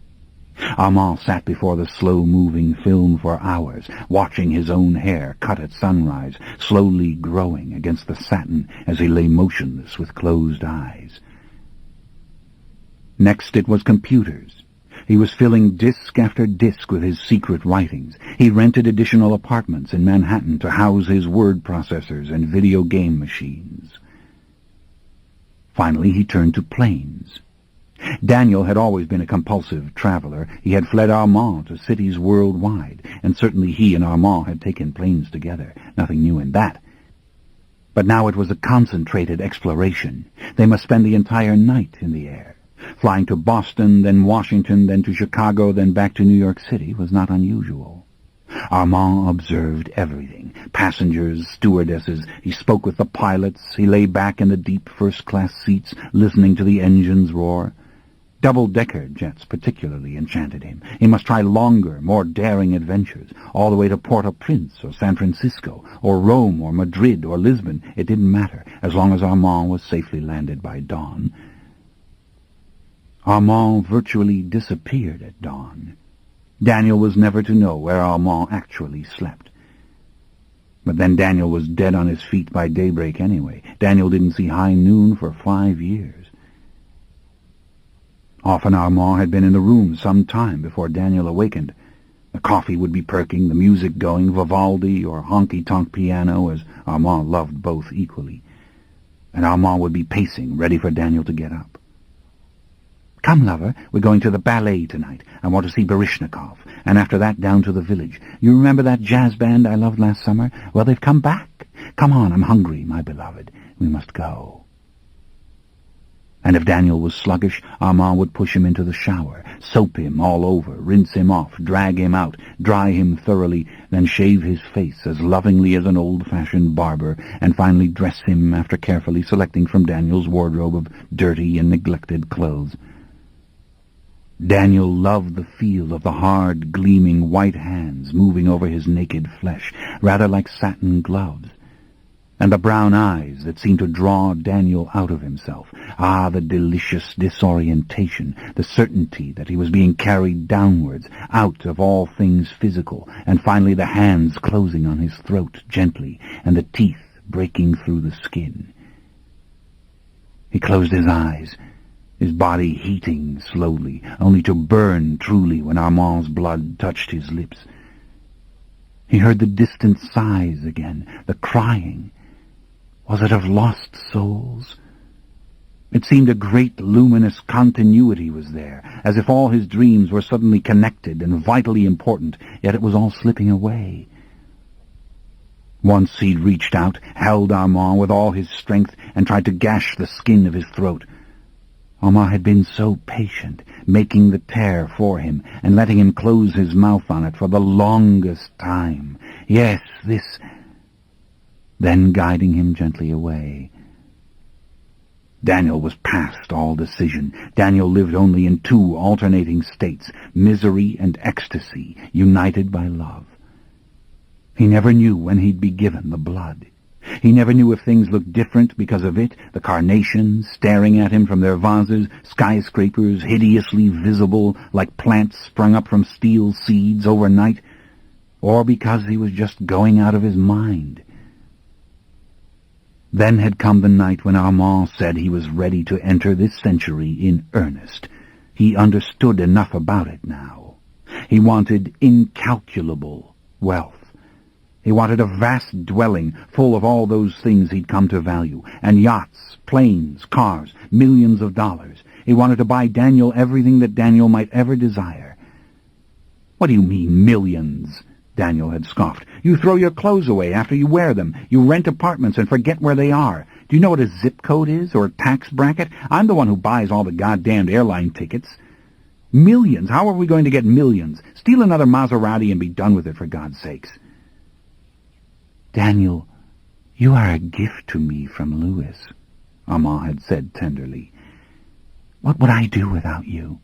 Armand sat before the slow-moving film for hours, watching his own hair cut at sunrise, slowly growing against the satin as he lay motionless with closed eyes. Next it was computers. He was filling disk after disk with his secret writings. He rented additional apartments in Manhattan to house his word processors and video game machines. Finally, he turned to planes. Daniel had always been a compulsive traveler. He had fled Armand to cities worldwide, and certainly he and Armand had taken planes together. Nothing new in that. But now it was a concentrated exploration. They must spend the entire night in the air. Flying to Boston, then Washington, then to Chicago, then back to New York City was not unusual. Armand observed everything. Passengers, stewardesses. He spoke with the pilots. He lay back in the deep first-class seats, listening to the engines roar. Double-decker jets particularly enchanted him. He must try longer, more daring adventures, all the way to Port-au-Prince or San Francisco, or Rome or Madrid or Lisbon. It didn't matter, as long as Armand was safely landed by dawn. Armand virtually disappeared at dawn. Daniel was never to know where Armand actually slept. But then Daniel was dead on his feet by daybreak anyway. Daniel didn't see high noon for 5 years. Often Armand had been in the room some time before Daniel awakened. The coffee would be perking, the music going, Vivaldi or honky-tonk piano, as Armand loved both equally. And Armand would be pacing, ready for Daniel to get up. "Come, lover, we're going to the ballet tonight. I want to see Baryshnikov, and after that down to the village. You remember that jazz band I loved last summer? Well, they've come back. Come on, I'm hungry, my beloved. We must go." And if Daniel was sluggish, Armand would push him into the shower, soap him all over, rinse him off, drag him out, dry him thoroughly, then shave his face as lovingly as an old-fashioned barber, and finally dress him after carefully selecting from Daniel's wardrobe of dirty and neglected clothes. Daniel loved the feel of the hard, gleaming white hands moving over his naked flesh, rather like satin gloves, and the brown eyes that seemed to draw Daniel out of himself. Ah, the delicious disorientation, the certainty that he was being carried downwards, out of all things physical, and finally the hands closing on his throat gently, and the teeth breaking through the skin. He closed his eyes, his body heating slowly, only to burn truly when Armand's blood touched his lips. He heard the distant sighs again, the crying. Was it of lost souls? It seemed a great luminous continuity was there, as if all his dreams were suddenly connected and vitally important, yet it was all slipping away. Once he'd reached out, held Armand with all his strength, and tried to gash the skin of his throat. Armand had been so patient, making the tear for him, and letting him close his mouth on it for the longest time. Yes, this... Then guiding him gently away. Daniel was past all decision. Daniel lived only in two alternating states, misery and ecstasy, united by love. He never knew when he'd be given the blood. He never knew if things looked different because of it, the carnations staring at him from their vases, skyscrapers hideously visible like plants sprung up from steel seeds overnight, or because he was just going out of his mind. Then had come the night when Armand said he was ready to enter this century in earnest. He understood enough about it now. He wanted incalculable wealth. He wanted a vast dwelling full of all those things he'd come to value, and yachts, planes, cars, millions of dollars. He wanted to buy Daniel everything that Daniel might ever desire. "What do you mean, millions?" Daniel had scoffed. "You throw your clothes away after you wear them. You rent apartments and forget where they are. Do you know what a zip code is, or a tax bracket? I'm the one who buys all the goddamned airline tickets. Millions? How are we going to get millions? Steal another Maserati and be done with it, for God's sakes." "Daniel, you are a gift to me from Louis," Armand had said tenderly. "What would I do without you?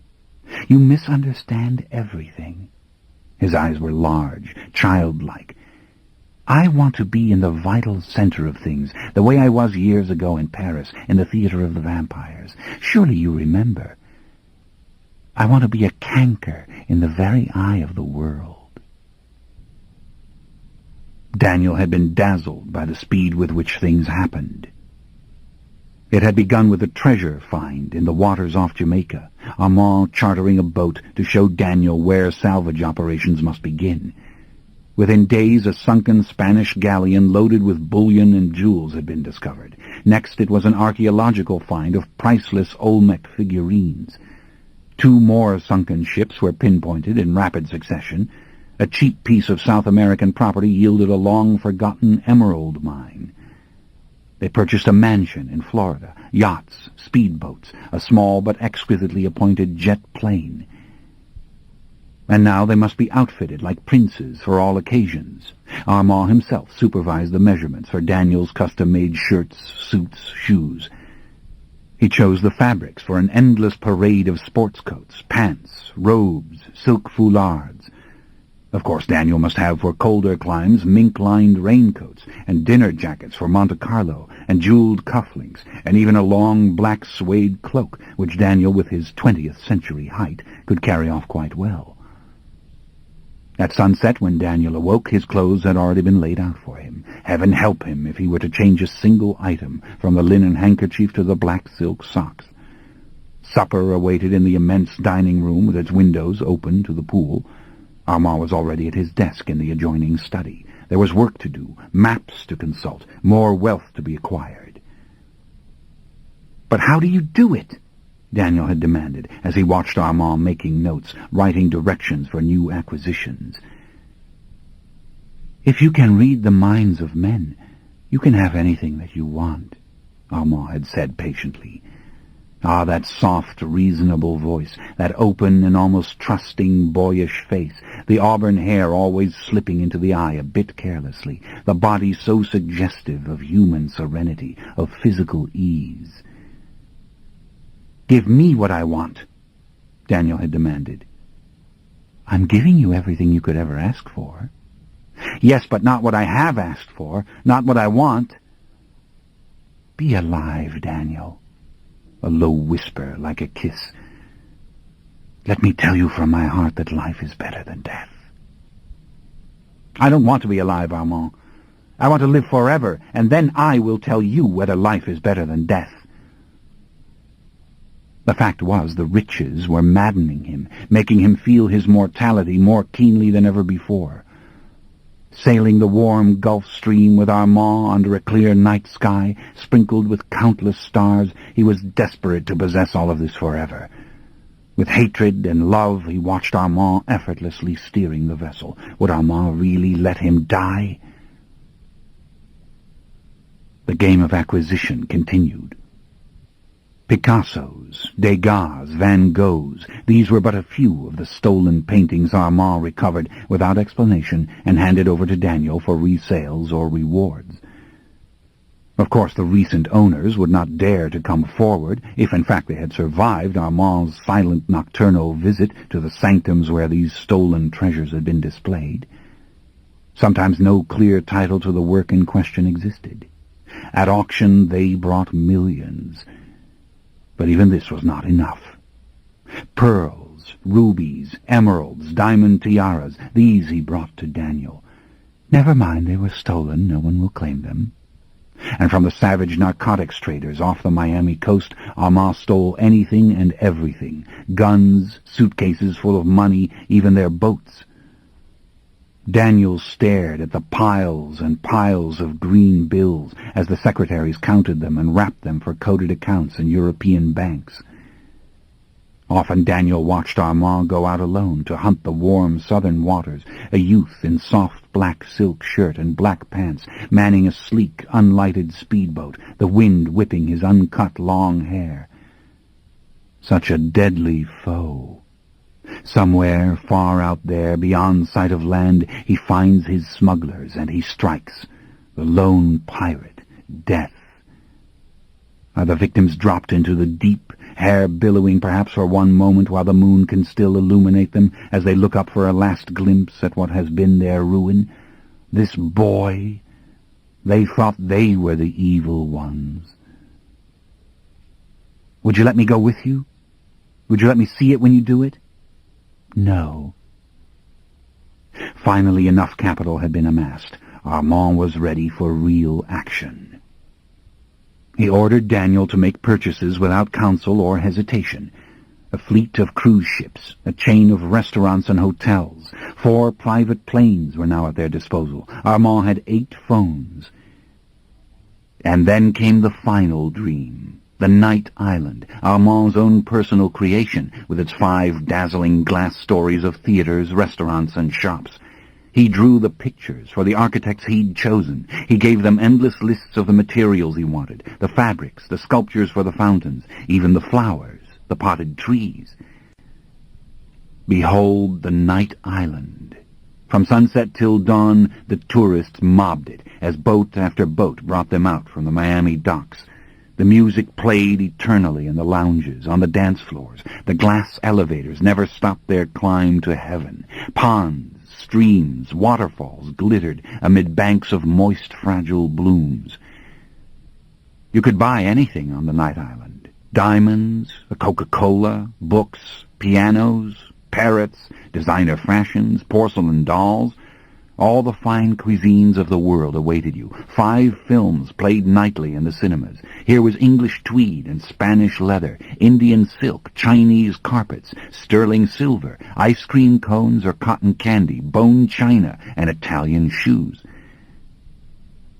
You misunderstand everything." His eyes were large, childlike. "I want to be in the vital center of things, the way I was years ago in Paris, in the Theater of the Vampires. Surely you remember. I want to be a canker in the very eye of the world." Daniel had been dazzled by the speed with which things happened. It had begun with a treasure find in the waters off Jamaica, Armand chartering a boat to show Daniel where salvage operations must begin. Within days, a sunken Spanish galleon loaded with bullion and jewels had been discovered. Next, it was an archaeological find of priceless Olmec figurines. 2 more sunken ships were pinpointed in rapid succession. A cheap piece of South American property yielded a long-forgotten emerald mine. They purchased a mansion in Florida, yachts, speedboats, a small but exquisitely appointed jet plane. And now they must be outfitted like princes for all occasions. Armand himself supervised the measurements for Daniel's custom-made shirts, suits, shoes. He chose the fabrics for an endless parade of sports coats, pants, robes, silk foulards. Of course, Daniel must have for colder climes mink-lined raincoats and dinner jackets for Monte Carlo and jeweled cufflinks and even a long black suede cloak which Daniel, with his 20th century height, could carry off quite well. At sunset, when Daniel awoke, his clothes had already been laid out for him. Heaven help him if he were to change a single item, from the linen handkerchief to the black silk socks. Supper awaited in the immense dining room with its windows open to the pool. Armand was already at his desk in the adjoining study. There was work to do, maps to consult, more wealth to be acquired. "But how do you do it?" Daniel had demanded, as he watched Armand making notes, writing directions for new acquisitions. "If you can read the minds of men, you can have anything that you want," Armand had said patiently. Ah, that soft, reasonable voice, that open and almost trusting, boyish face, the auburn hair always slipping into the eye a bit carelessly, the body so suggestive of human serenity, of physical ease. "Give me what I want," Daniel had demanded. "I'm giving you everything you could ever ask for." "Yes, but not what I have asked for, not what I want." "Be alive, Daniel." A low whisper, like a kiss. "Let me tell you from my heart that life is better than death." "I don't want to be alive, Armand. I want to live forever, and then I will tell you whether life is better than death." The fact was, the riches were maddening him, making him feel his mortality more keenly than ever before. Sailing the warm Gulf Stream with Armand under a clear night sky, sprinkled with countless stars, he was desperate to possess all of this forever. With hatred and love, he watched Armand effortlessly steering the vessel. Would Armand really let him die? The game of acquisition continued. Picassos, Degas, Van Goghs, these were but a few of the stolen paintings Armand recovered without explanation and handed over to Daniel for resales or rewards. Of course, the recent owners would not dare to come forward if in fact they had survived Armand's silent nocturnal visit to the sanctums where these stolen treasures had been displayed. Sometimes no clear title to the work in question existed. At auction they brought millions. But even this was not enough. Pearls, rubies, emeralds, diamond tiaras, these he brought to Daniel. "Never mind, they were stolen. No one will claim them." And from the savage narcotics traders off the Miami coast, Armand stole anything and everything. Guns, suitcases full of money, even their boats. Daniel stared at the piles and piles of green bills as the secretaries counted them and wrapped them for coded accounts in European banks. Often Daniel watched Armand go out alone to hunt the warm southern waters, a youth in soft black silk shirt and black pants, manning a sleek, unlighted speedboat, the wind whipping his uncut long hair. Such a deadly foe. Somewhere, far out there, beyond sight of land, he finds his smugglers, and he strikes. The lone pirate, death. Are the victims dropped into the deep, hair billowing perhaps for one moment while the moon can still illuminate them as they look up for a last glimpse at what has been their ruin? This boy, they thought they were the evil ones. Would you let me go with you? Would you let me see it when you do it? No. Finally, enough capital had been amassed. Armand was ready for real action. He ordered Daniel to make purchases without counsel or hesitation. A fleet of cruise ships, a chain of restaurants and hotels, 4 private planes were now at their disposal. Armand had 8 phones. And then came the final dream. The Night Island, Armand's own personal creation, with its 5 dazzling glass stories of theaters, restaurants, and shops. He drew the pictures for the architects he'd chosen. He gave them endless lists of the materials he wanted, the fabrics, the sculptures for the fountains, even the flowers, the potted trees. Behold the Night Island. From sunset till dawn, the tourists mobbed it, as boat after boat brought them out from the Miami docks. The music played eternally in the lounges, on the dance floors. The glass elevators never stopped their climb to heaven. Ponds, streams, waterfalls glittered amid banks of moist, fragile blooms. You could buy anything on the Night Island. Diamonds, a Coca-Cola, books, pianos, parrots, designer fashions, porcelain dolls. All the fine cuisines of the world awaited you. 5 films played nightly in the cinemas. Here was English tweed and Spanish leather, Indian silk, Chinese carpets, sterling silver, ice cream cones or cotton candy, bone china, and Italian shoes.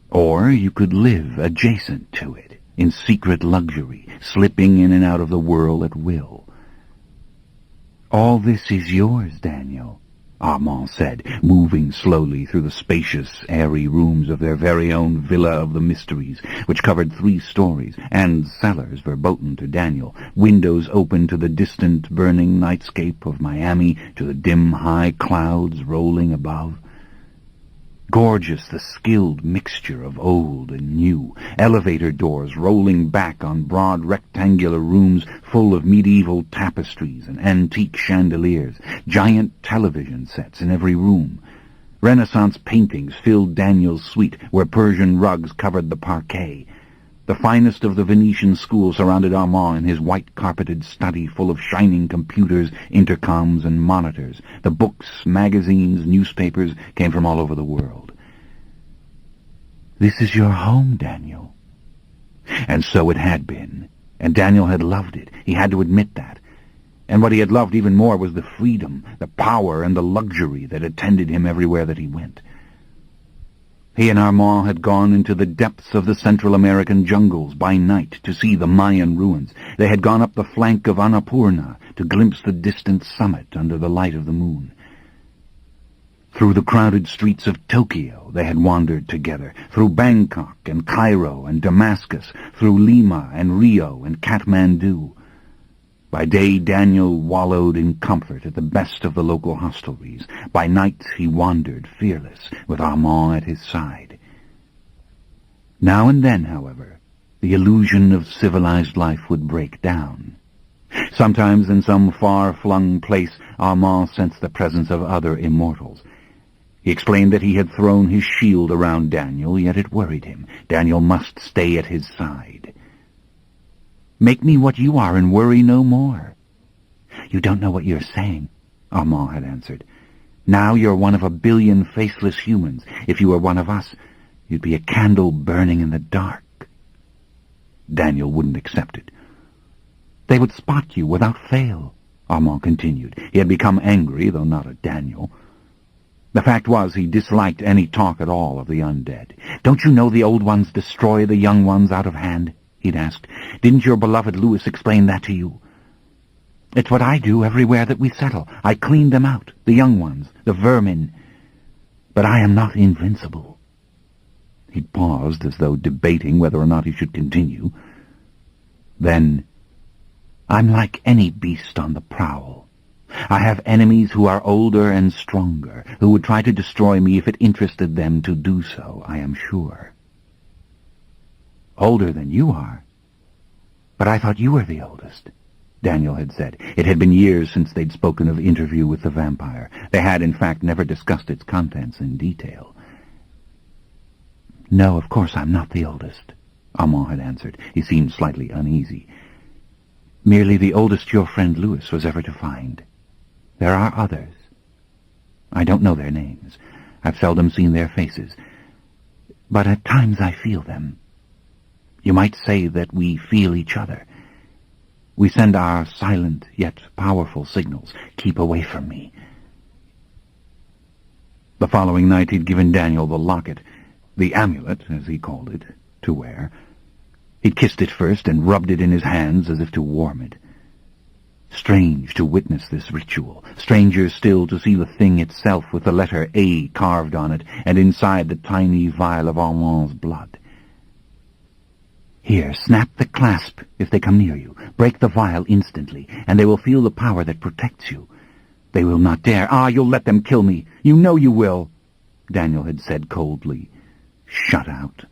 Or you could live adjacent to it, in secret luxury, slipping in and out of the whirl at will. All this is yours, Daniel, Armand said, moving slowly through the spacious, airy rooms of their very own Villa of the Mysteries, which covered 3 stories, and cellars verboten to Daniel, windows open to the distant, burning nightscape of Miami, to the dim, high clouds rolling above. Gorgeous, the skilled mixture of old and new, elevator doors rolling back on broad rectangular rooms full of medieval tapestries and antique chandeliers, giant television sets in every room. Renaissance paintings filled Daniel's suite, where Persian rugs covered the parquet. The finest of the Venetian school surrounded Armand in his white-carpeted study full of shining computers, intercoms, and monitors. The books, magazines, newspapers came from all over the world. This is your home, Daniel. And so it had been, and Daniel had loved it. He had to admit that. And what he had loved even more was the freedom, the power, and the luxury that attended him everywhere that he went. He and Armand had gone into the depths of the Central American jungles by night to see the Mayan ruins. They had gone up the flank of Annapurna to glimpse the distant summit under the light of the moon. Through the crowded streets of Tokyo they had wandered together, through Bangkok and Cairo and Damascus, through Lima and Rio and Kathmandu. By day Daniel wallowed in comfort at the best of the local hostelries. By night he wandered fearless, with Armand at his side. Now and then, however, the illusion of civilized life would break down. Sometimes in some far-flung place Armand sensed the presence of other immortals. He explained that he had thrown his shield around Daniel, yet it worried him. Daniel must stay at his side. Make me what you are and worry no more. You don't know what you're saying, Armand had answered. Now you're one of a billion faceless humans. If you were one of us, you'd be a candle burning in the dark. Daniel wouldn't accept it. They would spot you without fail, Armand continued. He had become angry, though not at Daniel. The fact was he disliked any talk at all of the undead. Don't you know the old ones destroy the young ones out of hand? He'd asked. Didn't your beloved Louis explain that to you? It's what I do everywhere that we settle. I clean them out, the young ones, the vermin. But I am not invincible. He'd paused as though debating whether or not he should continue. Then, I'm like any beast on the prowl. I have enemies who are older and stronger, who would try to destroy me if it interested them to do so, I am sure. Older than you are? But I thought you were the oldest, Daniel had said. It had been years since they'd spoken of Interview with the Vampire. They had, in fact, never discussed its contents in detail. No, of course I'm not the oldest, Armand had answered. He seemed slightly uneasy. Merely the oldest your friend Louis was ever to find. There are others. I don't know their names. I've seldom seen their faces. But at times I feel them. You might say that we feel each other. We send our silent yet powerful signals. Keep away from me. The following night he'd given Daniel the locket, the amulet, as he called it, to wear. He kissed it first and rubbed it in his hands as if to warm it. Strange to witness this ritual. Stranger still to see the thing itself with the letter A carved on it, and inside the tiny vial of Armand's blood. Here, snap the clasp if they come near you. Break the vial instantly, and they will feel the power that protects you. They will not dare. You'll let them kill me. You know you will, Daniel had said coldly. Shut out.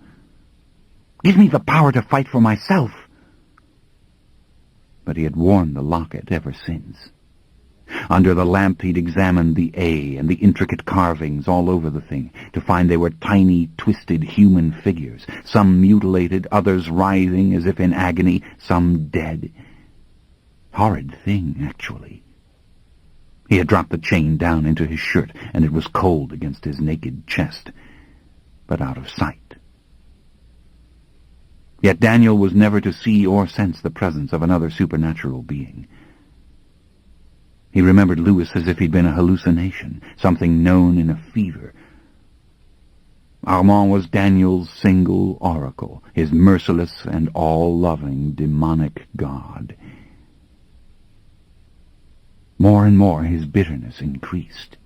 Give me the power to fight for myself. But he had worn the locket ever since. Under the lamp he'd examined the A and the intricate carvings all over the thing, to find they were tiny, twisted human figures, some mutilated, others writhing as if in agony, some dead. Horrid thing, actually. He had dropped the chain down into his shirt, and it was cold against his naked chest, but out of sight. Yet Daniel was never to see or sense the presence of another supernatural being. He remembered Louis as if he'd been a hallucination, something known in a fever. Armand was Daniel's single oracle, his merciless and all-loving demonic god. More and more his bitterness increased.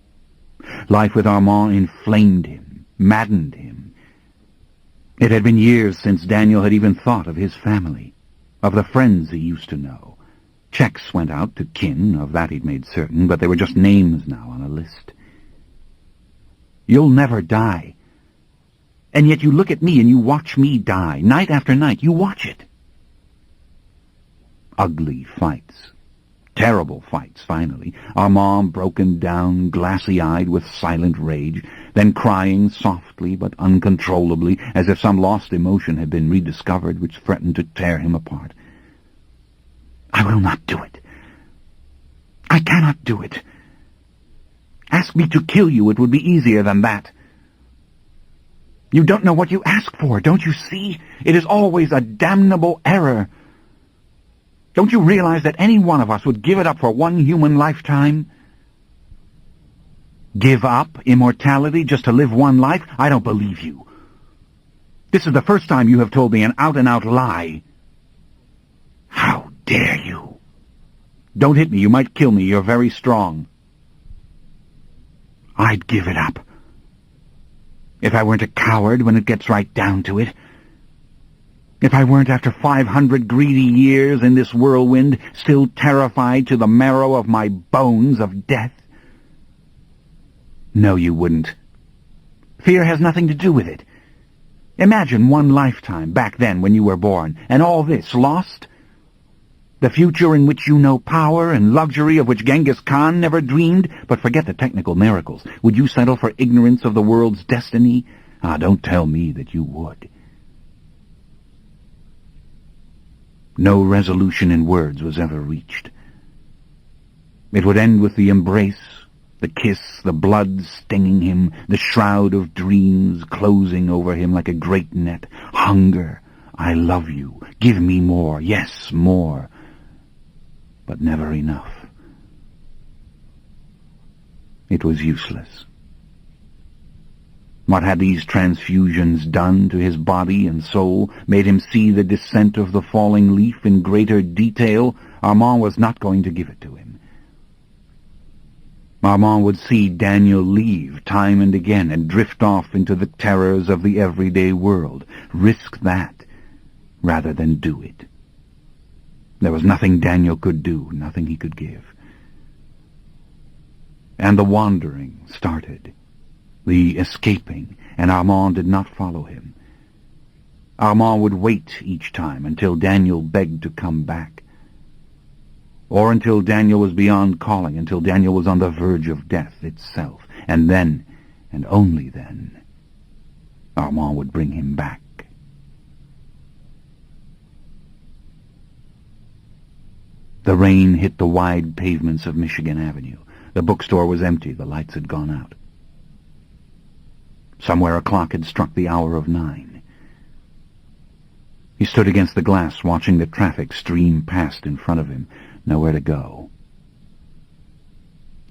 Life with Armand inflamed him, maddened him. It had been years since Daniel had even thought of his family, of the friends he used to know. Checks went out to kin, of that he'd made certain, but they were just names now on a list. You'll never die. And yet you look at me and you watch me die. Night after night, you watch it. Ugly fights. Terrible fights, finally. Armand broken down, glassy-eyed with silent rage, then crying softly but uncontrollably, as if some lost emotion had been rediscovered which threatened to tear him apart. I will not do it. I cannot do it. Ask me to kill you, it would be easier than that. You don't know what you ask for, don't you see? It is always a damnable error. Don't you realize that any one of us would give it up for one human lifetime? Give up immortality just to live one life? I don't believe you. This is the first time you have told me an out-and-out lie. How dare you? Don't hit me, you might kill me, you're very strong. I'd give it up. If I weren't a coward when it gets right down to it. If I weren't, after 500 greedy years in this whirlwind, still terrified to the marrow of my bones of death. No, you wouldn't. Fear has nothing to do with it. Imagine one lifetime back then when you were born, and all this lost. The future in which you know power and luxury of which Genghis Khan never dreamed, but forget the technical miracles. Would you settle for ignorance of the world's destiny? Don't tell me that you would. No resolution in words was ever reached. It would end with the embrace, the kiss, the blood stinging him, the shroud of dreams closing over him like a great net. Hunger, I love you, give me more, yes, more, but never enough. It was useless. What had these transfusions done to his body and soul, made him see the descent of the falling leaf in greater detail? Armand was not going to give it to him. Armand would see Daniel leave time and again and drift off into the terrors of the everyday world. Risk that rather than do it. There was nothing Daniel could do, nothing he could give. And the wandering started, the escaping, and Armand did not follow him. Armand would wait each time until Daniel begged to come back, or until Daniel was beyond calling, until Daniel was on the verge of death itself, and then, and only then, Armand would bring him back. The rain hit the wide pavements of Michigan Avenue. The bookstore was empty. The lights had gone out. Somewhere a clock had struck the hour of 9. He stood against the glass, watching the traffic stream past in front of him. Nowhere to go.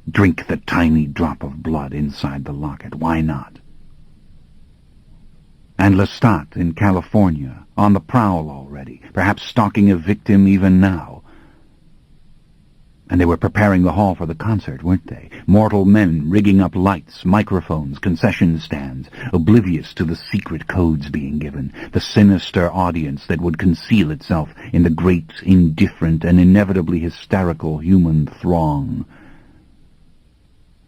Drink the tiny drop of blood inside the locket. Why not? And Lestat in California, on the prowl already, perhaps stalking a victim even now. And they were preparing the hall for the concert, weren't they? Mortal men rigging up lights, microphones, concession stands, oblivious to the secret codes being given, the sinister audience that would conceal itself in the great, indifferent, and inevitably hysterical human throng.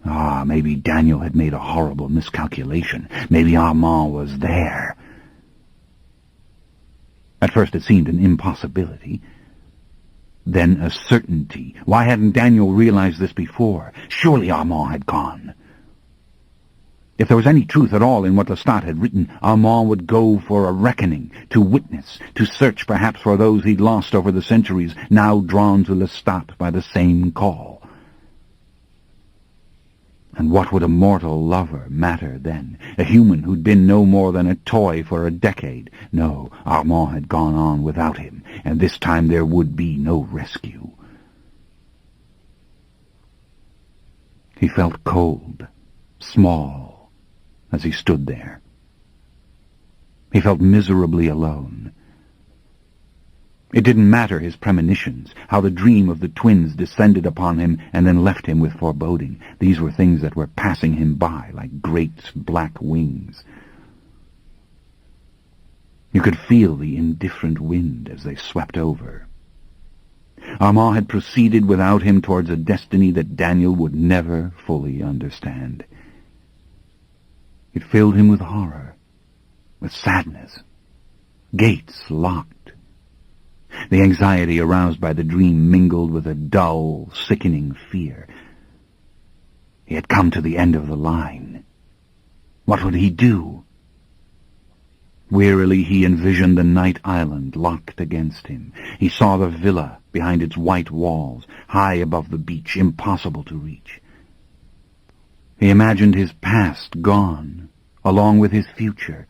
Ah, maybe Daniel had made a horrible miscalculation. Maybe Armand was there. At first it seemed an impossibility. Then a certainty. Why hadn't Daniel realized this before? Surely Armand had gone. If there was any truth at all in what Lestat had written, Armand would go for a reckoning, to witness, to search perhaps for those he'd lost over the centuries, now drawn to Lestat by the same call. And what would a mortal lover matter then? A human who'd been no more than a toy for a decade. No, Armand had gone on without him, and this time there would be no rescue. He felt cold, small, as he stood there. He felt miserably alone. It didn't matter his premonitions, how the dream of the twins descended upon him and then left him with foreboding. These were things that were passing him by like great black wings. You could feel the indifferent wind as they swept over. Armand had proceeded without him towards a destiny that Daniel would never fully understand. It filled him with horror, with sadness. Gates locked. The anxiety aroused by the dream mingled with a dull, sickening fear. He had come to the end of the line. What would he do? Wearily he envisioned the night island locked against him. He saw the villa behind its white walls, high above the beach, impossible to reach. He imagined his past gone, along with his future.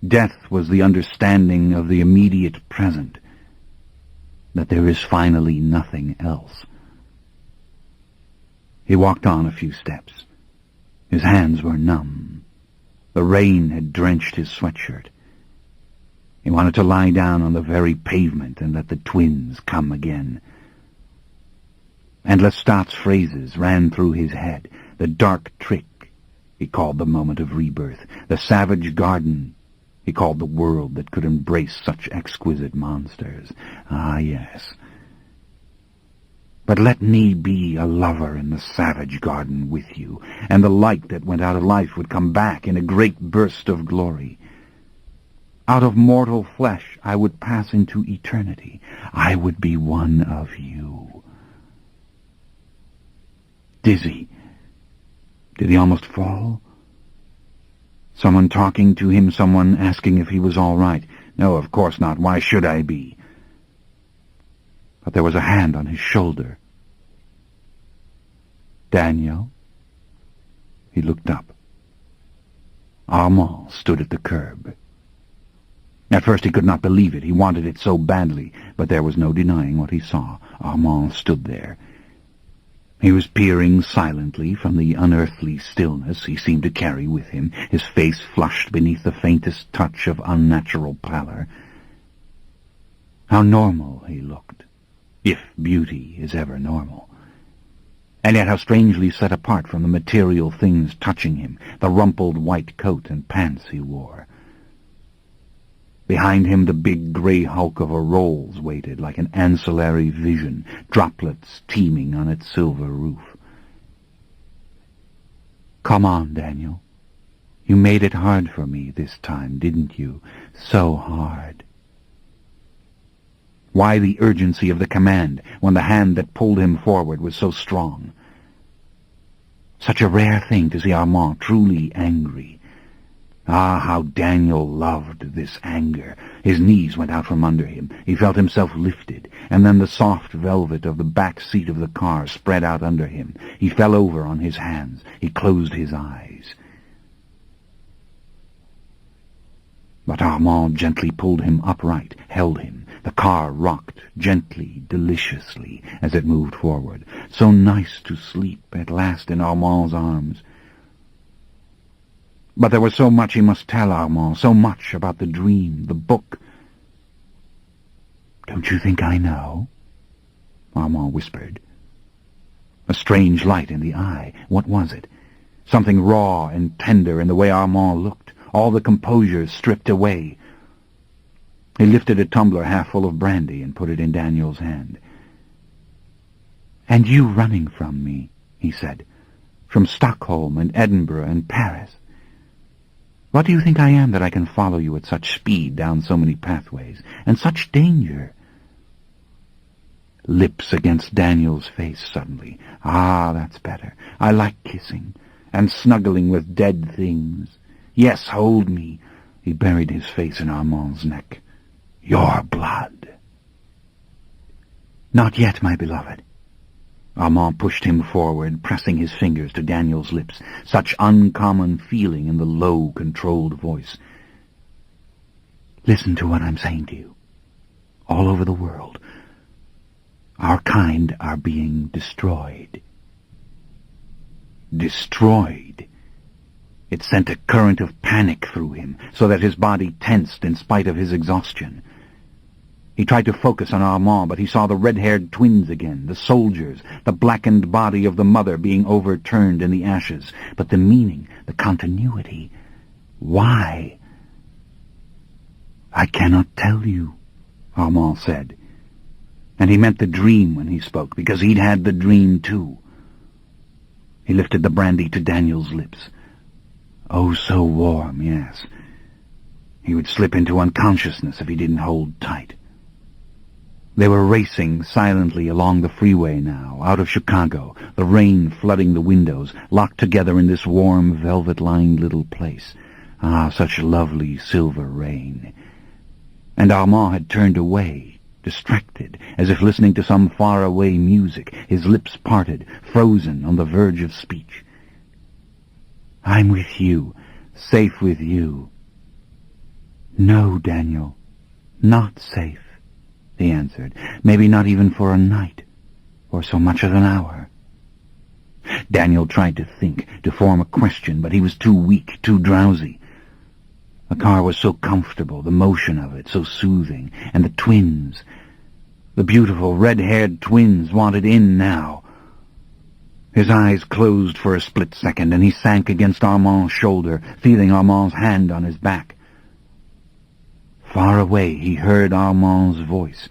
Death was the understanding of the immediate present, that there is finally nothing else. He walked on a few steps. His hands were numb. The rain had drenched his sweatshirt. He wanted to lie down on the very pavement and let the twins come again. And Lestat's phrases ran through his head. The dark trick, he called the moment of rebirth. The savage garden, he called the world that could embrace such exquisite monsters. Ah, yes. But let me be a lover in the savage garden with you, and the light that went out of life would come back in a great burst of glory. Out of mortal flesh I would pass into eternity. I would be one of you. Dizzy. Did he almost fall? Someone talking to him, someone asking if he was all right. No, of course not. Why should I be? But there was a hand on his shoulder. Daniel? He looked up. Armand stood at the curb. At first he could not believe it. He wanted it so badly, but there was no denying what he saw. Armand stood there. He was peering silently from the unearthly stillness he seemed to carry with him, his face flushed beneath the faintest touch of unnatural pallor. How normal he looked, if beauty is ever normal. And yet how strangely set apart from the material things touching him, the rumpled white coat and pants he wore. Behind him the big grey hulk of a Rolls waited like an ancillary vision, droplets teeming on its silver roof. Come on, Daniel. You made it hard for me this time, didn't you? So hard. Why the urgency of the command when the hand that pulled him forward was so strong? Such a rare thing to see Armand truly angry. Ah, how Daniel loved this anger. His knees went out from under him. He felt himself lifted, and then the soft velvet of the back seat of the car spread out under him. He fell over on his hands. He closed his eyes. But Armand gently pulled him upright, held him. The car rocked gently, deliciously, as it moved forward. So nice to sleep at last in Armand's arms. But there was so much he must tell Armand, so much about the dream, the book. "Don't you think I know?" Armand whispered. A strange light in the eye. What was it? Something raw and tender in the way Armand looked. All the composure stripped away. He lifted a tumbler half full of brandy and put it in Daniel's hand. "And you running from me," he said, "from Stockholm and Edinburgh and Paris. What do you think I am that I can follow you at such speed down so many pathways, and such danger?" Lips against Daniel's face suddenly. "Ah, that's better. I like kissing, and snuggling with dead things. Yes, hold me." He buried his face in Armand's neck. "Your blood." "Not yet, my beloved." Armand pushed him forward, pressing his fingers to Daniel's lips. Such uncommon feeling in the low, controlled voice. "Listen to what I'm saying to you. All over the world, our kind are being destroyed." Destroyed? It sent a current of panic through him, so that his body tensed in spite of his exhaustion. He tried to focus on Armand, but he saw the red-haired twins again, the soldiers, the blackened body of the mother being overturned in the ashes. But the meaning, the continuity, why? "I cannot tell you," Armand said. And he meant the dream when he spoke, because he'd had the dream too. He lifted the brandy to Daniel's lips. Oh, so warm, yes. He would slip into unconsciousness if he didn't hold tight. They were racing silently along the freeway now, out of Chicago, the rain flooding the windows, locked together in this warm, velvet-lined little place. Ah, such lovely silver rain. And Armand had turned away, distracted, as if listening to some far-away music, his lips parted, frozen on the verge of speech. "I'm with you, safe with you." "No, Daniel, not safe," he answered. "Maybe not even for a night, or so much as an hour." Daniel tried to think, to form a question, but he was too weak, too drowsy. The car was so comfortable, the motion of it so soothing, and the twins, the beautiful red-haired twins, wanted in now. His eyes closed for a split second, and he sank against Armand's shoulder, feeling Armand's hand on his back. Far away he heard Armand's voice.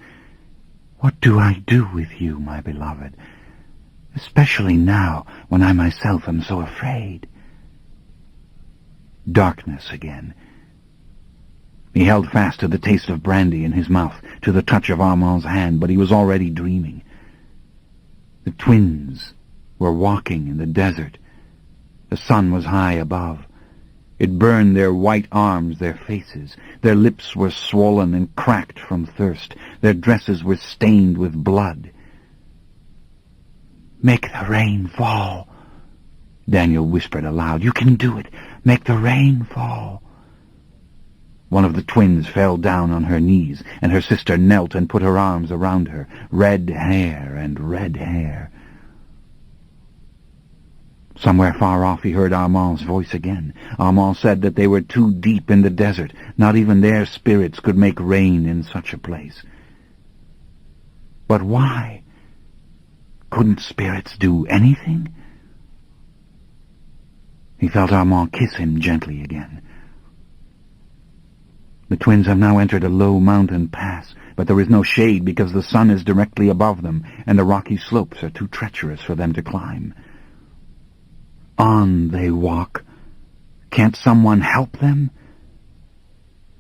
"What do I do with you, my beloved? Especially now, when I myself am so afraid." Darkness again. He held fast to the taste of brandy in his mouth, to the touch of Armand's hand, but he was already dreaming. The twins were walking in the desert. The sun was high above. It burned their white arms, their faces. Their lips were swollen and cracked from thirst. Their dresses were stained with blood. "Make the rain fall," Daniel whispered aloud. "You can do it. Make the rain fall." One of the twins fell down on her knees, and her sister knelt and put her arms around her. Red hair and red hair. Somewhere far off he heard Armand's voice again. Armand said that they were too deep in the desert. Not even their spirits could make rain in such a place. But why? Couldn't spirits do anything? He felt Armand kiss him gently again. The twins have now entered a low mountain pass, but there is no shade because the sun is directly above them, and the rocky slopes are too treacherous for them to climb. On they walk. Can't someone help them?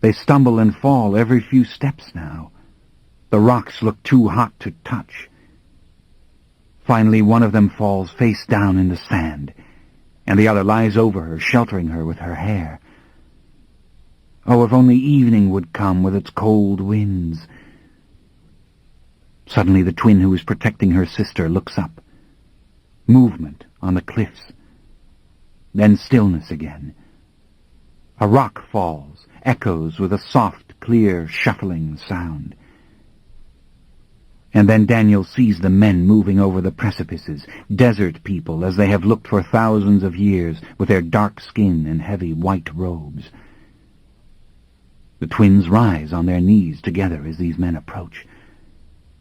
They stumble and fall every few steps now. The rocks look too hot to touch. Finally, one of them falls face down in the sand, and the other lies over her, sheltering her with her hair. Oh, if only evening would come with its cold winds. Suddenly the twin who is protecting her sister looks up. Movement on the cliffs. Then stillness again. A rock falls, echoes with a soft, clear, shuffling sound. And then Daniel sees the men moving over the precipices, desert people as they have looked for thousands of years, with their dark skin and heavy white robes. The twins rise on their knees together as these men approach.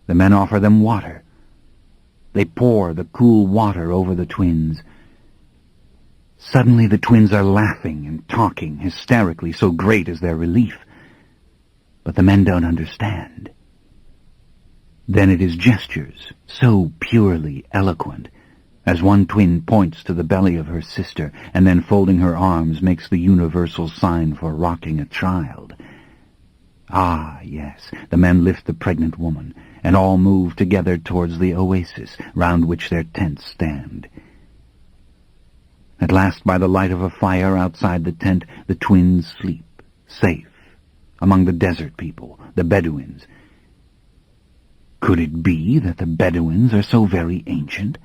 The men offer them water. They pour the cool water over the twins. Suddenly the twins are laughing and talking hysterically, so great is their relief. But the men don't understand. Then it is gestures, so purely eloquent, as one twin points to the belly of her sister, and then folding her arms makes the universal sign for rocking a child. Ah, yes, the men lift the pregnant woman, and all move together towards the oasis, round which their tents stand. At last, by the light of a fire outside the tent, the twins sleep, safe, among the desert people, the Bedouins. Could it be that the Bedouins are so very ancient,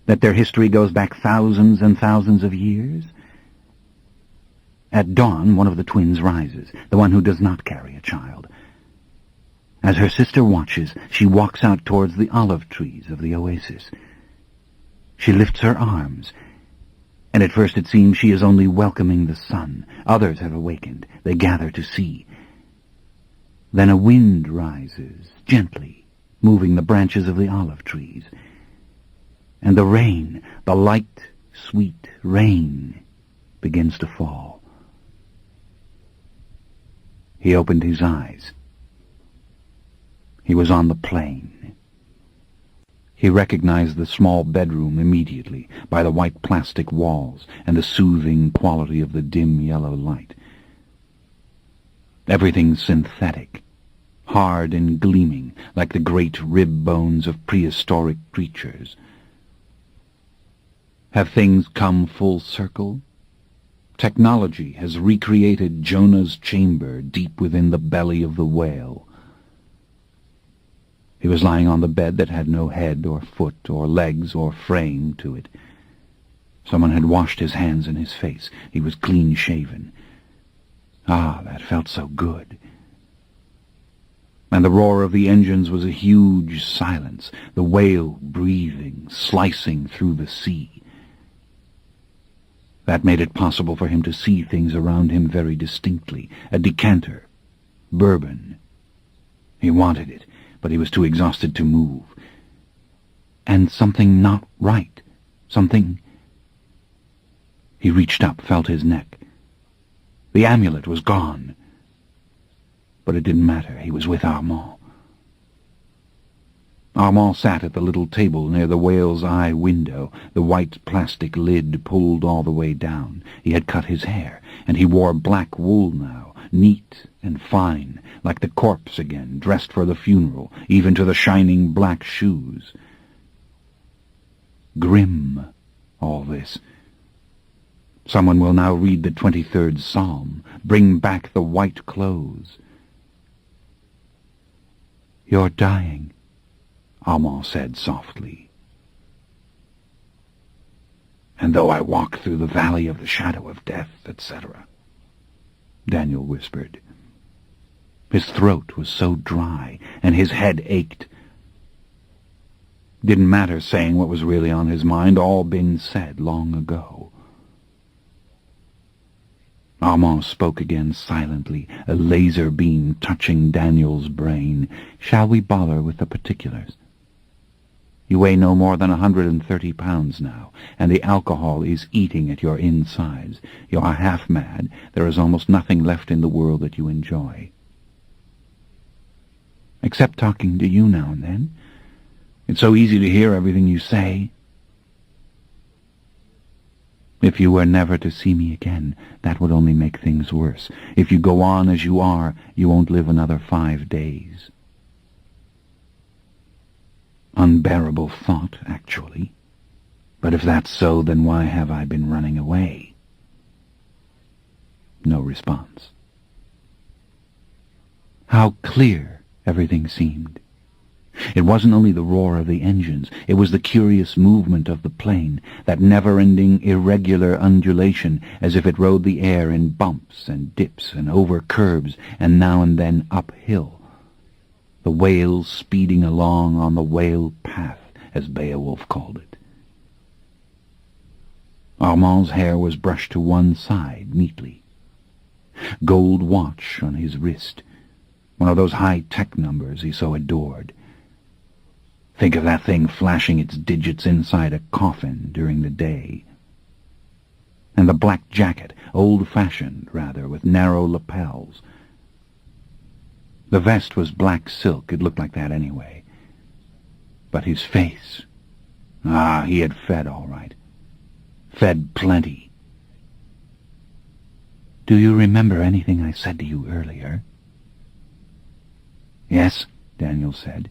that their history goes back thousands and thousands of years? At dawn, one of the twins rises, the one who does not carry a child. As her sister watches, she walks out towards the olive trees of the oasis. She lifts her arms, and at first it seems she is only welcoming the sun. Others have awakened. They gather to see. Then a wind rises, gently, moving the branches of the olive trees. And the rain, the light, sweet rain, begins to fall. He opened his eyes. He was on the plain. He recognized the small bedroom immediately by the white plastic walls and the soothing quality of the dim yellow light. Everything synthetic, hard and gleaming like the great rib bones of prehistoric creatures. Have things come full circle? Technology has recreated Jonah's chamber deep within the belly of the whale. He was lying on the bed that had no head or foot or legs or frame to it. Someone had washed his hands and his face. He was clean-shaven. Ah, that felt so good. And the roar of the engines was a huge silence, the whale breathing, slicing through the sea. That made it possible for him to see things around him very distinctly. A decanter. Bourbon. He wanted it, but he was too exhausted to move. And something not right. Something... He reached up, felt his neck. The amulet was gone. But it didn't matter. He was with Armand. Armand sat at the little table near the whale's eye window, the white plastic lid pulled all the way down. He had cut his hair, and he wore black wool now, neat and fine, like the corpse again, dressed for the funeral, even to the shining black shoes. Grim, all this. Someone will now read the 23rd Psalm, bring back the white clothes. "You're dying," Armand said softly. "And though I walk through the valley of the shadow of death, etc." Daniel whispered. His throat was so dry, and his head ached. Didn't matter saying what was really on his mind, all been said long ago. Armand spoke again silently, a laser beam touching Daniel's brain. "Shall we bother with the particulars? You weigh no more than 130 pounds now, and the alcohol is eating at your insides. You are half mad. There is almost nothing left in the world that you enjoy. Except talking to you now and then. It's so easy to hear everything you say." If you were never to see me again, that would only make things worse. If you go on as you are, you won't live another 5 days. Unbearable thought, actually. But if that's so, then why have I been running away? No response. How clear everything seemed. It wasn't only the roar of the engines, it was the curious movement of the plane, that never-ending irregular undulation, as if it rode the air in bumps and dips and over curbs and now and then uphill. The whale speeding along on the whale path, as Beowulf called it. Armand's hair was brushed to one side neatly. Gold watch on his wrist, one of those high-tech numbers he so adored. Think of that thing flashing its digits inside a coffin during the day. And the black jacket, old-fashioned, rather, with narrow lapels. The vest was black silk, it looked like that anyway. But his face... he had fed all right. Fed plenty. "Do you remember anything I said to you earlier?" "Yes," Daniel said.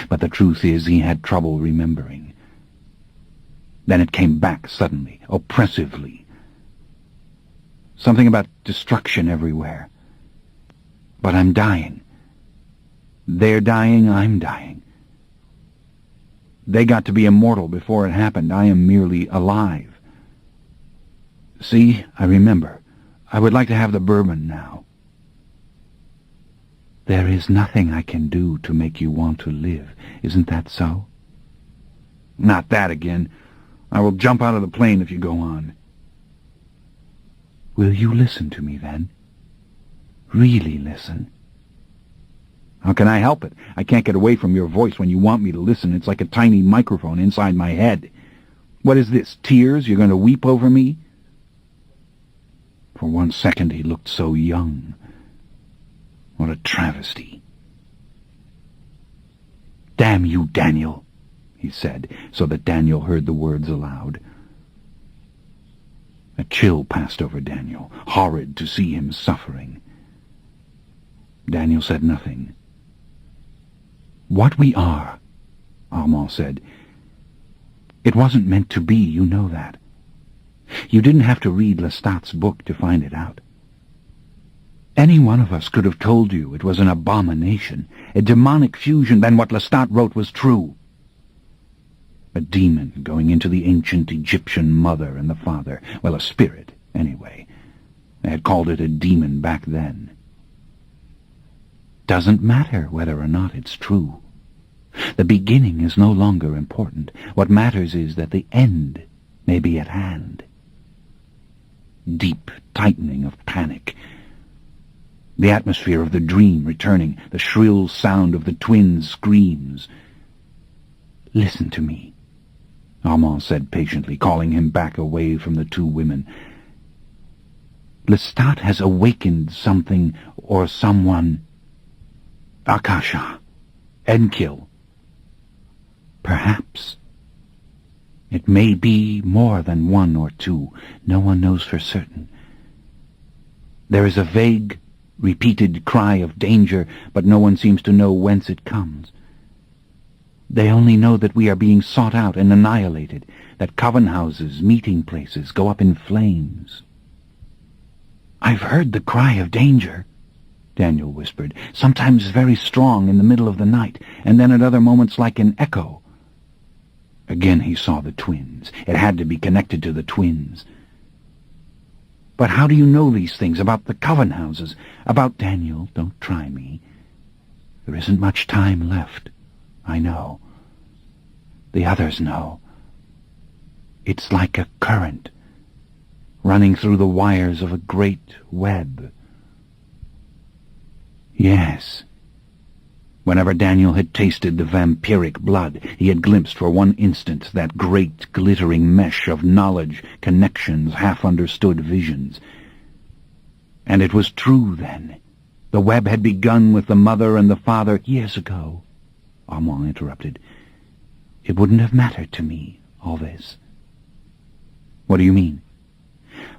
But the truth is he had trouble remembering. Then it came back suddenly, oppressively. Something about destruction everywhere. But I'm dying. They're dying, I'm dying. They got to be immortal before it happened. I am merely alive. See, I remember. I would like to have the bourbon now. There is nothing I can do to make you want to live, isn't that so? Not that again. I will jump out of the plane if you go on. Will you listen to me then? Really listen? How can I help it? I can't get away from your voice when you want me to listen. It's like a tiny microphone inside my head. What is this, tears? You're going to weep over me? For 1 second he looked so young. What a travesty. Damn you, Daniel, he said, so that Daniel heard the words aloud. A chill passed over Daniel, horrid to see him suffering. Daniel said nothing. What we are, Armand said. It wasn't meant to be, you know that. You didn't have to read Lestat's book to find it out. Any one of us could have told you it was an abomination, a demonic fusion, then what Lestat wrote was true. A demon going into the ancient Egyptian mother and the father, well, a spirit, anyway. They had called it a demon back then. Doesn't matter whether or not it's true. The beginning is no longer important. What matters is that the end may be at hand. Deep tightening of panic. The atmosphere of the dream returning, the shrill sound of the twins' screams. Listen to me, Armand said patiently, calling him back away from the two women. Lestat has awakened something or someone. Akasha. Enkil. Perhaps. It may be more than one or two. No one knows for certain. There is a vague, repeated cry of danger, but no one seems to know whence it comes. They only know that we are being sought out and annihilated, that coven houses, meeting places, go up in flames. I've heard the cry of danger, Daniel whispered, sometimes very strong in the middle of the night, and then at other moments like an echo. Again he saw the twins. It had to be connected to the twins. But how do you know these things about the coven houses? About Daniel, don't try me. There isn't much time left. I know. The others know. It's like a current, running through the wires of a great web. Yes. Whenever Daniel had tasted the vampiric blood, he had glimpsed for one instant that great glittering mesh of knowledge, connections, half-understood visions. And it was true then. The web had begun with the mother and the father years ago. Armand interrupted. It wouldn't have mattered to me, all this. What do you mean?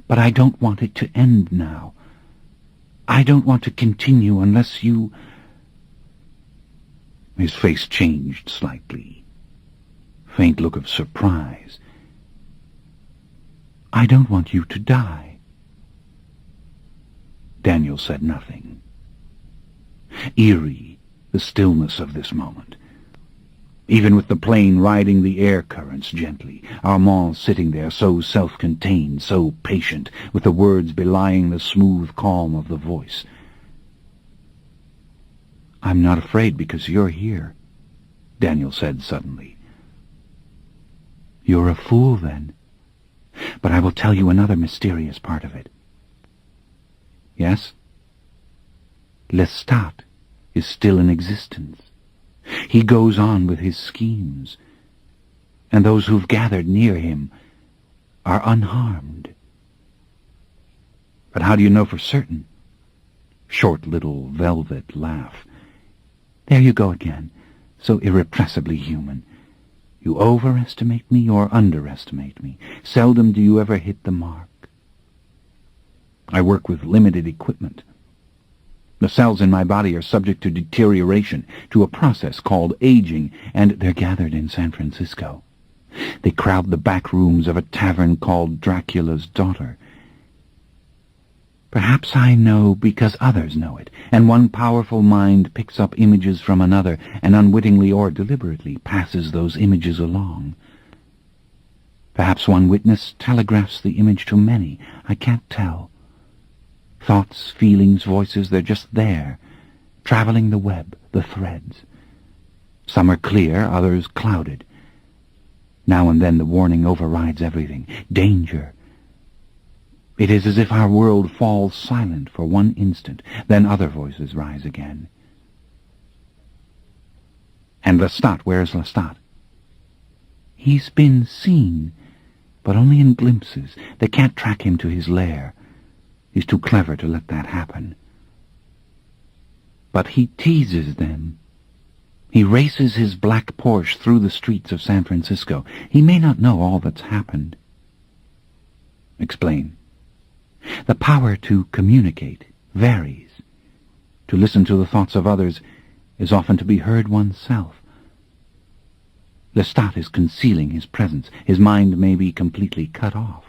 But I don't want it to end now. I don't want to continue unless you... His face changed slightly. Faint look of surprise. I don't want you to die. Daniel said nothing. Eerie, the stillness of this moment. Even with the plane riding the air currents gently, Armand sitting there so self-contained, so patient, with the words belying the smooth calm of the voice. I'm not afraid because you're here, Daniel said suddenly. You're a fool, then. But I will tell you another mysterious part of it. Yes? Lestat is still in existence. He goes on with his schemes, and those who've gathered near him are unharmed. But how do you know for certain? Short little velvet laugh. There you go again, so irrepressibly human. You overestimate me or underestimate me. Seldom do you ever hit the mark. I work with limited equipment. The cells in my body are subject to deterioration, to a process called aging, and they're gathered in San Francisco. They crowd the back rooms of a tavern called Dracula's Daughter. Perhaps I know because others know it, and one powerful mind picks up images from another and unwittingly or deliberately passes those images along. Perhaps one witness telegraphs the image to many. I can't tell. Thoughts, feelings, voices, they're just there, traveling the web, the threads. Some are clear, others clouded. Now and then the warning overrides everything. Danger. It is as if our world falls silent for one instant, then other voices rise again. And Lestat, where's Lestat? He's been seen, but only in glimpses. They can't track him to his lair. He's too clever to let that happen. But he teases them. He races his black Porsche through the streets of San Francisco. He may not know all that's happened. Explain. The power to communicate varies. To listen to the thoughts of others is often to be heard oneself. Lestat is concealing his presence. His mind may be completely cut off.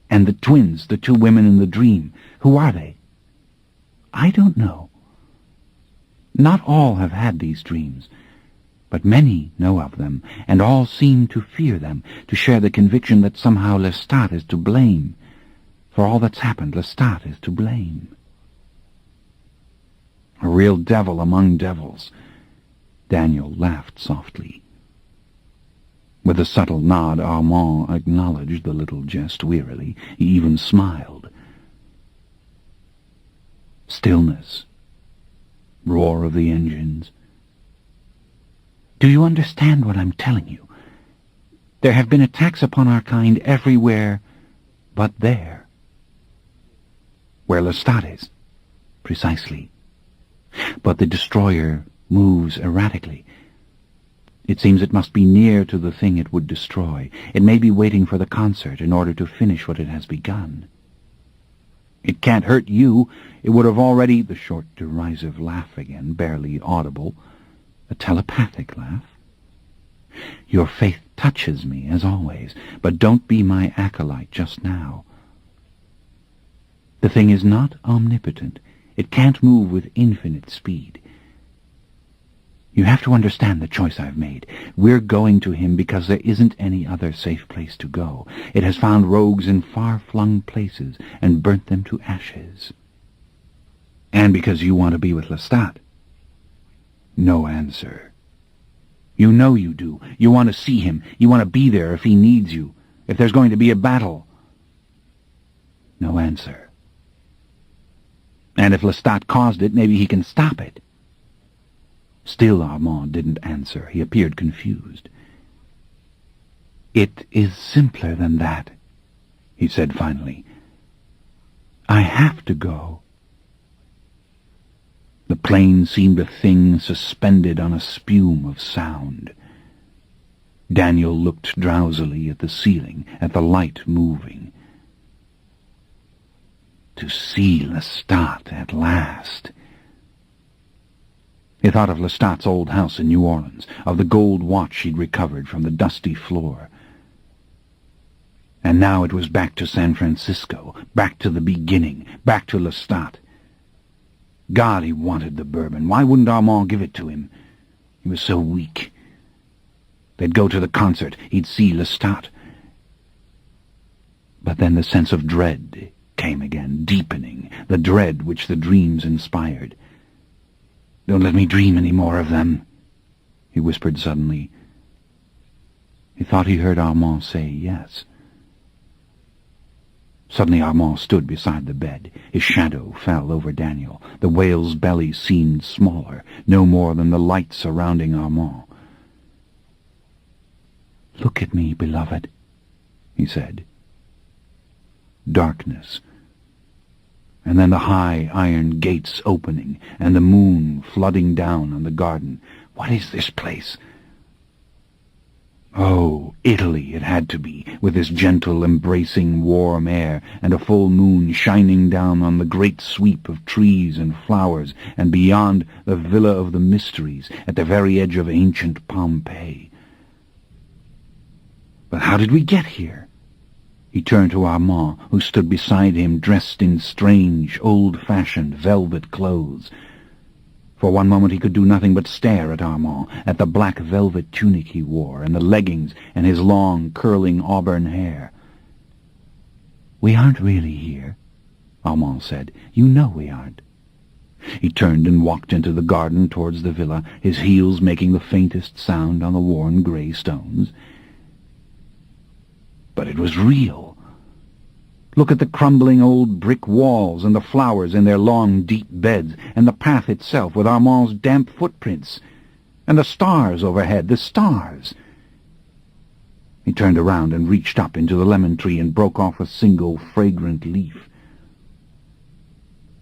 And the twins, the two women in the dream, who are they? I don't know. Not all have had these dreams, but many know of them, and all seem to fear them, to share the conviction that somehow Lestat is to blame. For all that's happened, Lestat is to blame. A real devil among devils. Daniel laughed softly. With a subtle nod, Armand acknowledged the little jest wearily. He even smiled. Stillness. Roar of the engines. Do you understand what I'm telling you? There have been attacks upon our kind everywhere but there. Where Lestat is. Precisely. But the destroyer moves erratically. It seems it must be near to the thing it would destroy. It may be waiting for the concert in order to finish what it has begun. It can't hurt you. It would have already... The short, derisive laugh again, barely audible. A telepathic laugh. Your faith touches me, as always, but don't be my acolyte just now. The thing is not omnipotent. It can't move with infinite speed. You have to understand the choice I've made. We're going to him because there isn't any other safe place to go. It has found rogues in far-flung places and burnt them to ashes. And because you want to be with Lestat. No answer. You know you do. You want to see him. You want to be there if he needs you. If there's going to be a battle. No answer. And if Lestat caused it, maybe he can stop it. Still Armand didn't answer. He appeared confused. It is simpler than that, he said finally. I have to go. The plane seemed a thing suspended on a spume of sound. Daniel looked drowsily at the ceiling, at the light moving. To see Lestat at last. He thought of Lestat's old house in New Orleans, of the gold watch she'd recovered from the dusty floor. And now it was back to San Francisco, back to the beginning, back to Lestat. God, he wanted the bourbon. Why wouldn't Armand give it to him? He was so weak. They'd go to the concert. He'd see Lestat. But then the sense of dread came again, deepening, the dread which the dreams inspired. "Don't let me dream any more of them," he whispered suddenly. He thought he heard Armand say yes. Suddenly Armand stood beside the bed. His shadow fell over Daniel. The whale's belly seemed smaller, no more than the light surrounding Armand. "Look at me, beloved," he said. Darkness. And then the high iron gates opening, and the moon flooding down on the garden. What is this place? Oh, Italy it had to be, with this gentle, embracing, warm air, and a full moon shining down on the great sweep of trees and flowers, and beyond the Villa of the Mysteries, at the very edge of ancient Pompeii. But how did we get here? He turned to Armand, who stood beside him, dressed in strange, old-fashioned velvet clothes. For one moment he could do nothing but stare at Armand, at the black velvet tunic he wore, and the leggings, and his long, curling auburn hair. "We aren't really here," Armand said. "You know we aren't." He turned and walked into the garden towards the villa, his heels making the faintest sound on the worn grey stones. But it was real. Look at the crumbling old brick walls, and the flowers in their long, deep beds, and the path itself with Armand's damp footprints, and the stars overhead, the stars. He turned around and reached up into the lemon tree and broke off a single fragrant leaf.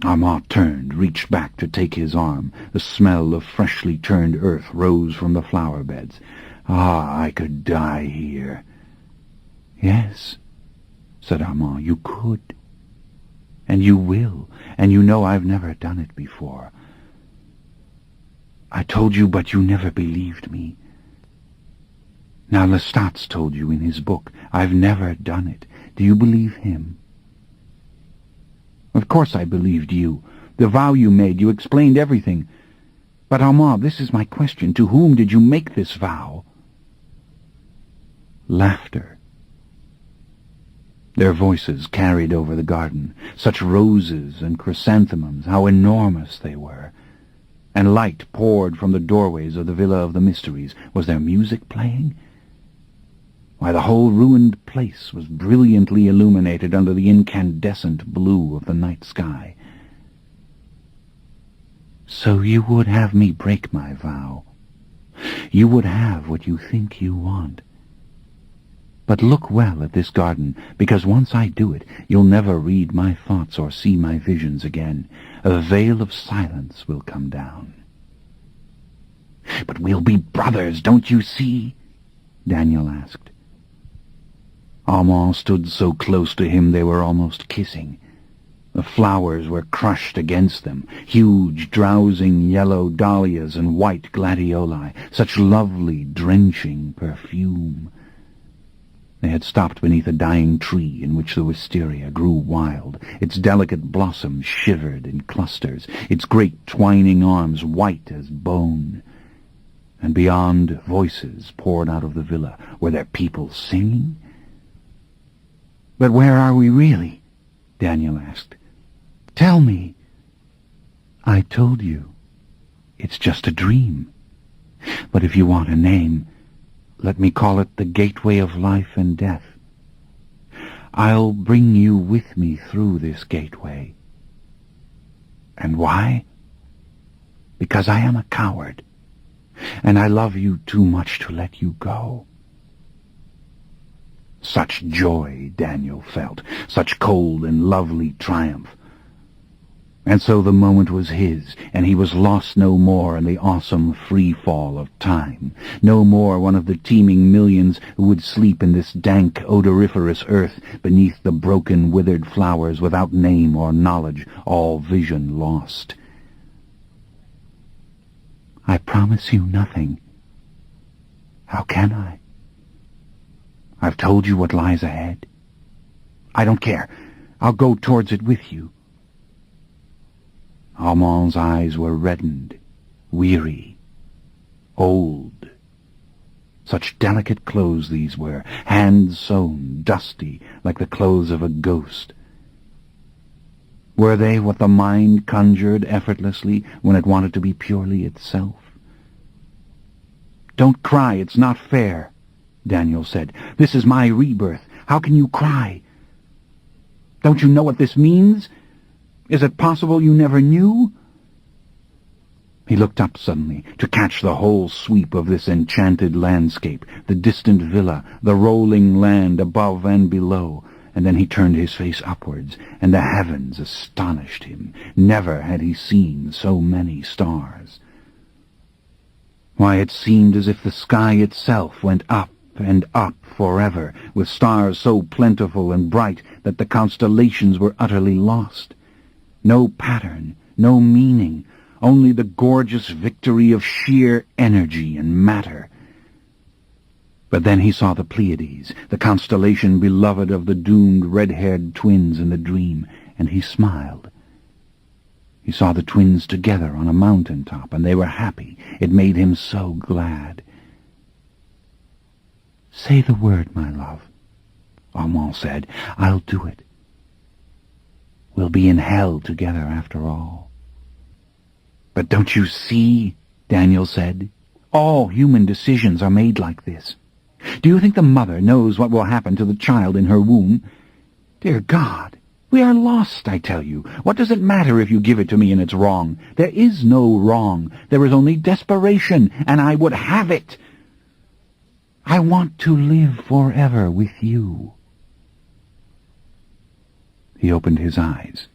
Armand turned, reached back to take his arm. The smell of freshly turned earth rose from the flower beds. "Ah, I could die here." "Yes," said Armand, "you could. And you will, and you know I've never done it before. I told you, but you never believed me. Now Lestat's told you in his book. I've never done it. Do you believe him?" "Of course I believed you. The vow you made, you explained everything. But Armand, this is my question. To whom did you make this vow?" Laughter. Their voices carried over the garden. Such roses and chrysanthemums, how enormous they were. And light poured from the doorways of the Villa of the Mysteries. Was there music playing? Why, the whole ruined place was brilliantly illuminated under the incandescent blue of the night sky. "So you would have me break my vow. You would have what you think you want. But look well at this garden, because once I do it, you'll never read my thoughts or see my visions again. A veil of silence will come down." "But we'll be brothers, don't you see?" Daniel asked. Armand stood so close to him they were almost kissing. The flowers were crushed against them, huge, drowsing yellow dahlias and white gladioli, such lovely, drenching perfume. They had stopped beneath a dying tree in which the wisteria grew wild. Its delicate blossoms shivered in clusters, its great twining arms white as bone. And beyond, voices poured out of the villa. Were there people singing? "But where are we really?" Daniel asked. "Tell me." "I told you. It's just a dream. But if you want a name, let me call it the gateway of life and death. I'll bring you with me through this gateway. And why? Because I am a coward, and I love you too much to let you go." Such joy Daniel felt, such cold and lovely triumph. And so the moment was his, and he was lost no more in the awesome free fall of time. No more one of the teeming millions who would sleep in this dank, odoriferous earth beneath the broken, withered flowers without name or knowledge, all vision lost. I promise you nothing. How can I? I've told you what lies ahead. I don't care. I'll go towards it with you. Armand's eyes were reddened, weary, old. Such delicate clothes these were, hand-sewn, dusty, like the clothes of a ghost. Were they what the mind conjured effortlessly when it wanted to be purely itself? "Don't cry, it's not fair," Daniel said. "This is my rebirth. How can you cry? Don't you know what this means? Is it possible you never knew?" He looked up suddenly to catch the whole sweep of this enchanted landscape, the distant villa, the rolling land above and below, and then he turned his face upwards, and the heavens astonished him. Never had he seen so many stars. Why, it seemed as if the sky itself went up and up forever, with stars so plentiful and bright that the constellations were utterly lost. No pattern, no meaning, only the gorgeous victory of sheer energy and matter. But then he saw the Pleiades, the constellation beloved of the doomed red-haired twins in the dream, and he smiled. He saw the twins together on a mountain-top, and they were happy. It made him so glad. "Say the word, my love," Armand said. "I'll do it. We'll be in hell together after all." "But don't you see," Daniel said, "all human decisions are made like this. Do you think the mother knows what will happen to the child in her womb? Dear God, we are lost, I tell you. What does it matter if you give it to me and it's wrong? There is no wrong. There is only desperation, and I would have it. I want to live forever with you." He opened his eyes.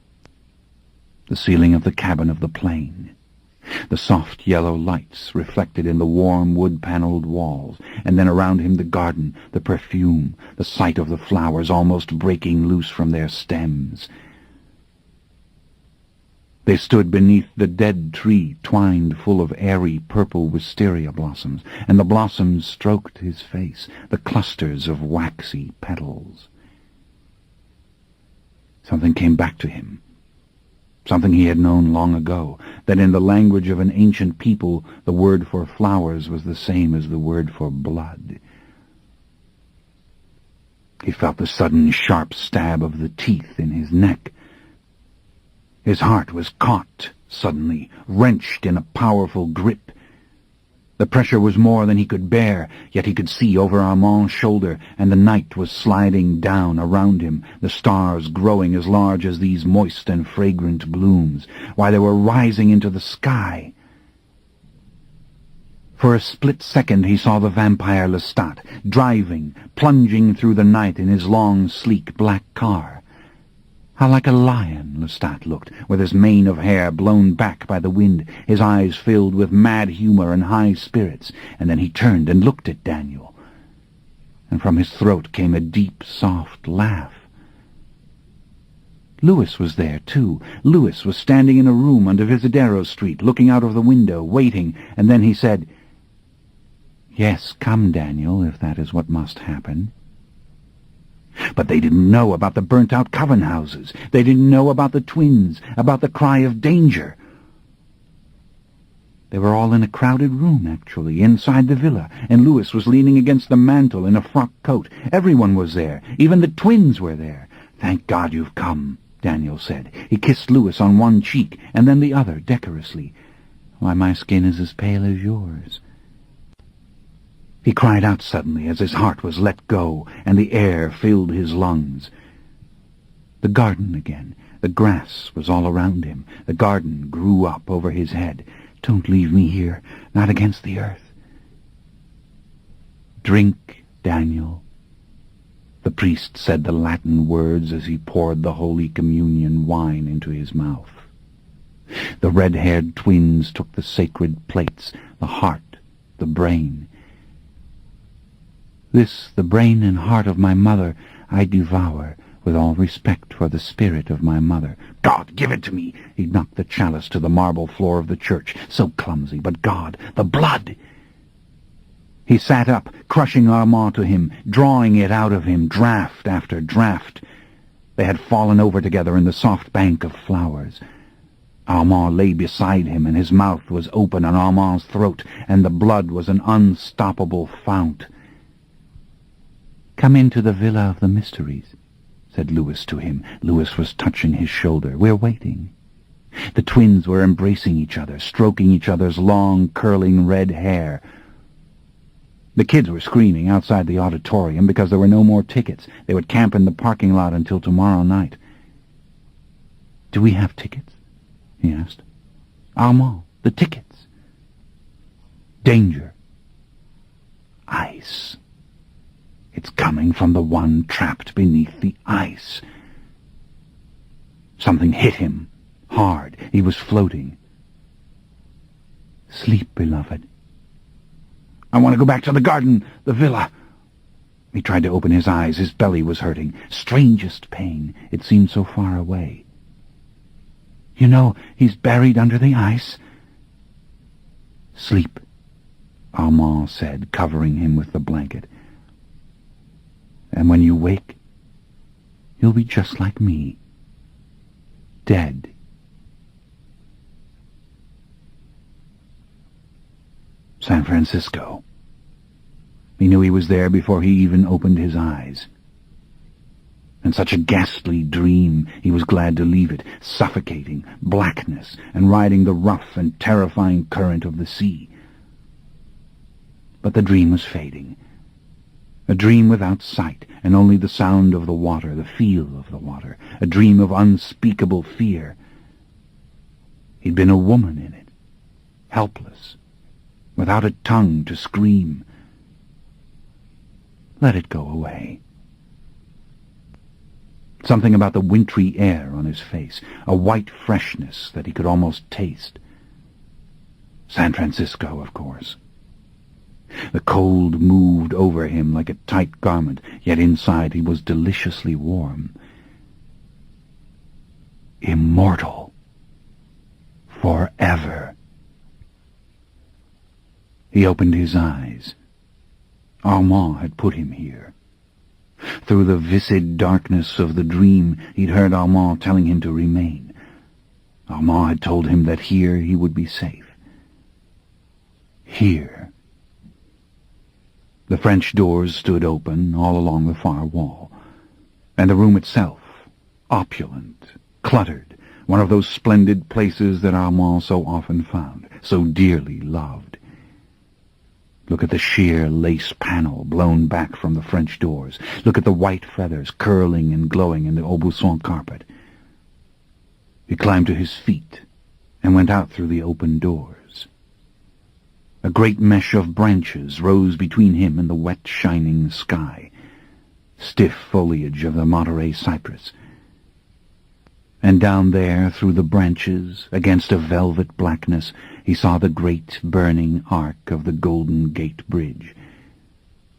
The ceiling of the cabin of the plane. The soft yellow lights reflected in the warm wood-paneled walls, and then around him the garden, the perfume, the sight of the flowers almost breaking loose from their stems. They stood beneath the dead tree twined full of airy purple wisteria blossoms, and the blossoms stroked his face, the clusters of waxy petals. Something came back to him, something he had known long ago, that in the language of an ancient people the word for flowers was the same as the word for blood. He felt the sudden sharp stab of the teeth in his neck. His heart was caught, suddenly, wrenched in a powerful grip. The pressure was more than he could bear, yet he could see over Armand's shoulder, and the night was sliding down around him, the stars growing as large as these moist and fragrant blooms, while they were rising into the sky. For a split second he saw the vampire Lestat, driving, plunging through the night in his long, sleek black car. How like a lion Lestat looked, with his mane of hair blown back by the wind, his eyes filled with mad humor and high spirits, and then he turned and looked at Daniel, and from his throat came a deep, soft laugh. Louis was there, too. Louis was standing in a room under Visadero Street, looking out of the window, waiting, and then he said, "Yes, come, Daniel, if that is what must happen." But they didn't know about the burnt-out coven houses. They didn't know about the twins, about the cry of danger. They were all in a crowded room, actually, inside the villa, and Louis was leaning against the mantel in a frock coat. Everyone was there. Even the twins were there. "Thank God you've come," Daniel said. He kissed Louis on one cheek, and then the other, decorously. "Why, my skin is as pale as yours." He cried out suddenly as his heart was let go, and the air filled his lungs. The garden again. The grass was all around him. The garden grew up over his head. "Don't leave me here, not against the earth." "Drink, Daniel." The priest said the Latin words as he poured the Holy Communion wine into his mouth. The red-haired twins took the sacred plates, the heart, the brain. This, the brain and heart of my mother, I devour, with all respect for the spirit of my mother. God, give it to me! He knocked the chalice to the marble floor of the church, so clumsy, but God, the blood! He sat up, crushing Armand to him, drawing it out of him, draught after draught. They had fallen over together in the soft bank of flowers. Armand lay beside him, and his mouth was open on Armand's throat, and the blood was an unstoppable fount. "Come into the Villa of the Mysteries," said Louis to him. Louis was touching his shoulder. "We're waiting." The twins were embracing each other, stroking each other's long, curling red hair. The kids were screaming outside the auditorium because there were no more tickets. They would camp in the parking lot until tomorrow night. "Do we have tickets?" he asked. "Armand, the tickets." Danger. Ice. It's coming from the one trapped beneath the ice. Something hit him, hard. He was floating. "Sleep, beloved." "I want to go back to the garden, the villa." He tried to open his eyes. His belly was hurting. Strangest pain. It seemed so far away. "You know, he's buried under the ice." "Sleep," Armand said, covering him with the blanket. "And when you wake, you'll be just like me, dead." San Francisco. He knew he was there before he even opened his eyes. And such a ghastly dream, he was glad to leave it, suffocating, blackness, and riding the rough and terrifying current of the sea. But the dream was fading. A dream without sight, and only the sound of the water, the feel of the water, a dream of unspeakable fear. He'd been a woman in it, helpless, without a tongue to scream. Let it go away. Something about the wintry air on his face, a white freshness that he could almost taste. San Francisco, of course. The cold moved over him like a tight garment, yet inside he was deliciously warm. Immortal. Forever. He opened his eyes. Armand had put him here. Through the viscid darkness of the dream, he'd heard Armand telling him to remain. Armand had told him that here he would be safe. Here. The French doors stood open all along the far wall, and the room itself, opulent, cluttered, one of those splendid places that Armand so often found, so dearly loved. Look at the sheer lace panel blown back from the French doors. Look at the white feathers curling and glowing in the Aubusson carpet. He climbed to his feet and went out through the open doors. A great mesh of branches rose between him and the wet, shining sky, stiff foliage of the Monterey cypress. And down there, through the branches, against a velvet blackness, he saw the great burning arc of the Golden Gate Bridge.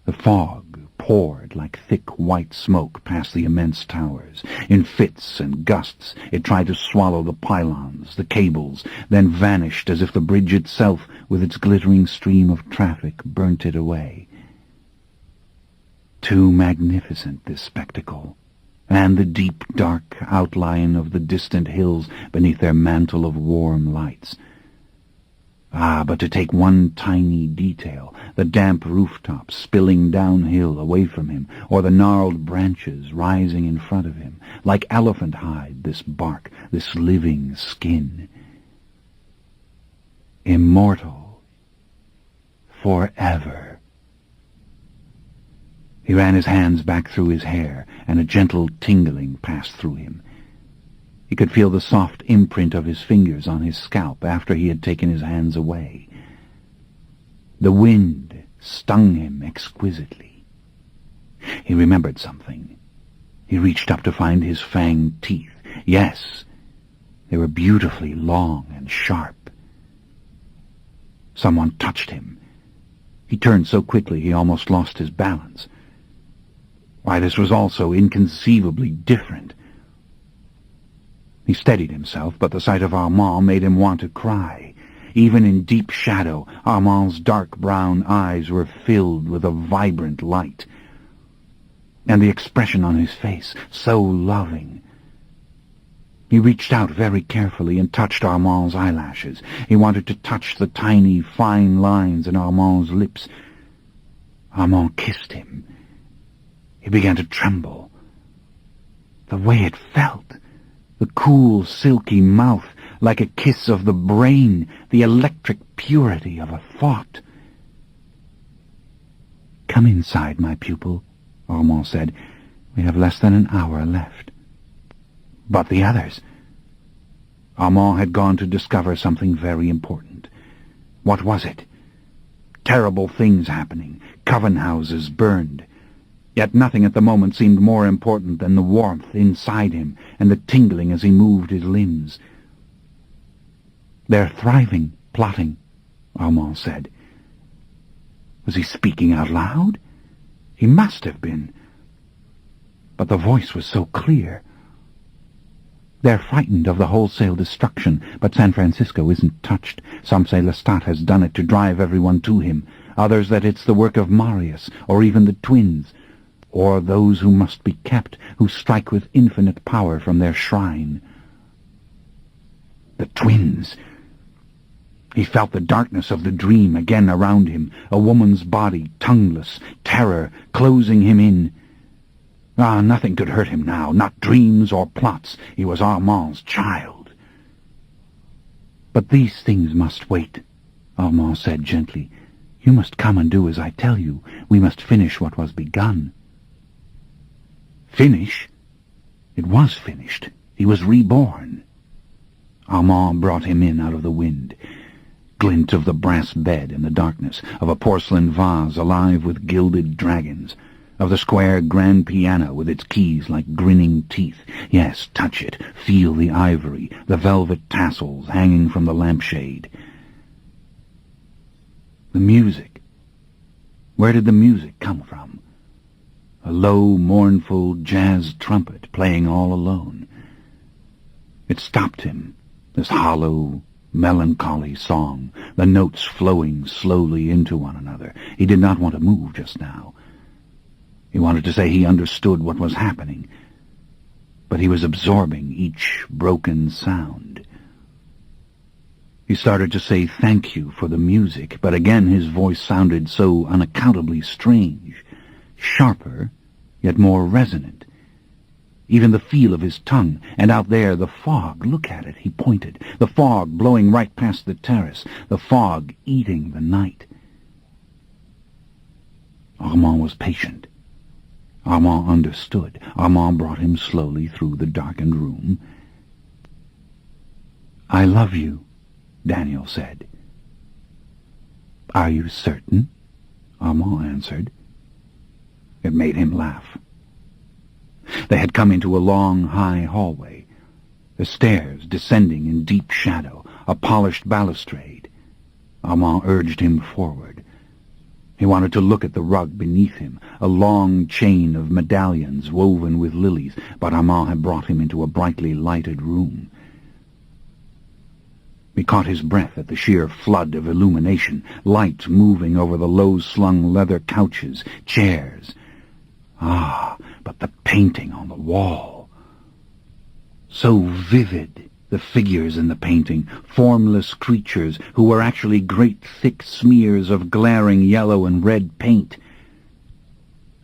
The fog poured like thick white smoke past the immense towers. In fits and gusts it tried to swallow the pylons, the cables, then vanished as if the bridge itself, with its glittering stream of traffic, burnt it away. Too magnificent, this spectacle, and the deep, dark outline of the distant hills beneath their mantle of warm lights. Ah, but to take one tiny detail, the damp rooftops spilling downhill away from him, or the gnarled branches rising in front of him, like elephant hide, this bark, this living skin. Immortal. Forever. He ran his hands back through his hair, and a gentle tingling passed through him. He could feel the soft imprint of his fingers on his scalp after he had taken his hands away. The wind stung him exquisitely. He remembered something. He reached up to find his fanged teeth. Yes, They were beautifully long and sharp. Someone touched him. He turned so quickly he almost lost his balance. Why, this was all so inconceivably different. He steadied himself, but the sight of Armand made him want to cry. Even in deep shadow, Armand's dark brown eyes were filled with a vibrant light. And the expression on his face, so loving. He reached out very carefully and touched Armand's eyelashes. He wanted to touch the tiny, fine lines in Armand's lips. Armand kissed him. He began to tremble. The way it felt, the cool, silky mouth, like a kiss of the brain, the electric purity of a thought. "Come inside, my pupil," Armand said. "We have less than an hour left." But the others? Armand had gone to discover something very important. What was it? Terrible things happening, coven houses burned. Yet nothing at the moment seemed more important than the warmth inside him and the tingling as he moved his limbs. "They're thriving, plotting," Armand said. Was he speaking out loud? He must have been. But the voice was so clear. "They're frightened of the wholesale destruction, but San Francisco isn't touched. Some say Lestat has done it to drive everyone to him. Others that it's the work of Marius, or even the twins, or those who must be kept, who strike with infinite power from their shrine." The twins! He felt the darkness of the dream again around him, a woman's body, tongueless, terror, closing him in. Nothing could hurt him now, not dreams or plots. He was Armand's child. "But these things must wait," Armand said gently. "You must come and do as I tell you. We must finish what was begun." Finish? It was finished. He was reborn. Armand brought him in out of the wind. Glint of the brass bed in the darkness, of a porcelain vase alive with gilded dragons, of the square grand piano with its keys like grinning teeth. Yes, touch it, feel the ivory, the velvet tassels hanging from the lampshade. The music. Where did the music come from? A low, mournful jazz trumpet playing all alone. It stopped him, this hollow, melancholy song, the notes flowing slowly into one another. He did not want to move just now. He wanted to say he understood what was happening, but he was absorbing each broken sound. He started to say thank you for the music, but again his voice sounded so unaccountably strange, sharper, yet more resonant. Even the feel of his tongue, and out there the fog, look at it, he pointed, the fog blowing right past the terrace, the fog eating the night. Armand was patient. Armand understood. Armand brought him slowly through the darkened room. "I love you," Daniel said. "Are you certain?" Armand answered. It made him laugh. They had come into a long, high hallway, the stairs descending in deep shadow, a polished balustrade. Armand urged him forward. He wanted to look at the rug beneath him, a long chain of medallions woven with lilies, but Armand had brought him into a brightly lighted room. He caught his breath at the sheer flood of illumination, light moving over the low-slung leather couches, chairs. But the painting on the wall. So vivid, the figures in the painting, formless creatures who were actually great thick smears of glaring yellow and red paint.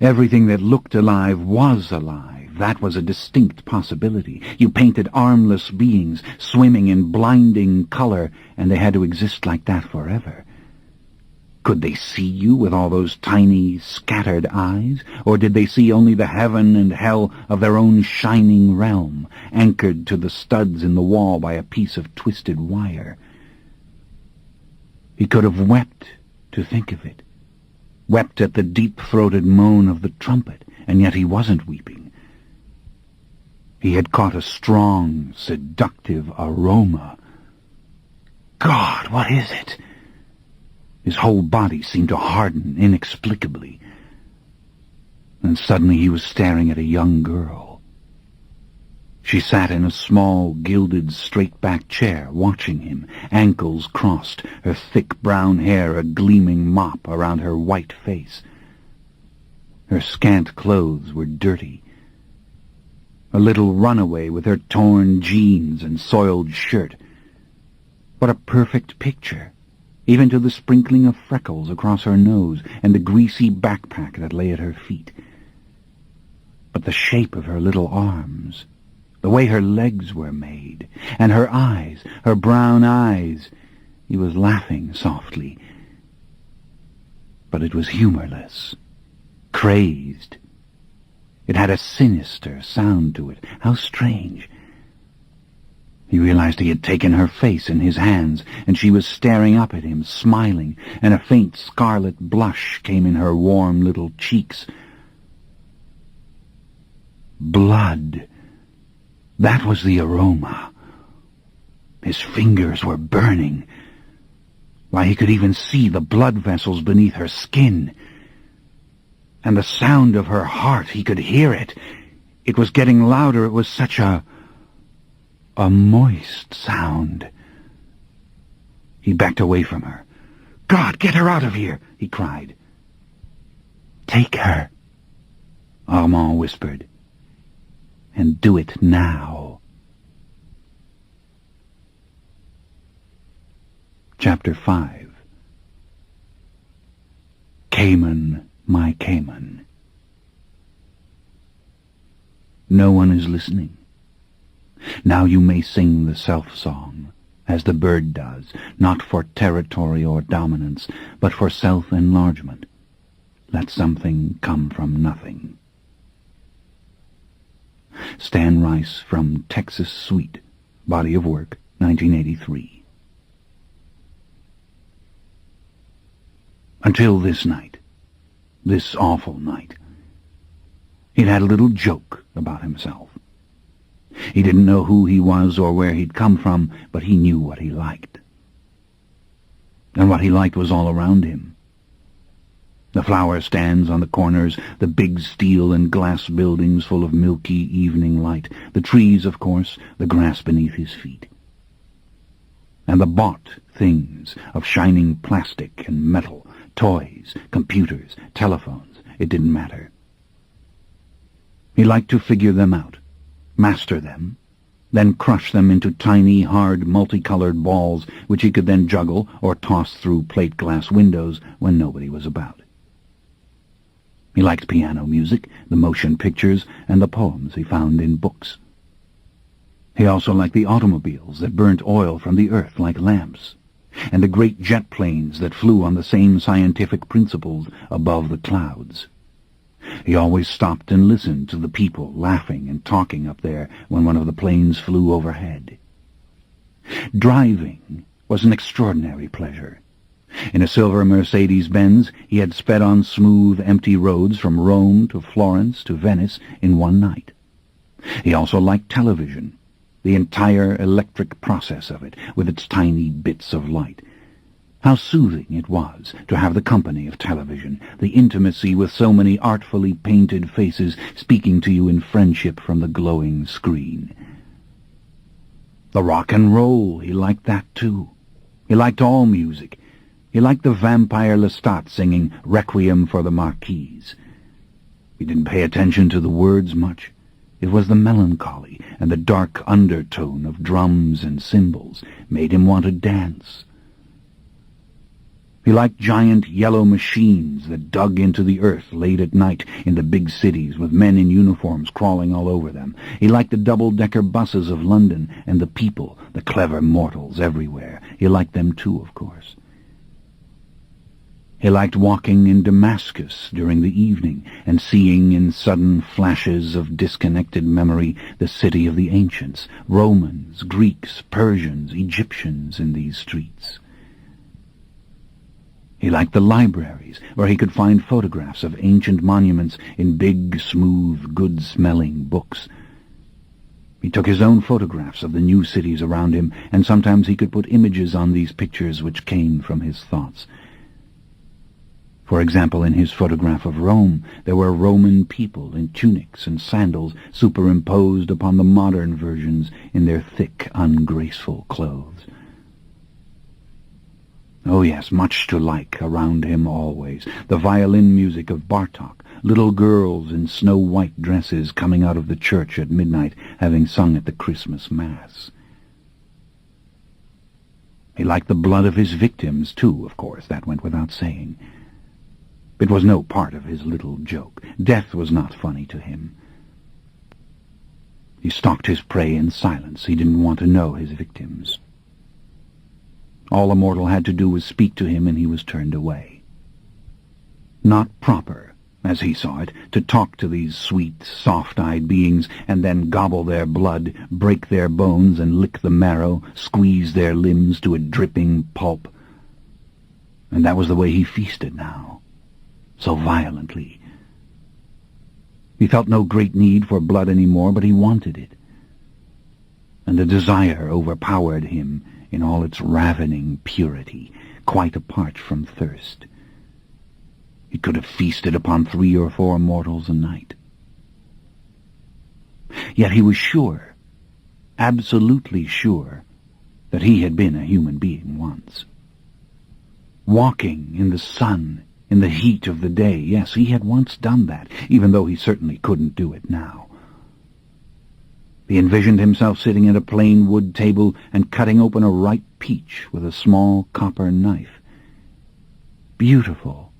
Everything that looked alive was alive. That was a distinct possibility. You painted armless beings swimming in blinding color, and they had to exist like that forever. Could they see you with all those tiny, scattered eyes, or did they see only the heaven and hell of their own shining realm, anchored to the studs in the wall by a piece of twisted wire? He could have wept to think of it, wept at the deep-throated moan of the trumpet, and yet he wasn't weeping. He had caught a strong, seductive aroma. God, what is it? His whole body seemed to harden inexplicably. And suddenly he was staring at a young girl. She sat in a small, gilded, straight-backed chair, watching him, ankles crossed, her thick brown hair a gleaming mop around her white face. Her scant clothes were dirty. A little runaway with her torn jeans and soiled shirt. What a perfect picture, even to the sprinkling of freckles across her nose and the greasy backpack that lay at her feet. But the shape of her little arms, the way her legs were made, and her eyes, her brown eyes. He was laughing softly, but it was humorless, crazed. It had a sinister sound to it. How strange. He realized he had taken her face in his hands, and she was staring up at him, smiling, and a faint scarlet blush came in her warm little cheeks. Blood. That was the aroma. His fingers were burning. Why, he could even see the blood vessels beneath her skin. And the sound of her heart, he could hear it. It was getting louder. It was such a moist sound. He backed away from her. God, get her out of here, he cried. Take her, Armand whispered. And do it now. Chapter 5. Cayman, my Cayman. No one is listening. Now you may sing the self-song, as the bird does, not for territory or dominance, but for self-enlargement. Let something come from nothing. Stan Rice from Texas Suite, Body of Work, 1983. Until this night, this awful night, he'd had a little joke about himself. He didn't know who he was or where he'd come from, but he knew what he liked. And what he liked was all around him. The flower stands on the corners, the big steel and glass buildings full of milky evening light, the trees, of course, the grass beneath his feet. And the bought things of shining plastic and metal, toys, computers, telephones, it didn't matter. He liked to figure them out, master them, then crush them into tiny, hard, multicolored balls which he could then juggle or toss through plate glass windows when nobody was about. He liked piano music, the motion pictures, and the poems he found in books. He also liked the automobiles that burnt oil from the earth like lamps, and the great jet planes that flew on the same scientific principles above the clouds. He always stopped and listened to the people laughing and talking up there when one of the planes flew overhead. Driving was an extraordinary pleasure. In a silver Mercedes-Benz, he had sped on smooth, empty roads from Rome to Florence to Venice in one night. He also liked television, the entire electric process of it, with its tiny bits of light. How soothing it was to have the company of television, the intimacy with so many artfully painted faces speaking to you in friendship from the glowing screen. The rock and roll, he liked that too. He liked all music. He liked the vampire Lestat singing Requiem for the Marquise. He didn't pay attention to the words much. It was the melancholy and the dark undertone of drums and cymbals made him want to dance. He liked giant yellow machines that dug into the earth late at night in the big cities with men in uniforms crawling all over them. He liked the double-decker buses of London and the people, the clever mortals everywhere. He liked them too, of course. He liked walking in Damascus during the evening and seeing in sudden flashes of disconnected memory the city of the ancients, Romans, Greeks, Persians, Egyptians in these streets. He liked the libraries, where he could find photographs of ancient monuments in big, smooth, good-smelling books. He took his own photographs of the new cities around him, and sometimes he could put images on these pictures which came from his thoughts. For example, in his photograph of Rome, there were Roman people in tunics and sandals superimposed upon the modern versions in their thick, ungraceful clothes. Oh yes, much to like around him always. The violin music of Bartok, little girls in snow-white dresses coming out of the church at midnight, having sung at the Christmas Mass. He liked the blood of his victims, too, of course, that went without saying. It was no part of his little joke. Death was not funny to him. He stalked his prey in silence. He didn't want to know his victims. All a mortal had to do was speak to him, and he was turned away. Not proper, as he saw it, to talk to these sweet, soft-eyed beings and then gobble their blood, break their bones and lick the marrow, squeeze their limbs to a dripping pulp. And that was the way he feasted now, so violently. He felt no great need for blood any more, but he wanted it. And the desire overpowered him in all its ravening purity, quite apart from thirst. He could have feasted upon 3 or 4 mortals a night. Yet he was sure, absolutely sure, that he had been a human being once. Walking in the sun, in the heat of the day, yes, he had once done that, even though he certainly couldn't do it now. He envisioned himself sitting at a plain wood table and cutting open a ripe peach with a small copper knife. Beautiful,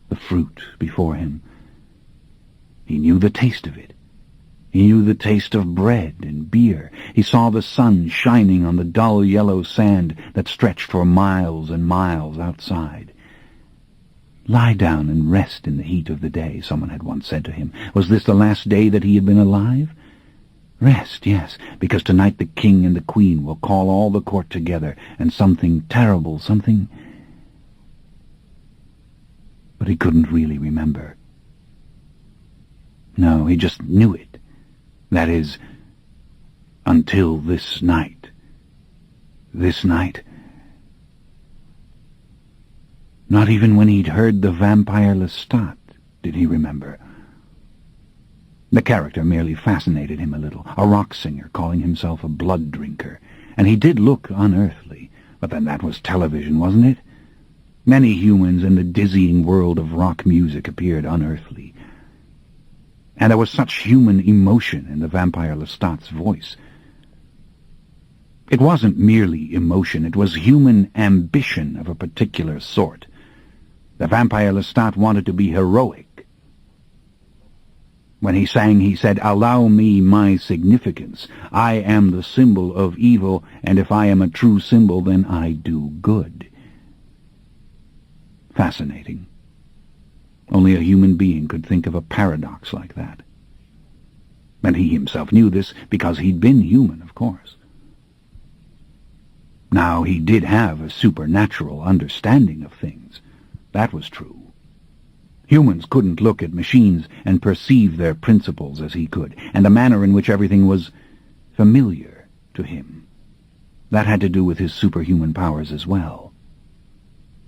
the fruit before him. He knew the taste of it. He knew the taste of bread and beer. He saw the sun shining on the dull yellow sand that stretched for miles and miles outside. Lie down and rest in the heat of the day, someone had once said to him. Was this the last day that he had been alive? Rest, yes, because tonight the king and the queen will call all the court together, and something terrible, something... But he couldn't really remember. No, he just knew it. That is, until this night. This night. Not even when he'd heard the vampire Lestat did he remember. The character merely fascinated him a little, a rock singer calling himself a blood drinker, and he did look unearthly, but then that was television, wasn't it? Many humans in the dizzying world of rock music appeared unearthly. And there was such human emotion in the vampire Lestat's voice. It wasn't merely emotion, it was human ambition of a particular sort. The vampire Lestat wanted to be heroic. When he sang, he said, "Allow me my significance. I am the symbol of evil, and if I am a true symbol, then I do good." Fascinating. Only a human being could think of a paradox like that. And he himself knew this because he'd been human, of course. Now, he did have a supernatural understanding of things. That was true. Humans couldn't look at machines and perceive their principles as he could, and the manner in which everything was familiar to him. That had to do with his superhuman powers as well.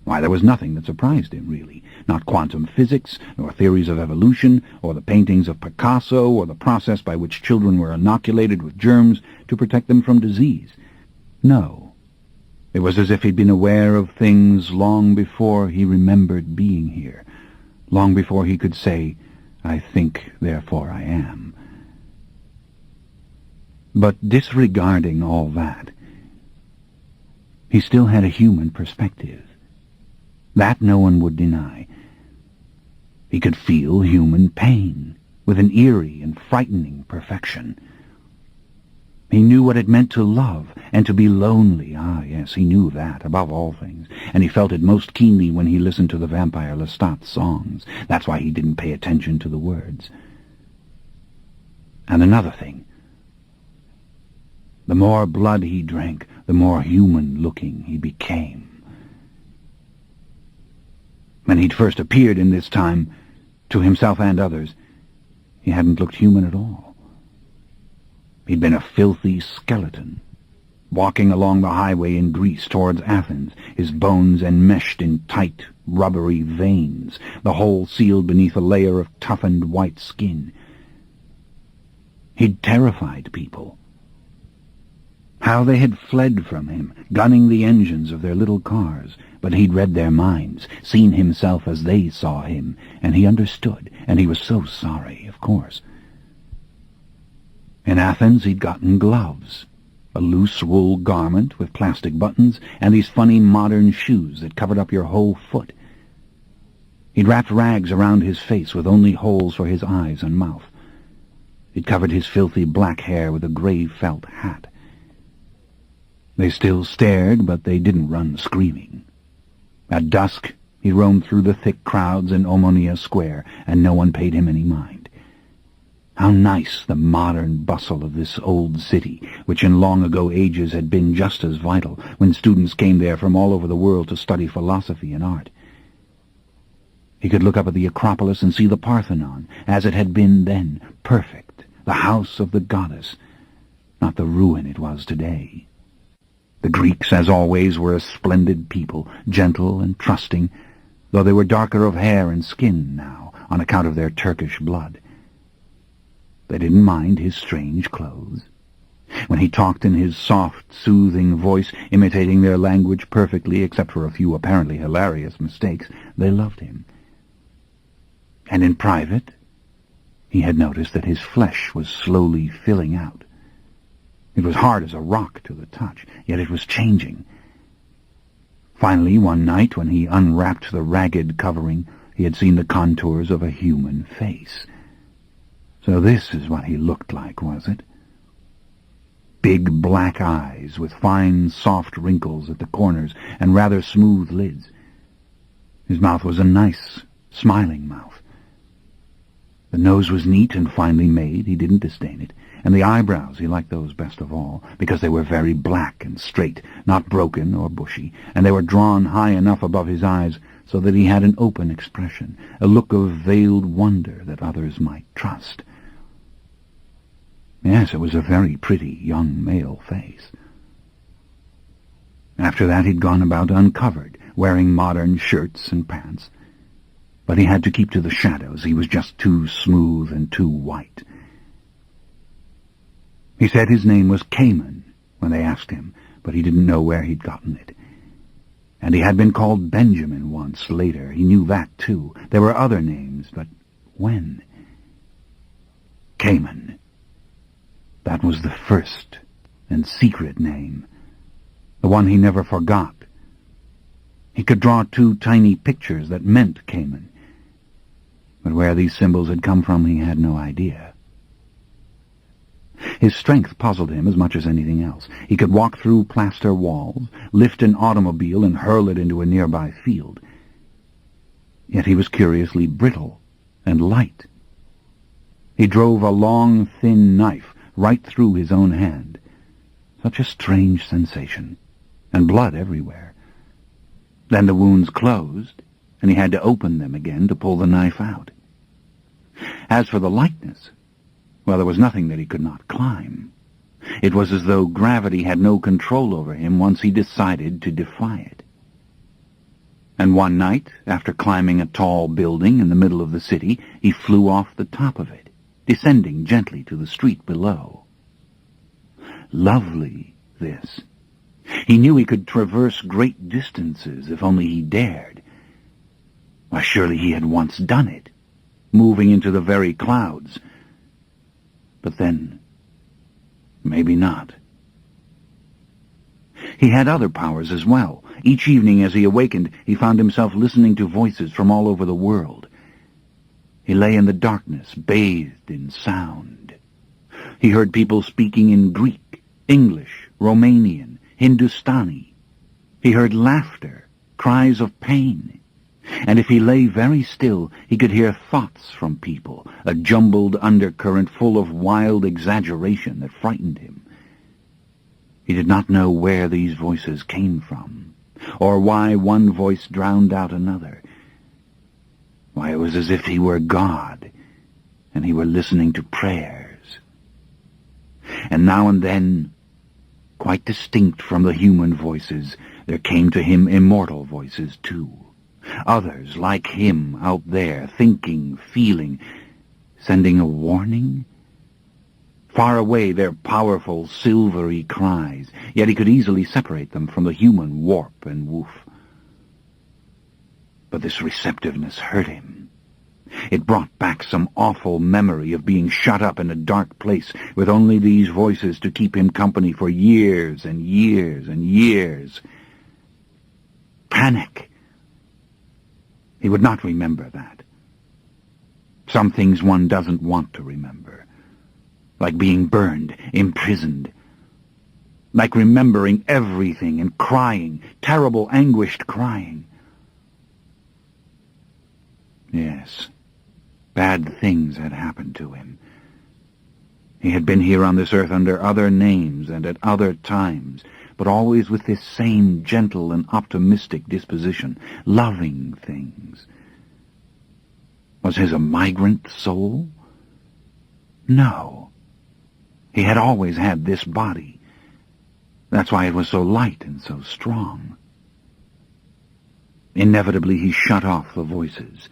Why, there was nothing that surprised him, really. Not quantum physics, nor theories of evolution, or the paintings of Picasso, or the process by which children were inoculated with germs to protect them from disease. No. It was as if he'd been aware of things long before he remembered being here. Long before he could say, "I think, therefore I am." But disregarding all that, he still had a human perspective. That no one would deny. He could feel human pain with an eerie and frightening perfection. He knew what it meant to love and to be lonely. Ah, yes, he knew that, above all things, and he felt it most keenly when he listened to the vampire Lestat's songs. That's why he didn't pay attention to the words. And another thing. The more blood he drank, the more human-looking he became. When he'd first appeared in this time, to himself and others, he hadn't looked human at all. He'd been a filthy skeleton, walking along the highway in Greece towards Athens, his bones enmeshed in tight, rubbery veins, the whole sealed beneath a layer of toughened white skin. He'd terrified people. How they had fled from him, gunning the engines of their little cars, but he'd read their minds, seen himself as they saw him, and he understood, and he was so sorry, of course. In Athens he'd gotten gloves, a loose wool garment with plastic buttons, and these funny modern shoes that covered up your whole foot. He'd wrapped rags around his face with only holes for his eyes and mouth. He'd covered his filthy black hair with a grey felt hat. They still stared, but they didn't run screaming. At dusk, he roamed through the thick crowds in Omonia Square, and no one paid him any mind. How nice the modern bustle of this old city, which in long-ago ages had been just as vital, when students came there from all over the world to study philosophy and art. He could look up at the Acropolis and see the Parthenon, as it had been then, perfect, the house of the goddess, not the ruin it was today. The Greeks, as always, were a splendid people, gentle and trusting, though they were darker of hair and skin now, on account of their Turkish blood. They didn't mind his strange clothes. When he talked in his soft, soothing voice, imitating their language perfectly, except for a few apparently hilarious mistakes, they loved him. And in private, he had noticed that his flesh was slowly filling out. It was hard as a rock to the touch, yet it was changing. Finally, one night, when he unwrapped the ragged covering, he had seen the contours of a human face. So this is what he looked like, was it? Big black eyes with fine, soft wrinkles at the corners and rather smooth lids. His mouth was a nice, smiling mouth. The nose was neat and finely made, he didn't disdain it, and the eyebrows, he liked those best of all, because they were very black and straight, not broken or bushy, and they were drawn high enough above his eyes so that he had an open expression, a look of veiled wonder that others might trust. Yes, it was a very pretty young male face. After that he'd gone about uncovered, wearing modern shirts and pants. But he had to keep to the shadows. He was just too smooth and too white. He said his name was Cayman when they asked him, but he didn't know where he'd gotten it. And he had been called Benjamin once later. He knew that, too. There were other names, but when? Cayman. That was the first and secret name, the one he never forgot. He could draw 2 tiny pictures that meant Cayman, but where these symbols had come from he had no idea. His strength puzzled him as much as anything else. He could walk through plaster walls, lift an automobile and hurl it into a nearby field. Yet he was curiously brittle and light. He drove a long, thin knife right through his own hand. Such a strange sensation, and blood everywhere. Then the wounds closed, and he had to open them again to pull the knife out. As for the lightness, well, there was nothing that he could not climb. It was as though gravity had no control over him once he decided to defy it. And one night, after climbing a tall building in the middle of the city, he flew off the top of it, descending gently to the street below. Lovely, this. He knew he could traverse great distances if only he dared. Why, surely he had once done it, moving into the very clouds. But then, maybe not. He had other powers as well. Each evening as he awakened, he found himself listening to voices from all over the world. He lay in the darkness, bathed in sound. He heard people speaking in Greek, English, Romanian, Hindustani. He heard laughter, cries of pain. And if he lay very still, he could hear thoughts from people, a jumbled undercurrent full of wild exaggeration that frightened him. He did not know where these voices came from, or why one voice drowned out another. Why, it was as if he were God, and he were listening to prayers. and now and then, quite distinct from the human voices, there came to him immortal voices too. Others like him out there, thinking, feeling, sending a warning? Far away their powerful, silvery cries, yet he could easily separate them from the human warp and woof. But this receptiveness hurt him. It brought back some awful memory of being shut up in a dark place with only these voices to keep him company for years and years and years. Panic. He would not remember that. Some things one doesn't want to remember. Like being burned, imprisoned. Like remembering everything and crying, terrible, anguished crying. Yes, bad things had happened to him. He had been here on this earth under other names and at other times, but always with this same gentle and optimistic disposition, loving things. Was his a migrant soul? No. He had always had this body. That's why it was so light and so strong. Inevitably he shut off the voices.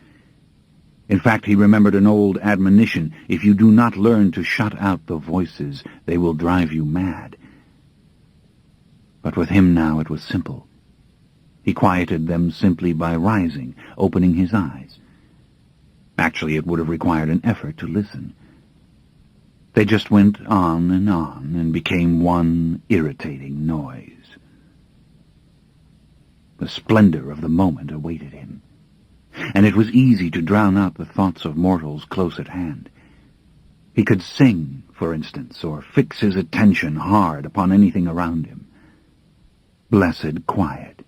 In fact, he remembered an old admonition: if you do not learn to shut out the voices, they will drive you mad. But with him now it was simple. He quieted them simply by rising, opening his eyes. Actually, it would have required an effort to listen. They just went on and became one irritating noise. The splendor of the moment awaited him, and it was easy to drown out the thoughts of mortals close at hand. He could sing, for instance, or fix his attention hard upon anything around him. Blessed quiet.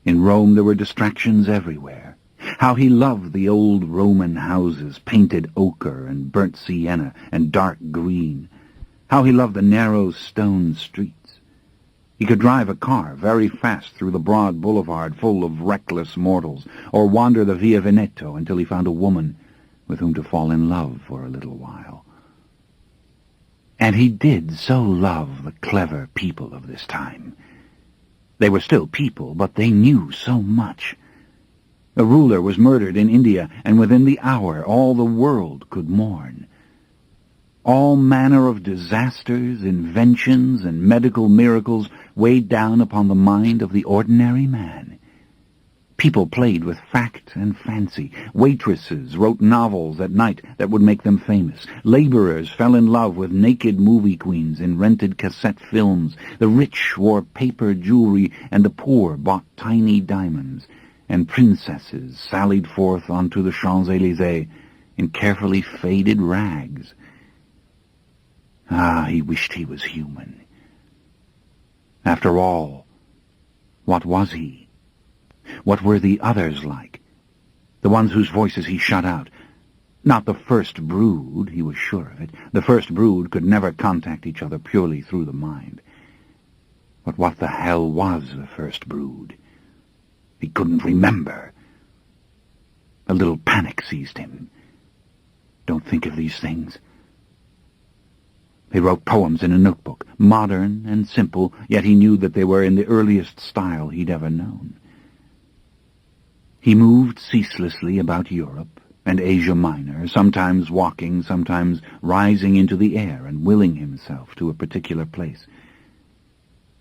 In Rome there were distractions everywhere. How he loved the old Roman houses, painted ochre and burnt sienna and dark green. How he loved the narrow stone streets. He could drive a car very fast through the broad boulevard full of reckless mortals, or wander the Via Veneto until he found a woman with whom to fall in love for a little while. And he did so love the clever people of this time. They were still people, but they knew so much. A ruler was murdered in India, and within the hour all the world could mourn. All manner of disasters, inventions, and medical miracles weighed down upon the mind of the ordinary man. People played with fact and fancy. Waitresses wrote novels at night that would make them famous. Laborers fell in love with naked movie queens in rented cassette films. The rich wore paper jewelry, and the poor bought tiny diamonds. And princesses sallied forth onto the Champs-Élysées in carefully faded rags. Ah, he wished he was human. After all, what was he? What were the others like? The ones whose voices he shut out. Not the first brood, he was sure of it. The first brood could never contact each other purely through the mind. But what the hell was the first brood? He couldn't remember. A little panic seized him. Don't think of these things. He wrote poems in a notebook, modern and simple, yet he knew that they were in the earliest style he'd ever known. He moved ceaselessly about Europe and Asia Minor, sometimes walking, sometimes rising into the air and willing himself to a particular place.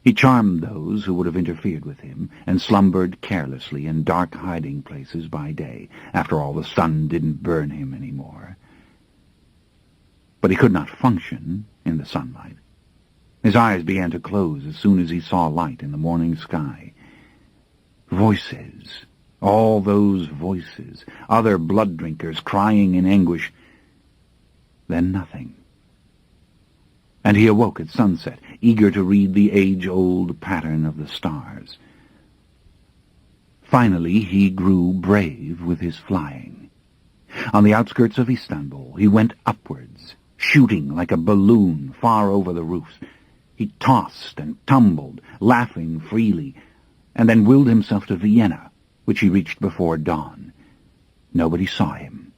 He charmed those who would have interfered with him, and slumbered carelessly in dark hiding places by day. After all, the sun didn't burn him any more. But he could not function in the sunlight. His eyes began to close as soon as he saw light in the morning sky. Voices, all those voices, other blood-drinkers crying in anguish. Then nothing. And he awoke at sunset, eager to read the age-old pattern of the stars. Finally, he grew brave with his flying. On the outskirts of Istanbul, he went upwards, shooting like a balloon far over the roofs. He tossed and tumbled, laughing freely, and then willed himself to Vienna, which he reached before dawn. Nobody saw him.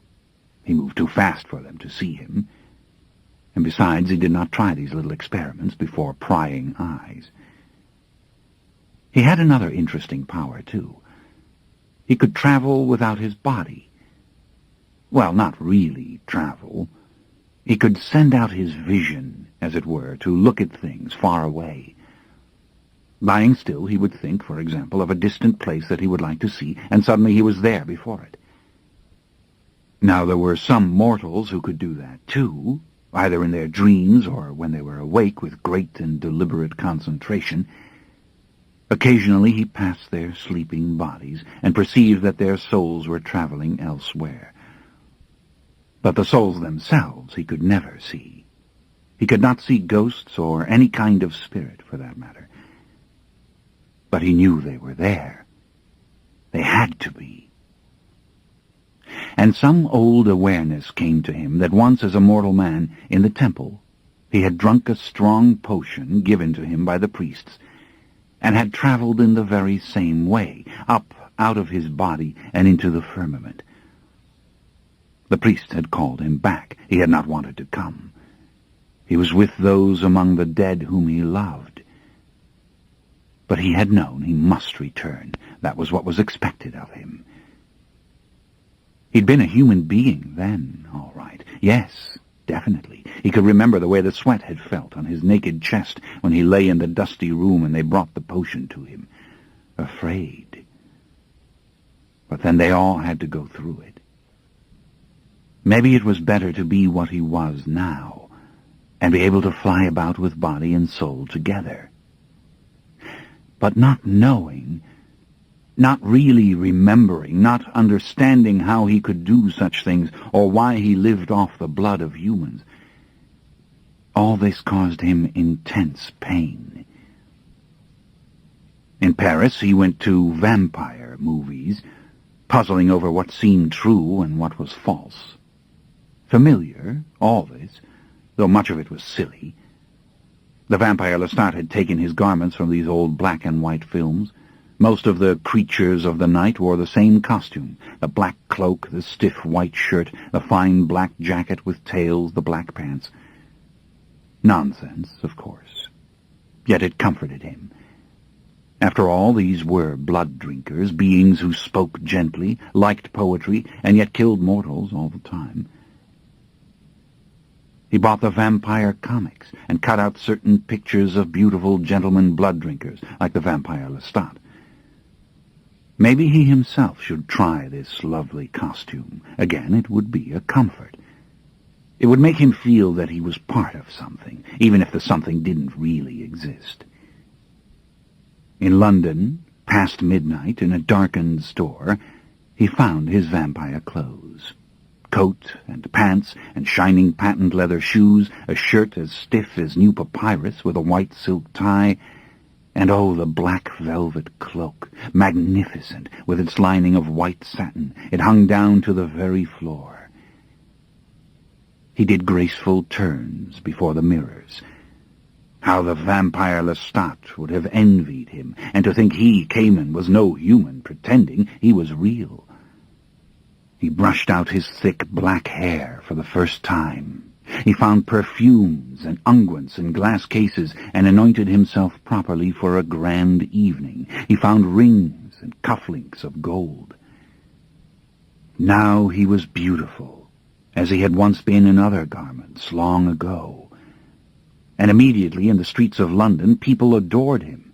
He moved too fast for them to see him. and besides, he did not try these little experiments before prying eyes. He had another interesting power, too. He could travel without his body. Well, not really travel. He could send out his vision, as it were, to look at things far away. Lying still, he would think, for example, of a distant place that he would like to see, and suddenly he was there before it. Now, there were some mortals who could do that, too, either in their dreams or when they were awake with great and deliberate concentration. Occasionally he passed their sleeping bodies and perceived that their souls were traveling elsewhere. But the souls themselves he could never see. He could not see ghosts or any kind of spirit, for that matter. But he knew they were there. They had to be. And some old awareness came to him that once as a mortal man in the temple he had drunk a strong potion given to him by the priests, and had traveled in the very same way, up out of his body and into the firmament. The priests had called him back. He had not wanted to come. He was with those among the dead whom he loved. But he had known he must return. That was what was expected of him. He'd been a human being then, all right. Yes, definitely. He could remember the way the sweat had felt on his naked chest when he lay in the dusty room and they brought the potion to him. Afraid. But then they all had to go through it. Maybe it was better to be what he was now, and be able to fly about with body and soul together. But not knowing, not really remembering, not understanding how he could do such things, or why he lived off the blood of humans, all this caused him intense pain. In Paris, he went to vampire movies, puzzling over what seemed true and what was false. Familiar, all this, though much of it was silly. The vampire Lestat had taken his garments from these old black and white films. Most of the creatures of the night wore the same costume, the black cloak, the stiff white shirt, the fine black jacket with tails, the black pants. Nonsense, of course. Yet it comforted him. After all, these were blood drinkers, beings who spoke gently, liked poetry, and yet killed mortals all the time. He bought the vampire comics and cut out certain pictures of beautiful gentlemen blood drinkers, like the vampire Lestat. Maybe he himself should try this lovely costume. Again, it would be a comfort. It would make him feel that he was part of something, even if the something didn't really exist. In London, past midnight, in a darkened store, he found his vampire clothes. Coat and pants and shining patent leather shoes, a shirt as stiff as new papyrus with a white silk tie, and oh, the black velvet cloak, magnificent, with its lining of white satin. It hung down to the very floor. He did graceful turns before the mirrors. How the vampire Lestat would have envied him, and to think he, Cayman, was no human, pretending he was real. He brushed out his thick black hair for the first time. He found perfumes and unguents in glass cases and anointed himself properly for a grand evening. He found rings and cufflinks of gold. Now he was beautiful, as he had once been in other garments long ago. And immediately in the streets of London people adored him.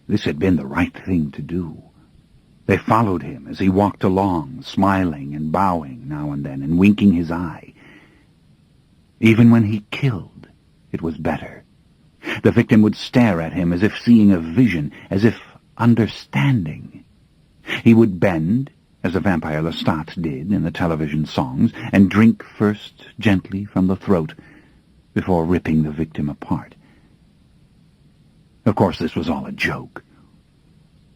This had been the right thing to do. They followed him as he walked along, smiling and bowing now and then and winking his eye. Even when he killed, it was better. The victim would stare at him as if seeing a vision, as if understanding. He would bend, as a vampire Lestat did in the television songs, and drink first gently from the throat before ripping the victim apart. Of course, this was all a joke.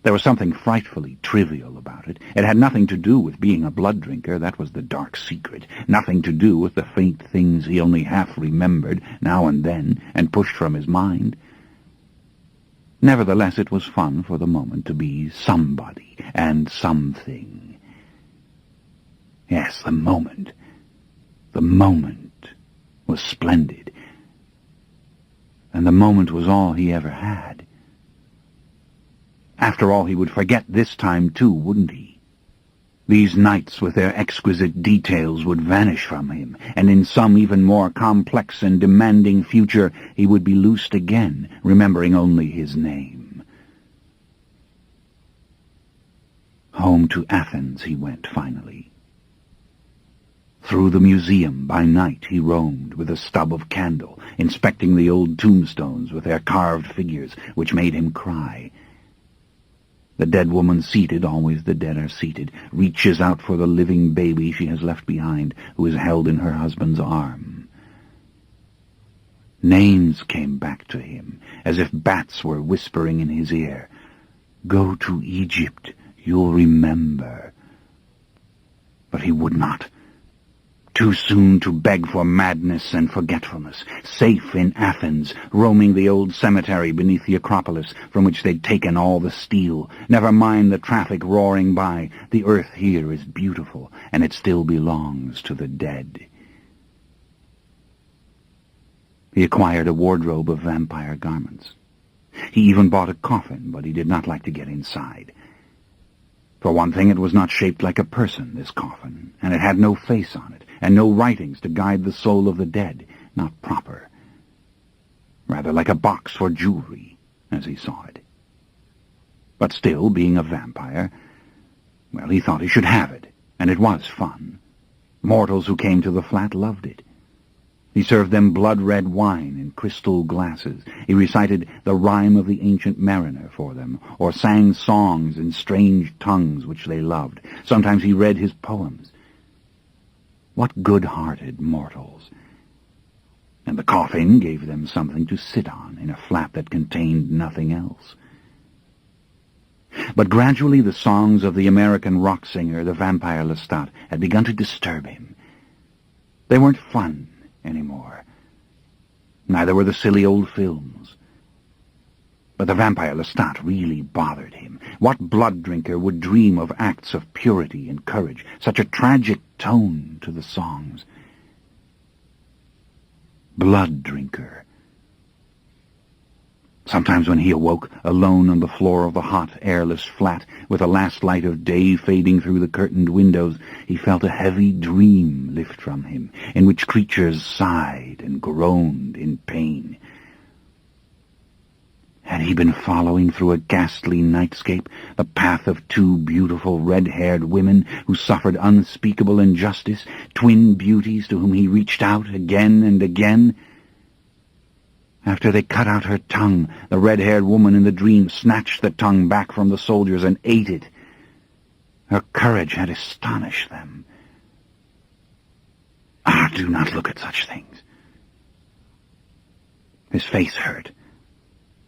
There was something frightfully trivial about it. It had nothing to do with being a blood drinker. That was the dark secret. Nothing to do with the faint things he only half remembered now and then and pushed from his mind. Nevertheless, it was fun for the moment to be somebody and something. Yes, the moment was splendid. And the moment was all he ever had. After all, he would forget this time too, wouldn't he? These nights with their exquisite details would vanish from him, and in some even more complex and demanding future he would be loosed again, remembering only his name. Home to Athens he went finally. Through the museum by night he roamed with a stub of candle, inspecting the old tombstones with their carved figures, which made him cry. The dead woman seated, always the dead are seated, reaches out for the living baby she has left behind, who is held in her husband's arm. Names came back to him, as if bats were whispering in his ear. Go to Egypt, you'll remember. But he would not. Too soon to beg for madness and forgetfulness, safe in Athens, roaming the old cemetery beneath the Acropolis, from which they'd taken all the steel. Never mind the traffic roaring by. The earth here is beautiful, and it still belongs to the dead. He acquired a wardrobe of vampire garments. He even bought a coffin, but he did not like to get inside. For one thing, it was not shaped like a person, this coffin, and it had no face on it, and no writings to guide the soul of the dead, not proper. Rather like a box for jewelry, as he saw it. But still, being a vampire, well, he thought he should have it, and it was fun. Mortals who came to the flat loved it. He served them blood-red wine in crystal glasses. He recited the rhyme of the ancient mariner for them, or sang songs in strange tongues which they loved. Sometimes he read his poems. What good-hearted mortals! And the coffin gave them something to sit on in a flat that contained nothing else. But gradually the songs of the American rock singer, the vampire Lestat, had begun to disturb him. They weren't fun anymore. Neither were the silly old films. But the vampire Lestat really bothered him. What blood drinker would dream of acts of purity and courage, such a tragic tone to the songs? Blood drinker. Sometimes when he awoke, alone on the floor of the hot, airless flat, with the last light of day fading through the curtained windows, he felt a heavy dream lift from him, in which creatures sighed and groaned in pain. Had he been following through a ghastly nightscape the path of two beautiful red-haired women who suffered unspeakable injustice, twin beauties to whom he reached out again and again? After they cut out her tongue, the red-haired woman in the dream snatched the tongue back from the soldiers and ate it. Her courage had astonished them. Ah, do not look at such things. His face hurt,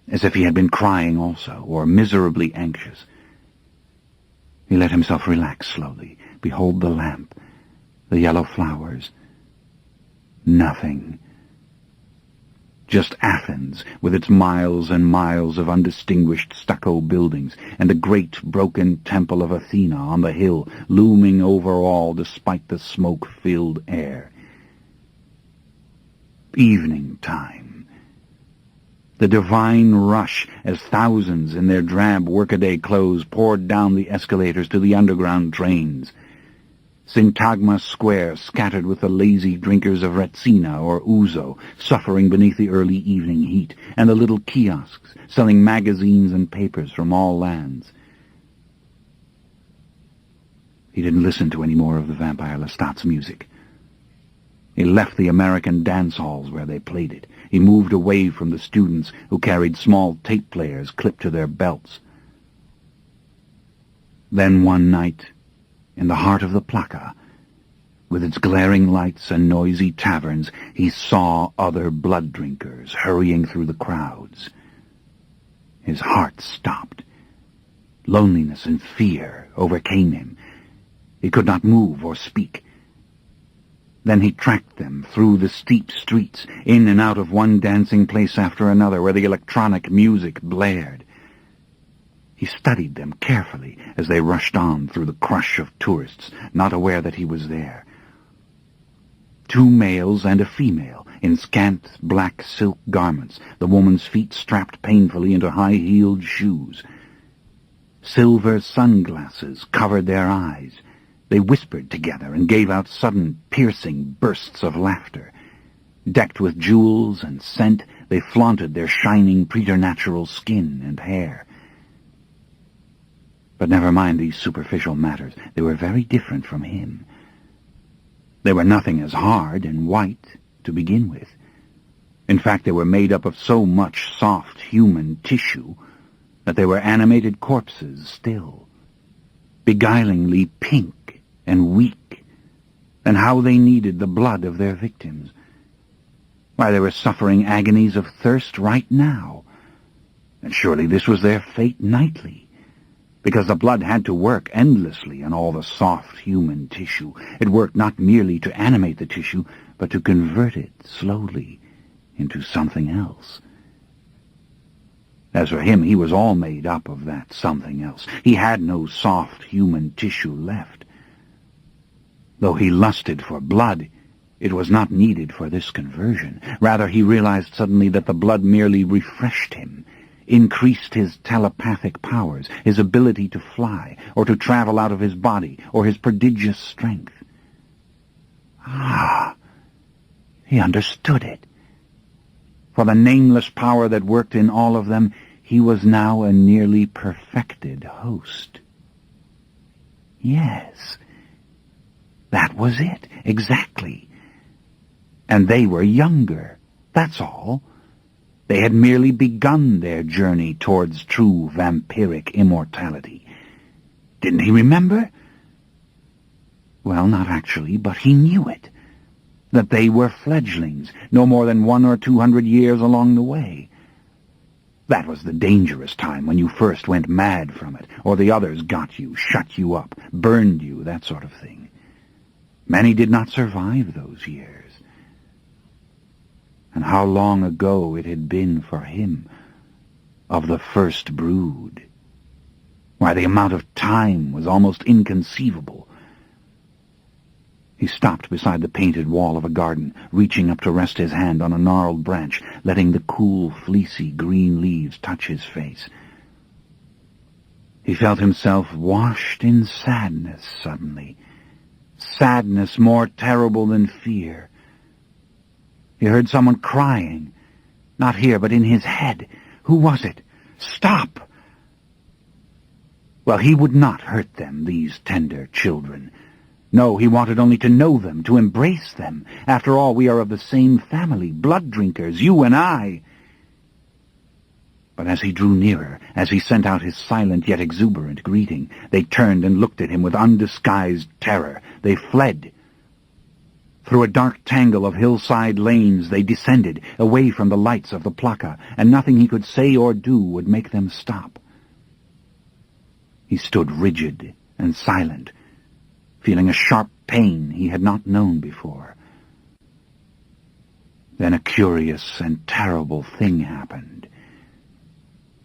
as if he had been crying also, or miserably anxious. He let himself relax slowly, behold the lamp, the yellow flowers. Nothing. Just Athens, with its miles and miles of undistinguished stucco buildings, and the great broken temple of Athena on the hill, looming over all despite the smoke-filled air. Evening time. The divine rush as thousands in their drab workaday clothes poured down the escalators to the underground trains. Syntagma Square scattered with the lazy drinkers of Retsina or Ouzo, suffering beneath the early evening heat, and the little kiosks selling magazines and papers from all lands. He didn't listen to any more of the vampire Lestat's music. He left the American dance halls where they played it. He moved away from the students who carried small tape players clipped to their belts. Then one night, in the heart of the Plaka, with its glaring lights and noisy taverns, he saw other blood drinkers hurrying through the crowds. His heart stopped. Loneliness and fear overcame him. He could not move or speak. Then he tracked them through the steep streets, in and out of one dancing place after another, where the electronic music blared. He studied them carefully as they rushed on through the crush of tourists, not aware that he was there. Two males and a female, in scant black silk garments, the woman's feet strapped painfully into high-heeled shoes. Silver sunglasses covered their eyes. They whispered together and gave out sudden, piercing bursts of laughter. Decked with jewels and scent, they flaunted their shining, preternatural skin and hair. But never mind these superficial matters. They were very different from him. They were nothing as hard and white to begin with. In fact, they were made up of so much soft human tissue that they were animated corpses still, beguilingly pink and weak, and how they needed the blood of their victims. Why, they were suffering agonies of thirst right now, and surely this was their fate nightly, because the blood had to work endlessly on all the soft human tissue. It worked not merely to animate the tissue, but to convert it slowly into something else. As for him, he was all made up of that something else. He had no soft human tissue left. Though he lusted for blood, it was not needed for this conversion. Rather, he realized suddenly that the blood merely refreshed him, increased his telepathic powers, his ability to fly, or to travel out of his body, or his prodigious strength. Ah, he understood it. For the nameless power that worked in all of them, he was now a nearly perfected host. Yes, that was it, exactly. And they were younger, that's all. They had merely begun their journey towards true vampiric immortality. Didn't he remember? Well, not actually, but he knew it. That they were fledglings, no more than 100 or 200 years along the way. That was the dangerous time when you first went mad from it, or the others got you, shut you up, burned you, that sort of thing. Many did not survive those years. And how long ago it had been for him, of the first brood. Why, the amount of time was almost inconceivable. He stopped beside the painted wall of a garden, reaching up to rest his hand on a gnarled branch, letting the cool, fleecy green leaves touch his face. He felt himself washed in sadness suddenly, sadness more terrible than fear. He heard someone crying, not here, but in his head. Who was it? Stop! Well, he would not hurt them, these tender children. No, he wanted only to know them, to embrace them. After all, we are of the same family, blood drinkers, you and I. But as he drew nearer, as he sent out his silent yet exuberant greeting, they turned and looked at him with undisguised terror. They fled. Through a dark tangle of hillside lanes they descended, away from the lights of the placa, and nothing he could say or do would make them stop. He stood rigid and silent, feeling a sharp pain he had not known before. Then a curious and terrible thing happened.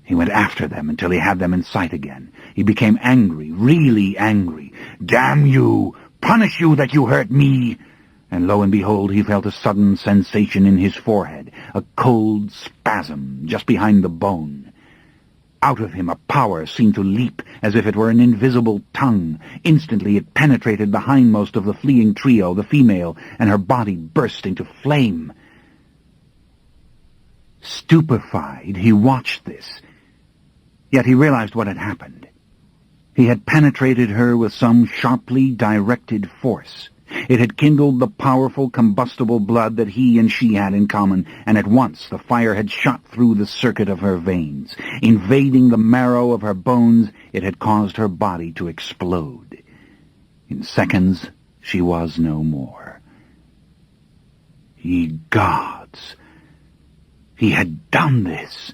He went after them until he had them in sight again. He became angry, really angry. "Damn you! Punish you that you hurt me!" And lo and behold, he felt a sudden sensation in his forehead, a cold spasm just behind the bone. Out of him a power seemed to leap as if it were an invisible tongue. Instantly it penetrated the hindmost of the fleeing trio, the female, and her body burst into flame. Stupefied, he watched this. Yet he realized what had happened. He had penetrated her with some sharply directed force. It had kindled the powerful combustible blood that he and she had in common, and at once the fire had shot through the circuit of her veins. Invading the marrow of her bones, it had caused her body to explode. In seconds, she was no more. Ye gods! He had done this!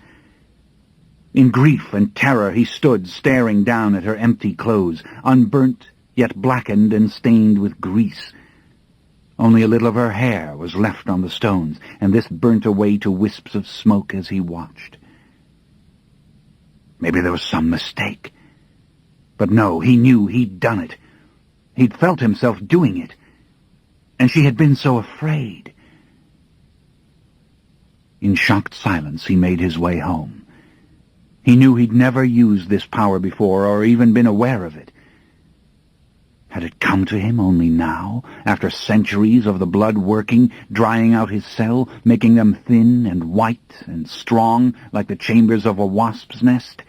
In grief and terror he stood, staring down at her empty clothes, unburnt, yet blackened and stained with grease. Only a little of her hair was left on the stones, and this burnt away to wisps of smoke as he watched. Maybe there was some mistake. But no, he knew he'd done it. He'd felt himself doing it. And she had been so afraid. In shocked silence he made his way home. He knew he'd never used this power before or even been aware of it. Had it come to him only now, after centuries of the blood working, drying out his cell, making them thin and white and strong like the chambers of a wasp's nest?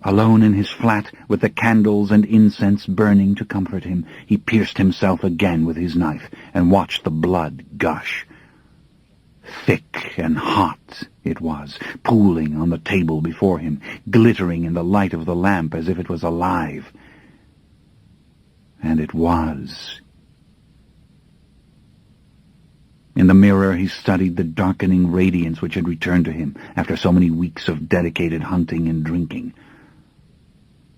Alone in his flat, with the candles and incense burning to comfort him, he pierced himself again with his knife and watched the blood gush. Thick and hot it was, pooling on the table before him, glittering in the light of the lamp as if it was alive. And it was. In the mirror he studied the darkening radiance which had returned to him after so many weeks of dedicated hunting and drinking.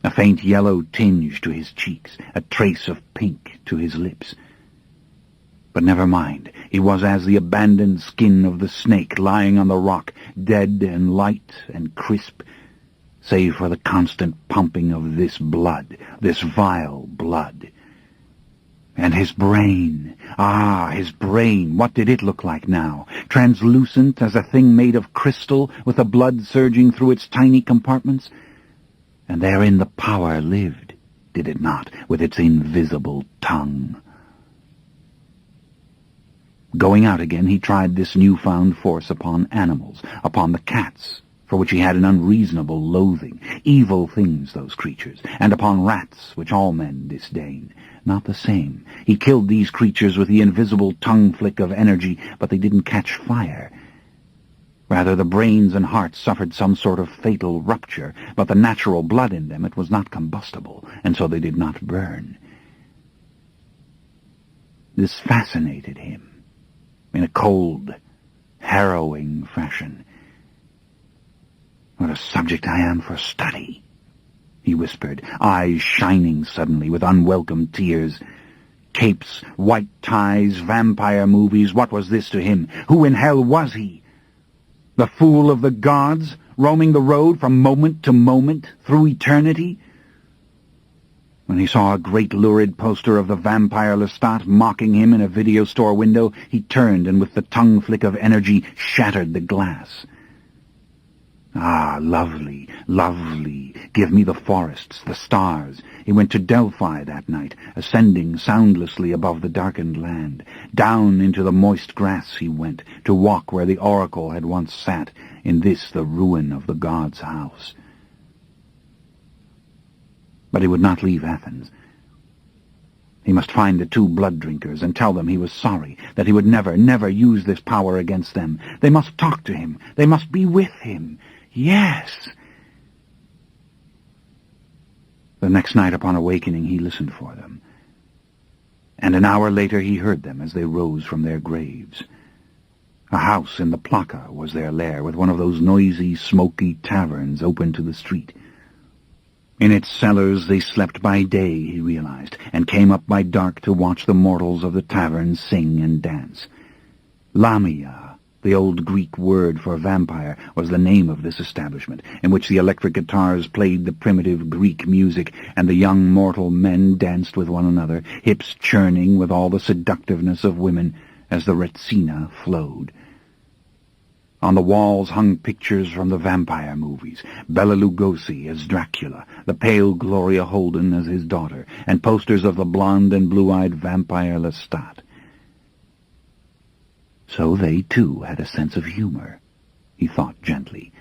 A faint yellow tinge to his cheeks, a trace of pink to his lips. But never mind, it was as the abandoned skin of the snake lying on the rock, dead and light and crisp, save for the constant pumping of this blood, this vile blood. And his brain, his brain, what did it look like now? Translucent as a thing made of crystal, with the blood surging through its tiny compartments? And therein the power lived, did it not, with its invisible tongue? Going out again, he tried this newfound force upon animals, upon the cats, for which he had an unreasonable loathing, evil things, those creatures, and upon rats, which all men disdain. Not the same. He killed these creatures with the invisible tongue flick of energy, but they didn't catch fire. Rather, the brains and hearts suffered some sort of fatal rupture, but the natural blood in them, it was not combustible, and so they did not burn. This fascinated him, in a cold, harrowing fashion. "What a subject I am for study," he whispered, eyes shining suddenly with unwelcome tears. Capes, white ties, vampire movies, what was this to him? Who in hell was he? The fool of the gods, roaming the road from moment to moment, through eternity? When he saw a great lurid poster of the vampire Lestat mocking him in a video store window, he turned and with the tongue flick of energy shattered the glass. Ah, lovely, lovely, give me the forests, the stars. He went to Delphi that night, ascending soundlessly above the darkened land. Down into the moist grass he went, to walk where the oracle had once sat, in this the ruin of the god's house. But he would not leave Athens. He must find the two blood drinkers and tell them he was sorry, that he would never, never use this power against them. They must talk to him. They must be with him. Yes. The next night upon awakening he listened for them. And an hour later he heard them as they rose from their graves. A house in the Plaka was their lair, with one of those noisy, smoky taverns open to the street. In its cellars they slept by day, he realized, and came up by dark to watch the mortals of the tavern sing and dance. Lamia, the old Greek word for vampire, was the name of this establishment, in which the electric guitars played the primitive Greek music, and the young mortal men danced with one another, hips churning with all the seductiveness of women, as the Retsina flowed. On the walls hung pictures from the vampire movies, Bela Lugosi as Dracula, the pale Gloria Holden as his daughter, and posters of the blonde and blue-eyed vampire Lestat. So they, too, had a sense of humor, he thought gently.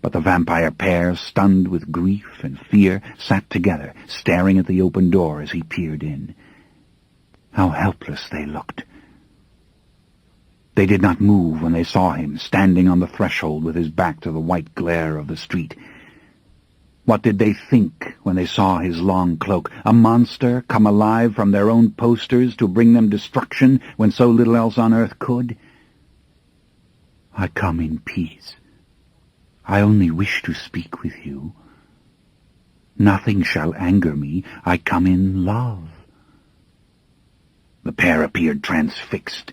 But the vampire pair, stunned with grief and fear, sat together, staring at the open door as he peered in. How helpless they looked. They did not move when they saw him, standing on the threshold with his back to the white glare of the street. What did they think when they saw his long cloak? A monster come alive from their own posters to bring them destruction when so little else on earth could? I come in peace. I only wish to speak with you. Nothing shall anger me. I come in love. The pair appeared transfixed.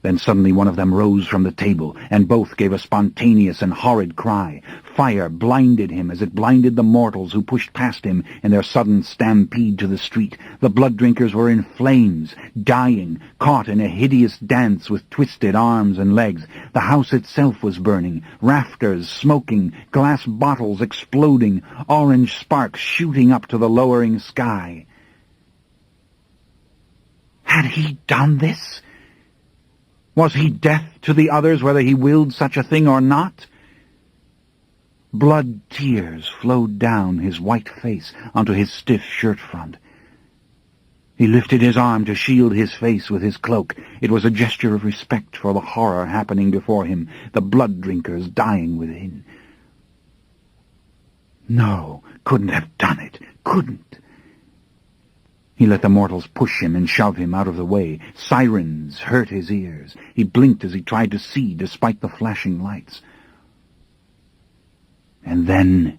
Then suddenly one of them rose from the table, and both gave a spontaneous and horrid cry. Fire blinded him as it blinded the mortals who pushed past him in their sudden stampede to the street. The blood-drinkers were in flames, dying, caught in a hideous dance with twisted arms and legs. The house itself was burning, rafters smoking, glass bottles exploding, orange sparks shooting up to the lowering sky. Had he done this? Was he death to the others, whether he willed such a thing or not? Blood tears flowed down his white face onto his stiff shirt front. He lifted his arm to shield his face with his cloak. It was a gesture of respect for the horror happening before him, the blood-drinkers dying within. No, couldn't have done it, couldn't. He let the mortals push him and shove him out of the way. Sirens hurt his ears. He blinked as he tried to see despite the flashing lights. And then,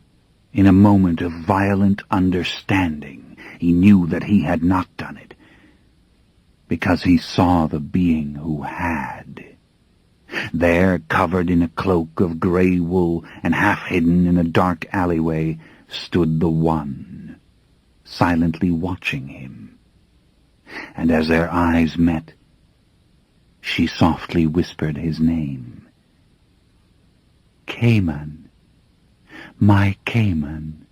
in a moment of violent understanding, he knew that he had not done it, because he saw the being who had. There, covered in a cloak of grey wool and half hidden in a dark alleyway, stood the One, silently watching him. And as their eyes met, she softly whispered his name. Cayman, my Cayman.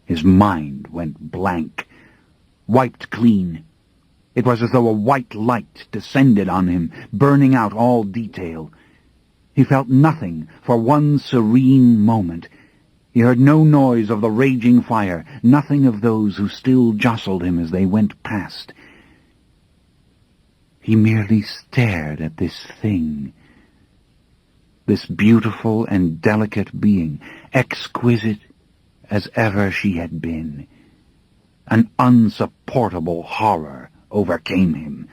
His mind went blank, wiped clean. It was as though a white light descended on him, burning out all detail. He felt nothing for one serene moment. He heard no noise of the raging fire, nothing of those who still jostled him as they went past. He merely stared at this thing, this beautiful and delicate being, exquisite as ever she had been. An unsupportable horror overcame him.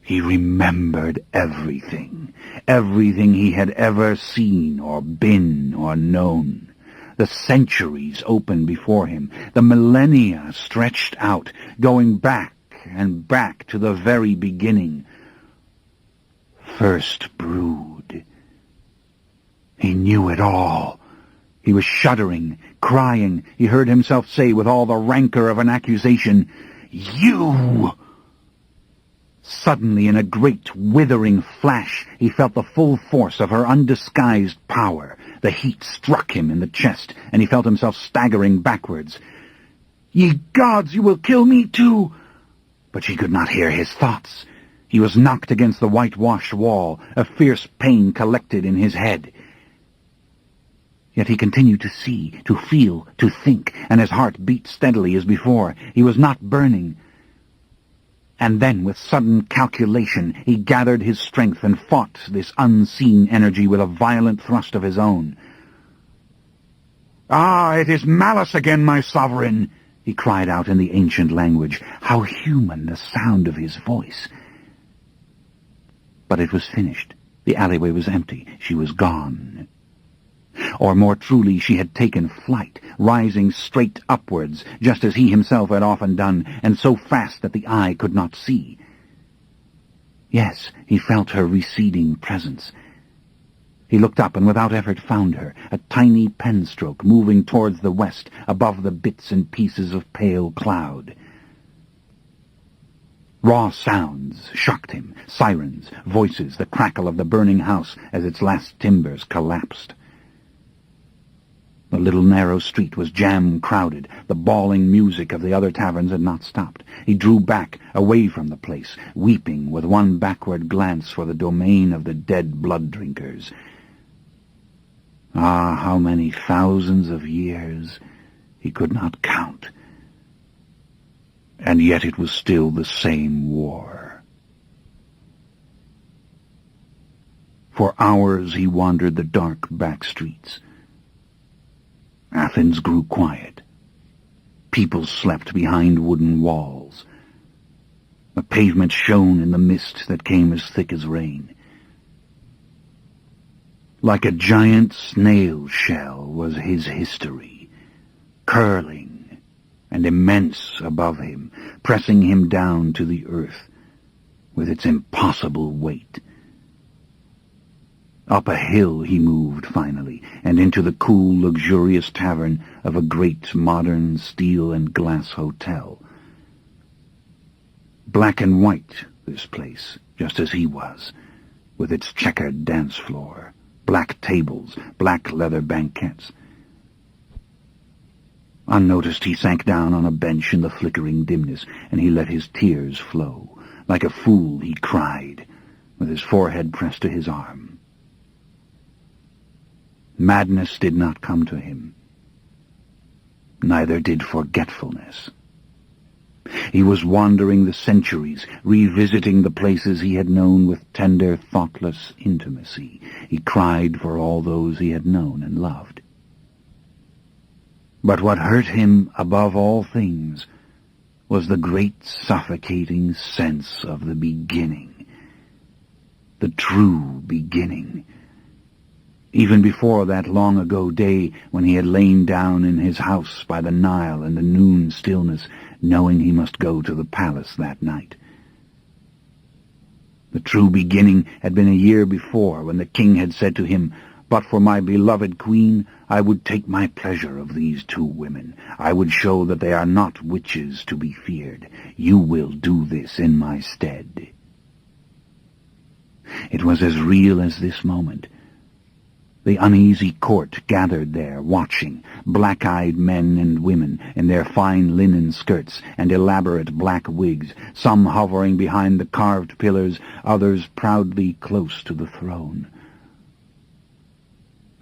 He remembered everything, everything he had ever seen or been or known. The centuries opened before him, the millennia stretched out, going back and back to the very beginning. First brood. He knew it all. He was shuddering, crying. He heard himself say with all the rancor of an accusation, "You!" Suddenly, in a great, withering flash, he felt the full force of her undisguised power. The heat struck him in the chest, and he felt himself staggering backwards. "Ye gods, you will kill me too!" But she could not hear his thoughts. He was knocked against the whitewashed wall. A fierce pain collected in his head. Yet he continued to see, to feel, to think, and his heart beat steadily as before. He was not burning. And then, with sudden calculation, he gathered his strength and fought this unseen energy with a violent thrust of his own. "Ah, it is malice again, my sovereign!" he cried out in the ancient language. How human the sound of his voice! But it was finished. The alleyway was empty. She was gone. Or more truly, she had taken flight, rising straight upwards, just as he himself had often done, and so fast that the eye could not see. Yes, he felt her receding presence. He looked up and without effort found her, a tiny penstroke moving towards the west, above the bits and pieces of pale cloud. Raw sounds shocked him, sirens, voices, the crackle of the burning house as its last timbers collapsed. The little narrow street was jam-crowded. The bawling music of the other taverns had not stopped. He drew back, away from the place, weeping with one backward glance for the domain of the dead blood-drinkers. Ah, how many thousands of years he could not count. And yet it was still the same war. For hours he wandered the dark back streets. Athens grew quiet. People slept behind wooden walls. The pavement shone in the mist that came as thick as rain. Like a giant snail shell was his history, curling and immense above him, pressing him down to the earth, with its impossible weight. Up a hill he moved finally, and into the cool, luxurious tavern of a great modern steel and glass hotel. Black and white, this place, just as he was, with its checkered dance floor, black tables, black leather banquettes. Unnoticed, he sank down on a bench in the flickering dimness, and he let his tears flow. Like a fool, he cried, with his forehead pressed to his arm. Madness did not come to him. Neither did forgetfulness. He was wandering the centuries, revisiting the places he had known with tender, thoughtless intimacy. He cried for all those he had known and loved. But what hurt him above all things was the great suffocating sense of the beginning, the true beginning. Even before that long-ago day when he had lain down in his house by the Nile in the noon stillness, knowing he must go to the palace that night. The true beginning had been a year before, when the king had said to him, "But for my beloved queen, I would take my pleasure of these two women. I would show that they are not witches to be feared. You will do this in my stead." It was as real as this moment. The uneasy court gathered there, watching, black-eyed men and women in their fine linen skirts and elaborate black wigs, some hovering behind the carved pillars, others proudly close to the throne.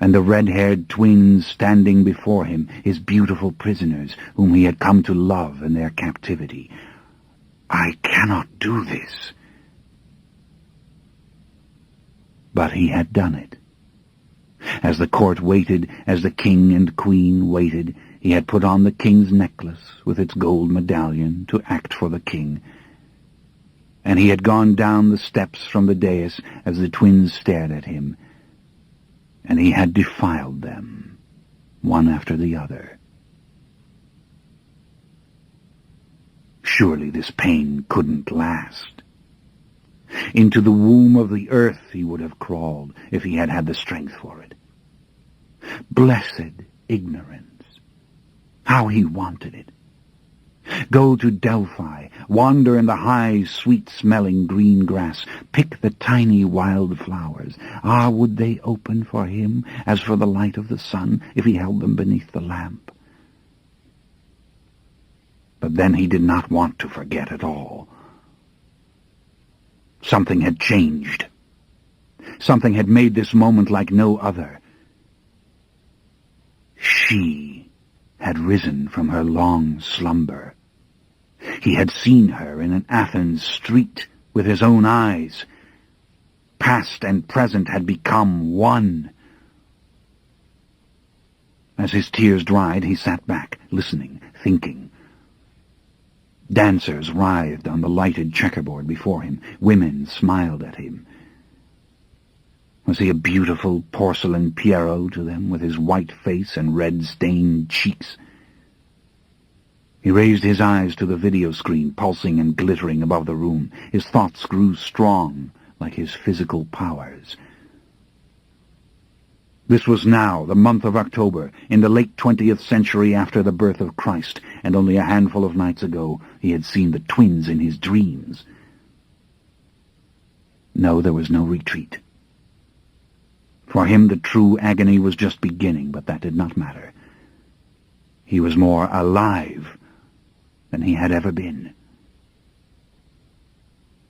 And the red-haired twins standing before him, his beautiful prisoners, whom he had come to love in their captivity. "I cannot do this." But he had done it. As the court waited, as the king and queen waited, he had put on the king's necklace with its gold medallion to act for the king. And he had gone down the steps from the dais as the twins stared at him, and he had defiled them, one after the other. Surely this pain couldn't last. Into the womb of the earth he would have crawled if he had had the strength for it. Blessed ignorance! How he wanted it. Go to Delphi, wander in the high, sweet-smelling green grass, pick the tiny wild flowers. Ah, would they open for him as for the light of the sun if he held them beneath the lamp? But then he did not want to forget at all. Something had changed. Something had made this moment like no other. She had risen from her long slumber. He had seen her in an Athens street with his own eyes. Past and present had become one. As his tears dried, he sat back, listening, thinking. Dancers writhed on the lighted checkerboard before him. Women smiled at him. Was he a beautiful porcelain Pierrot to them, with his white face and red-stained cheeks? He raised his eyes to the video screen, pulsing and glittering above the room. His thoughts grew strong, like his physical powers. This was now, the month of October, in the late 20th century after the birth of Christ, and only a handful of nights ago he had seen the twins in his dreams. No, there was no retreat. For him the true agony was just beginning, but that did not matter. He was more alive than he had ever been.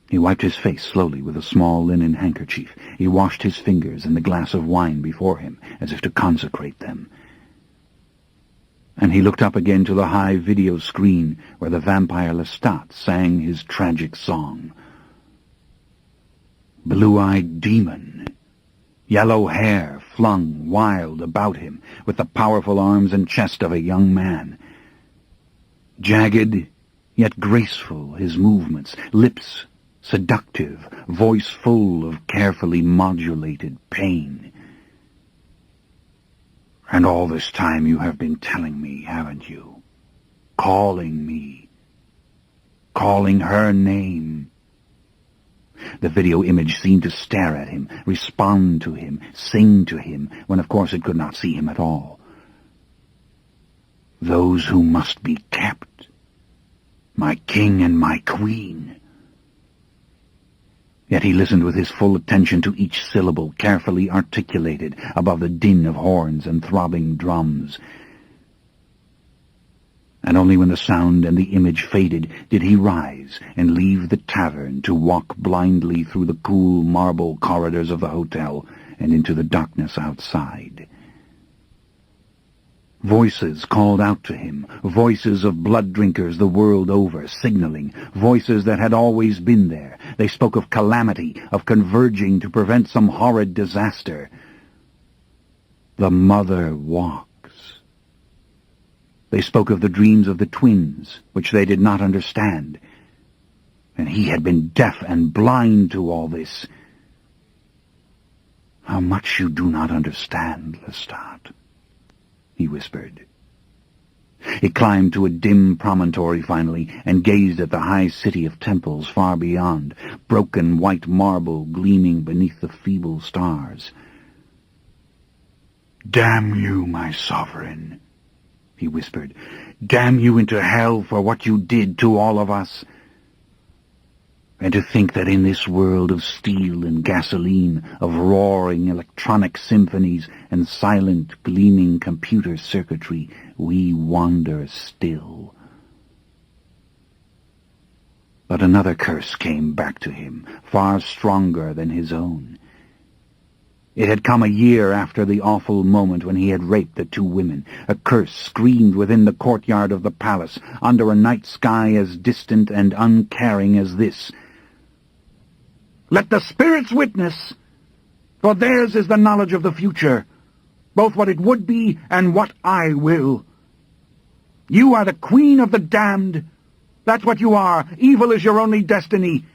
He wiped his face slowly with a small linen handkerchief. He washed his fingers in the glass of wine before him, as if to consecrate them. And he looked up again to the high video screen where the vampire Lestat sang his tragic song. Blue-eyed demon, yellow hair flung wild about him with the powerful arms and chest of a young man. Jagged, yet graceful his movements, lips seductive, voice full of carefully modulated pain. And all this time you have been telling me, haven't you? Calling me. Calling her name. The video image seemed to stare at him, respond to him, sing to him, when of course it could not see him at all. Those who must be kept. My king and my queen. Yet he listened with his full attention to each syllable, carefully articulated above the din of horns and throbbing drums. And only when the sound and the image faded did he rise and leave the tavern to walk blindly through the cool marble corridors of the hotel and into the darkness outside. Voices called out to him, voices of blood-drinkers the world over, signaling, voices that had always been there. They spoke of calamity, of converging to prevent some horrid disaster. The mother walks. They spoke of the dreams of the twins, which they did not understand. And he had been deaf and blind to all this. How much you do not understand, Lestat, he whispered. He climbed to a dim promontory finally and gazed at the high city of temples far beyond, broken white marble gleaming beneath the feeble stars. "Damn you, my sovereign," he whispered. "Damn you into hell for what you did to all of us. And to think that in this world of steel and gasoline, of roaring electronic symphonies and silent, gleaming computer circuitry, we wander still." But another curse came back to him, far stronger than his own. It had come a year after the awful moment when he had raped the two women. A curse screamed within the courtyard of the palace, under a night sky as distant and uncaring as this. "Let the spirits witness, for theirs is the knowledge of the future, both what it would be and what I will. You are the queen of the damned. That's what you are. Evil is your only destiny.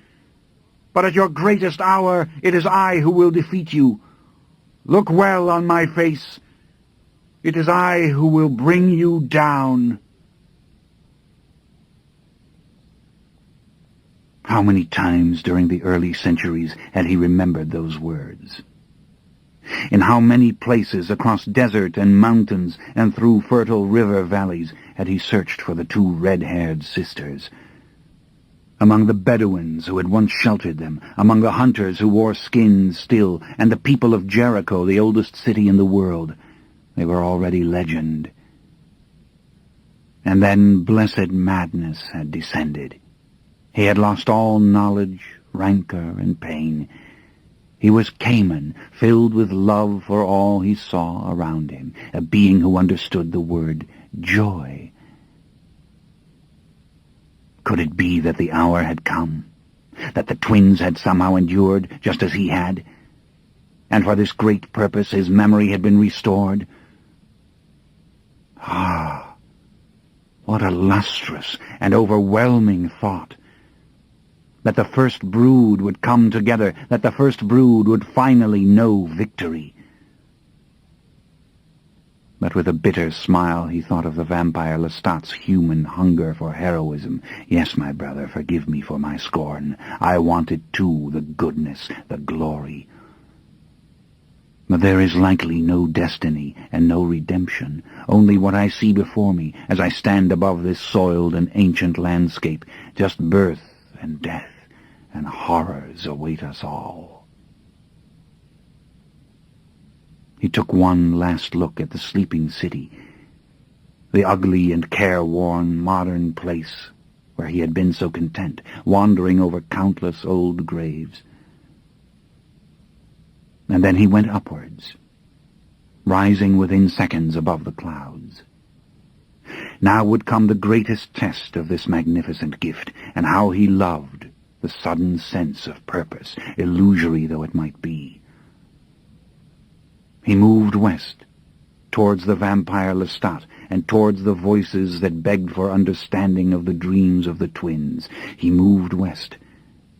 But at your greatest hour, it is I who will defeat you. Look well on my face. It is I who will bring you down." How many times during the early centuries had he remembered those words? In how many places across desert and mountains and through fertile river valleys had he searched for the two red-haired sisters? Among the Bedouins who had once sheltered them, among the hunters who wore skins still, and the people of Jericho, the oldest city in the world, they were already legend. And then blessed madness had descended. He had lost all knowledge, rancor, and pain. He was Cayman, filled with love for all he saw around him, a being who understood the word joy. Could it be that the hour had come, that the twins had somehow endured just as he had, and for this great purpose his memory had been restored? Ah, what a lustrous and overwhelming thought! That the first brood would come together, that the first brood would finally know victory. But with a bitter smile he thought of the vampire Lestat's human hunger for heroism. "Yes, my brother, forgive me for my scorn. I wanted too the goodness, the glory. But there is likely no destiny and no redemption, only what I see before me as I stand above this soiled and ancient landscape. Just birth and death, and horrors await us all." He took one last look at the sleeping city, the ugly and careworn modern place where he had been so content, wandering over countless old graves. And then he went upwards, rising within seconds above the clouds. Now would come the greatest test of this magnificent gift, and how he loved the sudden sense of purpose, illusory though it might be. He moved west, towards the vampire Lestat, and towards the voices that begged for understanding of the dreams of the twins. He moved west,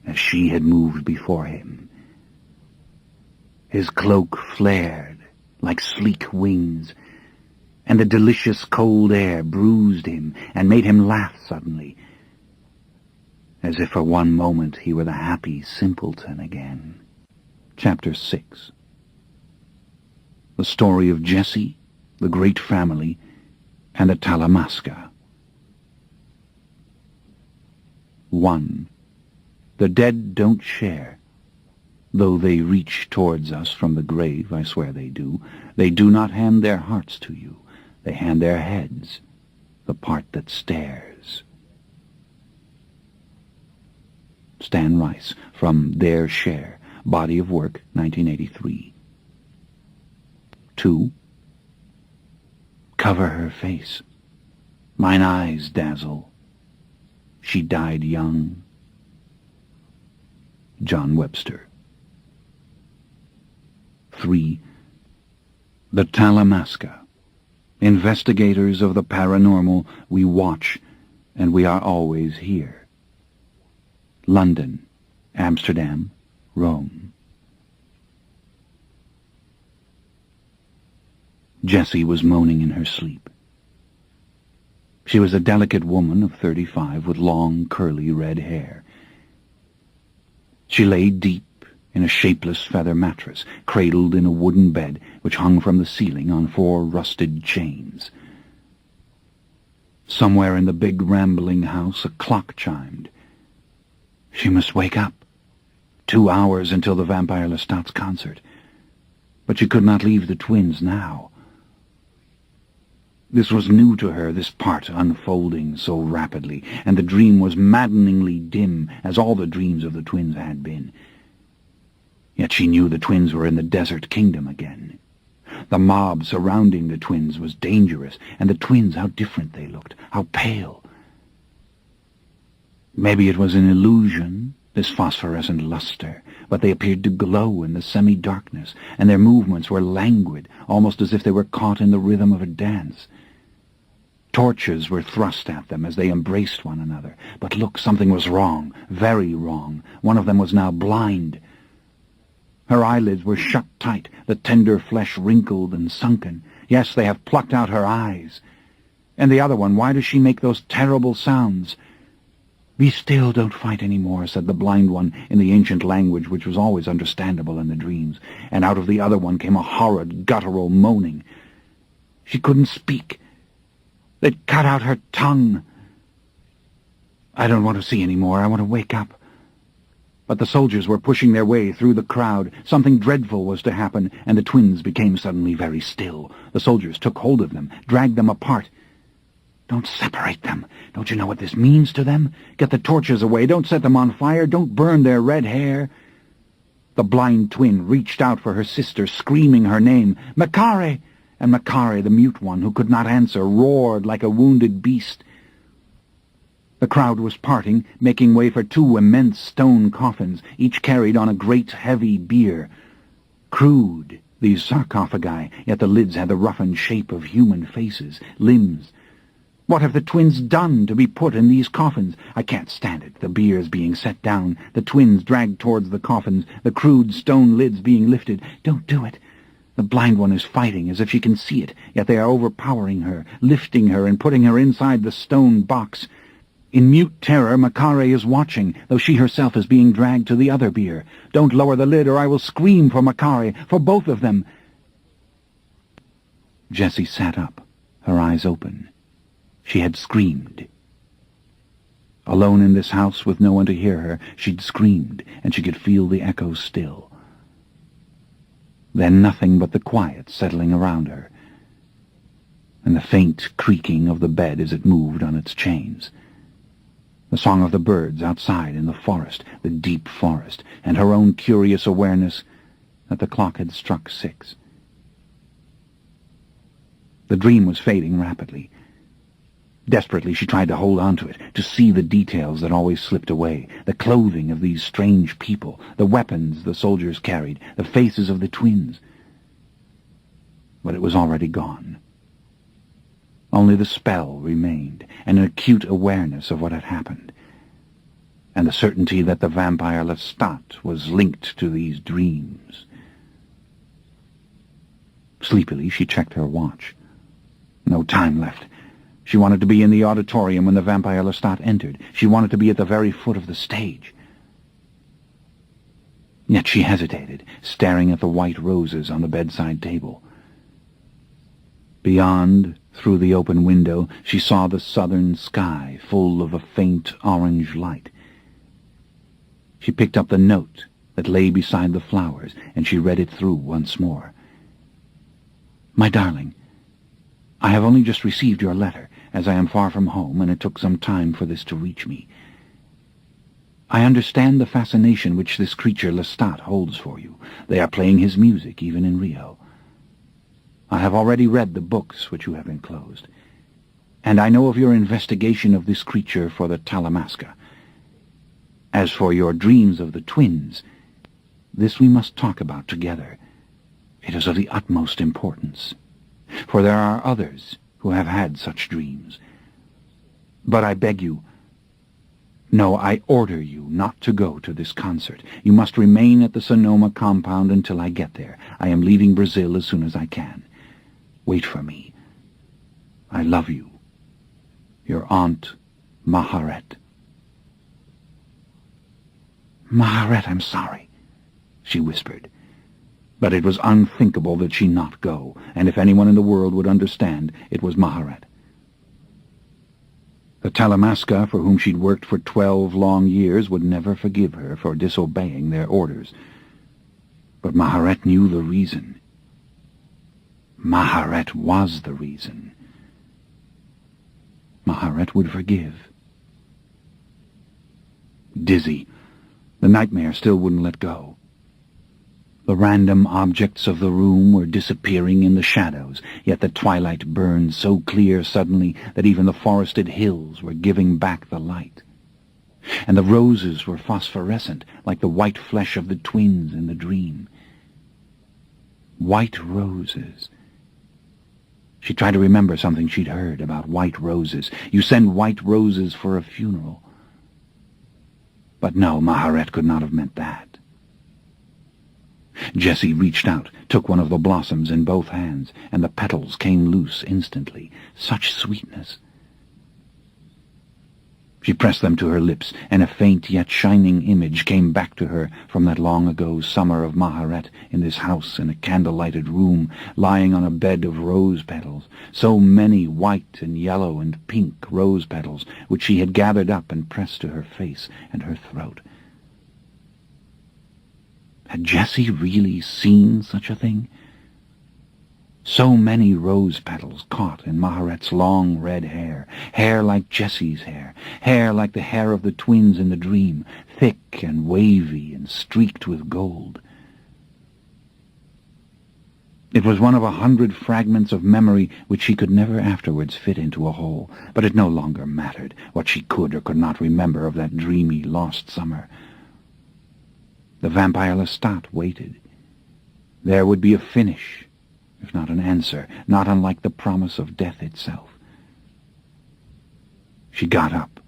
as she had moved before him. His cloak flared like sleek wings, and the delicious cold air bruised him and made him laugh suddenly, as if for one moment he were the happy simpleton again. Chapter 6. The story of Jesse, the great family, and the Talamasca. 1. The dead don't share. Though they reach towards us from the grave, I swear they do not hand their hearts to you. They hand their heads, the part that stares. Stan Rice, from Their Share, Body of Work, 1983. 2. Cover her face. Mine eyes dazzle. She died young. John Webster. 3. The Talamasca. Investigators of the paranormal, we watch, and we are always here. London, Amsterdam, Rome. Jessie was moaning in her sleep. She was a delicate woman of 35 with long, curly red hair. She lay deep in a shapeless feather mattress, cradled in a wooden bed which hung from the ceiling on 4 rusted chains. Somewhere in the big rambling house a clock chimed. She must wake up. 2 hours until the Vampire Lestat's concert. But she could not leave the twins now. This was new to her, this part unfolding so rapidly, and the dream was maddeningly dim, as all the dreams of the twins had been. Yet she knew the twins were in the desert kingdom again. The mob surrounding the twins was dangerous, and the twins, how different they looked, how pale. Maybe it was an illusion, this phosphorescent luster, but they appeared to glow in the semi-darkness, and their movements were languid, almost as if they were caught in the rhythm of a dance. Torches were thrust at them as they embraced one another. But look, something was wrong, very wrong. One of them was now blind. Her eyelids were shut tight, the tender flesh wrinkled and sunken. Yes, they have plucked out her eyes. And the other one, why does she make those terrible sounds? "Be still, don't fight any more," said the blind one in the ancient language which was always understandable in the dreams, and out of the other one came a horrid, guttural moaning. She couldn't speak. They'd cut out her tongue. "I don't want to see any more. I want to wake up." But the soldiers were pushing their way through the crowd. Something dreadful was to happen, and the twins became suddenly very still. The soldiers took hold of them, dragged them apart. "Don't separate them. Don't you know what this means to them? Get the torches away. Don't set them on fire. Don't burn their red hair." The blind twin reached out for her sister, screaming her name, "Makare!" And Makare, the mute one, who could not answer, roared like a wounded beast. The crowd was parting, making way for 2 immense stone coffins, each carried on a great heavy bier. Crude, these sarcophagi, yet the lids had the roughened shape of human faces, limbs. What have the twins done to be put in these coffins? I can't stand it, the biers being set down, the twins dragged towards the coffins, the crude stone lids being lifted. Don't do it. The blind one is fighting as if she can see it, yet they are overpowering her, lifting her and putting her inside the stone box. In mute terror, Makare is watching, though she herself is being dragged to the other bier. "Don't lower the lid, or I will scream for Makare, for both of them." Jessie sat up, her eyes open. She had screamed. Alone in this house with no one to hear her, she'd screamed, and she could feel the echoes still. Then nothing but the quiet settling around her, and the faint creaking of the bed as it moved on its chains. The song of the birds outside in the forest, the deep forest, and her own curious awareness that the clock had struck 6. The dream was fading rapidly. Desperately she tried to hold on to it, to see the details that always slipped away, the clothing of these strange people, the weapons the soldiers carried, the faces of the twins. But it was already gone. Only the spell remained, and an acute awareness of what had happened, and the certainty that the Vampire Lestat was linked to these dreams. Sleepily she checked her watch. No time left. She wanted to be in the auditorium when the vampire Lestat entered. She wanted to be at the very foot of the stage. Yet she hesitated, staring at the white roses on the bedside table. Beyond, through the open window, she saw the southern sky full of a faint orange light. She picked up the note that lay beside the flowers, and she read it through once more. "My darling, I have only just received your letter, as I am far from home, and it took some time for this to reach me. I understand the fascination which this creature Lestat holds for you. They are playing his music even in Rio. I have already read the books which you have enclosed, and I know of your investigation of this creature for the Talamasca. As for your dreams of the twins, this we must talk about together. It is of the utmost importance, for there are others who have had such dreams. But I beg you, no, I order you not to go to this concert. You must remain at the Sonoma compound until I get there. I am leaving Brazil as soon as I can. Wait for me. I love you. Your Aunt, Maharet." "Maharet, I'm sorry," she whispered. But it was unthinkable that she not go, and if anyone in the world would understand, it was Maharet. The Talamasca, for whom she'd worked for 12 long years, would never forgive her for disobeying their orders. But Maharet knew the reason. Maharet was the reason. Maharet would forgive. Dizzy, the nightmare still wouldn't let go. The random objects of the room were disappearing in the shadows, yet the twilight burned so clear suddenly that even the forested hills were giving back the light. And the roses were phosphorescent, like the white flesh of the twins in the dream. White roses. She tried to remember something she'd heard about white roses. You send white roses for a funeral. But no, Maharet could not have meant that. Jessie reached out, took one of the blossoms in both hands, and the petals came loose instantly. Such sweetness. She pressed them to her lips, and a faint yet shining image came back to her from that long-ago summer of Maharet in this house in a candle-lighted room, lying on a bed of rose petals, so many white and yellow and pink rose petals, which she had gathered up and pressed to her face and her throat. Had Jessie really seen such a thing? So many rose petals caught in Maharet's long red hair, hair like Jessie's hair like the hair of the twins in the dream, thick and wavy and streaked with gold. It was one of 100 fragments of memory which she could never afterwards fit into a whole, but it no longer mattered what she could or could not remember of that dreamy, lost summer. The vampire Lestat waited. There would be a finish, if not an answer, not unlike the promise of death itself. She got up.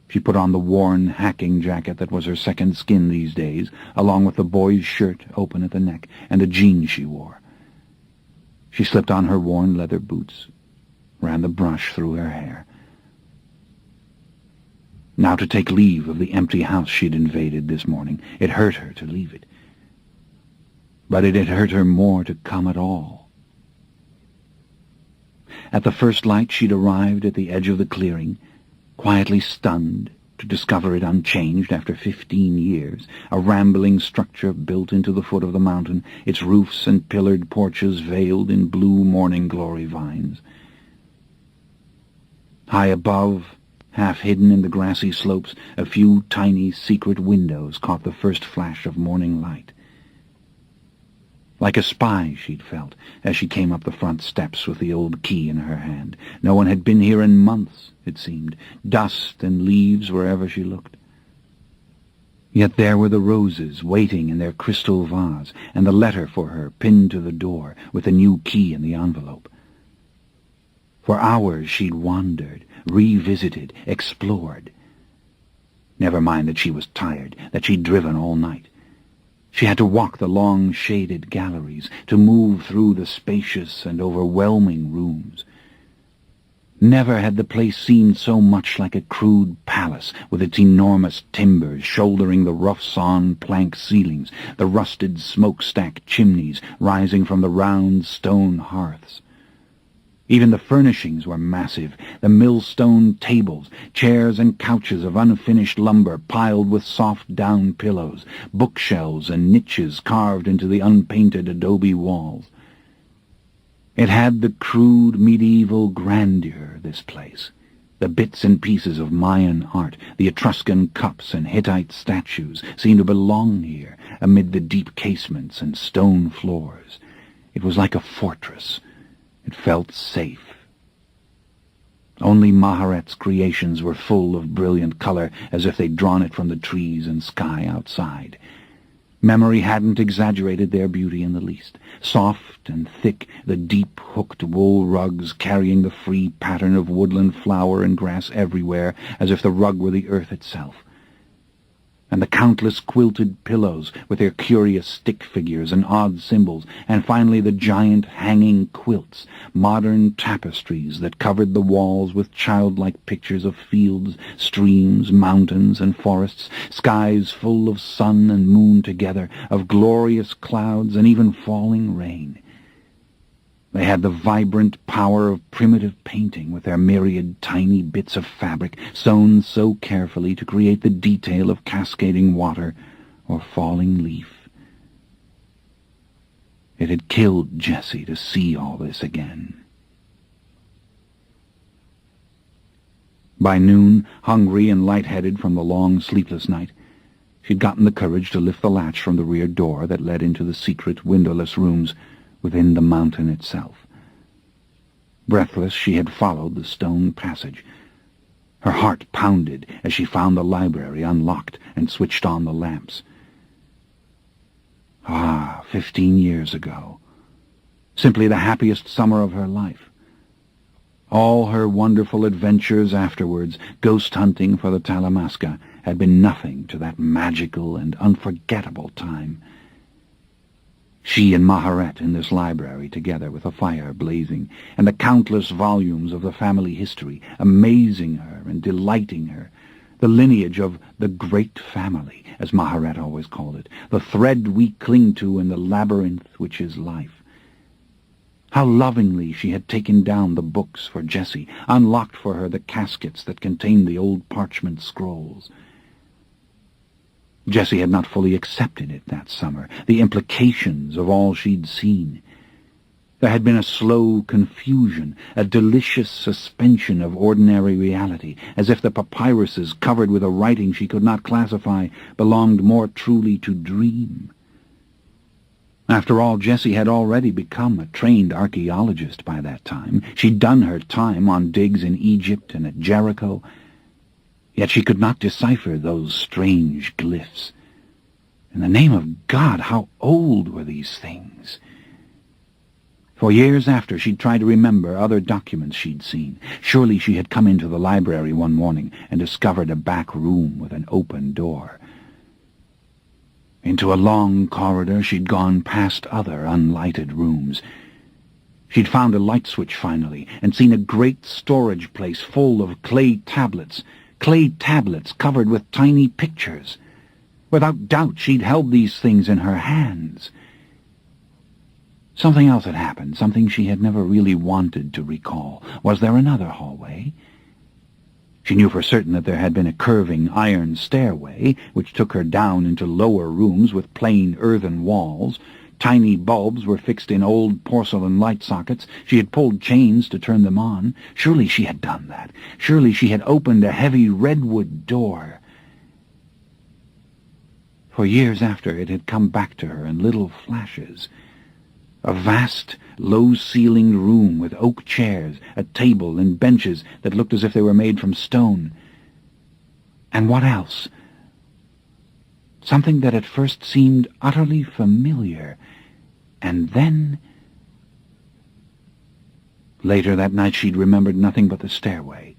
She put on the worn hacking jacket that was her second skin these days, along with the boy's shirt open at the neck and the jeans she wore. She slipped on her worn leather boots, ran the brush through her hair. Now to take leave of the empty house she'd invaded this morning. It hurt her to leave it. But it had hurt her more to come at all. At the first light she'd arrived at the edge of the clearing, quietly stunned to discover it unchanged after 15 years, a rambling structure built into the foot of the mountain, its roofs and pillared porches veiled in blue morning glory vines. High above, half hidden in the grassy slopes, a few tiny secret windows caught the first flash of morning light. Like a spy, she'd felt, as she came up the front steps with the old key in her hand. No one had been here in months, it seemed, dust and leaves wherever she looked. Yet there were the roses waiting in their crystal vase, and the letter for her pinned to the door, with the new key in the envelope. For hours she'd wandered, revisited, explored. Never mind that she was tired, that she'd driven all night. She had to walk the long shaded galleries, to move through the spacious and overwhelming rooms. Never had the place seemed so much like a crude palace, with its enormous timbers shouldering the rough-sawn plank ceilings, the rusted smokestack chimneys rising from the round stone hearths. Even the furnishings were massive, the millstone tables, chairs and couches of unfinished lumber piled with soft down pillows, bookshelves and niches carved into the unpainted adobe walls. It had the crude medieval grandeur, this place. The bits and pieces of Mayan art, the Etruscan cups and Hittite statues seemed to belong here, amid the deep casements and stone floors. It was like a fortress. It felt safe. Only Maharet's creations were full of brilliant color, as if they'd drawn it from the trees and sky outside. Memory hadn't exaggerated their beauty in the least. Soft and thick, the deep hooked wool rugs carrying the free pattern of woodland flower and grass everywhere, as if the rug were the earth itself. And the countless quilted pillows with their curious stick figures and odd symbols, and finally the giant hanging quilts, modern tapestries that covered the walls with childlike pictures of fields, streams, mountains, and forests, skies full of sun and moon together, of glorious clouds and even falling rain. They had the vibrant power of primitive painting, with their myriad tiny bits of fabric sewn so carefully to create the detail of cascading water or falling leaf. It had killed Jessie to see all this again. By noon, hungry and light-headed from the long, sleepless night, she'd gotten the courage to lift the latch from the rear door that led into the secret, windowless rooms within the mountain itself. Breathless, she had followed the stone passage. Her heart pounded as she found the library unlocked and switched on the lamps. 15 years ago. Simply the happiest summer of her life. All her wonderful adventures afterwards, ghost hunting for the Talamasca, had been nothing to that magical and unforgettable time. She and Maharet in this library together, with a fire blazing, and the countless volumes of the family history amazing her and delighting her, the lineage of the great family, as Maharet always called it, the thread we cling to in the labyrinth which is life. How lovingly she had taken down the books for Jessie, unlocked for her the caskets that contained the old parchment scrolls. Jessie had not fully accepted it that summer, the implications of all she'd seen. There had been a slow confusion, a delicious suspension of ordinary reality, as if the papyruses covered with a writing she could not classify belonged more truly to dream. After all, Jessie had already become a trained archaeologist by that time. She'd done her time on digs in Egypt and at Jericho, yet she could not decipher those strange glyphs. In the name of God, how old were these things? For years after, she'd tried to remember other documents she'd seen. Surely she had come into the library one morning and discovered a back room with an open door. Into a long corridor she'd gone past other unlighted rooms. She'd found a light switch finally, and seen a great storage place full of clay tablets covered with tiny pictures. Without doubt she'd held these things in her hands. Something else had happened, something she had never really wanted to recall. Was there another hallway? She knew for certain that there had been a curving iron stairway, which took her down into lower rooms with plain earthen walls. Tiny bulbs were fixed in old porcelain light sockets. She had pulled chains to turn them on. Surely she had done that. Surely she had opened a heavy redwood door. For years after, it had come back to her in little flashes. A vast, low-ceilinged room with oak chairs, a table, and benches that looked as if they were made from stone. And what else? Something that at first seemed utterly familiar, and then... Later that night she'd remembered nothing but the stairway.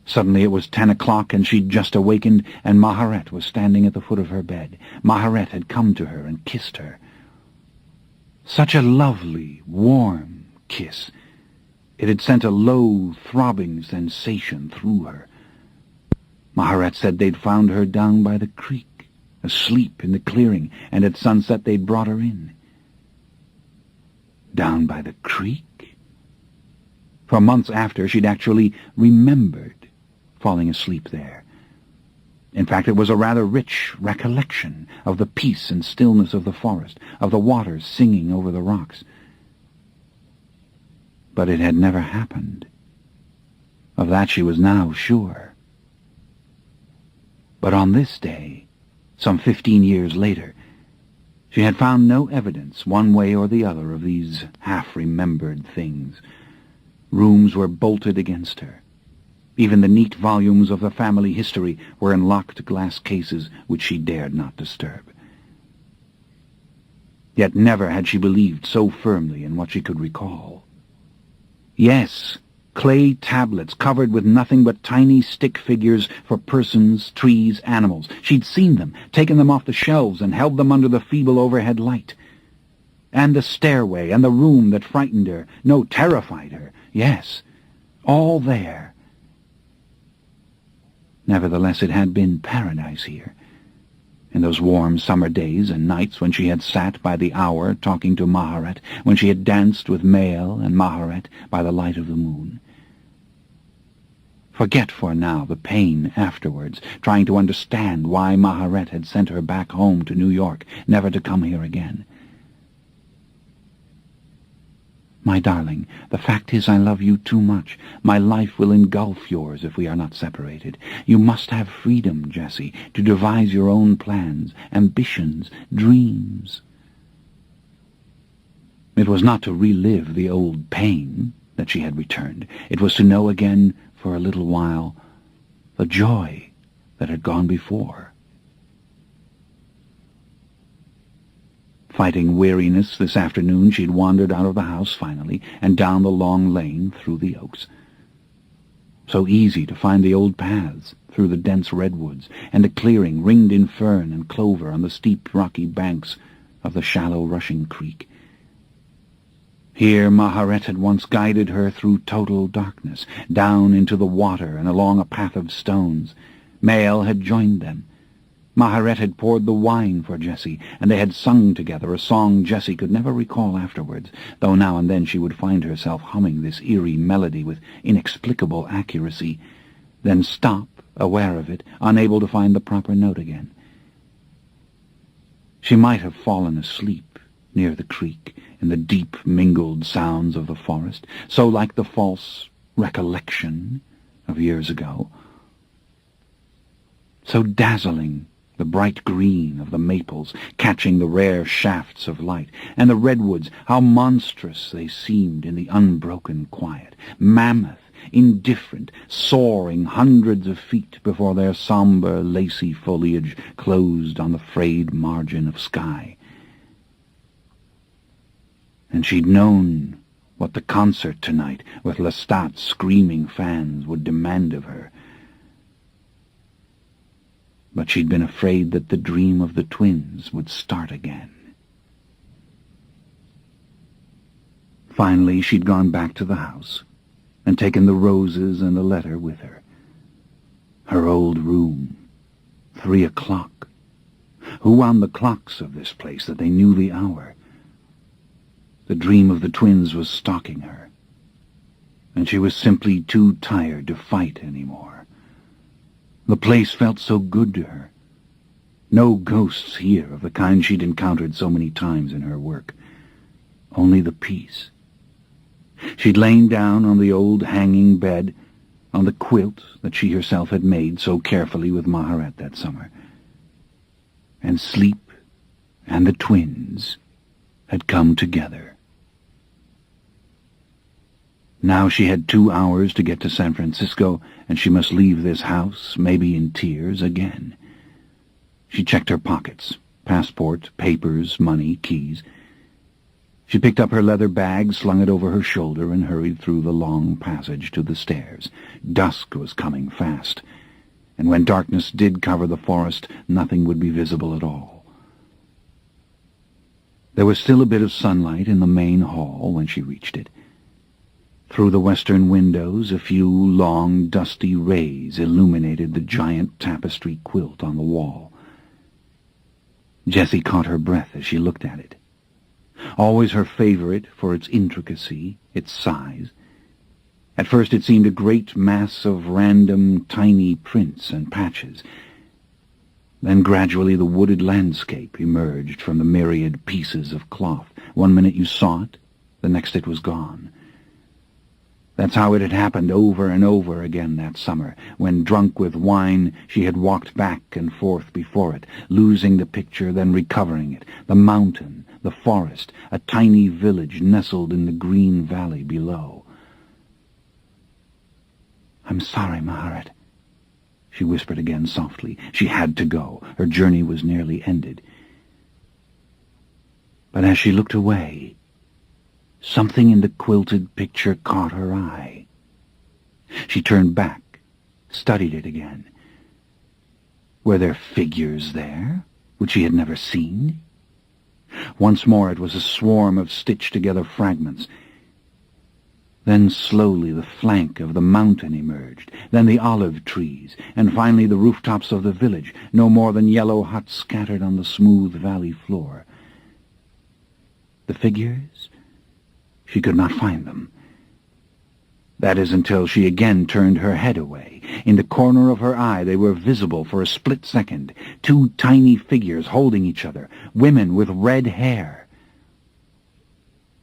Suddenly it was 10 o'clock, and she'd just awakened, and Maharet was standing at the foot of her bed. Maharet had come to her and kissed her. Such a lovely, warm kiss. It had sent a low, throbbing sensation through her. Maharet said they'd found her down by the creek, asleep in the clearing, and at sunset they'd brought her in. Down by the creek? For months after, she'd actually remembered falling asleep there. In fact, it was a rather rich recollection of the peace and stillness of the forest, of the waters singing over the rocks. But it had never happened. Of that she was now sure. But on this day, some 15 years later, she had found no evidence one way or the other of these half-remembered things. Rooms were bolted against her. Even the neat volumes of the family history were in locked glass cases which she dared not disturb. Yet never had she believed so firmly in what she could recall. Yes, clay tablets covered with nothing but tiny stick figures for persons, trees, animals. She'd seen them, taken them off the shelves, and held them under the feeble overhead light. And the stairway, and the room that frightened her, no, terrified her. Yes, all there. Nevertheless, it had been paradise here. In those warm summer days and nights when she had sat by the hour talking to Maharet, when she had danced with Mael and Maharet by the light of the moon. Forget for now the pain afterwards, trying to understand why Maharet had sent her back home to New York, never to come here again. My darling, the fact is I love you too much. My life will engulf yours if we are not separated. You must have freedom, Jessie, to devise your own plans, ambitions, dreams. It was not to relive the old pain that she had returned. It was to know again, for a little while, the joy that had gone before. Fighting weariness this afternoon, she'd wandered out of the house finally, and down the long lane through the oaks. So easy to find the old paths through the dense redwoods, and a clearing ringed in fern and clover on the steep rocky banks of the shallow rushing creek. Here Maharet had once guided her through total darkness, down into the water and along a path of stones. Mael had joined them. Maharet had poured the wine for Jessie, and they had sung together a song Jessie could never recall afterwards, though now and then she would find herself humming this eerie melody with inexplicable accuracy, then stop, aware of it, unable to find the proper note again. She might have fallen asleep near the creek in the deep mingled sounds of the forest, so like the false recollection of years ago, so dazzling the bright green of the maples catching the rare shafts of light, and the redwoods, how monstrous they seemed in the unbroken quiet, mammoth, indifferent, soaring hundreds of feet before their sombre, lacy foliage closed on the frayed margin of sky. And she'd known what the concert tonight, with Lestat's screaming fans, would demand of her. But she'd been afraid that the dream of the twins would start again. Finally, she'd gone back to the house and taken the roses and the letter with her. Her old room. 3 o'clock. Who wound the clocks of this place that they knew the hour? The dream of the twins was stalking her, and she was simply too tired to fight any more. The place felt so good to her. No ghosts here of the kind she'd encountered so many times in her work. Only the peace. She'd lain down on the old hanging bed, on the quilt that she herself had made so carefully with Maharet that summer. And sleep and the twins had come together. Now she had 2 hours to get to San Francisco, and she must leave this house, maybe in tears, again. She checked her pockets, passport, papers, money, keys. She picked up her leather bag, slung it over her shoulder, and hurried through the long passage to the stairs. Dusk was coming fast, and when darkness did cover the forest, nothing would be visible at all. There was still a bit of sunlight in the main hall when she reached it. Through the western windows, a few long, dusty rays illuminated the giant tapestry quilt on the wall. Jessie caught her breath as she looked at it. Always her favorite for its intricacy, its size. At first it seemed a great mass of random, tiny prints and patches. Then gradually the wooded landscape emerged from the myriad pieces of cloth. One minute you saw it, the next it was gone. That's how it had happened over and over again that summer, when, drunk with wine, she had walked back and forth before it, losing the picture, then recovering it. The mountain, the forest, a tiny village nestled in the green valley below. "I'm sorry, Maharet," she whispered again softly. She had to go. Her journey was nearly ended. But as she looked away, something in the quilted picture caught her eye. She turned back, studied it again. Were there figures there, which she had never seen? Once more it was a swarm of stitched-together fragments. Then slowly the flank of the mountain emerged, then the olive trees, and finally the rooftops of the village, no more than yellow huts scattered on the smooth valley floor. The figures? She could not find them. That is until she again turned her head away. In the corner of her eye they were visible for a split second, two tiny figures holding each other, women with red hair.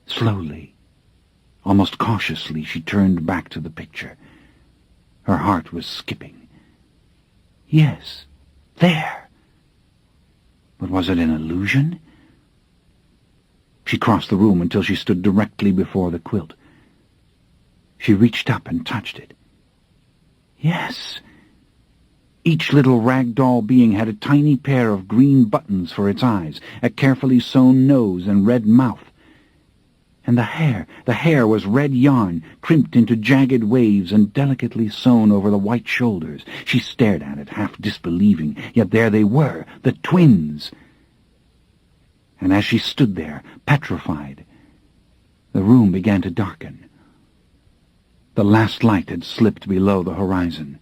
Slowly, almost cautiously, she turned back to the picture. Her heart was skipping. Yes, there. But was it an illusion? She crossed the room until she stood directly before the quilt. She reached up and touched it. Yes. Each little rag-doll being had a tiny pair of green buttons for its eyes, a carefully sewn nose and red mouth. And the hair was red yarn, crimped into jagged waves and delicately sewn over the white shoulders. She stared at it, half disbelieving, yet there they were, the twins. And as she stood there, petrified, the room began to darken. The last light had slipped below the horizon.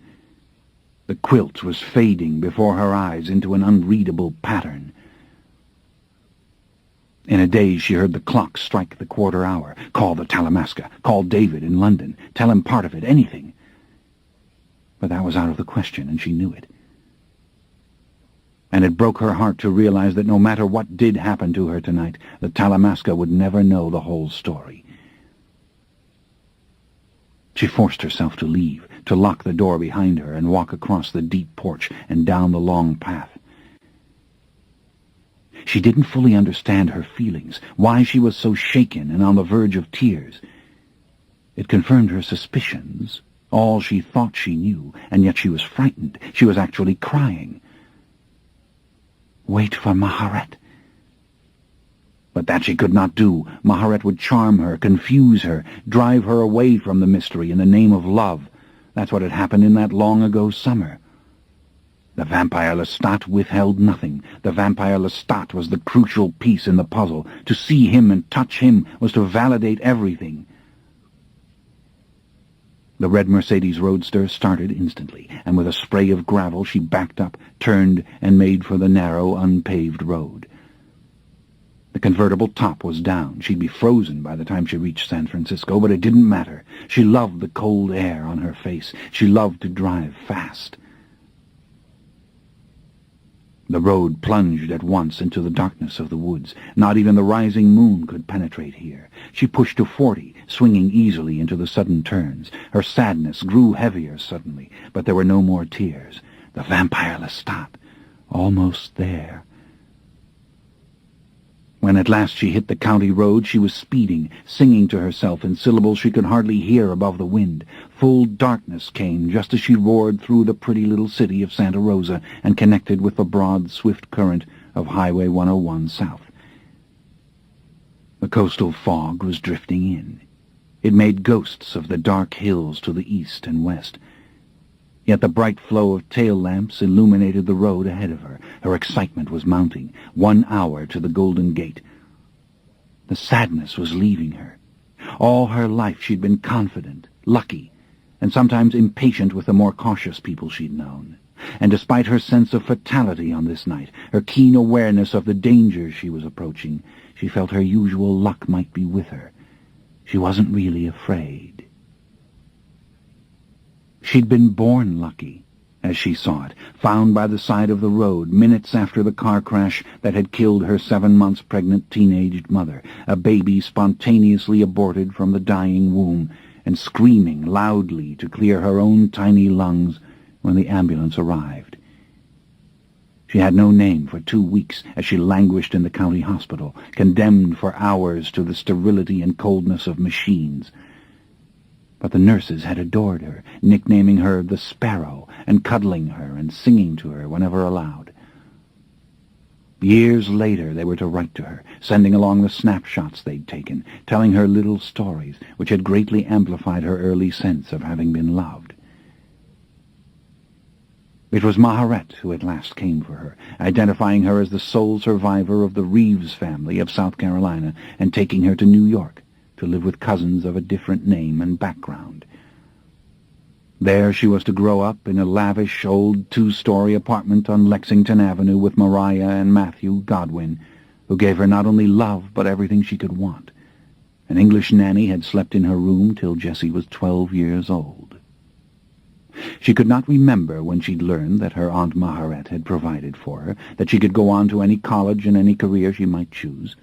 The quilt was fading before her eyes into an unreadable pattern. In a daze she heard the clock strike the quarter hour. Call the Talamasca. Call David in London. Tell him part of it, anything. But that was out of the question, and she knew it. And it broke her heart to realize that no matter what did happen to her tonight, the Talamasca would never know the whole story. She forced herself to leave, to lock the door behind her and walk across the deep porch and down the long path. She didn't fully understand her feelings, why she was so shaken and on the verge of tears. It confirmed her suspicions, all she thought she knew, and yet she was frightened. She was actually crying. Wait for Maharet. But that she could not do. Maharet would charm her, confuse her, drive her away from the mystery in the name of love. That's what had happened in that long-ago summer. The vampire Lestat withheld nothing. The vampire Lestat was the crucial piece in the puzzle. To see him and touch him was to validate everything. The red Mercedes Roadster started instantly, and with a spray of gravel she backed up, turned, and made for the narrow, unpaved road. The convertible top was down. She'd be frozen by the time she reached San Francisco, but it didn't matter. She loved the cold air on her face. She loved to drive fast. The road plunged at once into the darkness of the woods. Not even the rising moon could penetrate here. She pushed to 40, swinging easily into the sudden turns. Her sadness grew heavier suddenly, but there were no more tears. The vampire Lestat, almost there. When at last she hit the county road, she was speeding, singing to herself in syllables she could hardly hear above the wind. Full darkness came just as she roared through the pretty little city of Santa Rosa and connected with the broad, swift current of Highway 101 south. The coastal fog was drifting in. It made ghosts of the dark hills to the east and west. Yet the bright flow of tail lamps illuminated the road ahead of her. Her excitement was mounting. 1 hour to the Golden Gate. The sadness was leaving her. All her life she'd been confident, lucky, and sometimes impatient with the more cautious people she'd known. And despite her sense of fatality on this night, her keen awareness of the dangers she was approaching, she felt her usual luck might be with her. She wasn't really afraid. She'd been born lucky, as she saw it, found by the side of the road minutes after the car crash that had killed her 7 months pregnant teenaged mother, a baby spontaneously aborted from the dying womb, and screaming loudly to clear her own tiny lungs when the ambulance arrived. She had no name for 2 weeks as she languished in the county hospital, condemned for hours to the sterility and coldness of machines. But the nurses had adored her, nicknaming her the Sparrow, and cuddling her and singing to her whenever allowed. Years later they were to write to her, sending along the snapshots they'd taken, telling her little stories, which had greatly amplified her early sense of having been loved. It was Maharet who at last came for her, identifying her as the sole survivor of the Reeves family of South Carolina and taking her to New York to live with cousins of a different name and background. There she was to grow up in a lavish old 2-story apartment on Lexington Avenue with Mariah and Matthew Godwin, who gave her not only love but everything she could want. An English nanny had slept in her room till Jessie was 12 years old. She could not remember when she'd learned that her Aunt Maharet had provided for her, that she could go on to any college and any career she might choose.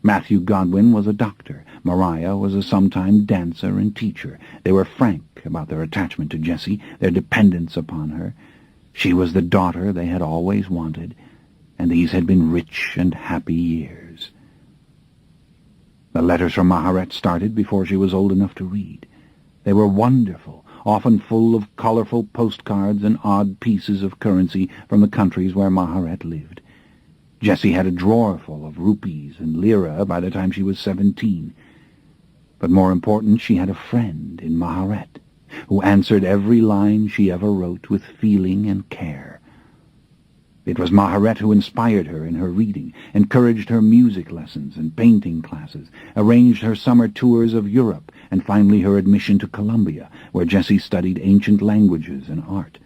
Matthew Godwin was a doctor. Mariah was a sometime dancer and teacher. They were frank about their attachment to Jessie, their dependence upon her. She was the daughter they had always wanted, and these had been rich and happy years. The letters from Maharet started before she was old enough to read. They were wonderful, often full of colorful postcards and odd pieces of currency from the countries where Maharet lived. Jessie had a drawer full of rupees and lira by the time she was 17. But more important, she had a friend in Maharet, who answered every line she ever wrote with feeling and care. It was Maharet who inspired her in her reading, encouraged her music lessons and painting classes, arranged her summer tours of Europe, and finally her admission to Columbia, where Jessie studied ancient languages and art.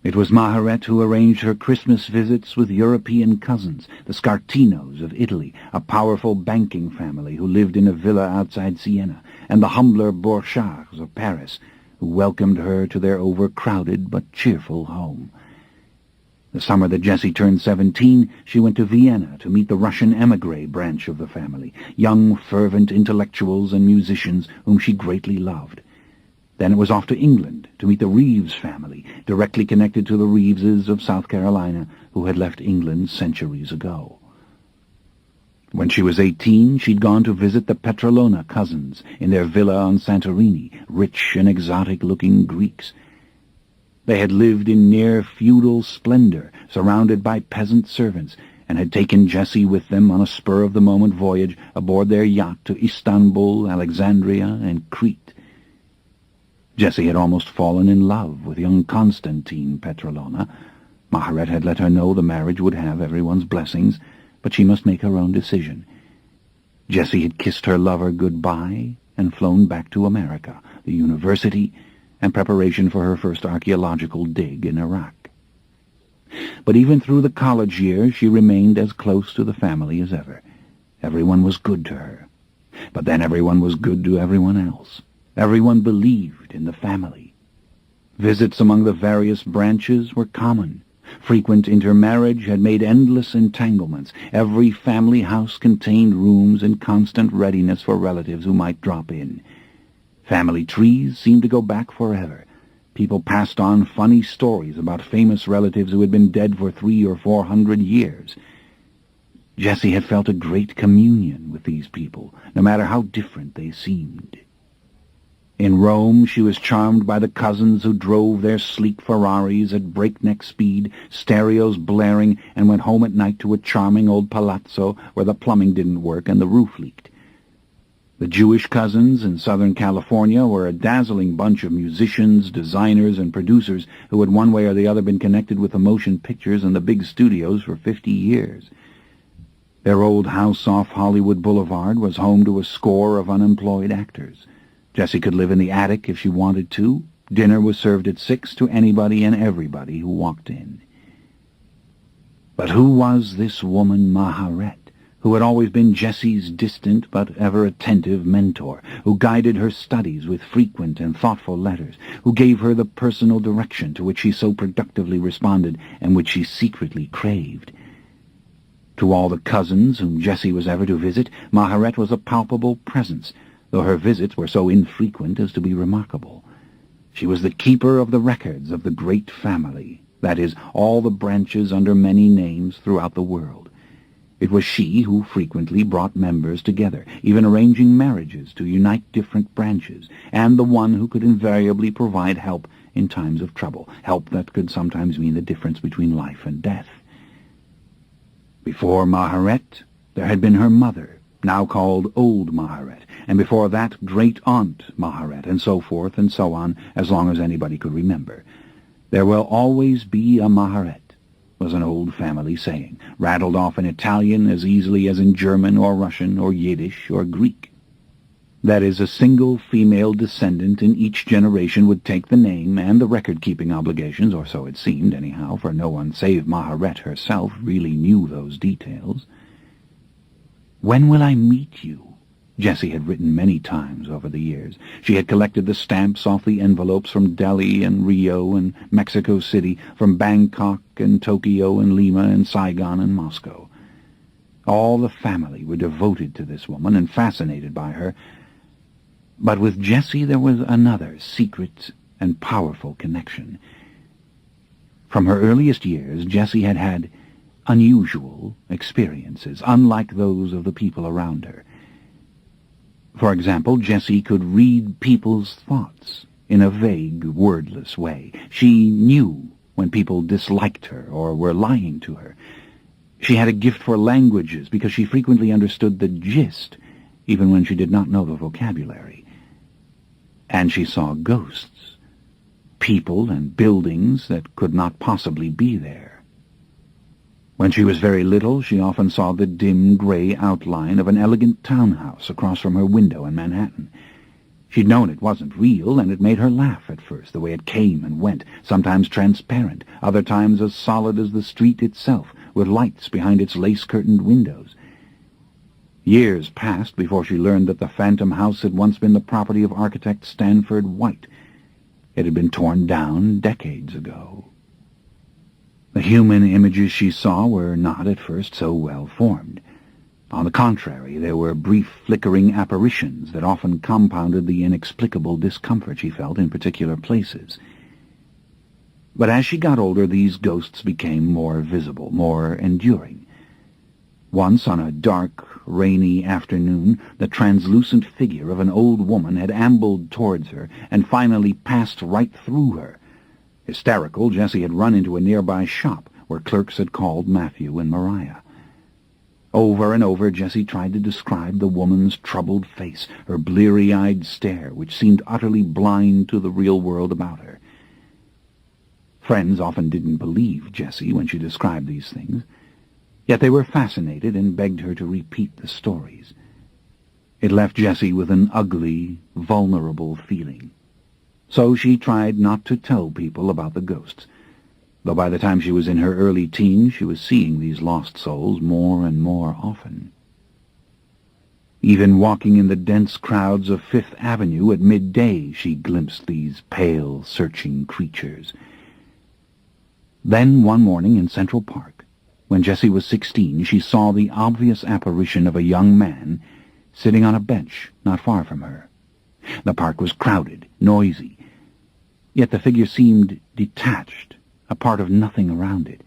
It was Maharet who arranged her Christmas visits with European cousins, the Scartinos of Italy, a powerful banking family who lived in a villa outside Siena, and the humbler Borchards of Paris, who welcomed her to their overcrowded but cheerful home. The summer that Jessie turned 17, she went to Vienna to meet the Russian émigré branch of the family, young, fervent intellectuals and musicians whom she greatly loved. Then it was off to England to meet the Reeves family, directly connected to the Reeveses of South Carolina, who had left England centuries ago. When she was 18, she'd gone to visit the Petrolona cousins in their villa on Santorini, rich and exotic-looking Greeks. They had lived in near-feudal splendor, surrounded by peasant servants, and had taken Jessie with them on a spur-of-the-moment voyage aboard their yacht to Istanbul, Alexandria, and Crete. Jessie had almost fallen in love with young Constantine Petrolona. Maharet had let her know the marriage would have everyone's blessings, but she must make her own decision. Jessie had kissed her lover goodbye and flown back to America, the university, and preparation for her first archaeological dig in Iraq. But even through the college years, she remained as close to the family as ever. Everyone was good to her. But then everyone was good to everyone else. Everyone believed in the family. Visits among the various branches were common. Frequent intermarriage had made endless entanglements. Every family house contained rooms in constant readiness for relatives who might drop in. Family trees seemed to go back forever. People passed on funny stories about famous relatives who had been dead for 300 or 400 years. Jessie had felt a great communion with these people, no matter how different they seemed. In Rome, she was charmed by the cousins who drove their sleek Ferraris at breakneck speed, stereos blaring, and went home at night to a charming old palazzo where the plumbing didn't work and the roof leaked. The Jewish cousins in Southern California were a dazzling bunch of musicians, designers, and producers who had one way or the other been connected with the motion pictures and the big studios for 50 years. Their old house off Hollywood Boulevard was home to a score of unemployed actors. Jessie could live in the attic if she wanted to. Dinner was served at 6 to anybody and everybody who walked in. But who was this woman Maharet, who had always been Jessie's distant but ever attentive mentor, who guided her studies with frequent and thoughtful letters, who gave her the personal direction to which she so productively responded and which she secretly craved? To all the cousins whom Jessie was ever to visit, Maharet was a palpable presence, though her visits were so infrequent as to be remarkable. She was the keeper of the records of the great family, that is, all the branches under many names throughout the world. It was she who frequently brought members together, even arranging marriages to unite different branches, and the one who could invariably provide help in times of trouble, help that could sometimes mean the difference between life and death. Before Maharet, there had been her mother, now called Old Maharet, and before that great-aunt Maharet, and so forth and so on, as long as anybody could remember. There will always be a Maharet, was an old family saying, rattled off in Italian as easily as in German or Russian or Yiddish or Greek. That is, a single female descendant in each generation would take the name and the record-keeping obligations, or so it seemed anyhow, for no one save Maharet herself really knew those details. "When will I meet you?" Jessie had written many times over the years. She had collected the stamps off the envelopes from Delhi and Rio and Mexico City, from Bangkok and Tokyo and Lima and Saigon and Moscow. All the family were devoted to this woman and fascinated by her. But with Jessie there was another secret and powerful connection. From her earliest years, Jessie had had unusual experiences, unlike those of the people around her. For example, Jessie could read people's thoughts in a vague, wordless way. She knew when people disliked her or were lying to her. She had a gift for languages because she frequently understood the gist, even when she did not know the vocabulary. And she saw ghosts, people and buildings that could not possibly be there. When she was very little, she often saw the dim gray outline of an elegant townhouse across from her window in Manhattan. She'd known it wasn't real, and it made her laugh at first, the way it came and went, sometimes transparent, other times as solid as the street itself, with lights behind its lace-curtained windows. Years passed before she learned that the phantom house had once been the property of architect Stanford White. It had been torn down decades ago. The human images she saw were not at first so well formed. On the contrary, there were brief flickering apparitions that often compounded the inexplicable discomfort she felt in particular places. But as she got older, these ghosts became more visible, more enduring. Once, on a dark, rainy afternoon, the translucent figure of an old woman had ambled towards her and finally passed right through her. Hysterical, Jessie had run into a nearby shop where clerks had called Matthew and Maria. Over and over, Jessie tried to describe the woman's troubled face, her bleary-eyed stare, which seemed utterly blind to the real world about her. Friends often didn't believe Jessie when she described these things, yet they were fascinated and begged her to repeat the stories. It left Jessie with an ugly, vulnerable feeling. So she tried not to tell people about the ghosts, though by the time she was in her early teens she was seeing these lost souls more and more often. Even walking in the dense crowds of Fifth Avenue at midday she glimpsed these pale, searching creatures. Then one morning in Central Park, when Jessie was 16, she saw the obvious apparition of a young man sitting on a bench not far from her. The park was crowded, noisy, yet the figure seemed detached, a part of nothing around it.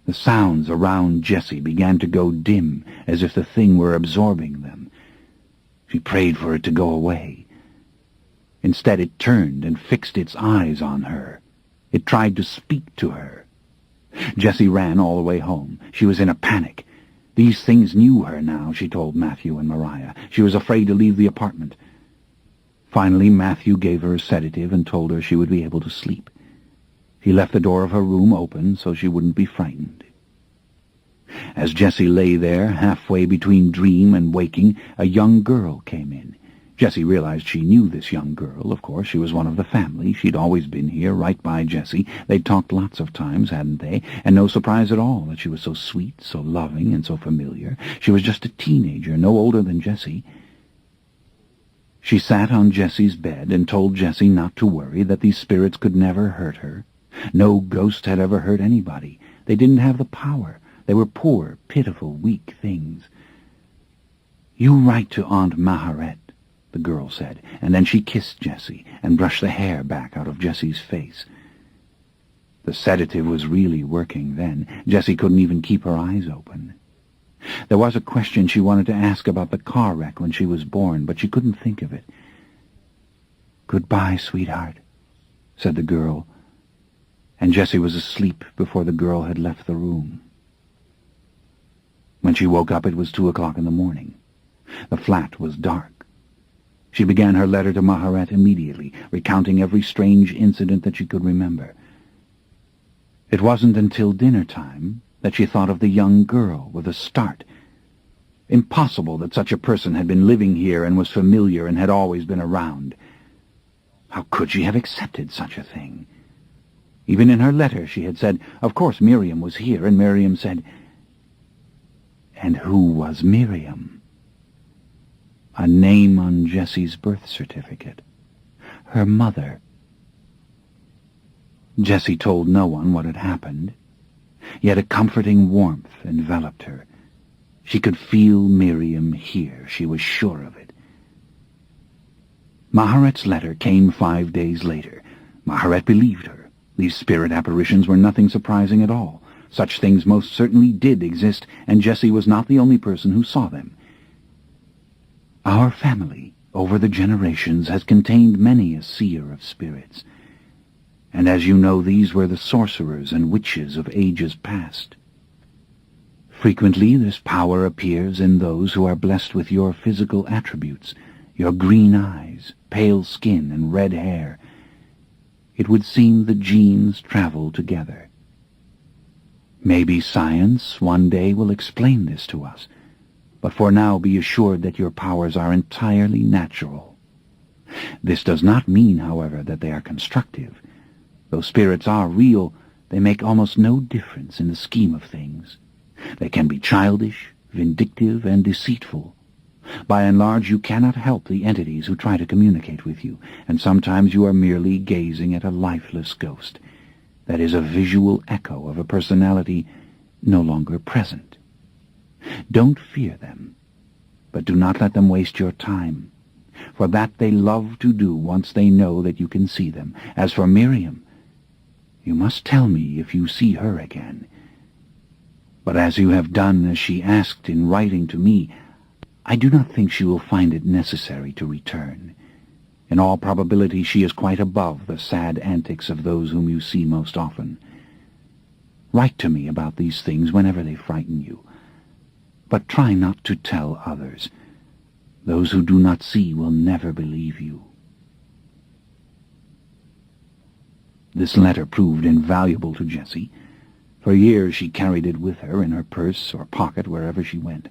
The sounds around Jessie began to go dim, as if the thing were absorbing them. She prayed for it to go away. Instead, it turned and fixed its eyes on her. It tried to speak to her. Jessie ran all the way home. She was in a panic. These things knew her now, she told Matthew and Maria. She was afraid to leave the apartment. Finally, Matthew gave her a sedative and told her she would be able to sleep. He left the door of her room open so she wouldn't be frightened. As Jessie lay there, halfway between dream and waking, a young girl came in. Jessie realized she knew this young girl. Of course, she was one of the family. She'd always been here, right by Jessie. They'd talked lots of times, hadn't they? And no surprise at all that she was so sweet, so loving, and so familiar. She was just a teenager, no older than Jessie. She sat on Jessie's bed and told Jessie not to worry, that these spirits could never hurt her. No ghost had ever hurt anybody. They didn't have the power. They were poor, pitiful, weak things. "You write to Aunt Maharet," the girl said, and then she kissed Jessie and brushed the hair back out of Jessie's face. The sedative was really working then. Jessie couldn't even keep her eyes open. There was a question she wanted to ask about the car wreck when she was born, but she couldn't think of it. "Goodbye, sweetheart," said the girl, and Jessie was asleep before the girl had left the room. When she woke up, it was 2 o'clock in the morning. The flat was dark. She began her letter to Maharet immediately, recounting every strange incident that she could remember. It wasn't until dinner time that she thought of the young girl with a start. Impossible that such a person had been living here and was familiar and had always been around. How could she have accepted such a thing? Even in her letter she had said, of course Miriam was here, and Miriam said... And who was Miriam? A name on Jessie's birth certificate. Her mother. Jessie told no one what had happened, yet a comforting warmth enveloped her. She could feel Miriam here. She was sure of it. Maharet's letter came 5 days later. Maharet believed her. These spirit apparitions were nothing surprising at all. Such things most certainly did exist, and Jessie was not the only person who saw them. Our family, over the generations, has contained many a seer of spirits, and as you know, these were the sorcerers and witches of ages past. Frequently this power appears in those who are blessed with your physical attributes, your green eyes, pale skin, and red hair. It would seem the genes travel together. Maybe science one day will explain this to us, but for now be assured that your powers are entirely natural. This does not mean, however, that they are constructive. Though spirits are real, they make almost no difference in the scheme of things. They can be childish, vindictive, and deceitful. By and large, you cannot help the entities who try to communicate with you, and sometimes you are merely gazing at a lifeless ghost. That is a visual echo of a personality no longer present. Don't fear them, but do not let them waste your time, for that they love to do once they know that you can see them. As for Miriam, you must tell me if you see her again. But as you have done as she asked in writing to me, I do not think she will find it necessary to return. In all probability she is quite above the sad antics of those whom you see most often. Write to me about these things whenever they frighten you, but try not to tell others. Those who do not see will never believe you. This letter proved invaluable to Jessie. For years she carried it with her in her purse or pocket wherever she went.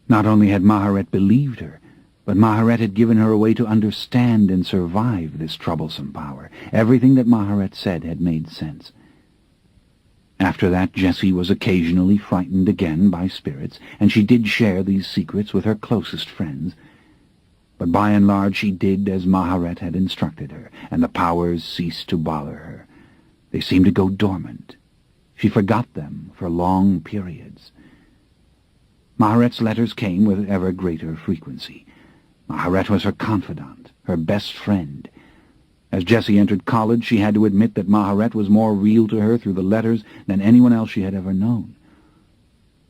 Not only had Maharet believed her, but Maharet had given her a way to understand and survive this troublesome power. Everything that Maharet said had made sense. After that, Jessie was occasionally frightened again by spirits, and she did share these secrets with her closest friends. But by and large she did as Maharet had instructed her, and the powers ceased to bother her. They seemed to go dormant. She forgot them for long periods. Maharet's letters came with ever greater frequency. Maharet was her confidant, her best friend. As Jessie entered college, she had to admit that Maharet was more real to her through the letters than anyone else she had ever known.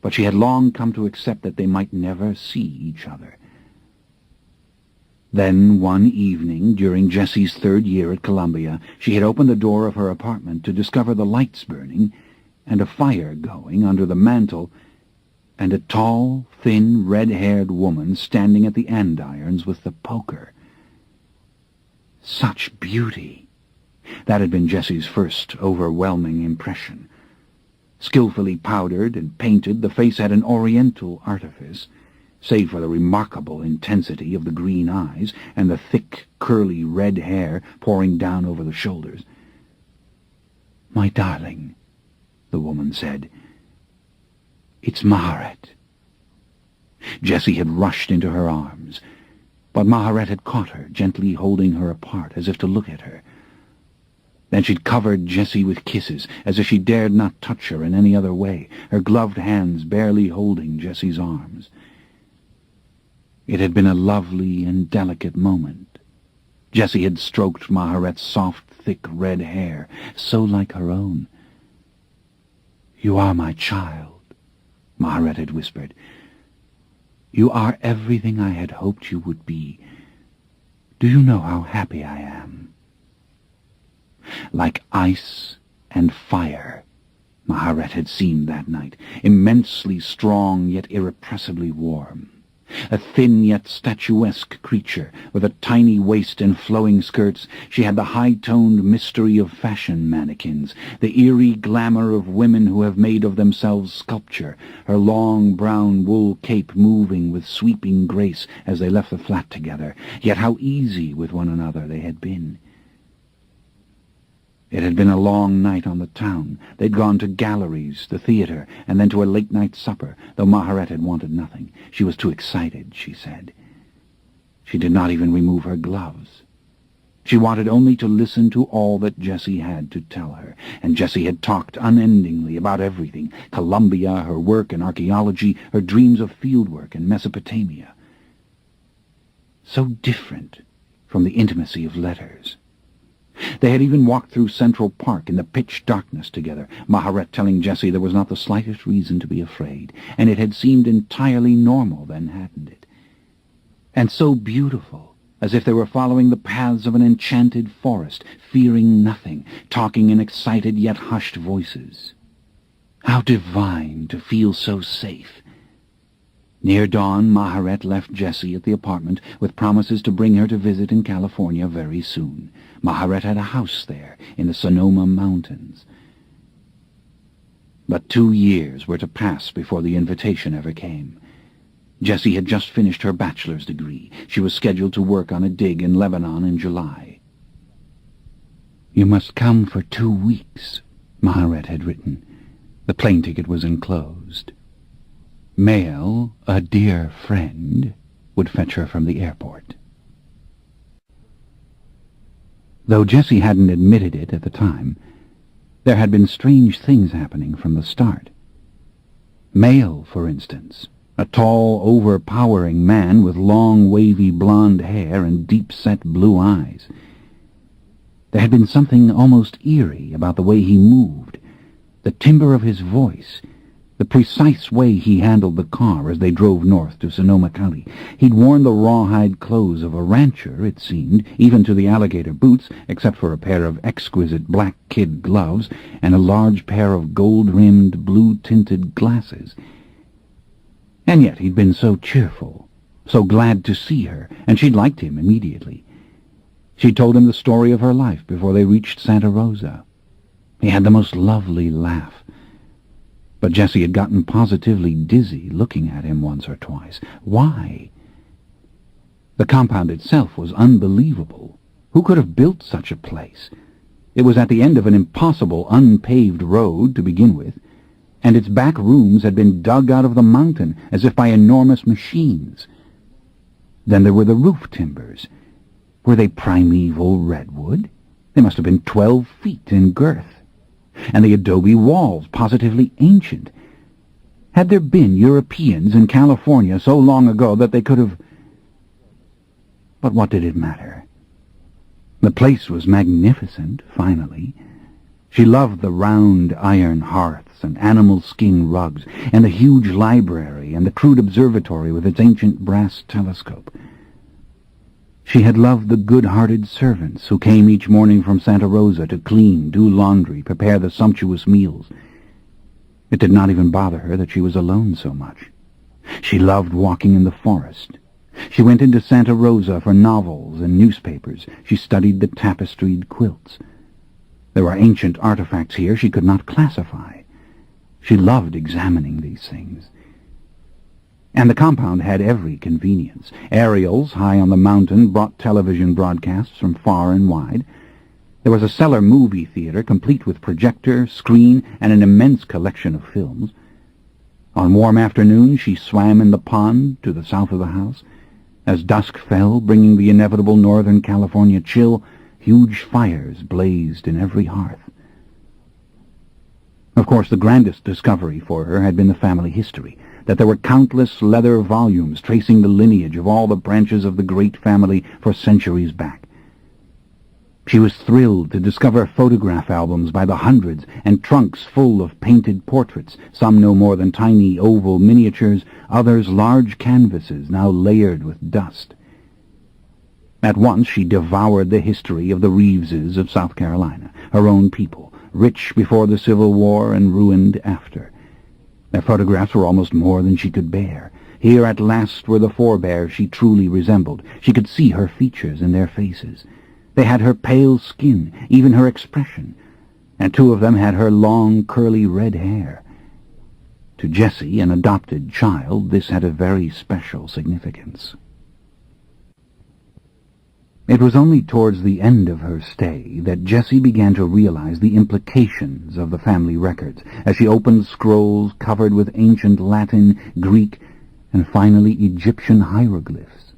But she had long come to accept that they might never see each other. Then, one evening, during Jessie's 3rd year at Columbia, she had opened the door of her apartment to discover the lights burning and a fire going under the mantel, and a tall, thin, red-haired woman standing at the andirons with the poker. Such beauty! That had been Jessie's first overwhelming impression. Skillfully powdered and painted, the face had an oriental artifice, save for the remarkable intensity of the green eyes and the thick, curly red hair pouring down over the shoulders. "My darling," the woman said, "it's Maharet." Jessie had rushed into her arms, but Maharet had caught her, gently holding her apart as if to look at her. Then she'd covered Jessie with kisses, as if she dared not touch her in any other way, her gloved hands barely holding Jessie's arms. It had been a lovely and delicate moment. Jessie had stroked Maharet's soft, thick red hair, so like her own. "You are my child," Maharet had whispered. "You are everything I had hoped you would be. Do you know how happy I am?" Like ice and fire, Maharet had seemed that night, immensely strong yet irrepressibly warm. A thin yet statuesque creature, with a tiny waist and flowing skirts, she had the high-toned mystery of fashion mannequins, the eerie glamour of women who have made of themselves sculpture, her long brown wool cape moving with sweeping grace as they left the flat together, yet how easy with one another they had been. It had been a long night on the town. They'd gone to galleries, the theatre, and then to a late-night supper, though Maharet had wanted nothing. She was too excited, she said. She did not even remove her gloves. She wanted only to listen to all that Jessie had to tell her, and Jessie had talked unendingly about everything, Columbia, her work in archaeology, her dreams of fieldwork in Mesopotamia. So different from the intimacy of letters. They had even walked through Central Park in the pitch darkness together, Maharet telling Jessie there was not the slightest reason to be afraid, and it had seemed entirely normal then, hadn't it? And so beautiful, as if they were following the paths of an enchanted forest, fearing nothing, talking in excited yet hushed voices. How divine to feel so safe! Near dawn, Maharet left Jessie at the apartment with promises to bring her to visit in California very soon. Maharet had a house there, in the Sonoma Mountains. But 2 years were to pass before the invitation ever came. Jessie had just finished her bachelor's degree. She was scheduled to work on a dig in Lebanon in July. "You must come for 2 weeks," Maharet had written. The plane ticket was enclosed. Mail, a dear friend, would fetch her from the airport. Though Jessie hadn't admitted it at the time, there had been strange things happening from the start. Mail, for instance, a tall, overpowering man with long, wavy blonde hair and deep-set blue eyes. There had been something almost eerie about the way he moved, the timbre of his voice, the precise way he handled the car as they drove north to Sonoma County. He'd worn the rawhide clothes of a rancher, it seemed, even to the alligator boots, except for a pair of exquisite black kid gloves and a large pair of gold-rimmed, blue-tinted glasses. And yet he'd been so cheerful, so glad to see her, and she'd liked him immediately. She'd told him the story of her life before they reached Santa Rosa. He had the most lovely laugh. But Jessie had gotten positively dizzy looking at him once or twice. Why? The compound itself was unbelievable. Who could have built such a place? It was at the end of an impossible unpaved road to begin with, and its back rooms had been dug out of the mountain as if by enormous machines. Then there were the roof timbers. Were they primeval redwood? They must have been 12 feet in girth. And the adobe walls, positively ancient. Had there been Europeans in California so long ago that they could have... But what did it matter? The place was magnificent, finally. She loved the round iron hearths and animal skin rugs, and the huge library and the crude observatory with its ancient brass telescope. She had loved the good-hearted servants who came each morning from Santa Rosa to clean, do laundry, prepare the sumptuous meals. It did not even bother her that she was alone so much. She loved walking in the forest. She went into Santa Rosa for novels and newspapers. She studied the tapestried quilts. There were ancient artifacts here she could not classify. She loved examining these things. And the compound had every convenience. Aerials high on the mountain brought television broadcasts from far and wide. There was a cellar movie theater complete with projector, screen, and an immense collection of films. On warm afternoons she swam in the pond to the south of the house. As dusk fell, bringing the inevitable northern California chill, huge fires blazed in every hearth. Of course, the grandest discovery for her had been the family history, that there were countless leather volumes tracing the lineage of all the branches of the great family for centuries back. She was thrilled to discover photograph albums by the hundreds and trunks full of painted portraits, some no more than tiny oval miniatures, others large canvases now layered with dust. At once she devoured the history of the Reeveses of South Carolina, her own people, rich before the Civil War and ruined after. Their photographs were almost more than she could bear. Here at last were the forebears she truly resembled. She could see her features in their faces. They had her pale skin, even her expression, and two of them had her long, curly red hair. To Jessie, an adopted child, this had a very special significance. It was only towards the end of her stay that Jessie began to realize the implications of the family records as she opened scrolls covered with ancient Latin, Greek, and finally Egyptian hieroglyphs.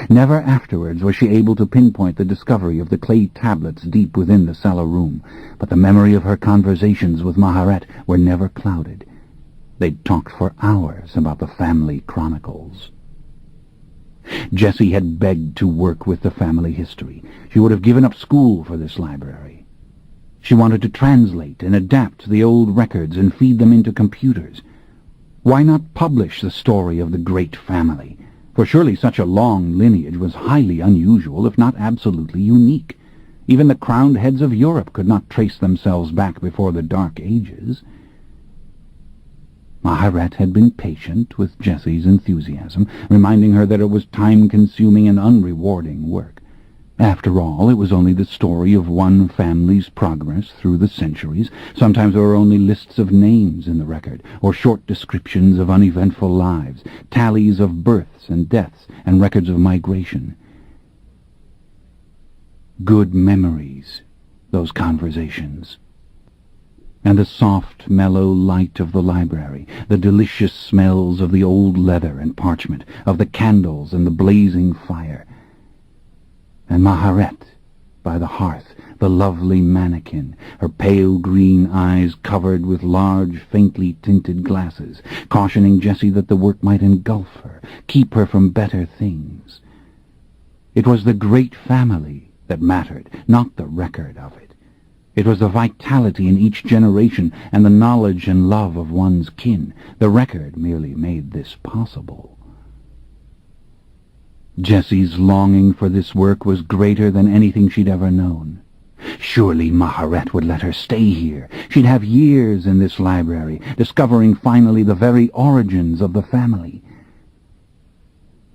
Never afterwards was she able to pinpoint the discovery of the clay tablets deep within the cellar room, but the memory of her conversations with Maharet were never clouded. They'd talked for hours about the family chronicles. Jessie had begged to work with the family history. She would have given up school for this library. She wanted to translate and adapt the old records and feed them into computers. Why not publish the story of the great family? For surely such a long lineage was highly unusual, if not absolutely unique. Even the crowned heads of Europe could not trace themselves back before the Dark Ages. Maharet had been patient with Jessie's enthusiasm, reminding her that it was time-consuming and unrewarding work. After all, it was only the story of one family's progress through the centuries. Sometimes there were only lists of names in the record, or short descriptions of uneventful lives, tallies of births and deaths, and records of migration. Good memories, those conversations. And the soft, mellow light of the library, the delicious smells of the old leather and parchment, of the candles and the blazing fire. And Maharet, by the hearth, the lovely mannequin, her pale green eyes covered with large, faintly tinted glasses, cautioning Jessie that the work might engulf her, keep her from better things. It was the great family that mattered, not the record of it. It was the vitality in each generation and the knowledge and love of one's kin. The record merely made this possible. Jessie's longing for this work was greater than anything she'd ever known. Surely Maharet would let her stay here. She'd have years in this library, discovering finally the very origins of the family.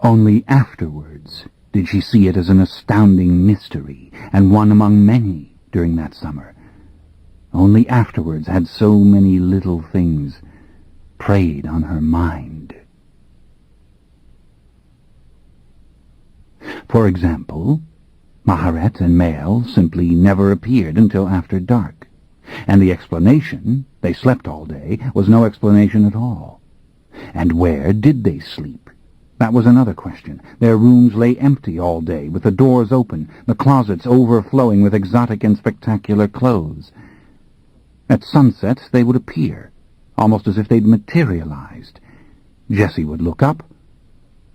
Only afterwards did she see it as an astounding mystery, and one among many during that summer. Only afterwards had so many little things preyed on her mind. For example, Maharet and Mael simply never appeared until after dark, and the explanation, they slept all day, was no explanation at all. And where did they sleep? That was another question. Their rooms lay empty all day, with the doors open, the closets overflowing with exotic and spectacular clothes. At sunset they would appear, almost as if they'd materialized. Jessie would look up.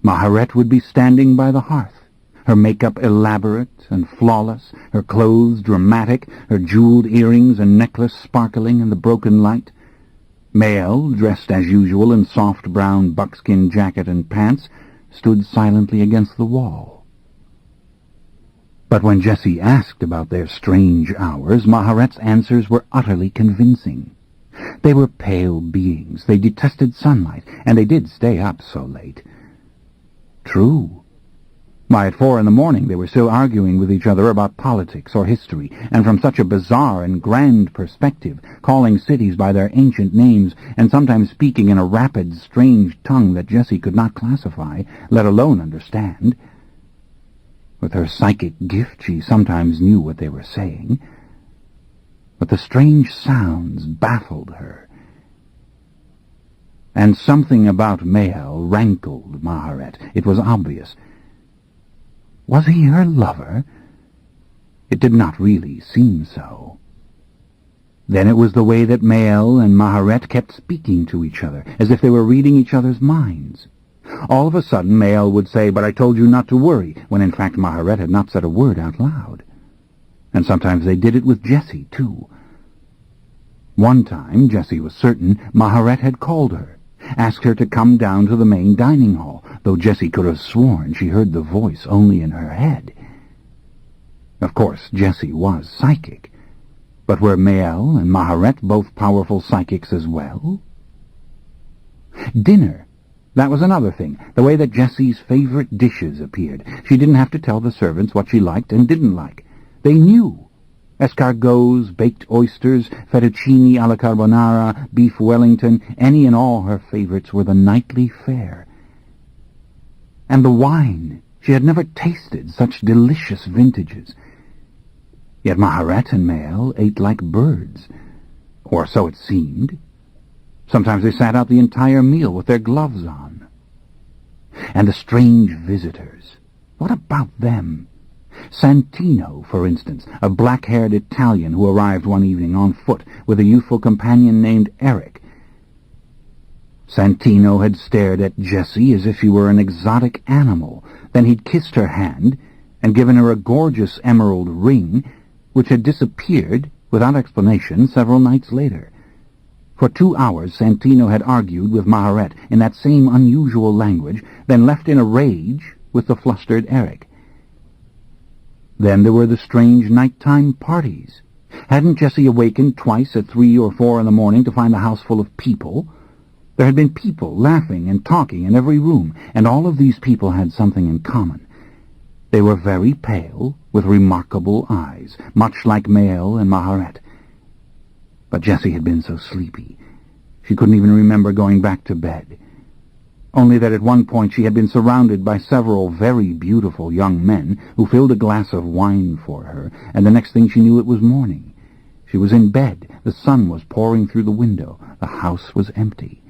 Maharet would be standing by the hearth, her makeup elaborate and flawless, her clothes dramatic, her jeweled earrings and necklace sparkling in the broken light. Mael, dressed as usual in soft brown buckskin jacket and pants, stood silently against the wall. But when Jessie asked about their strange hours, Maharet's answers were utterly convincing. They were pale beings, they detested sunlight, and they did stay up so late. True. Why, at 4 a.m, they were still arguing with each other about politics or history, and from such a bizarre and grand perspective, calling cities by their ancient names, and sometimes speaking in a rapid, strange tongue that Jessie could not classify, let alone understand. With her psychic gift, she sometimes knew what they were saying, but the strange sounds baffled her. And something about Mael rankled Maharet. It was obvious. Was he her lover? It did not really seem so. Then it was the way that Mael and Maharet kept speaking to each other, as if they were reading each other's minds. All of a sudden, Mael would say, "But I told you not to worry," when in fact Maharet had not said a word out loud. And sometimes they did it with Jessie, too. One time, Jessie was certain, Maharet had called her, asked her to come down to the main dining hall, though Jessie could have sworn she heard the voice only in her head. Of course, Jessie was psychic, but were Mael and Maharet both powerful psychics as well? Dinner. That was another thing, the way that Jessie's favorite dishes appeared. She didn't have to tell the servants what she liked and didn't like. They knew. Escargots, baked oysters, fettuccine alla carbonara, beef Wellington, any and all her favorites were the nightly fare. And the wine. She had never tasted such delicious vintages. Yet Maharet and Mael ate like birds, or so it seemed. Sometimes they sat out the entire meal with their gloves on. And the strange visitors. What about them? Santino, for instance, a black-haired Italian who arrived one evening on foot with a youthful companion named Eric. Santino had stared at Jessie as if she were an exotic animal. Then he'd kissed her hand and given her a gorgeous emerald ring, which had disappeared without explanation several nights later. For 2 hours Santino had argued with Maharet in that same unusual language, then left in a rage with the flustered Eric. Then there were the strange nighttime parties. Hadn't Jessie awakened twice at 3 or 4 a.m. to find the house full of people? There had been people laughing and talking in every room, and all of these people had something in common. They were very pale, with remarkable eyes, much like Mael and Maharet. But Jessie had been so sleepy, she couldn't even remember going back to bed. Only that at one point she had been surrounded by several very beautiful young men who filled a glass of wine for her, and the next thing she knew it was morning. She was in bed, the sun was pouring through the window, the house was empty.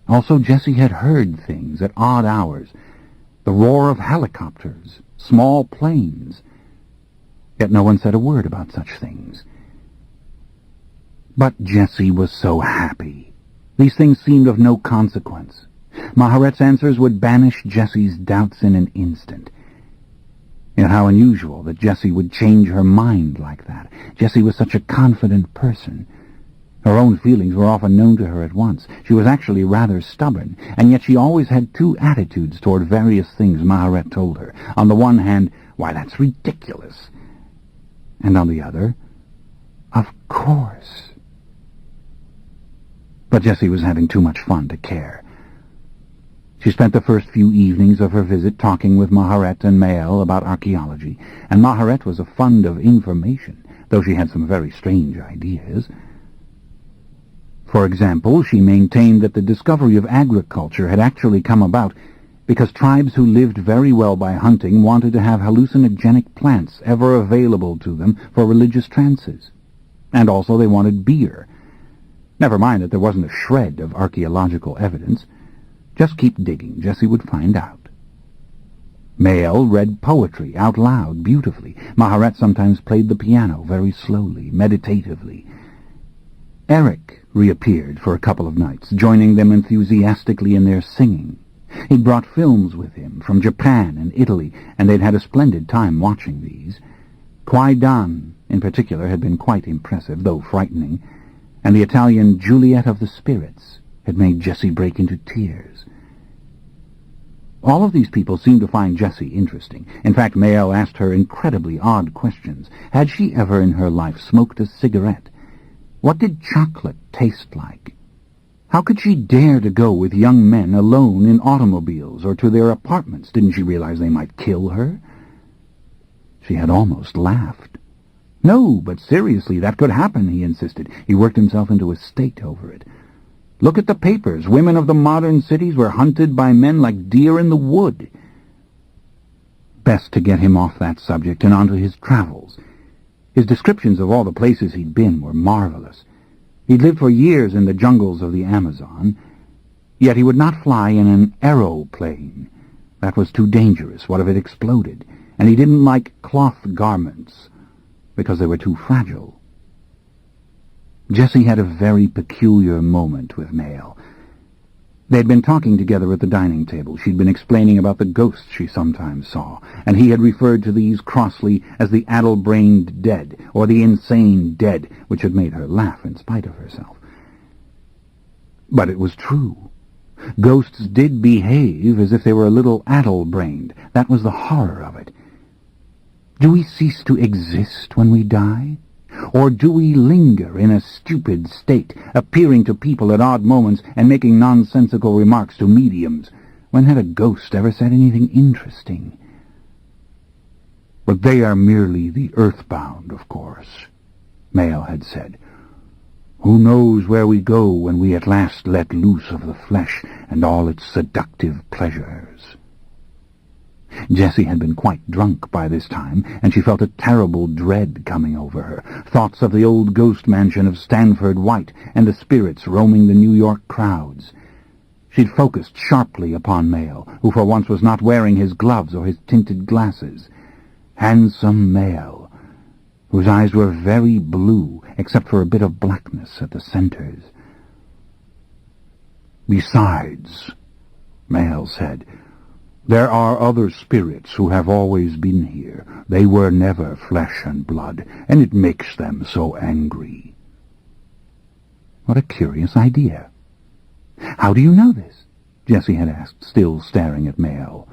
Also, Jessie had heard things at odd hours, the roar of helicopters, small planes. Yet no one said a word about such things. But Jessie was so happy. These things seemed of no consequence. Maharet's answers would banish Jessie's doubts in an instant. Yet how unusual that Jessie would change her mind like that. Jessie was such a confident person. Her own feelings were often known to her at once. She was actually rather stubborn, and yet she always had two attitudes toward various things Maharet told her. On the one hand, "Why, that's ridiculous." And on the other, "Of course." But Jessie was having too much fun to care. She spent the first few evenings of her visit talking with Maharet and Mael about archaeology, and Maharet was a fund of information, though she had some very strange ideas. For example, she maintained that the discovery of agriculture had actually come about because tribes who lived very well by hunting wanted to have hallucinogenic plants ever available to them for religious trances. And also they wanted beer. Never mind that there wasn't a shred of archaeological evidence. Just keep digging, Jessie would find out. Mael read poetry out loud beautifully. Maharet sometimes played the piano very slowly, meditatively. Eric reappeared for a couple of nights, joining them enthusiastically in their singing. He'd brought films with him from Japan and Italy, and they'd had a splendid time watching these. Quaidan, in particular, had been quite impressive, though frightening, and the Italian Juliet of the Spirits had made Jessie break into tears. All of these people seemed to find Jessie interesting. In fact, Mael asked her incredibly odd questions. Had she ever in her life smoked a cigarette? What did chocolate taste like? How could she dare to go with young men alone in automobiles or to their apartments? Didn't she realize they might kill her? She had almost laughed. No, but seriously, that could happen, he insisted. He worked himself into a state over it. Look at the papers. Women of the modern cities were hunted by men like deer in the wood. Best to get him off that subject and onto his travels. His descriptions of all the places he'd been were marvelous. He'd lived for years in the jungles of the Amazon, yet he would not fly in an aeroplane. That was too dangerous. What if it exploded? And he didn't like cloth garments, because they were too fragile. Jessie had a very peculiar moment with Mael. They'd been talking together at the dining table. She'd been explaining about the ghosts she sometimes saw, and he had referred to these crossly as the addle-brained dead, or the insane dead, which had made her laugh in spite of herself. But it was true. Ghosts did behave as if they were a little addle-brained. That was the horror of it. Do we cease to exist when we die? Or do we linger in a stupid state, appearing to people at odd moments and making nonsensical remarks to mediums? When had a ghost ever said anything interesting? But they are merely the earthbound, of course, Mael had said. Who knows where we go when we at last let loose of the flesh and all its seductive pleasures? Jessie had been quite drunk by this time, and she felt a terrible dread coming over her. Thoughts of the old ghost mansion of Stanford White and the spirits roaming the New York crowds. She'd focused sharply upon Mael, who for once was not wearing his gloves or his tinted glasses. Handsome Mael, whose eyes were very blue, except for a bit of blackness at the centers. Besides, Mael said, there are other spirits who have always been here. They were never flesh and blood, and it makes them so angry. What a curious idea. How do you know this? Jessie had asked, still staring at Mael.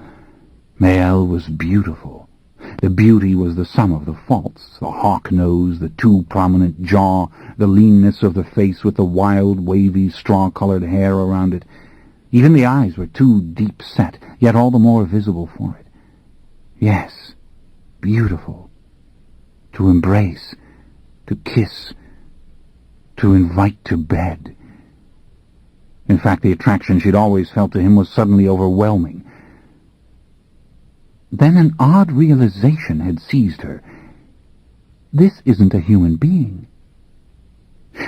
Mael was beautiful. The beauty was the sum of the faults, the hawk nose, the too prominent jaw, the leanness of the face with the wild, wavy, straw-colored hair around it. Even the eyes were too deep-set, yet all the more visible for it. Yes, beautiful. To embrace, to kiss, to invite to bed. In fact, the attraction she'd always felt to him was suddenly overwhelming. Then an odd realization had seized her. This isn't a human being.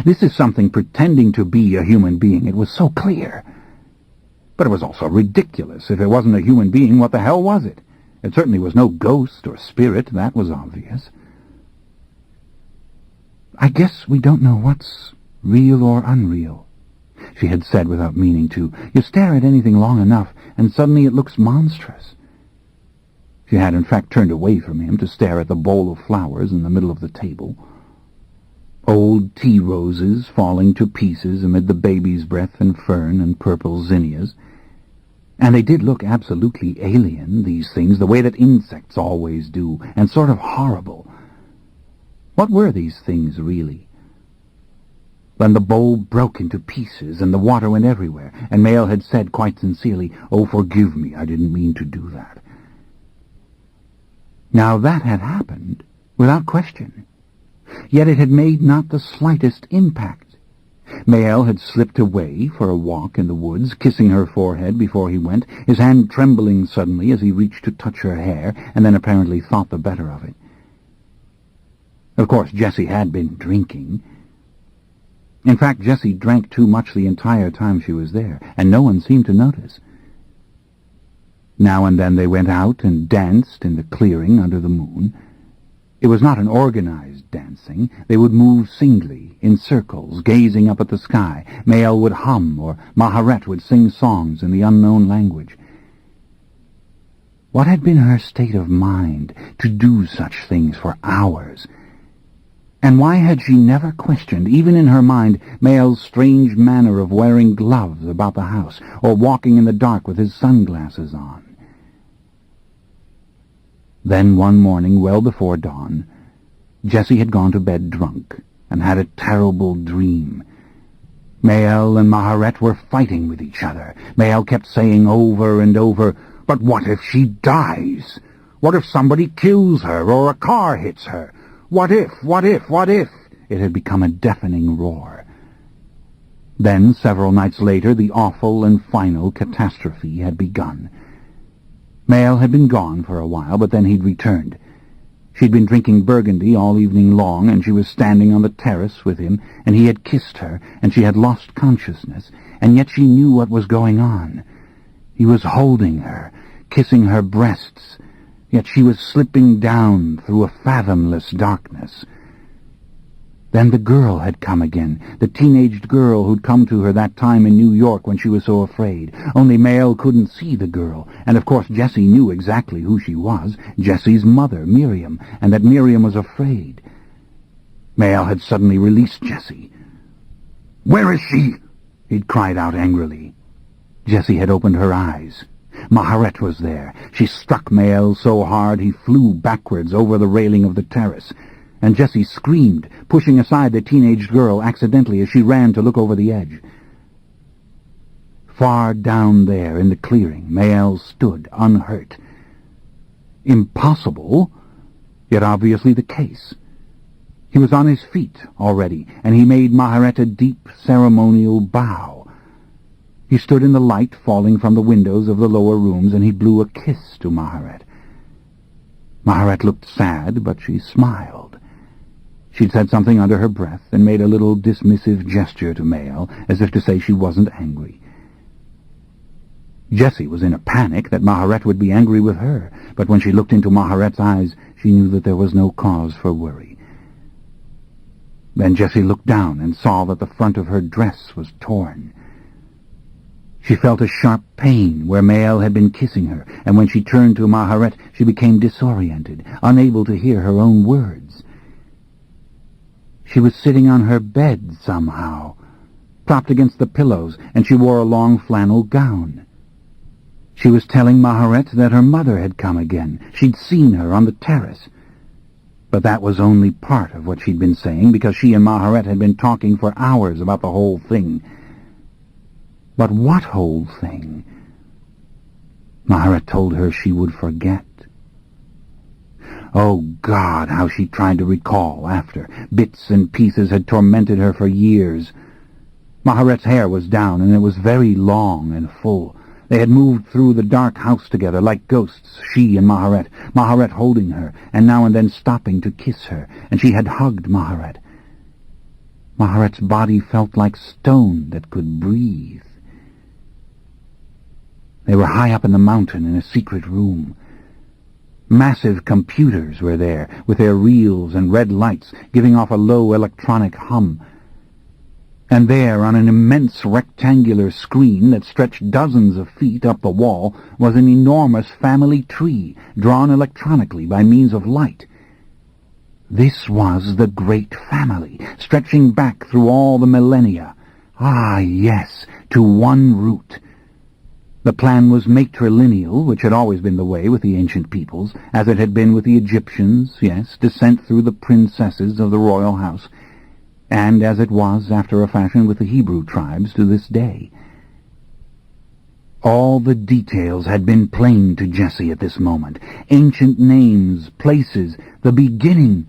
This is something pretending to be a human being. It was so clear. But it was also ridiculous. If it wasn't a human being, what the hell was it? It certainly was no ghost or spirit, that was obvious. I guess we don't know what's real or unreal, she had said without meaning to. You stare at anything long enough, and suddenly it looks monstrous. She had in fact turned away from him to stare at the bowl of flowers in the middle of the table. Old tea roses falling to pieces amid the baby's breath and fern and purple zinnias. And they did look absolutely alien, these things, the way that insects always do, and sort of horrible. What were these things, really? Then the bowl broke into pieces, and the water went everywhere, and Mael had said quite sincerely, "Oh, forgive me, I didn't mean to do that." Now that had happened, without question. Yet it had made not the slightest impact. Mael had slipped away for a walk in the woods, kissing her forehead before he went, his hand trembling suddenly as he reached to touch her hair, and then apparently thought the better of it. Of course, Jessie had been drinking. In fact, Jessie drank too much the entire time she was there, and no one seemed to notice. Now and then they went out and danced in the clearing under the moon. It was not an organized dancing. They would move singly, in circles, gazing up at the sky. Mael would hum, or Maharet would sing songs in the unknown language. What had been her state of mind to do such things for hours? And why had she never questioned, even in her mind, Mael's strange manner of wearing gloves about the house, or walking in the dark with his sunglasses on? Then one morning, well before dawn, Jessie had gone to bed drunk and had a terrible dream. Mael and Maharet were fighting with each other. Mael kept saying over and over, "But what if she dies? What if somebody kills her or a car hits her? What if, what if, what if?" It had become a deafening roar. Then, several nights later, the awful and final catastrophe had begun. Mael had been gone for a while, but then he'd returned. She'd been drinking Burgundy all evening long, and she was standing on the terrace with him, and he had kissed her, and she had lost consciousness, and yet she knew what was going on. He was holding her, kissing her breasts, yet she was slipping down through a fathomless darkness. Then the girl had come again, the teenaged girl who'd come to her that time in New York when she was so afraid. Only Mael couldn't see the girl, and of course Jessie knew exactly who she was, Jessie's mother, Miriam, and that Miriam was afraid. Mael had suddenly released Jessie. "Where is she?" he'd cried out angrily. Jessie had opened her eyes. Maharet was there. She struck Mael so hard he flew backwards over the railing of the terrace, and Jessie screamed, pushing aside the teenaged girl accidentally as she ran to look over the edge. Far down there in the clearing, Mael stood unhurt. Impossible, yet obviously the case. He was on his feet already, and he made Maharet a deep ceremonial bow. He stood in the light falling from the windows of the lower rooms, and he blew a kiss to Maharet. Maharet looked sad, but she smiled. She'd said something under her breath and made a little dismissive gesture to Mael, as if to say she wasn't angry. Jessie was in a panic that Maharet would be angry with her, but when she looked into Maharet's eyes, she knew that there was no cause for worry. Then Jessie looked down and saw that the front of her dress was torn. She felt a sharp pain where Mael had been kissing her, and when she turned to Maharet, she became disoriented, unable to hear her own words. She was sitting on her bed somehow, propped against the pillows, and she wore a long flannel gown. She was telling Maharet that her mother had come again. She'd seen her on the terrace. But that was only part of what she'd been saying, because she and Maharet had been talking for hours about the whole thing. But what whole thing? Maharet told her she would forget. Oh, God, how she tried to recall after. Bits and pieces had tormented her for years. Maharet's hair was down, and it was very long and full. They had moved through the dark house together like ghosts, she and Maharet, Maharet holding her, and now and then stopping to kiss her, and she had hugged Maharet. Maharet's body felt like stone that could breathe. They were high up in the mountain in a secret room. Massive computers were there, with their reels and red lights giving off a low electronic hum. And there, on an immense rectangular screen that stretched dozens of feet up the wall, was an enormous family tree, drawn electronically by means of light. This was the Great Family, stretching back through all the millennia. Ah, yes, to one root. The plan was matrilineal, which had always been the way with the ancient peoples, as it had been with the Egyptians, yes, descent through the princesses of the royal house, and as it was, after a fashion, with the Hebrew tribes to this day. All the details had been plain to Jessie at this moment. Ancient names, places, the beginning.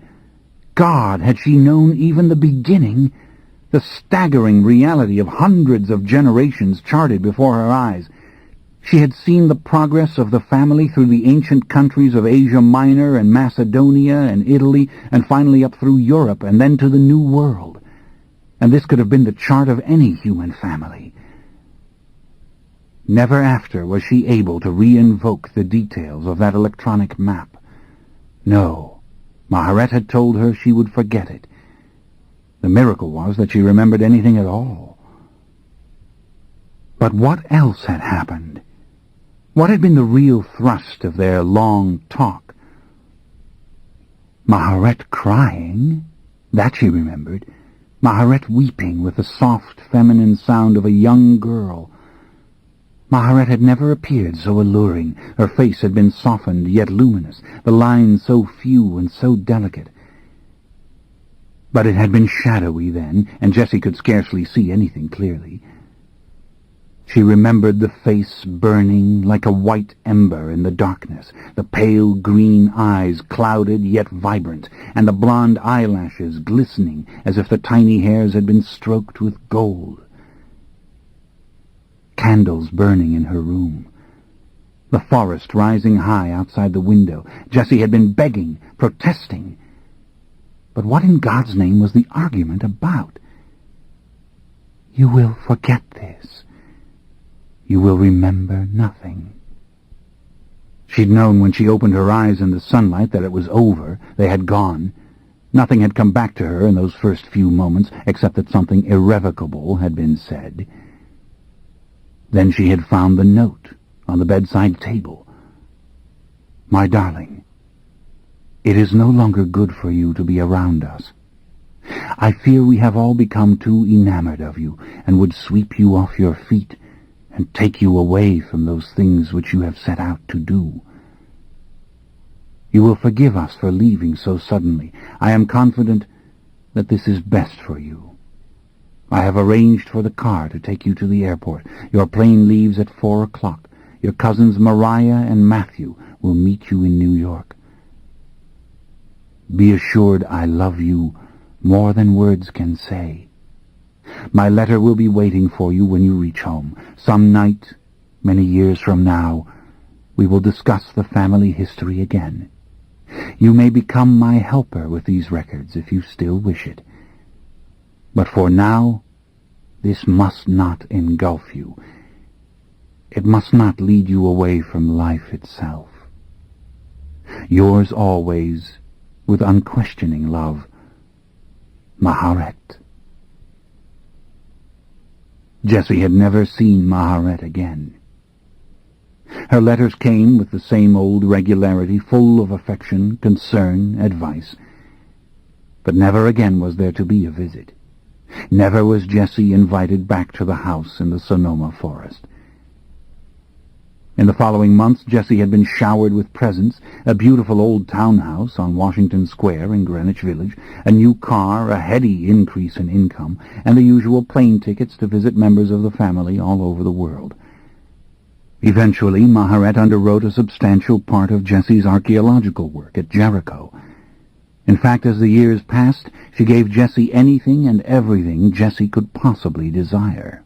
God, had she known even the beginning? The staggering reality of hundreds of generations charted before her eyes. She had seen the progress of the family through the ancient countries of Asia Minor and Macedonia and Italy, and finally up through Europe and then to the New World. And this could have been the chart of any human family. Never after was she able to re-invoke the details of that electronic map. No, Maharet had told her she would forget it. The miracle was that she remembered anything at all. But what else had happened? What had been the real thrust of their long talk? Maharet crying? That she remembered. Maharet weeping with the soft feminine sound of a young girl. Maharet had never appeared so alluring. Her face had been softened yet luminous, the lines so few and so delicate. But it had been shadowy then, and Jessie could scarcely see anything clearly. She remembered the face burning like a white ember in the darkness, the pale green eyes clouded yet vibrant, and the blonde eyelashes glistening as if the tiny hairs had been stroked with gold. Candles burning in her room. The forest rising high outside the window. Jessie had been begging, protesting. But what in God's name was the argument about? "You will forget this. You will remember nothing." She'd known when she opened her eyes in the sunlight that it was over. They had gone. Nothing had come back to her in those first few moments, except that something irrevocable had been said. Then she had found the note on the bedside table. "My darling, it is no longer good for you to be around us. I fear we have all become too enamored of you, and would sweep you off your feet and take you away from those things which you have set out to do. You will forgive us for leaving so suddenly. I am confident that this is best for you. I have arranged for the car to take you to the airport. Your plane leaves at 4 o'clock. Your cousins Mariah and Matthew will meet you in New York. Be assured I love you more than words can say. My letter will be waiting for you when you reach home. Some night, many years from now, we will discuss the family history again. You may become my helper with these records if you still wish it. But for now, this must not engulf you. It must not lead you away from life itself. Yours always, with unquestioning love, Maharet." Jessie had never seen Maharet again. Her letters came with the same old regularity, full of affection, concern, advice. But never again was there to be a visit. Never was Jessie invited back to the house in the Sonoma forest. In the following months, Jessie had been showered with presents: a beautiful old townhouse on Washington Square in Greenwich Village, a new car, a heady increase in income, and the usual plane tickets to visit members of the family all over the world. Eventually, Maharet underwrote a substantial part of Jessie's archaeological work at Jericho. In fact, as the years passed, she gave Jessie anything and everything Jessie could possibly desire.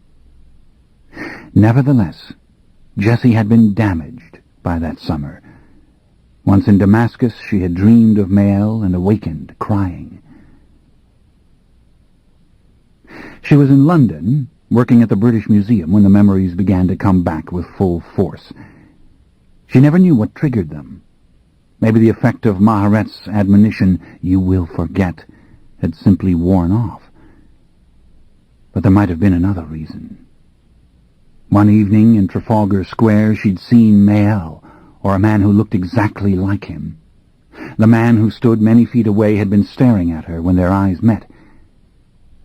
Nevertheless, Jessie had been damaged by that summer. Once in Damascus, she had dreamed of Mael and awakened, crying. She was in London, working at the British Museum, when the memories began to come back with full force. She never knew what triggered them. Maybe the effect of Maharet's admonition, "You will forget," had simply worn off. But there might have been another reason. One evening in Trafalgar Square she'd seen Mael, or a man who looked exactly like him. The man who stood many feet away had been staring at her when their eyes met.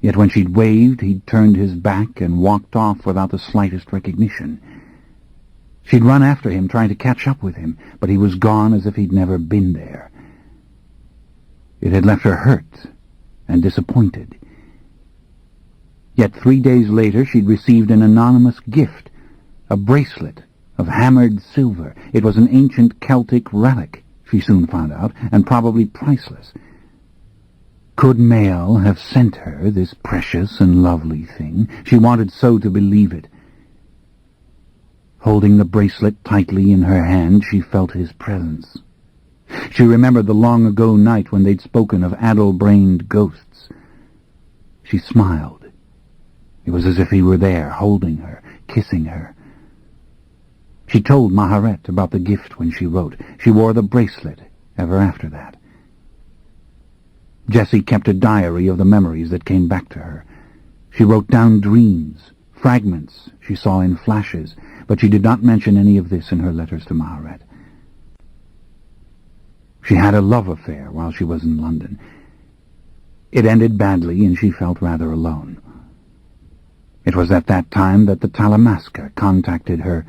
Yet when she'd waved, he'd turned his back and walked off without the slightest recognition. She'd run after him, trying to catch up with him, but he was gone as if he'd never been there. It had left her hurt and disappointed. Yet 3 days later she'd received an anonymous gift, a bracelet of hammered silver. It was an ancient Celtic relic, she soon found out, and probably priceless. Could Mael have sent her this precious and lovely thing? She wanted so to believe it. Holding the bracelet tightly in her hand, she felt his presence. She remembered the long-ago night when they'd spoken of addle-brained ghosts. She smiled. It was as if he were there, holding her, kissing her. She told Maharet about the gift when she wrote. She wore the bracelet ever after that. Jessie kept a diary of the memories that came back to her. She wrote down dreams, fragments she saw in flashes, but she did not mention any of this in her letters to Maharet. She had a love affair while she was in London. It ended badly, and she felt rather alone. It was at that time that the Talamasca contacted her,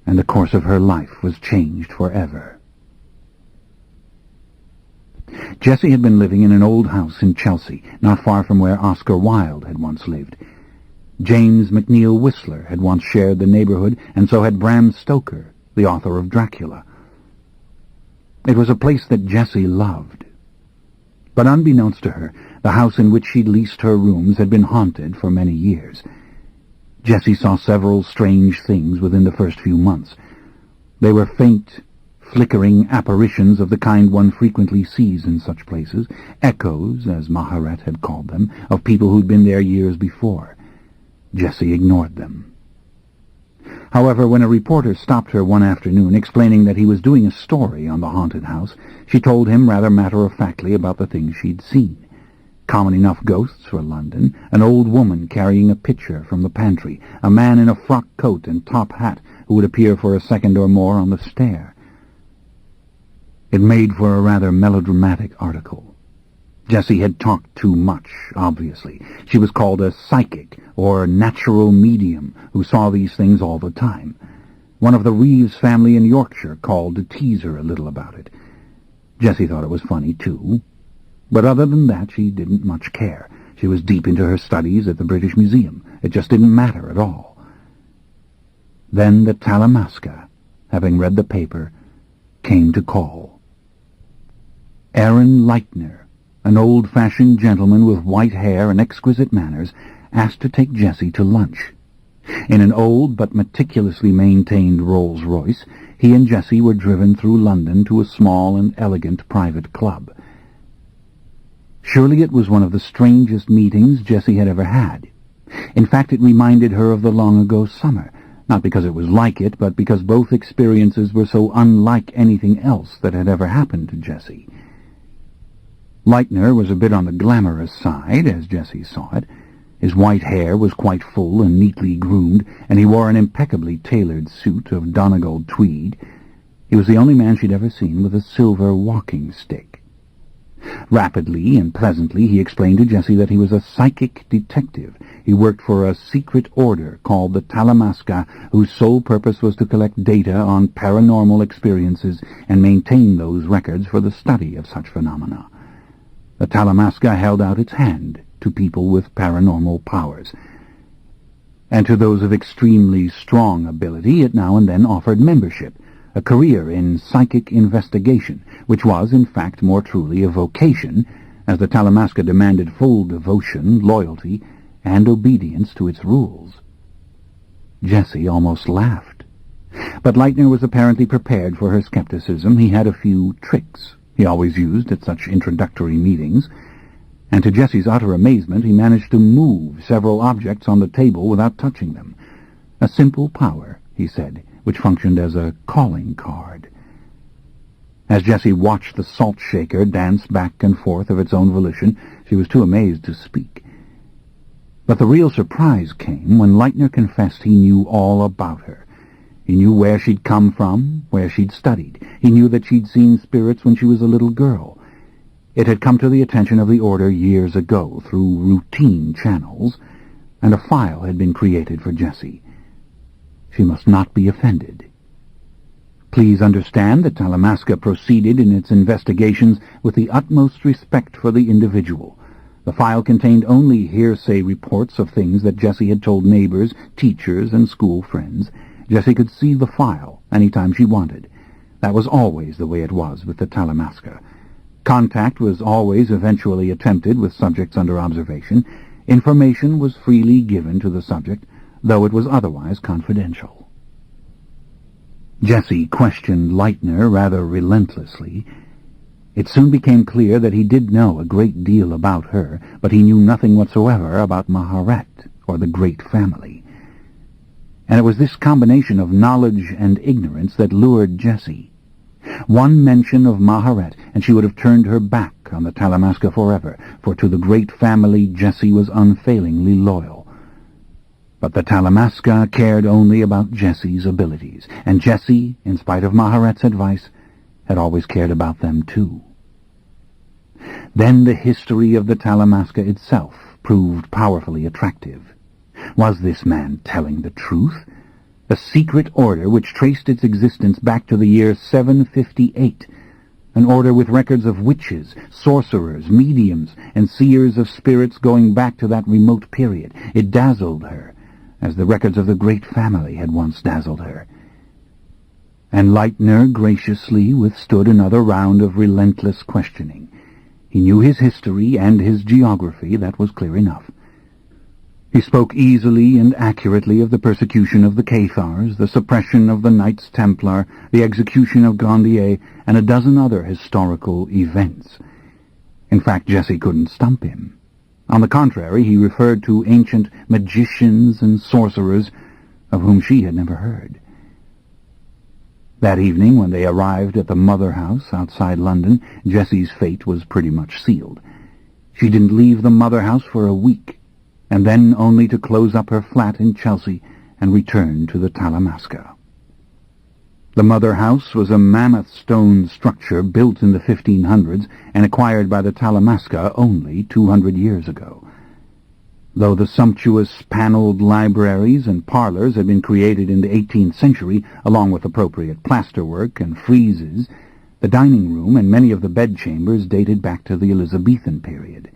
and the course of her life was changed forever. Jessie had been living in an old house in Chelsea, not far from where Oscar Wilde had once lived. James McNeill Whistler had once shared the neighborhood, and so had Bram Stoker, the author of Dracula. It was a place that Jessie loved. But unbeknownst to her, the house in which she'd leased her rooms had been haunted for many years. Jessie saw several strange things within the first few months. They were faint, flickering apparitions of the kind one frequently sees in such places, echoes, as Maharet had called them, of people who'd been there years before. Jessie ignored them. However, when a reporter stopped her one afternoon explaining that he was doing a story on the haunted house, she told him rather matter-of-factly about the things she'd seen. Common enough ghosts for London, an old woman carrying a pitcher from the pantry, a man in a frock coat and top hat who would appear for a second or more on the stair. It made for a rather melodramatic article. Jessie had talked too much, obviously. She was called a psychic, or natural medium, who saw these things all the time. One of the Reeves family in Yorkshire called to tease her a little about it. Jessie thought it was funny, too. But other than that, she didn't much care. She was deep into her studies at the British Museum. It just didn't matter at all. Then the Talamasca, having read the paper, came to call. Aaron Leitner, an old-fashioned gentleman with white hair and exquisite manners, asked to take Jessie to lunch. In an old but meticulously maintained Rolls-Royce, he and Jessie were driven through London to a small and elegant private club. Surely it was one of the strangest meetings Jessie had ever had. In fact, it reminded her of the long-ago summer, not because it was like it, but because both experiences were so unlike anything else that had ever happened to Jessie. Leitner was a bit on the glamorous side, as Jessie saw it. His white hair was quite full and neatly groomed, and he wore an impeccably tailored suit of Donegal tweed. He was the only man she'd ever seen with a silver walking stick. Rapidly and pleasantly he explained to Jessie that he was a psychic detective. He worked for a secret order called the Talamasca, whose sole purpose was to collect data on paranormal experiences and maintain those records for the study of such phenomena. The Talamasca held out its hand to people with paranormal powers, and to those of extremely strong ability it now and then offered membership, a career in psychic investigation, which was, in fact, more truly a vocation, as the Talamasca demanded full devotion, loyalty, and obedience to its rules. Jessie almost laughed. But Leitner was apparently prepared for her skepticism. He had a few tricks he always used at such introductory meetings, and to Jessie's utter amazement he managed to move several objects on the table without touching them. A simple power, he said, which functioned as a calling card. As Jessie watched the salt shaker dance back and forth of its own volition, she was too amazed to speak. But the real surprise came when Leitner confessed he knew all about her. He knew where she'd come from, where she'd studied. He knew that she'd seen spirits when she was a little girl. It had come to the attention of the Order years ago through routine channels, and a file had been created for Jessie. She must not be offended. Please understand that Talamasca proceeded in its investigations with the utmost respect for the individual. The file contained only hearsay reports of things that Jessie had told neighbors, teachers, and school friends. Jessie could see the file any time she wanted. That was always the way it was with the Talamasca. Contact was always eventually attempted with subjects under observation. Information was freely given to the subject, though it was otherwise confidential. Jessie questioned Leitner rather relentlessly. It soon became clear that he did know a great deal about her, but he knew nothing whatsoever about Maharet or the great family. And it was this combination of knowledge and ignorance that lured Jessie. One mention of Maharet, and she would have turned her back on the Talamasca forever, for to the great family Jessie was unfailingly loyal. But the Talamasca cared only about Jessie's abilities, and Jessie, in spite of Maharet's advice, had always cared about them too. Then the history of the Talamasca itself proved powerfully attractive. Was this man telling the truth? A secret order which traced its existence back to the year 758, an order with records of witches, sorcerers, mediums, and seers of spirits going back to that remote period. It dazzled her, as the records of the great family had once dazzled her. And Leitner graciously withstood another round of relentless questioning. He knew his history and his geography, that was clear enough. He spoke easily and accurately of the persecution of the Cathars, the suppression of the Knights Templar, the execution of Grandier, and a dozen other historical events. In fact, Jessie couldn't stump him. On the contrary, he referred to ancient magicians and sorcerers of whom she had never heard. That evening, when they arrived at the Mother House outside London, Jessie's fate was pretty much sealed. She didn't leave the Mother House for a week, and then only to close up her flat in Chelsea and return to the Talamasca. The Mother House was a mammoth stone structure built in the 1500s and acquired by the Talamasca only 200 years ago. Though the sumptuous panelled libraries and parlours had been created in the 18th century, along with appropriate plasterwork and friezes, the dining room and many of the bedchambers dated back to the Elizabethan period.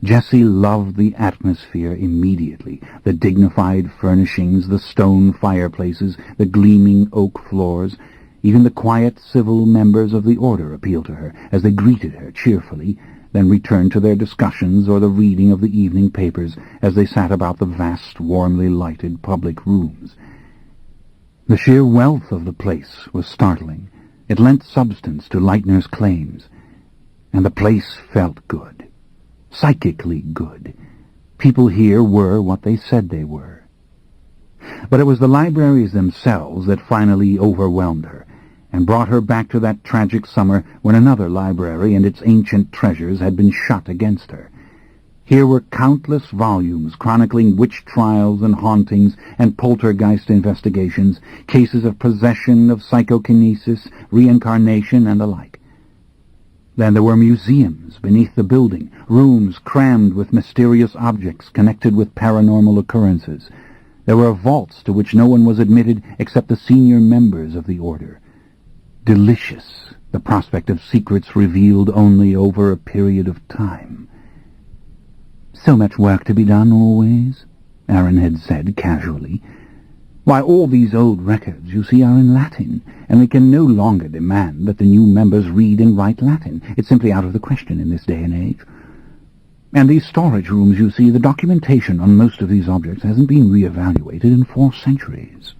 Jessie loved the atmosphere immediately, the dignified furnishings, the stone fireplaces, the gleaming oak floors. Even the quiet civil members of the order appealed to her as they greeted her cheerfully, then returned to their discussions or the reading of the evening papers as they sat about the vast, warmly lighted public rooms. The sheer wealth of the place was startling. It lent substance to Leitner's claims, and the place felt good. Psychically good. People here were what they said they were. But it was the libraries themselves that finally overwhelmed her, and brought her back to that tragic summer when another library and its ancient treasures had been shut against her. Here were countless volumes chronicling witch trials and hauntings and poltergeist investigations, cases of possession, of psychokinesis, reincarnation, and the like. Then there were museums beneath the building, rooms crammed with mysterious objects connected with paranormal occurrences. There were vaults to which no one was admitted except the senior members of the order. Delicious, the prospect of secrets revealed only over a period of time. "So much work to be done always," Aaron had said casually. "Why, all these old records, you see, are in Latin, and we can no longer demand that the new members read and write Latin. It's simply out of the question in this day and age. And these storage rooms, you see, the documentation on most of these objects hasn't been reevaluated in 4 centuries.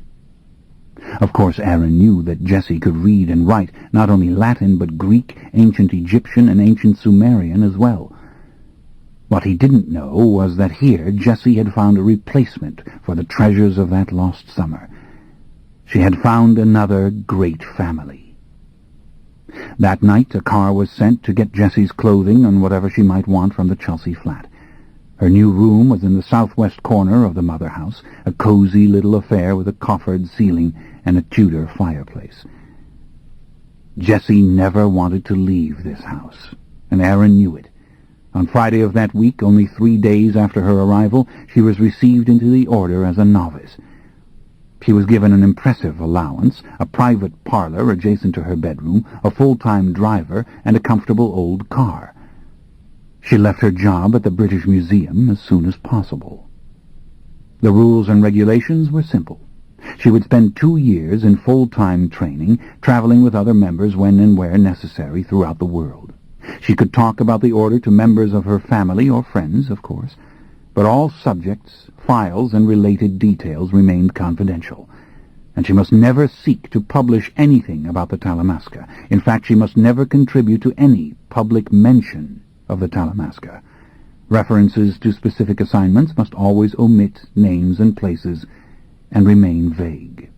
Of course, Aaron knew that Jessie could read and write not only Latin, but Greek, ancient Egyptian, and ancient Sumerian as well. What he didn't know was that here Jessie had found a replacement for the treasures of that lost summer. She had found another great family. That night a car was sent to get Jessie's clothing and whatever she might want from the Chelsea flat. Her new room was in the southwest corner of the Mother House, a cozy little affair with a coffered ceiling and a Tudor fireplace. Jessie never wanted to leave this house, and Aaron knew it. On Friday of that week, only 3 days after her arrival, she was received into the order as a novice. She was given an impressive allowance, a private parlour adjacent to her bedroom, a full-time driver, and a comfortable old car. She left her job at the British Museum as soon as possible. The rules and regulations were simple. She would spend 2 years in full-time training, travelling with other members when and where necessary throughout the world. She could talk about the order to members of her family or friends, of course, but all subjects, files, and related details remained confidential, and she must never seek to publish anything about the Talamasca. In fact, she must never contribute to any public mention of the Talamasca. References to specific assignments must always omit names and places and remain vague.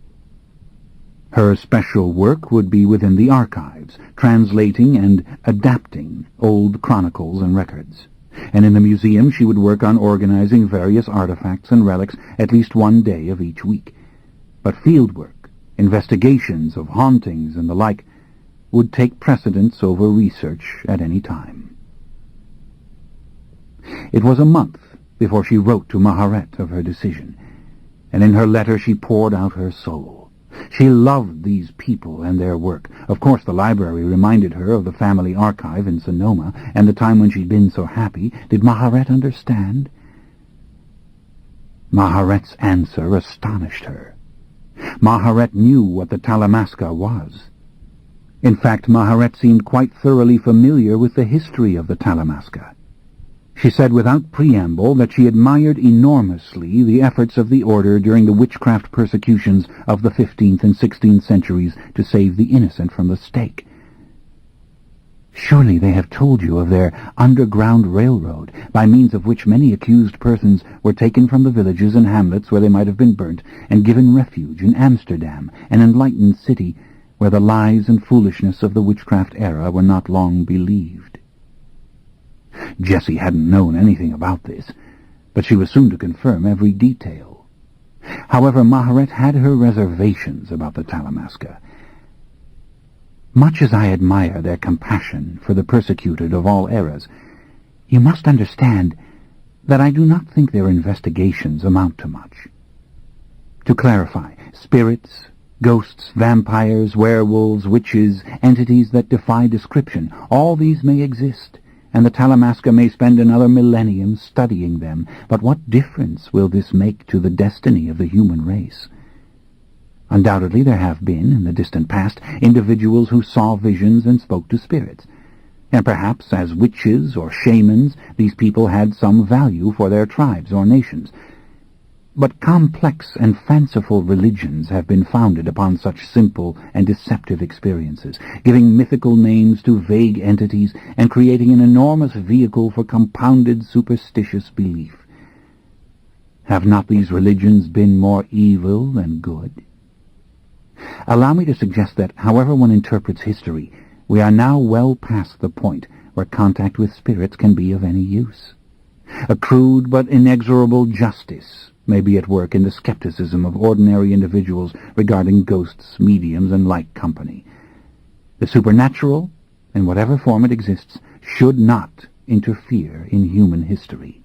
Her special work would be within the archives, translating and adapting old chronicles and records. And in the museum she would work on organizing various artifacts and relics at least 1 day of each week. But fieldwork, investigations of hauntings and the like, would take precedence over research at any time. It was a month before she wrote to Maharet of her decision, and in her letter she poured out her soul. She loved these people and their work. Of course, the library reminded her of the family archive in Sonoma and the time when she'd been so happy. Did Maharet understand? Maharet's answer astonished her. Maharet knew what the Talamasca was. In fact, Maharet seemed quite thoroughly familiar with the history of the Talamasca. She said without preamble that she admired enormously the efforts of the order during the witchcraft persecutions of the 15th and 16th centuries to save the innocent from the stake. Surely they have told you of their underground railroad, by means of which many accused persons were taken from the villages and hamlets where they might have been burnt, and given refuge in Amsterdam, an enlightened city where the lies and foolishness of the witchcraft era were not long believed. Jessie hadn't known anything about this, but she was soon to confirm every detail. However, Maharet had her reservations about the Talamasca. Much as I admire their compassion for the persecuted of all eras, you must understand that I do not think their investigations amount to much. To clarify, spirits, ghosts, vampires, werewolves, witches, entities that defy description, all these may exist, and the Talamasca may spend another millennium studying them, but what difference will this make to the destiny of the human race? Undoubtedly there have been, in the distant past, individuals who saw visions and spoke to spirits, and perhaps as witches or shamans these people had some value for their tribes or nations. But complex and fanciful religions have been founded upon such simple and deceptive experiences, giving mythical names to vague entities and creating an enormous vehicle for compounded superstitious belief. Have not these religions been more evil than good? Allow me to suggest that, however one interprets history, we are now well past the point where contact with spirits can be of any use. A crude but inexorable justice may be at work in the skepticism of ordinary individuals regarding ghosts, mediums, and like company. The supernatural, in whatever form it exists, should not interfere in human history.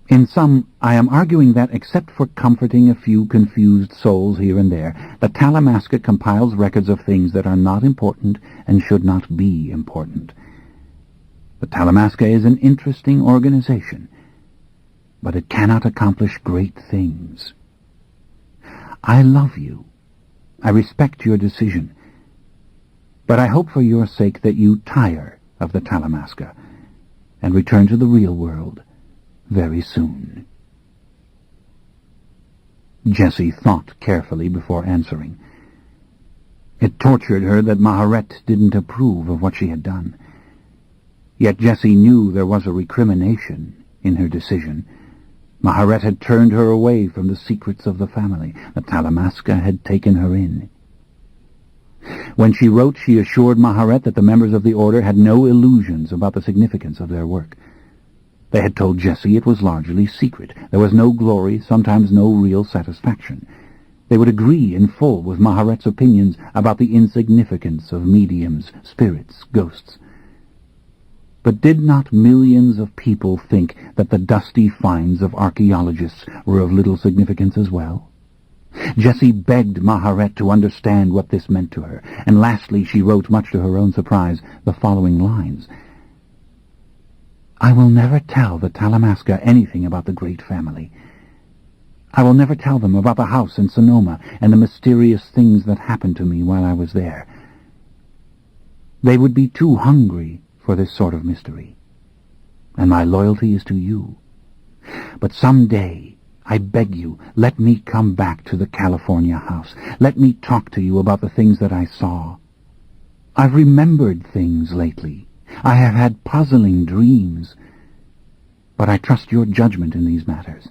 In sum, I am arguing that, except for comforting a few confused souls here and there, the Talamasca compiles records of things that are not important and should not be important. The Talamasca is an interesting organization, but it cannot accomplish great things. I love you. I respect your decision, but I hope for your sake that you tire of the Talamasca and return to the real world very soon. Jessie thought carefully before answering. It tortured her that Maharet didn't approve of what she had done. Yet Jessie knew there was a recrimination in her decision. Maharet had turned her away from the secrets of the family. The Talamasca had taken her in. When she wrote, she assured Maharet that the members of the order had no illusions about the significance of their work. They had told Jessie it was largely secret. There was no glory, sometimes no real satisfaction. They would agree in full with Maharet's opinions about the insignificance of mediums, spirits, ghosts. But did not millions of people think that the dusty finds of archaeologists were of little significance as well? Jessie begged Maharet to understand what this meant to her, and lastly she wrote, much to her own surprise, the following lines. I will never tell the Talamasca anything about the great family. I will never tell them about the house in Sonoma and the mysterious things that happened to me while I was there. They would be too hungry for this sort of mystery, and my loyalty is to you. But some day, I beg you, let me come back to the California house. Let me talk to you about the things that I saw. I've remembered things lately. I have had puzzling dreams. But I trust your judgment in these matters.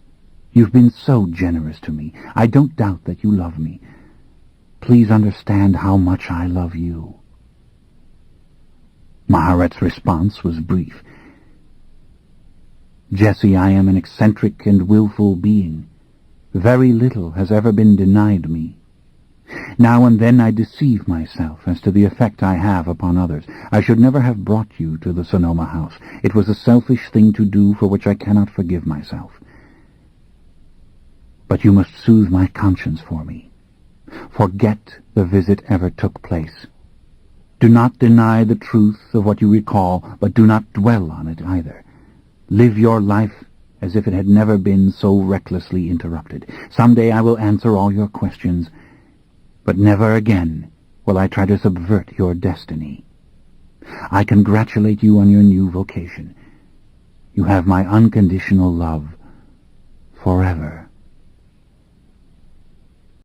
You've been so generous to me. I don't doubt that you love me. Please understand how much I love you. Maharet's response was brief. Jessie, I am an eccentric and willful being. Very little has ever been denied me. Now and then I deceive myself as to the effect I have upon others. I should never have brought you to the Sonoma house. It was a selfish thing to do for which I cannot forgive myself. But you must soothe my conscience for me. Forget the visit ever took place. Do not deny the truth of what you recall, but do not dwell on it either. Live your life as if it had never been so recklessly interrupted. Someday I will answer all your questions, but never again will I try to subvert your destiny. I congratulate you on your new vocation. You have my unconditional love forever.